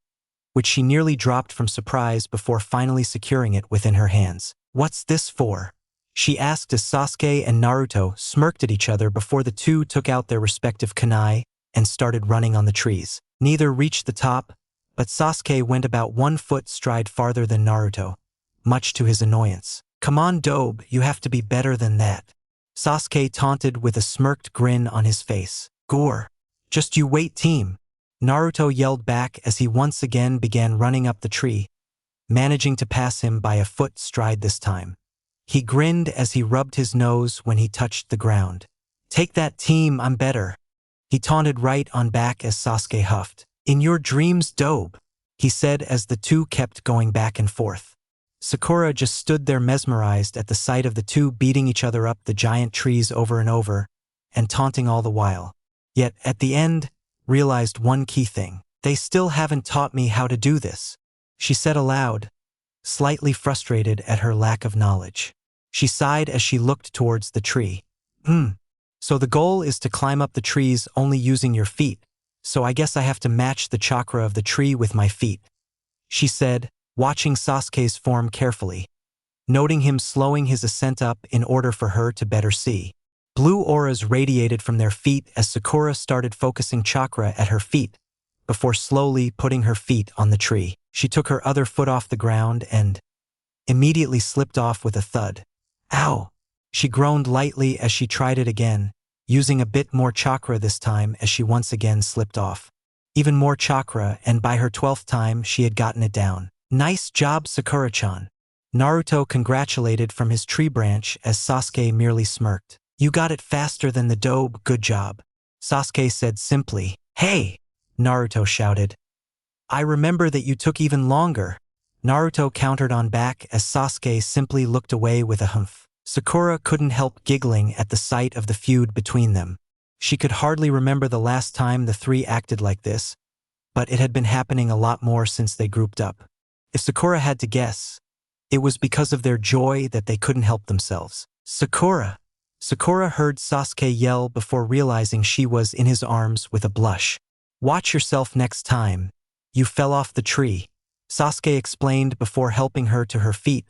which she nearly dropped from surprise before finally securing it within her hands. What's this for? She asked as Sasuke and Naruto smirked at each other before the two took out their respective kunai and started running on the trees. Neither reached the top, but Sasuke went about 1 foot stride farther than Naruto, much to his annoyance. Come on, Dobe, you have to be better than that, Sasuke taunted with a smirked grin on his face. Gore. Just you wait, team, Naruto yelled back as he once again began running up the tree, managing to pass him by a foot stride this time. He grinned as he rubbed his nose when he touched the ground. Take that, team, I'm better, he taunted right on back as Sasuke huffed. In your dreams, Dobe, he said as the two kept going back and forth. Sakura just stood there mesmerized at the sight of the two beating each other up the giant trees over and over, and taunting all the while. Yet, at the end, realized one key thing. They still haven't taught me how to do this, she said aloud, slightly frustrated at her lack of knowledge. She sighed as she looked towards the tree. So the goal is to climb up the trees only using your feet, so I guess I have to match the chakra of the tree with my feet, she said, watching Sasuke's form carefully, noting him slowing his ascent up in order for her to better see. Blue auras radiated from their feet as Sakura started focusing chakra at her feet, before slowly putting her feet on the tree. She took her other foot off the ground and immediately slipped off with a thud. Ow! She groaned lightly as she tried it again, using a bit more chakra this time as she once again slipped off. Even more chakra, and by her 12th time she had gotten it down. Nice job, Sakura-chan, Naruto congratulated from his tree branch as Sasuke merely smirked. You got it faster than the Dobe, good job, Sasuke said simply. Hey! Naruto shouted. I remember that you took even longer, Naruto countered on back as Sasuke simply looked away with a humph. Sakura couldn't help giggling at the sight of the feud between them. She could hardly remember the last time the three acted like this, but it had been happening a lot more since they grouped up. If Sakura had to guess, it was because of their joy that they couldn't help themselves. Sakura! Sakura heard Sasuke yell before realizing she was in his arms with a blush. Watch yourself next time. You fell off the tree, Sasuke explained before helping her to her feet,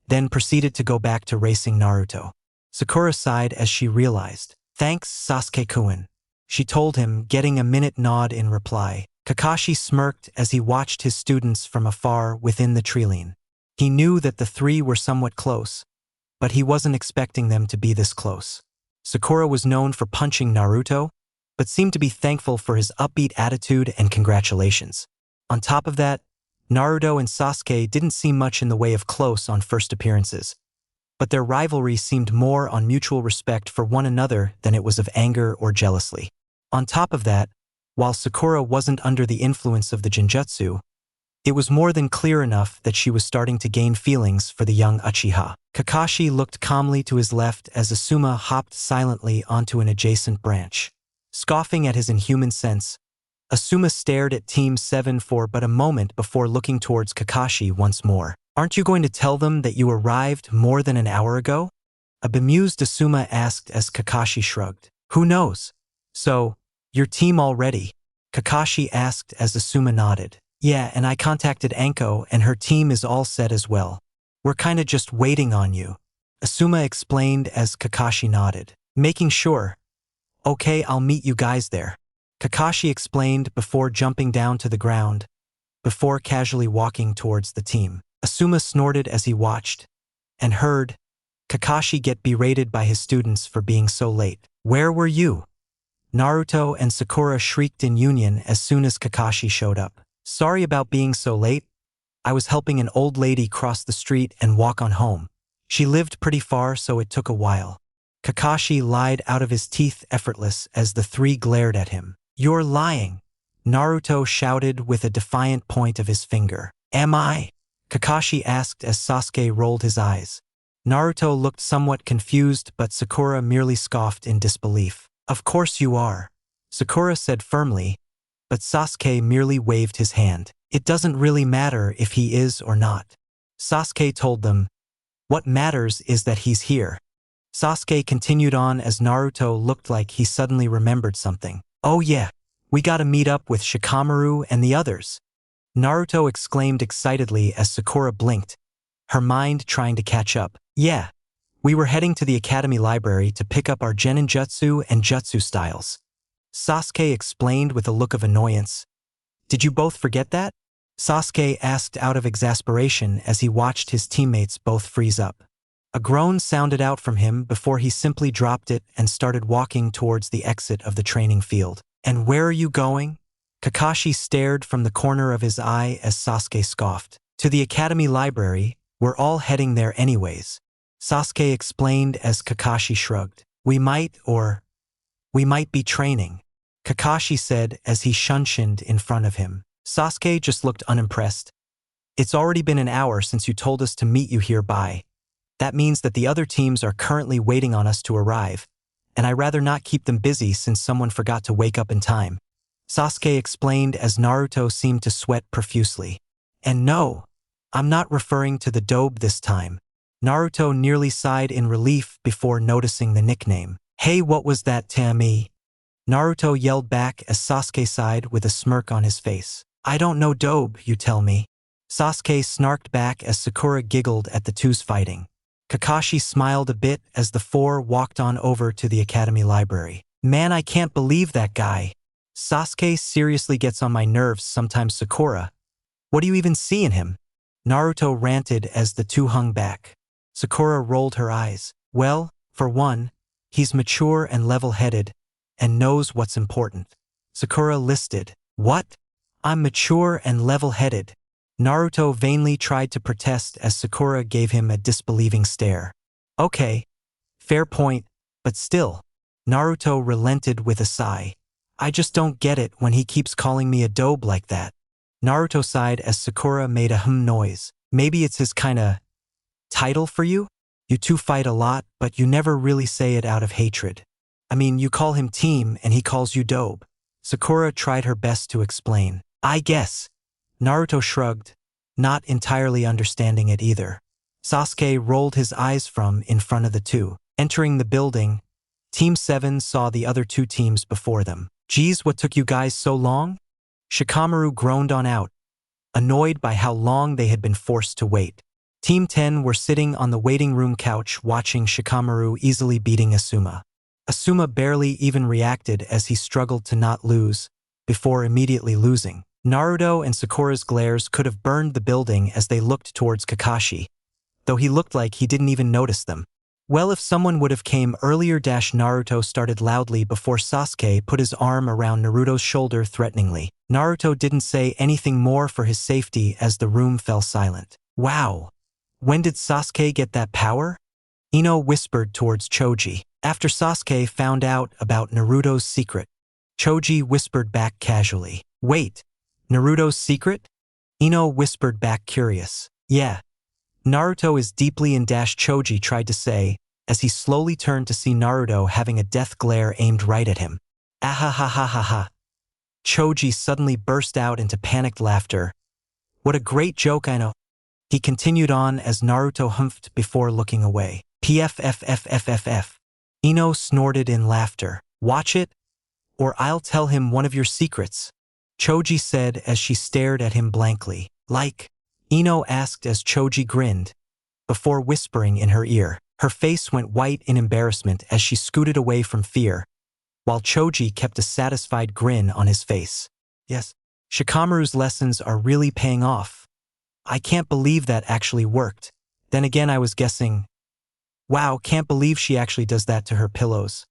then proceeded to go back to racing Naruto. Sakura sighed as she realized. Thanks, Sasuke-kun, she told him, getting a minute nod in reply. Kakashi smirked as he watched his students from afar within the treeline. He knew that the three were somewhat close, but he wasn't expecting them to be this close. Sakura was known for punching Naruto, but seemed to be thankful for his upbeat attitude and congratulations. On top of that, Naruto and Sasuke didn't seem much in the way of close on first appearances, but their rivalry seemed more on mutual respect for one another than it was of anger or jealousy. On top of that, while Sakura wasn't under the influence of the Genjutsu, it was more than clear enough that she was starting to gain feelings for the young Uchiha. Kakashi looked calmly to his left as Asuma hopped silently onto an adjacent branch. Scoffing at his inhuman sense, Asuma stared at Team 7 for but a moment before looking towards Kakashi once more. Aren't you going to tell them that you arrived more than an hour ago? A bemused Asuma asked as Kakashi shrugged. Who knows? So, your team already? Kakashi asked as Asuma nodded. Yeah, and I contacted Anko and her team is all set as well. We're kinda just waiting on you, Asuma explained as Kakashi nodded. Making sure. Okay, I'll meet you guys there, Kakashi explained before jumping down to the ground, before casually walking towards the team. Asuma snorted as he watched, and heard Kakashi get berated by his students for being so late. Where were you? Naruto and Sakura shrieked in union as soon as Kakashi showed up. Sorry about being so late. I was helping an old lady cross the street and walk on home. She lived pretty far, so it took a while. Kakashi lied out of his teeth effortless as the three glared at him. You're lying, Naruto shouted with a defiant point of his finger. Am I? Kakashi asked as Sasuke rolled his eyes. Naruto looked somewhat confused, but Sakura merely scoffed in disbelief. Of course you are, Sakura said firmly, but Sasuke merely waved his hand. It doesn't really matter if he is or not. Sasuke told them, what matters is that he's here. Sasuke continued on as Naruto looked like he suddenly remembered something. Oh yeah, we gotta meet up with Shikamaru and the others. Naruto exclaimed excitedly as Sakura blinked, her mind trying to catch up. Yeah, we were heading to the Academy Library to pick up our Geninjutsu and Jutsu styles. Sasuke explained with a look of annoyance. Did you both forget that? Sasuke asked out of exasperation as he watched his teammates both freeze up. A groan sounded out from him before he simply dropped it and started walking towards the exit of the training field. And where are you going? Kakashi stared from the corner of his eye as Sasuke scoffed. To the Academy Library, we're all heading there anyways. Sasuke explained as Kakashi shrugged. We might be training, Kakashi said as he shunshined in front of him. Sasuke just looked unimpressed. It's already been an hour since you told us to meet you here by. That means that the other teams are currently waiting on us to arrive, and I'd rather not keep them busy since someone forgot to wake up in time. Sasuke explained as Naruto seemed to sweat profusely. And no, I'm not referring to the dobe this time. Naruto nearly sighed in relief before noticing the nickname. Hey, what was that, Tami? Naruto yelled back as Sasuke sighed with a smirk on his face. I don't know dobe, you tell me. Sasuke snarked back as Sakura giggled at the two's fighting. Kakashi smiled a bit as the four walked on over to the Academy Library. Man, I can't believe that guy. Sasuke seriously gets on my nerves sometimes. Sakura. What do you even see in him? Naruto ranted as the two hung back. Sakura rolled her eyes. Well, for one, he's mature and level-headed, and knows what's important. Sakura listed. What? I'm mature and level-headed. Naruto vainly tried to protest as Sakura gave him a disbelieving stare. Okay, fair point, but still. Naruto relented with a sigh. I just don't get it when he keeps calling me a dobe like that. Naruto sighed as Sakura made a noise. Maybe it's his kinda title for you? You two fight a lot, but you never really say it out of hatred. I mean, you call him team and he calls you dobe. Sakura tried her best to explain. I guess. Naruto shrugged, not entirely understanding it either. Sasuke rolled his eyes from in front of the two. Entering the building, Team 7 saw the other two teams before them. Geez, what took you guys so long? Shikamaru groaned on out, annoyed by how long they had been forced to wait. Team 10 were sitting on the waiting room couch watching Shikamaru easily beating Asuma. Asuma barely even reacted as he struggled to not lose, before immediately losing. Naruto and Sakura's glares could have burned the building as they looked towards Kakashi, though he looked like he didn't even notice them. Well, if someone would have came earlier. Naruto started loudly before Sasuke put his arm around Naruto's shoulder threateningly. Naruto didn't say anything more for his safety as the room fell silent. Wow, when did Sasuke get that power? Ino whispered towards Choji. After Sasuke found out about Naruto's secret. Choji whispered back casually. Wait, Naruto's secret? Ino whispered back curious. Yeah. Naruto is deeply in. Choji tried to say, as he slowly turned to see Naruto having a death glare aimed right at him. Ahahahaha. Choji suddenly burst out into panicked laughter. What a great joke, I know. He continued on as Naruto humphed before looking away. PFFFFFF. Ino snorted in laughter. Watch it, or I'll tell him one of your secrets, Choji said as she stared at him blankly. Like? Ino asked as Choji grinned, before whispering in her ear. Her face went white in embarrassment as she scooted away from fear, while Choji kept a satisfied grin on his face. Yes, Shikamaru's lessons are really paying off. I can't believe that actually worked. Then again, I was guessing. Wow, can't believe she actually does that to her pillows.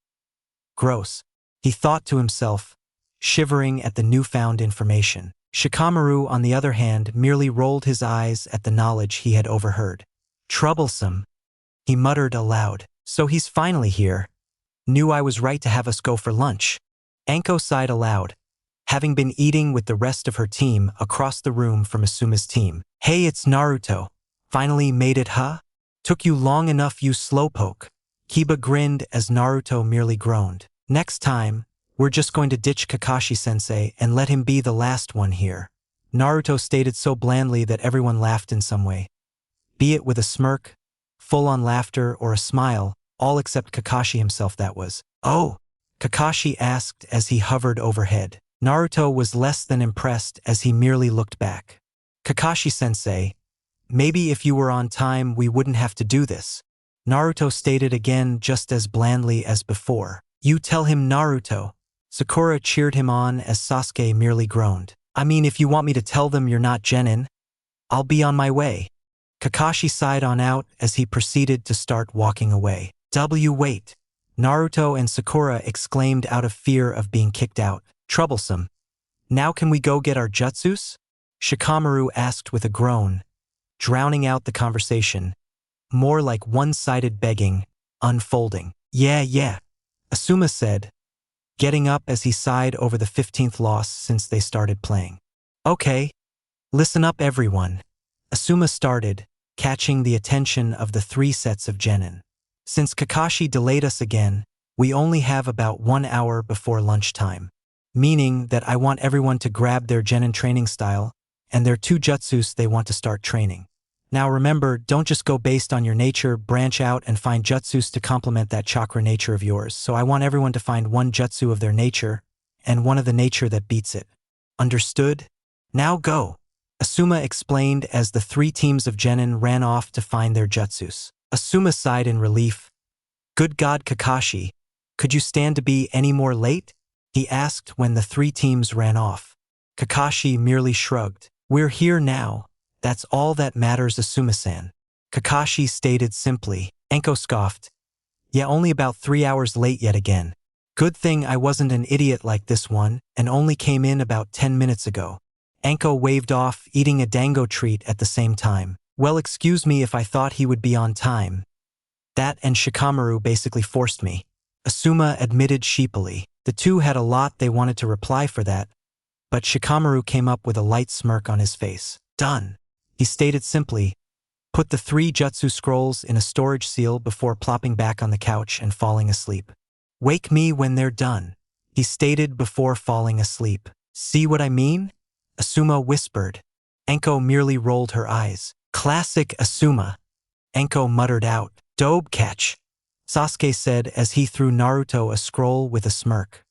Gross, he thought to himself, shivering at the newfound information. Shikamaru, on the other hand, merely rolled his eyes at the knowledge he had overheard. Troublesome, he muttered aloud. So he's finally here. Knew I was right to have us go for lunch. Anko sighed aloud, having been eating with the rest of her team across the room from Asuma's team. Hey, it's Naruto. Finally made it, huh? Took you long enough, you slowpoke. Kiba grinned as Naruto merely groaned. Next time, We're just going to ditch Kakashi-sensei and let him be the last one here. Naruto stated so blandly that everyone laughed in some way. Be it with a smirk, full-on laughter, or a smile, all except Kakashi himself, that was. Oh! Kakashi asked as he hovered overhead. Naruto was less than impressed as he merely looked back. Kakashi-sensei, maybe if you were on time we wouldn't have to do this. Naruto stated again just as blandly as before. You tell him, Naruto. Sakura cheered him on as Sasuke merely groaned. I mean, if you want me to tell them you're not genin, I'll be on my way. Kakashi sighed on out as he proceeded to start walking away. Wait! Naruto and Sakura exclaimed out of fear of being kicked out. Troublesome. Now can we go get our jutsus? Shikamaru asked with a groan, drowning out the conversation, more like one-sided begging, unfolding. Yeah. Asuma said, getting up as he sighed over the 15th loss since they started playing. Okay, listen up everyone. Asuma started, catching the attention of the 3 sets of genin. Since Kakashi delayed us again, we only have about 1 hour before lunchtime. Meaning that I want everyone to grab their genin training style and their 2 jutsus they want to start training. Now remember, don't just go based on your nature, branch out and find jutsus to complement that chakra nature of yours. So I want everyone to find 1 jutsu of their nature and 1 of the nature that beats it. Understood? Now go! Asuma explained as the 3 teams of genin ran off to find their jutsus. Asuma sighed in relief. Good God, Kakashi, could you stand to be any more late? He asked when the 3 teams ran off. Kakashi merely shrugged. We're here now. That's all that matters, Asuma-san. Kakashi stated simply. Enko scoffed. Yeah, only about 3 hours late yet again. Good thing I wasn't an idiot like this one and only came in about 10 minutes ago. Enko waved off, eating a dango treat at the same time. Well, excuse me if I thought he would be on time. That and Shikamaru basically forced me. Asuma admitted sheepily. The 2 had a lot they wanted to reply for that, but Shikamaru came up with a light smirk on his face. Done. He stated simply, put the 3 jutsu scrolls in a storage seal before plopping back on the couch and falling asleep. Wake me when they're done, he stated before falling asleep. See what I mean? Asuma whispered. Enko merely rolled her eyes. Classic Asuma. Enko muttered out. Dobe catch. Sasuke said as he threw Naruto a scroll with a smirk.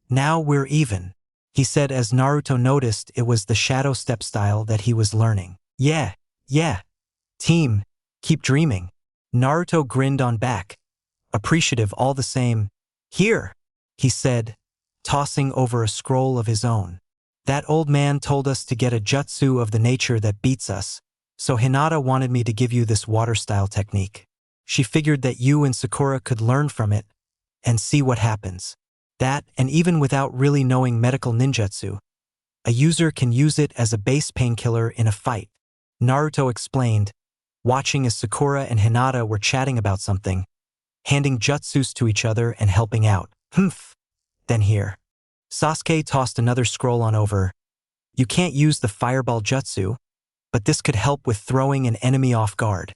Now we're even, he said as Naruto noticed it was the shadow step style that he was learning. Yeah. Team, keep dreaming. Naruto grinned on back, appreciative all the same. Here, he said, tossing over a scroll of his own. That old man told us to get a jutsu of the nature that beats us, so Hinata wanted me to give you this water style technique. She figured that you and Sakura could learn from it and see what happens. That, and even without really knowing medical ninjutsu, a user can use it as a base painkiller in a fight. Naruto explained, watching as Sakura and Hinata were chatting about something, handing jutsus to each other and helping out. Then here. Sasuke tossed another scroll on over. You can't use the fireball jutsu, but this could help with throwing an enemy off guard.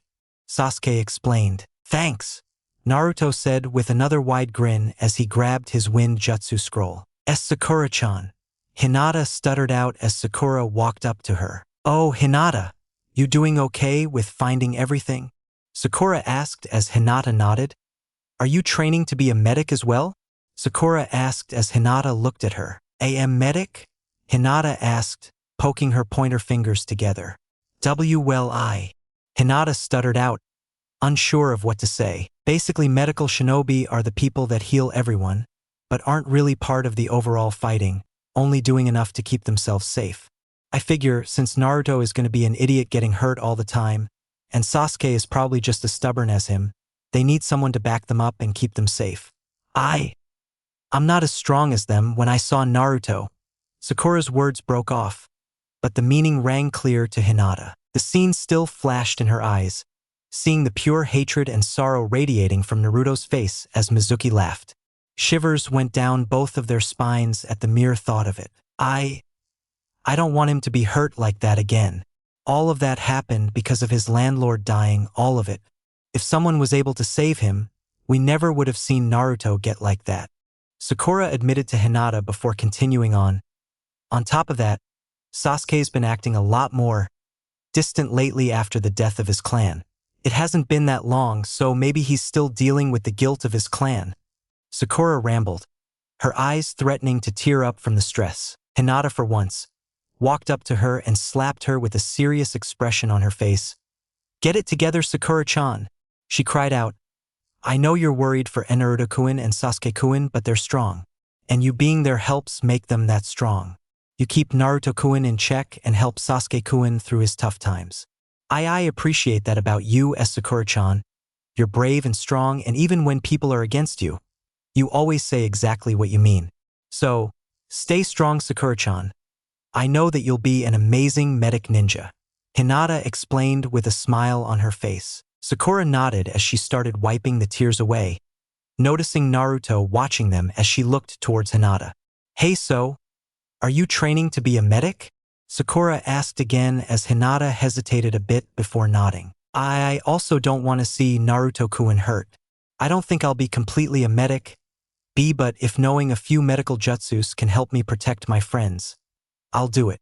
Sasuke explained. Thanks, Naruto said with another wide grin as he grabbed his wind jutsu scroll. Sakura-chan. Hinata stuttered out as Sakura walked up to her. Oh, Hinata, you doing okay with finding everything? Sakura asked as Hinata nodded. Are you training to be a medic as well? Sakura asked as Hinata looked at her. AM medic? Hinata asked, poking her pointer fingers together. Well, Hinata stuttered out, unsure of what to say. Basically, medical shinobi are the people that heal everyone, but aren't really part of the overall fighting, only doing enough to keep themselves safe. I figure, since Naruto is going to be an idiot getting hurt all the time, and Sasuke is probably just as stubborn as him, they need someone to back them up and keep them safe. I'm not as strong as them when I saw Naruto. Sakura's words broke off, but the meaning rang clear to Hinata. The scene still flashed in her eyes, seeing the pure hatred and sorrow radiating from Naruto's face as Mizuki laughed. Shivers went down both of their spines at the mere thought of it. I don't want him to be hurt like that again. All of that happened because of his landlord dying, all of it. If someone was able to save him, we never would have seen Naruto get like that. Sakura admitted to Hinata before continuing on. On top of that, Sasuke's been acting a lot more distant lately after the death of his clan. It hasn't been that long, so maybe he's still dealing with the guilt of his clan. Sakura rambled, her eyes threatening to tear up from the stress. Hinata, for once, walked up to her and slapped her with a serious expression on her face. "Get it together, Sakura-chan," she cried out. "I know you're worried for Naruto-kun and Sasuke-kun, but they're strong. And you being there helps make them that strong. You keep Naruto-kun in check and help Sasuke-kun through his tough times. I appreciate that about you as Sakura-chan. You're brave and strong, and even when people are against you, you always say exactly what you mean. So, stay strong, Sakura-chan. I know that you'll be an amazing medic ninja," Hinata explained with a smile on her face. Sakura nodded as she started wiping the tears away, noticing Naruto watching them as she looked towards Hinata. "Hey, so, are you training to be a medic?" Sakura asked again as Hinata hesitated a bit before nodding. "I also don't want to see Naruto-kun hurt. I don't think I'll be completely a medic, but if knowing a few medical jutsus can help me protect my friends, I'll do it,"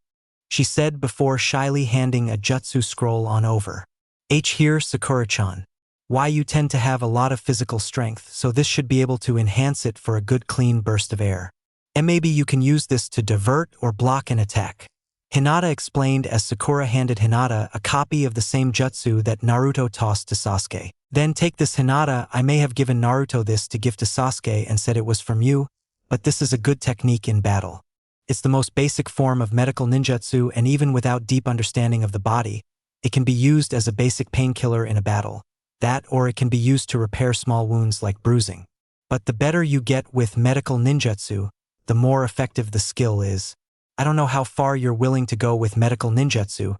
she said before shyly handing a jutsu scroll on over. "Here, Sakura-chan. Why, you tend to have a lot of physical strength, so this should be able to enhance it for a good clean burst of air. And maybe you can use this to divert or block an attack," Hinata explained as Sakura handed Hinata a copy of the same jutsu that Naruto tossed to Sasuke. "Then take this, Hinata. I may have given Naruto this to give to Sasuke and said it was from you, but this is a good technique in battle. It's the most basic form of medical ninjutsu, and even without deep understanding of the body, it can be used as a basic painkiller in a battle. That, or it can be used to repair small wounds like bruising. But the better you get with medical ninjutsu, the more effective the skill is. I don't know how far you're willing to go with medical ninjutsu,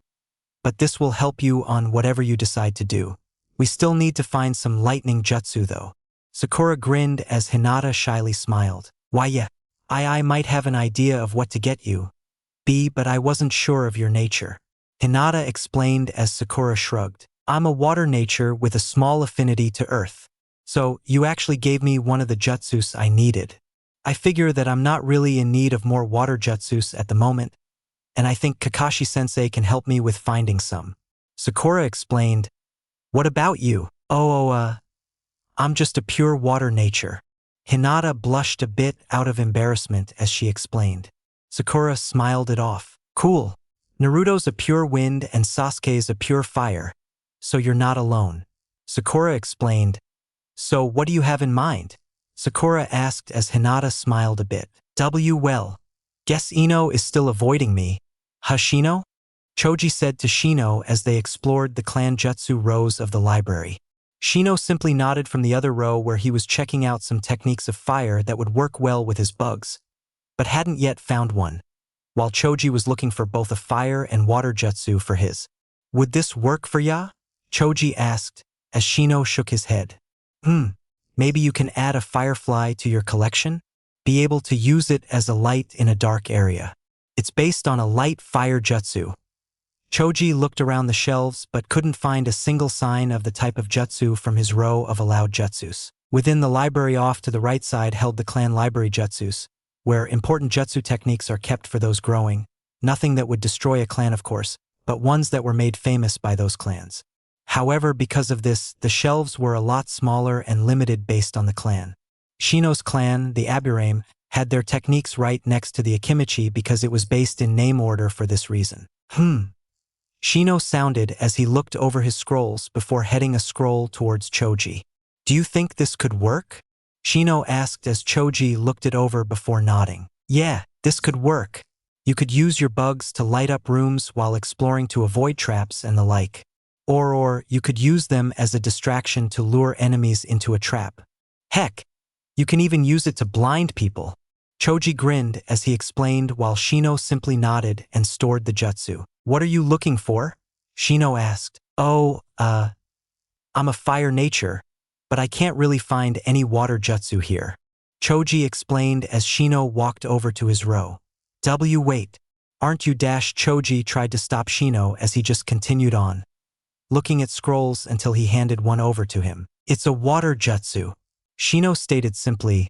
but this will help you on whatever you decide to do. We still need to find some lightning jutsu though." Sakura grinned as Hinata shyly smiled. "Why, yeah, I might have an idea of what to get you, but I wasn't sure of your nature," Hinata explained as Sakura shrugged. "I'm a water nature with a small affinity to earth. So you actually gave me one of the jutsus I needed. I figure that I'm not really in need of more water jutsus at the moment, and I think Kakashi-sensei can help me with finding some," Sakura explained. "What about you?" I'm just a pure water nature." Hinata blushed a bit out of embarrassment as she explained. Sakura smiled it off. "Cool. Naruto's a pure wind and Sasuke's a pure fire, so you're not alone," Sakura explained. "So what do you have in mind?" Sakura asked as Hinata smiled a bit. Well, guess Ino is still avoiding me. Huh, Shino?" Choji said to Shino as they explored the clan jutsu rows of the library. Shino simply nodded from the other row where he was checking out some techniques of fire that would work well with his bugs, but hadn't yet found one, while Choji was looking for both a fire and water jutsu for his. "Would this work for ya?" Choji asked as Shino shook his head. Maybe you can add a firefly to your collection? Be able to use it as a light in a dark area. It's based on a light fire jutsu." Choji looked around the shelves but couldn't find a single sign of the type of jutsu from his row of allowed jutsus. Within the library off to the right side held the clan library jutsus, where important jutsu techniques are kept for those growing. Nothing that would destroy a clan, of course, but ones that were made famous by those clans. However, because of this, the shelves were a lot smaller and limited based on the clan. Shino's clan, the adhering, had their techniques right next to the Akimichi because it was based in name order for this reason. Shino sounded as he looked over his scrolls before heading a scroll towards Choji. "Do you think this could work?" Shino asked as Choji looked it over before nodding. "Yeah, this could work. You could use your bugs to light up rooms while exploring to avoid traps and the like. Or you could use them as a distraction to lure enemies into a trap. Heck, you can even use it to blind people." Choji grinned as he explained while Shino simply nodded and stored the jutsu. "What are you looking for?" Shino asked. I'm a fire nature, but I can't really find any water jutsu here," Choji explained as Shino walked over to his row. Wait, aren't you?" Choji tried to stop Shino as he just continued on, looking at scrolls until he handed one over to him. "It's a water jutsu," Shino stated simply,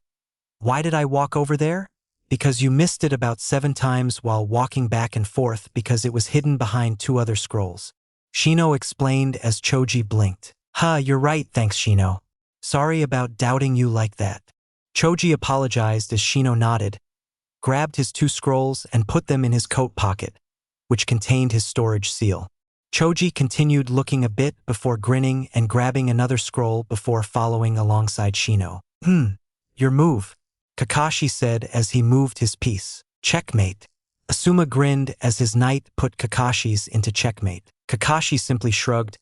Why did I walk over there? Because you missed it about 7 times while walking back and forth because it was hidden behind 2 other scrolls. Shino explained as Choji blinked. You're right, thanks Shino. Sorry about doubting you like that. Choji apologized as Shino nodded, grabbed his 2 scrolls and put them in his coat pocket, which contained his storage seal. Choji continued looking a bit before grinning and grabbing another scroll before following alongside Shino. Your move, Kakashi said as he moved his piece. Checkmate. Asuma grinned as his knight put Kakashi's into checkmate. Kakashi simply shrugged.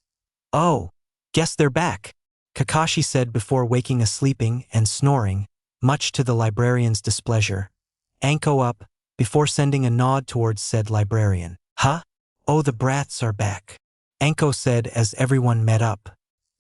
Oh, guess they're back, Kakashi said before waking a sleeping and snoring, much to the librarian's displeasure. Anko up, before sending a nod towards said librarian. Huh? Oh, the brats are back, Anko said as everyone met up.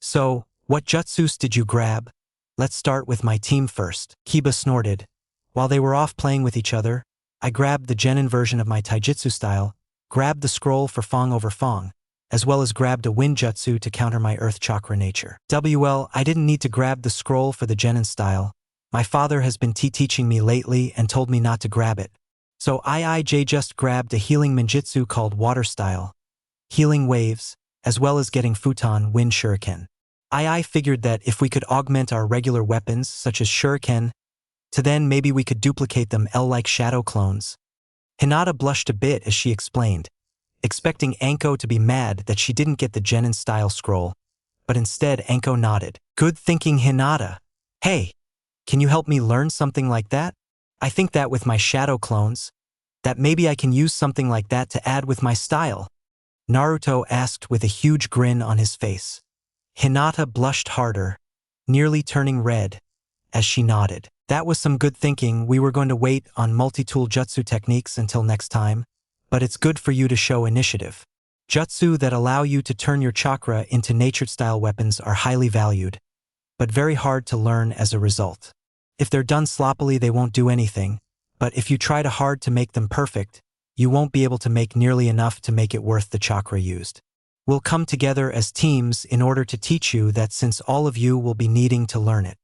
So, what jutsus did you grab? Let's start with my team first, Kiba snorted. While they were off playing with each other, I grabbed the genin version of my taijutsu style, grabbed the scroll for Fong over Fong, as well as grabbed a wind jutsu to counter my earth chakra nature. I didn't need to grab the scroll for the genin style. My father has been teaching me lately and told me not to grab it. So I just grabbed a healing ninjutsu called water style, healing waves, as well as getting futon wind shuriken. I figured that if we could augment our regular weapons, such as shuriken, to then maybe we could duplicate them like shadow clones. Hinata blushed a bit as she explained, expecting Anko to be mad that she didn't get the genin style scroll, but instead Anko nodded. Good thinking, Hinata. Hey, can you help me learn something like that? I think that with my shadow clones, that maybe I can use something like that to add with my style, Naruto asked with a huge grin on his face. Hinata blushed harder, nearly turning red, as she nodded. That was some good thinking. We were going to wait on multi-tool jutsu techniques until next time, but it's good for you to show initiative. Jutsu that allow you to turn your chakra into nature-style weapons are highly valued, but very hard to learn as a result. If they're done sloppily, they won't do anything, but if you try hard to make them perfect, you won't be able to make nearly enough to make it worth the chakra used. We'll come together as teams in order to teach you that since all of you will be needing to learn it.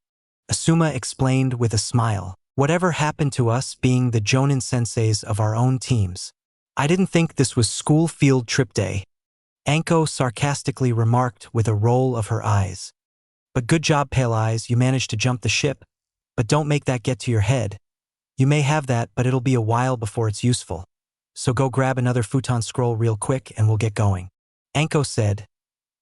Asuma explained with a smile. Whatever happened to us being the Jonin senseis of our own teams? I didn't think this was school field trip day, Anko sarcastically remarked with a roll of her eyes. But good job, Pale Eyes, you managed to jump the ship, but don't make that get to your head. You may have that, but it'll be a while before it's useful. So go grab another futon scroll real quick and we'll get going, Anko said,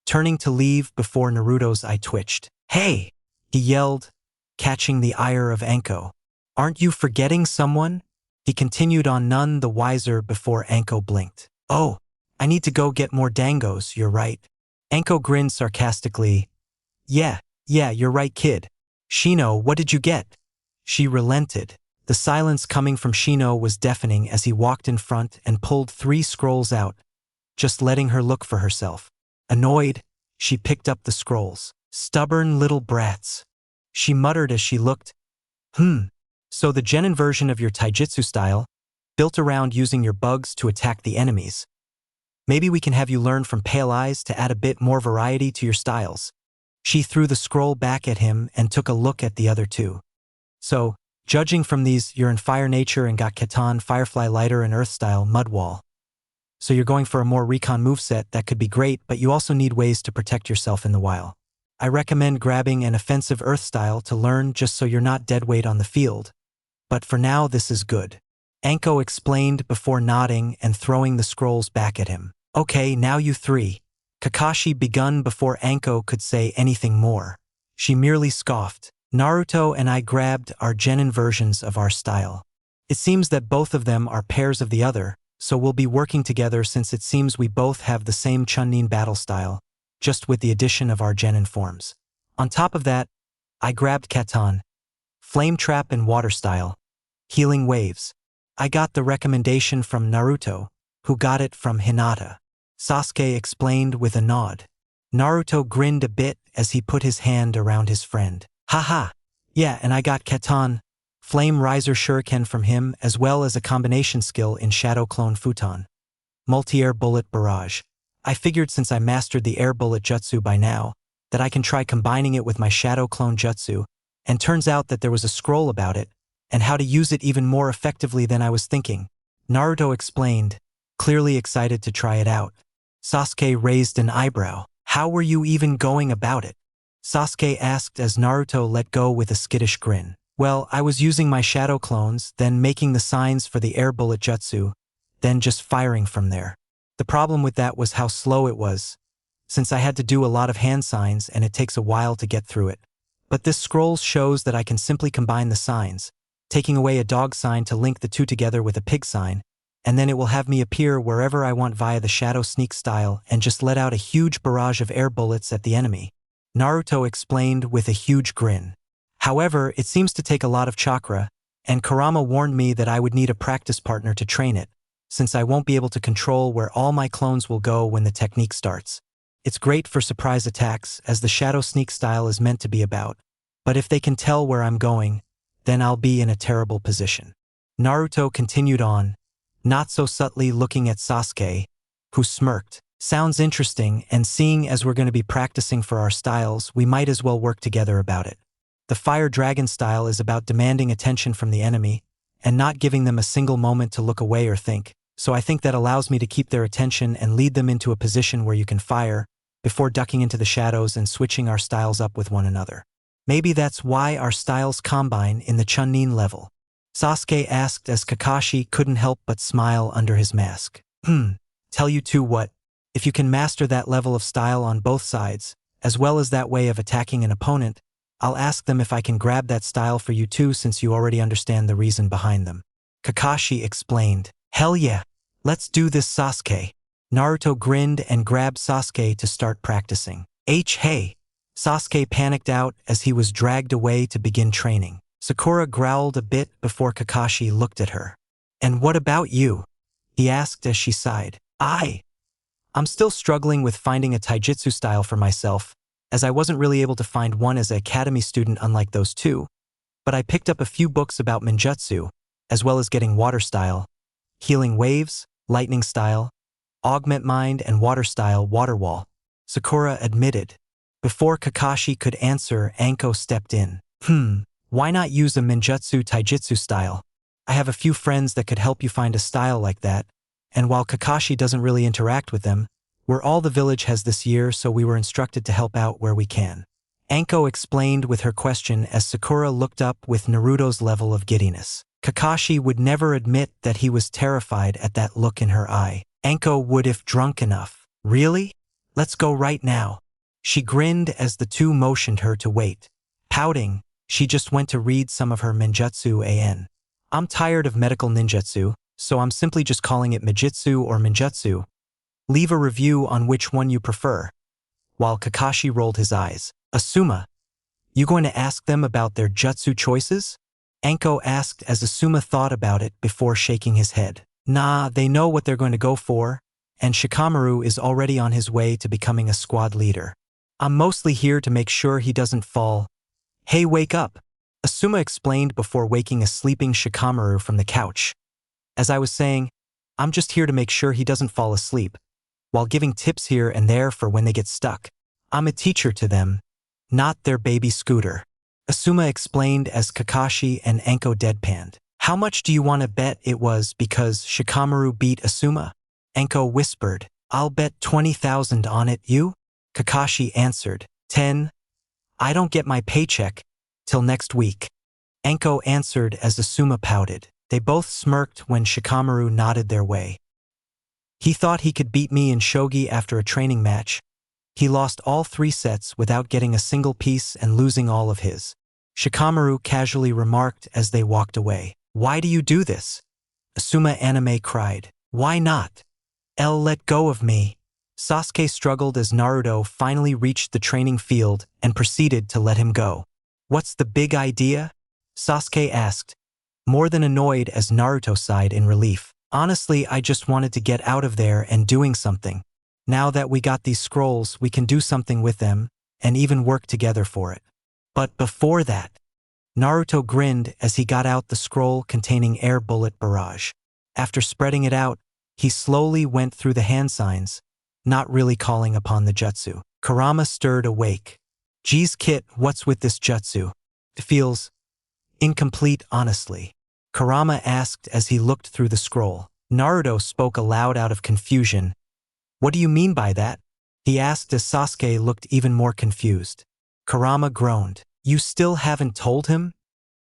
turning to leave before Naruto's eye twitched. Hey, he yelled, catching the ire of Anko. Aren't you forgetting someone? He continued on none the wiser before Anko blinked. Oh, I need to go get more dangos, you're right. Anko grinned sarcastically. Yeah, you're right, kid. Shino, what did you get? She relented. The silence coming from Shino was deafening as he walked in front and pulled 3 scrolls out, just letting her look for herself. Annoyed, she picked up the scrolls. Stubborn little brats, she muttered as she looked. So the genin version of your taijutsu style, built around using your bugs to attack the enemies. Maybe we can have you learn from Pale Eyes to add a bit more variety to your styles. She threw the scroll back at him and took a look at the other 2. So, judging from these, you're in Fire Nature and got Ketan, Firefly Lighter, and Earth Style, Mudwall. So you're going for a more recon moveset that could be great, but you also need ways to protect yourself in the wild. I recommend grabbing an offensive Earth Style to learn just so you're not deadweight on the field. But for now, this is good, Anko explained before nodding and throwing the scrolls back at him. Okay, now you 3. Kakashi begun before Anko could say anything more. She merely scoffed. Naruto and I grabbed our genin versions of our style. It seems that both of them are pairs of the other, so we'll be working together since it seems we both have the same Chunin battle style, just with the addition of our genin forms. On top of that, I grabbed Ketan, Flame Trap and Water Style, Healing Waves. I got the recommendation from Naruto, who got it from Hinata, Sasuke explained with a nod. Naruto grinned a bit as he put his hand around his friend. Haha, yeah, and I got Ketan, Flame Riser Shuriken from him as well as a combination skill in Shadow Clone Futon, Multi-Air Bullet Barrage. I figured since I mastered the Air Bullet Jutsu by now, that I can try combining it with my Shadow Clone Jutsu, and turns out that there was a scroll about it, and how to use it even more effectively than I was thinking. Naruto explained, clearly excited to try it out. Sasuke raised an eyebrow. How were you even going about it? Sasuke asked as Naruto let go with a skittish grin. Well, I was using my shadow clones, then making the signs for the air bullet jutsu, then just firing from there. The problem with that was how slow it was, since I had to do a lot of hand signs and it takes a while to get through it. But this scroll shows that I can simply combine the signs, taking away a dog sign to link the two together with a pig sign, and then it will have me appear wherever I want via the shadow sneak style and just let out a huge barrage of air bullets at the enemy. Naruto explained with a huge grin. However, it seems to take a lot of chakra, and Kurama warned me that I would need a practice partner to train it, since I won't be able to control where all my clones will go when the technique starts. It's great for surprise attacks, as the shadow sneak style is meant to be about, but if they can tell where I'm going, then I'll be in a terrible position. Naruto continued on, not so subtly looking at Sasuke, who smirked. Sounds interesting, and seeing as we're going to be practicing for our styles, we might as well work together about it. The Fire Dragon style is about demanding attention from the enemy, and not giving them a single moment to look away or think, so I think that allows me to keep their attention and lead them into a position where you can fire, before ducking into the shadows and switching our styles up with one another. Maybe that's why our styles combine in the Chunin level. Sasuke asked as Kakashi couldn't help but smile under his mask. Tell you two what. If you can master that level of style on both sides, as well as that way of attacking an opponent, I'll ask them if I can grab that style for you too, since you already understand the reason behind them. Kakashi explained. Hell yeah. Let's do this, Sasuke. Naruto grinned and grabbed Sasuke to start practicing. Hey! Sasuke panicked out as he was dragged away to begin training. Sakura growled a bit before Kakashi looked at her. And what about you? He asked as she sighed. I'm still struggling with finding a taijutsu style for myself, as I wasn't really able to find one as an academy student unlike those two, but I picked up a few books about ninjutsu, as well as getting water style, healing waves, lightning style, augment mind, and water style water wall, Sakura admitted. Before Kakashi could answer, Anko stepped in. Why not use a ninjutsu taijutsu style? I have a few friends that could help you find a style like that, and while Kakashi doesn't really interact with them, we're all the village has this year, so we were instructed to help out where we can. Anko explained with her question as Sakura looked up with Naruto's level of giddiness. Kakashi would never admit that he was terrified at that look in her eye. Anko would if drunk enough. Really? Let's go right now. She grinned as the two motioned her to wait. Pouting, she just went to read some of her ninjutsu an. I'm tired of medical ninjutsu, so I'm simply just calling it Mijitsu or Ninjutsu. Leave a review on which one you prefer. While Kakashi rolled his eyes. Asuma, you going to ask them about their jutsu choices? Anko asked as Asuma thought about it before shaking his head. Nah, they know what they're going to go for, and Shikamaru is already on his way to becoming a squad leader. I'm mostly here to make sure he doesn't fall. Hey, wake up, Asuma explained before waking a sleeping Shikamaru from the couch. As I was saying, I'm just here to make sure he doesn't fall asleep, while giving tips here and there for when they get stuck. I'm a teacher to them, not their baby scooter. Asuma explained as Kakashi and Anko deadpanned. How much do you want to bet it was because Shikamaru beat Asuma? Anko whispered. I'll bet 20,000 on it, you? Kakashi answered. 10. I don't get my paycheck till next week. Anko answered as Asuma pouted. They both smirked when Shikamaru nodded their way. He thought he could beat me in shogi after a training match. He lost all 3 sets without getting a single piece and losing all of his. Shikamaru casually remarked as they walked away. Why do you do this? Asuma anime cried. Why not? Let go of me. Sasuke struggled as Naruto finally reached the training field and proceeded to let him go. What's the big idea? Sasuke asked, more than annoyed as Naruto sighed in relief. Honestly, I just wanted to get out of there and doing something. Now that we got these scrolls, we can do something with them, and even work together for it. But before that, Naruto grinned as he got out the scroll containing air bullet barrage. After spreading it out, he slowly went through the hand signs, not really calling upon the jutsu. Kurama stirred awake. Geez, Kit, what's with this jutsu? Incomplete, honestly. Kurama asked as he looked through the scroll. Naruto spoke aloud out of confusion. What do you mean by that? He asked as Sasuke looked even more confused. Kurama groaned. You still haven't told him?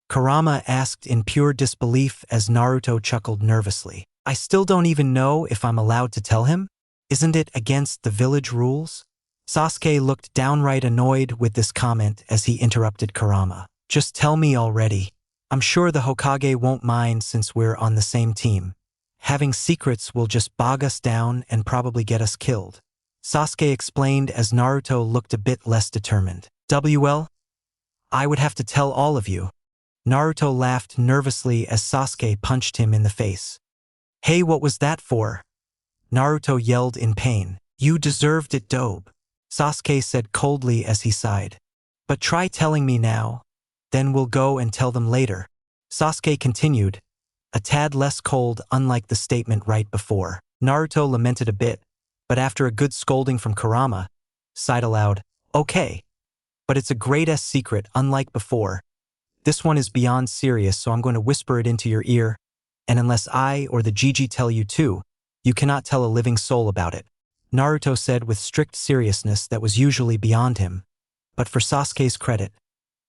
Kurama asked in pure disbelief as Naruto chuckled nervously. I still don't even know if I'm allowed to tell him? Isn't it against the village rules? Sasuke looked downright annoyed with this comment as he interrupted Kurama. Just tell me already. I'm sure the Hokage won't mind since we're on the same team. Having secrets will just bog us down and probably get us killed. Sasuke explained as Naruto looked a bit less determined. I would have to tell all of you. Naruto laughed nervously as Sasuke punched him in the face. Hey, what was that for? Naruto yelled in pain. You deserved it, Dobe. Sasuke said coldly as he sighed. But try telling me now. Then we'll go and tell them later. Sasuke continued, a tad less cold unlike the statement right before. Naruto lamented a bit, but after a good scolding from Kurama, sighed aloud, okay. But it's a great-ass secret unlike before. This one is beyond serious, so I'm going to whisper it into your ear, and unless I or the Gigi tell you too, you cannot tell a living soul about it. Naruto said with strict seriousness that was usually beyond him, but for Sasuke's credit,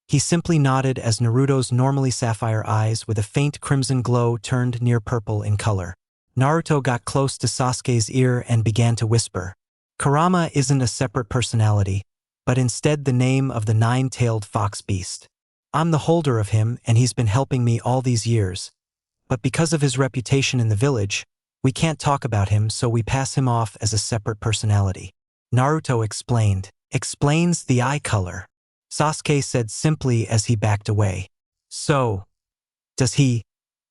he simply nodded as Naruto's normally sapphire eyes with a faint crimson glow turned near purple in color. Naruto got close to Sasuke's ear and began to whisper. Kurama isn't a separate personality, but instead the name of the nine-tailed fox beast. I'm the holder of him and he's been helping me all these years. But because of his reputation in the village, we can't talk about him, so we pass him off as a separate personality. Naruto explained. Explains the eye color. Sasuke said simply as he backed away. So, does he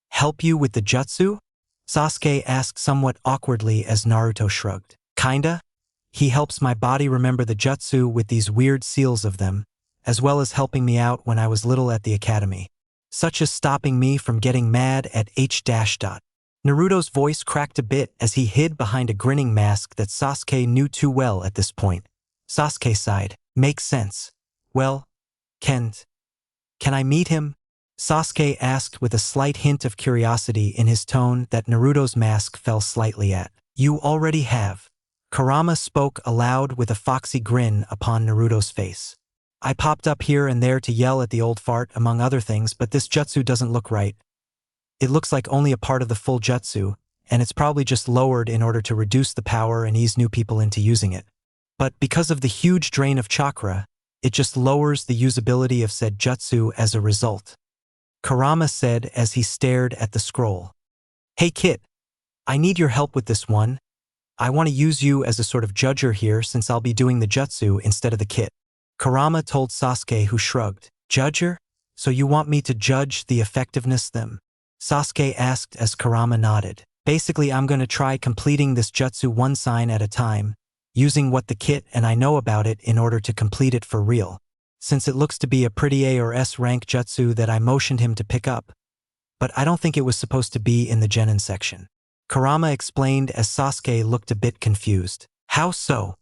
help you with the jutsu? Sasuke asked somewhat awkwardly as Naruto shrugged. Kinda. He helps my body remember the jutsu with these weird seals of them, as well as helping me out when I was little at the academy. Such as stopping me from getting mad at H-. Naruto's voice cracked a bit as he hid behind a grinning mask that Sasuke knew too well at this point. Sasuke sighed. Makes sense. Well, can I meet him? Sasuke asked with a slight hint of curiosity in his tone that Naruto's mask fell slightly at. You already have. Kurama spoke aloud with a foxy grin upon Naruto's face. I popped up here and there to yell at the old fart, among other things, but this jutsu doesn't look right. It looks like only a part of the full jutsu, and it's probably just lowered in order to reduce the power and ease new people into using it. But because of the huge drain of chakra, it just lowers the usability of said jutsu as a result. Kurama said as he stared at the scroll. Hey Kit, I need your help with this one. I want to use you as a sort of judger here since I'll be doing the jutsu instead of the kit. Kurama told Sasuke, who shrugged. Judger? So you want me to judge the effectiveness them? Sasuke asked as Kurama nodded. Basically, I'm going to try completing this jutsu one sign at a time, using what the kit and I know about it in order to complete it for real, since it looks to be a pretty A or S rank jutsu that I motioned him to pick up, but I don't think it was supposed to be in the genin section. Kurama explained as Sasuke looked a bit confused. How so?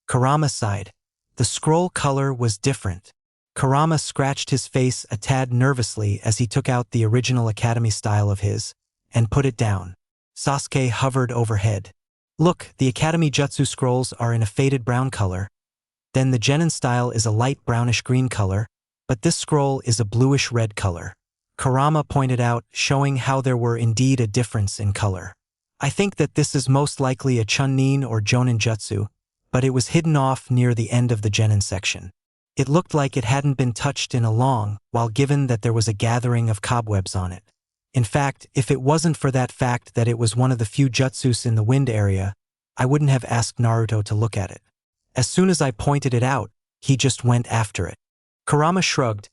Kurama sighed. The scroll color was different. Kurama scratched his face a tad nervously as he took out the original academy style of his and put it down. Sasuke hovered overhead. Look, the academy jutsu scrolls are in a faded brown color. Then the genin style is a light brownish green color, but this scroll is a bluish red color. Kurama pointed out, showing how there were indeed a difference in color. I think that this is most likely a Chunin or Jonin jutsu, but it was hidden off near the end of the genin section. It looked like it hadn't been touched in a long while, given that there was a gathering of cobwebs on it. In fact, if it wasn't for that fact that it was one of the few jutsus in the wind area, I wouldn't have asked Naruto to look at it. As soon as I pointed it out, he just went after it. Kurama shrugged,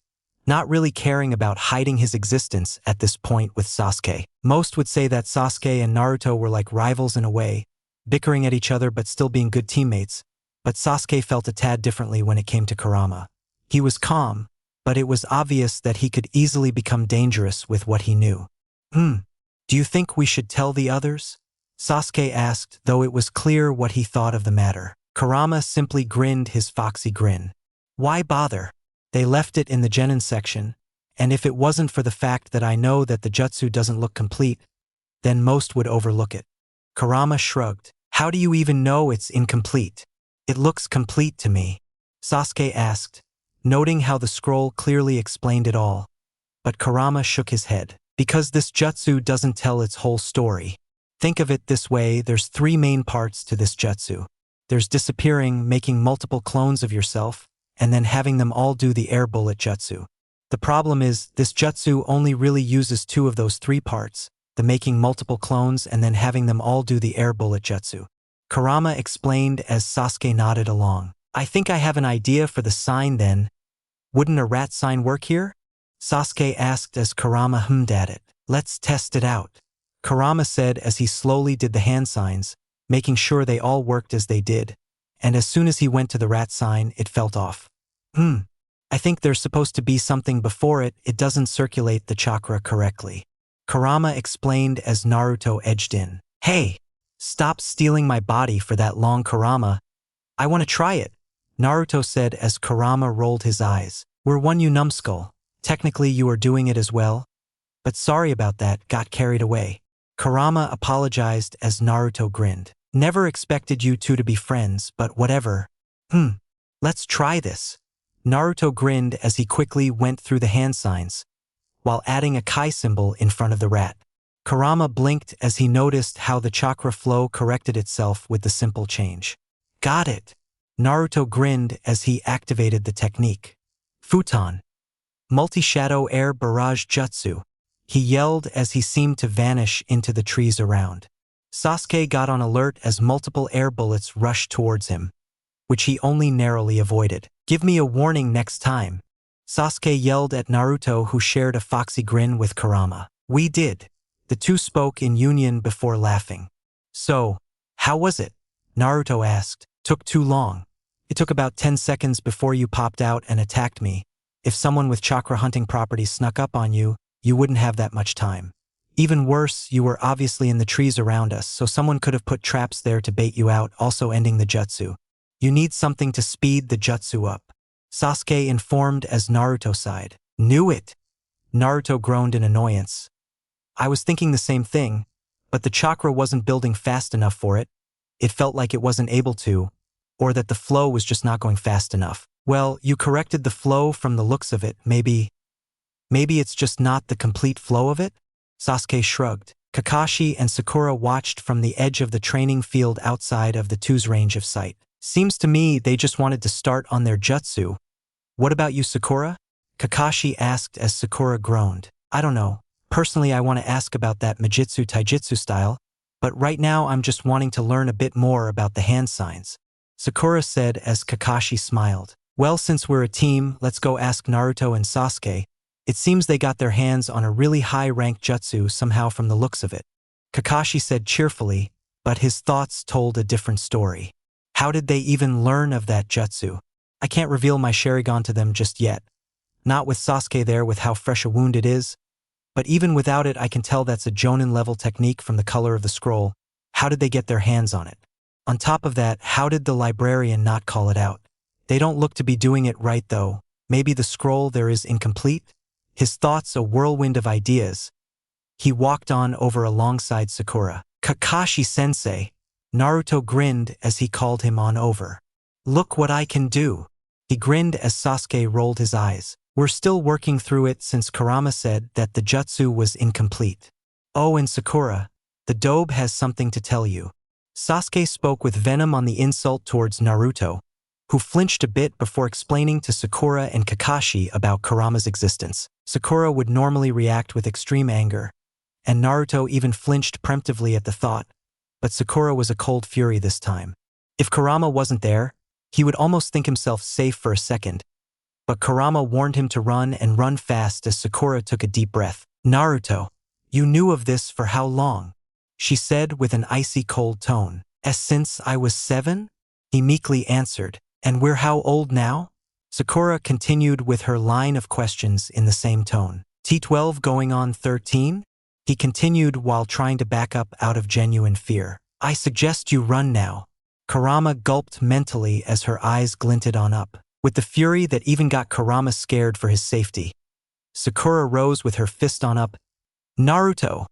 not really caring about hiding his existence at this point with Sasuke. Most would say that Sasuke and Naruto were like rivals in a way, bickering at each other but still being good teammates, but Sasuke felt a tad differently when it came to Kurama. He was calm, but it was obvious that he could easily become dangerous with what he knew. Do you think we should tell the others? Sasuke asked, though it was clear what he thought of the matter. Kurama simply grinned his foxy grin. Why bother? They left it in the genin section, And if it wasn't for the fact that I know that the jutsu doesn't look complete, then most would overlook it. Kurama shrugged. How do you even know it's incomplete? It looks complete to me, Sasuke asked, noting how the scroll clearly explained it all. But Kurama shook his head. Because this jutsu doesn't tell its whole story. Think of it this way, there's 3 main parts to this jutsu. There's disappearing, making multiple clones of yourself, and then having them all do the air bullet jutsu. The problem is, this jutsu only really uses 2 of those 3 parts, the making multiple clones and then having them all do the air bullet jutsu. Kurama explained as Sasuke nodded along. I think I have an idea for the sign then. Wouldn't a rat sign work here? Sasuke asked as Kurama hummed at it. Let's test it out, Kurama said as he slowly did the hand signs, making sure they all worked as they did, and as soon as he went to the rat sign, it felt off. I think there's supposed to be something before it, it doesn't circulate the chakra correctly. Kurama explained as Naruto edged in. Hey, stop stealing my body for that long, Kurama. I want to try it, Naruto said as Kurama rolled his eyes. We're one, you numbskull. Technically you are doing it as well. But sorry about that, got carried away. Kurama apologized as Naruto grinned. Never expected you two to be friends, but whatever. Let's try this. Naruto grinned as he quickly went through the hand signs, while adding a Kai symbol in front of the rat. Kurama blinked as he noticed how the chakra flow corrected itself with the simple change. Got it. Naruto grinned as he activated the technique. Futon. Multi-shadow air barrage jutsu. He yelled as he seemed to vanish into the trees around. Sasuke got on alert as multiple air bullets rushed towards him, which he only narrowly avoided. Give me a warning next time, Sasuke yelled at Naruto, who shared a foxy grin with Kurama. We did. The two spoke in union before laughing. So, how was it? Naruto asked. Took too long. It took about 10 seconds before you popped out and attacked me. If someone with chakra hunting properties snuck up on you, you wouldn't have that much time. Even worse, you were obviously in the trees around us, so someone could have put traps there to bait you out, also ending the jutsu. You need something to speed the jutsu up, Sasuke informed as Naruto sighed. Knew it. Naruto groaned in annoyance. I was thinking the same thing, but the chakra wasn't building fast enough for it. It felt like it wasn't able to, or that the flow was just not going fast enough. Well, you corrected the flow from the looks of it, maybe it's just not the complete flow of it? Sasuke shrugged. Kakashi and Sakura watched from the edge of the training field outside of the two's range of sight. Seems to me they just wanted to start on their jutsu. What about you, Sakura? Kakashi asked as Sakura groaned. I don't know. Personally, I want to ask about that Majitsu Taijutsu style, but right now I'm just wanting to learn a bit more about the hand signs, Sakura said as Kakashi smiled. Well, since we're a team, let's go ask Naruto and Sasuke. It seems they got their hands on a really high-ranked jutsu somehow from the looks of it, Kakashi said cheerfully, but his thoughts told a different story. How did they even learn of that jutsu? I can't reveal my Sharingan to them just yet. Not with Sasuke there with how fresh a wound it is. But even without it, I can tell that's a Jonin-level technique from the color of the scroll. How did they get their hands on it? On top of that, how did the librarian not call it out? They don't look to be doing it right though. Maybe the scroll there is incomplete? His thoughts a whirlwind of ideas. He walked on over alongside Sakura. Kakashi-sensei. Naruto grinned as he called him on over. Look what I can do. He grinned as Sasuke rolled his eyes. We're still working through it since Kurama said that the jutsu was incomplete. Oh, and Sakura, the Dobe has something to tell you. Sasuke spoke with venom on the insult towards Naruto, who flinched a bit before explaining to Sakura and Kakashi about Kurama's existence. Sakura would normally react with extreme anger, and Naruto even flinched preemptively at the thought, but Sakura was a cold fury this time. If Kurama wasn't there, he would almost think himself safe for a second, but Kurama warned him to run and run fast as Sakura took a deep breath. Naruto, you knew of this for how long? She said with an icy cold tone. Since I was 7? He meekly answered. And we're how old now? Sakura continued with her line of questions in the same tone. T12 going on 13? He continued while trying to back up out of genuine fear. I suggest you run now. Kurama gulped mentally as her eyes glinted on up, with the fury that even got Kurama scared for his safety. Sakura rose with her fist on up. Naruto!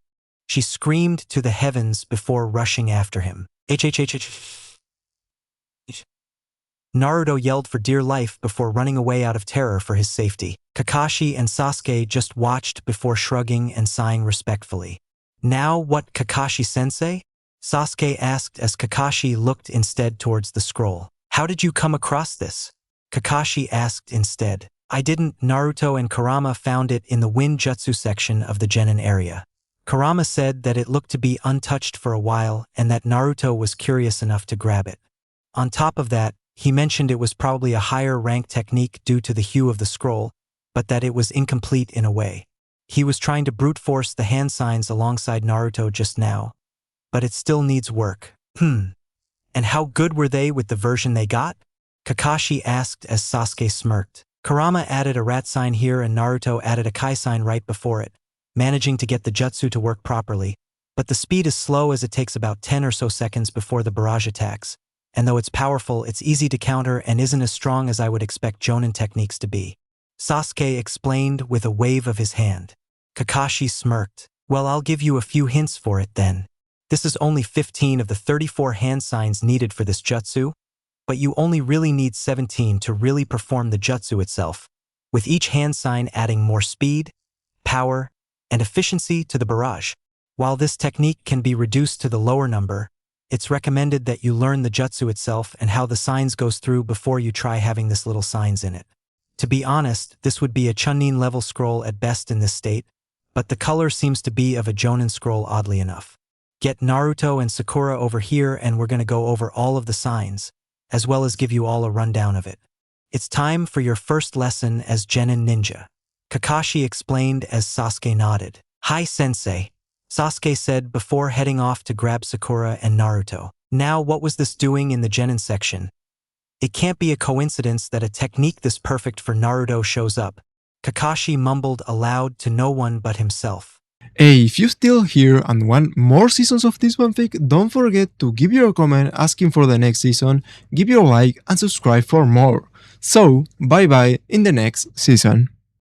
She screamed to the heavens before rushing after him. Naruto yelled for dear life before running away out of terror for his safety. Kakashi and Sasuke just watched before shrugging and sighing respectfully. Now what, Kakashi-sensei? Sasuke asked as Kakashi looked instead towards the scroll. How did you come across this? Kakashi asked instead. I didn't. Naruto and Kurama found it in the wind jutsu section of the genin area. Kurama said that it looked to be untouched for a while and that Naruto was curious enough to grab it. On top of that, he mentioned it was probably a higher rank technique due to the hue of the scroll, but that it was incomplete in a way. He was trying to brute force the hand signs alongside Naruto just now, but it still needs work. And how good were they with the version they got? Kakashi asked as Sasuke smirked. Kurama added a rat sign here and Naruto added a kai sign right before it, managing to get the jutsu to work properly, but the speed is slow as it takes about 10 or so seconds before the barrage attacks, and though it's powerful, it's easy to counter and isn't as strong as I would expect Jonin techniques to be. Sasuke explained with a wave of his hand. Kakashi smirked. Well, I'll give you a few hints for it then. This is only 15 of the 34 hand signs needed for this jutsu, but you only really need 17 to really perform the jutsu itself, with each hand sign adding more speed, power, and efficiency to the barrage. While this technique can be reduced to the lower number, it's recommended that you learn the jutsu itself and how the signs goes through before you try having this little signs in it. To be honest, this would be a Chunin level scroll at best in this state, but the color seems to be of a Jonin scroll oddly enough. Get Naruto and Sakura over here and we're gonna go over all of the signs, as well as give you all a rundown of it. It's time for your first lesson as Genin Ninja. Kakashi explained as Sasuke nodded. Hi, Sensei, Sasuke said before heading off to grab Sakura and Naruto. Now, what was this doing in the Genin section? It can't be a coincidence that a technique this perfect for Naruto shows up. Kakashi mumbled aloud to no one but himself. Hey, if you're still here and want more seasons of this fanfic, don't forget to give your comment asking for the next season, give your like and subscribe for more. So, bye bye in the next season.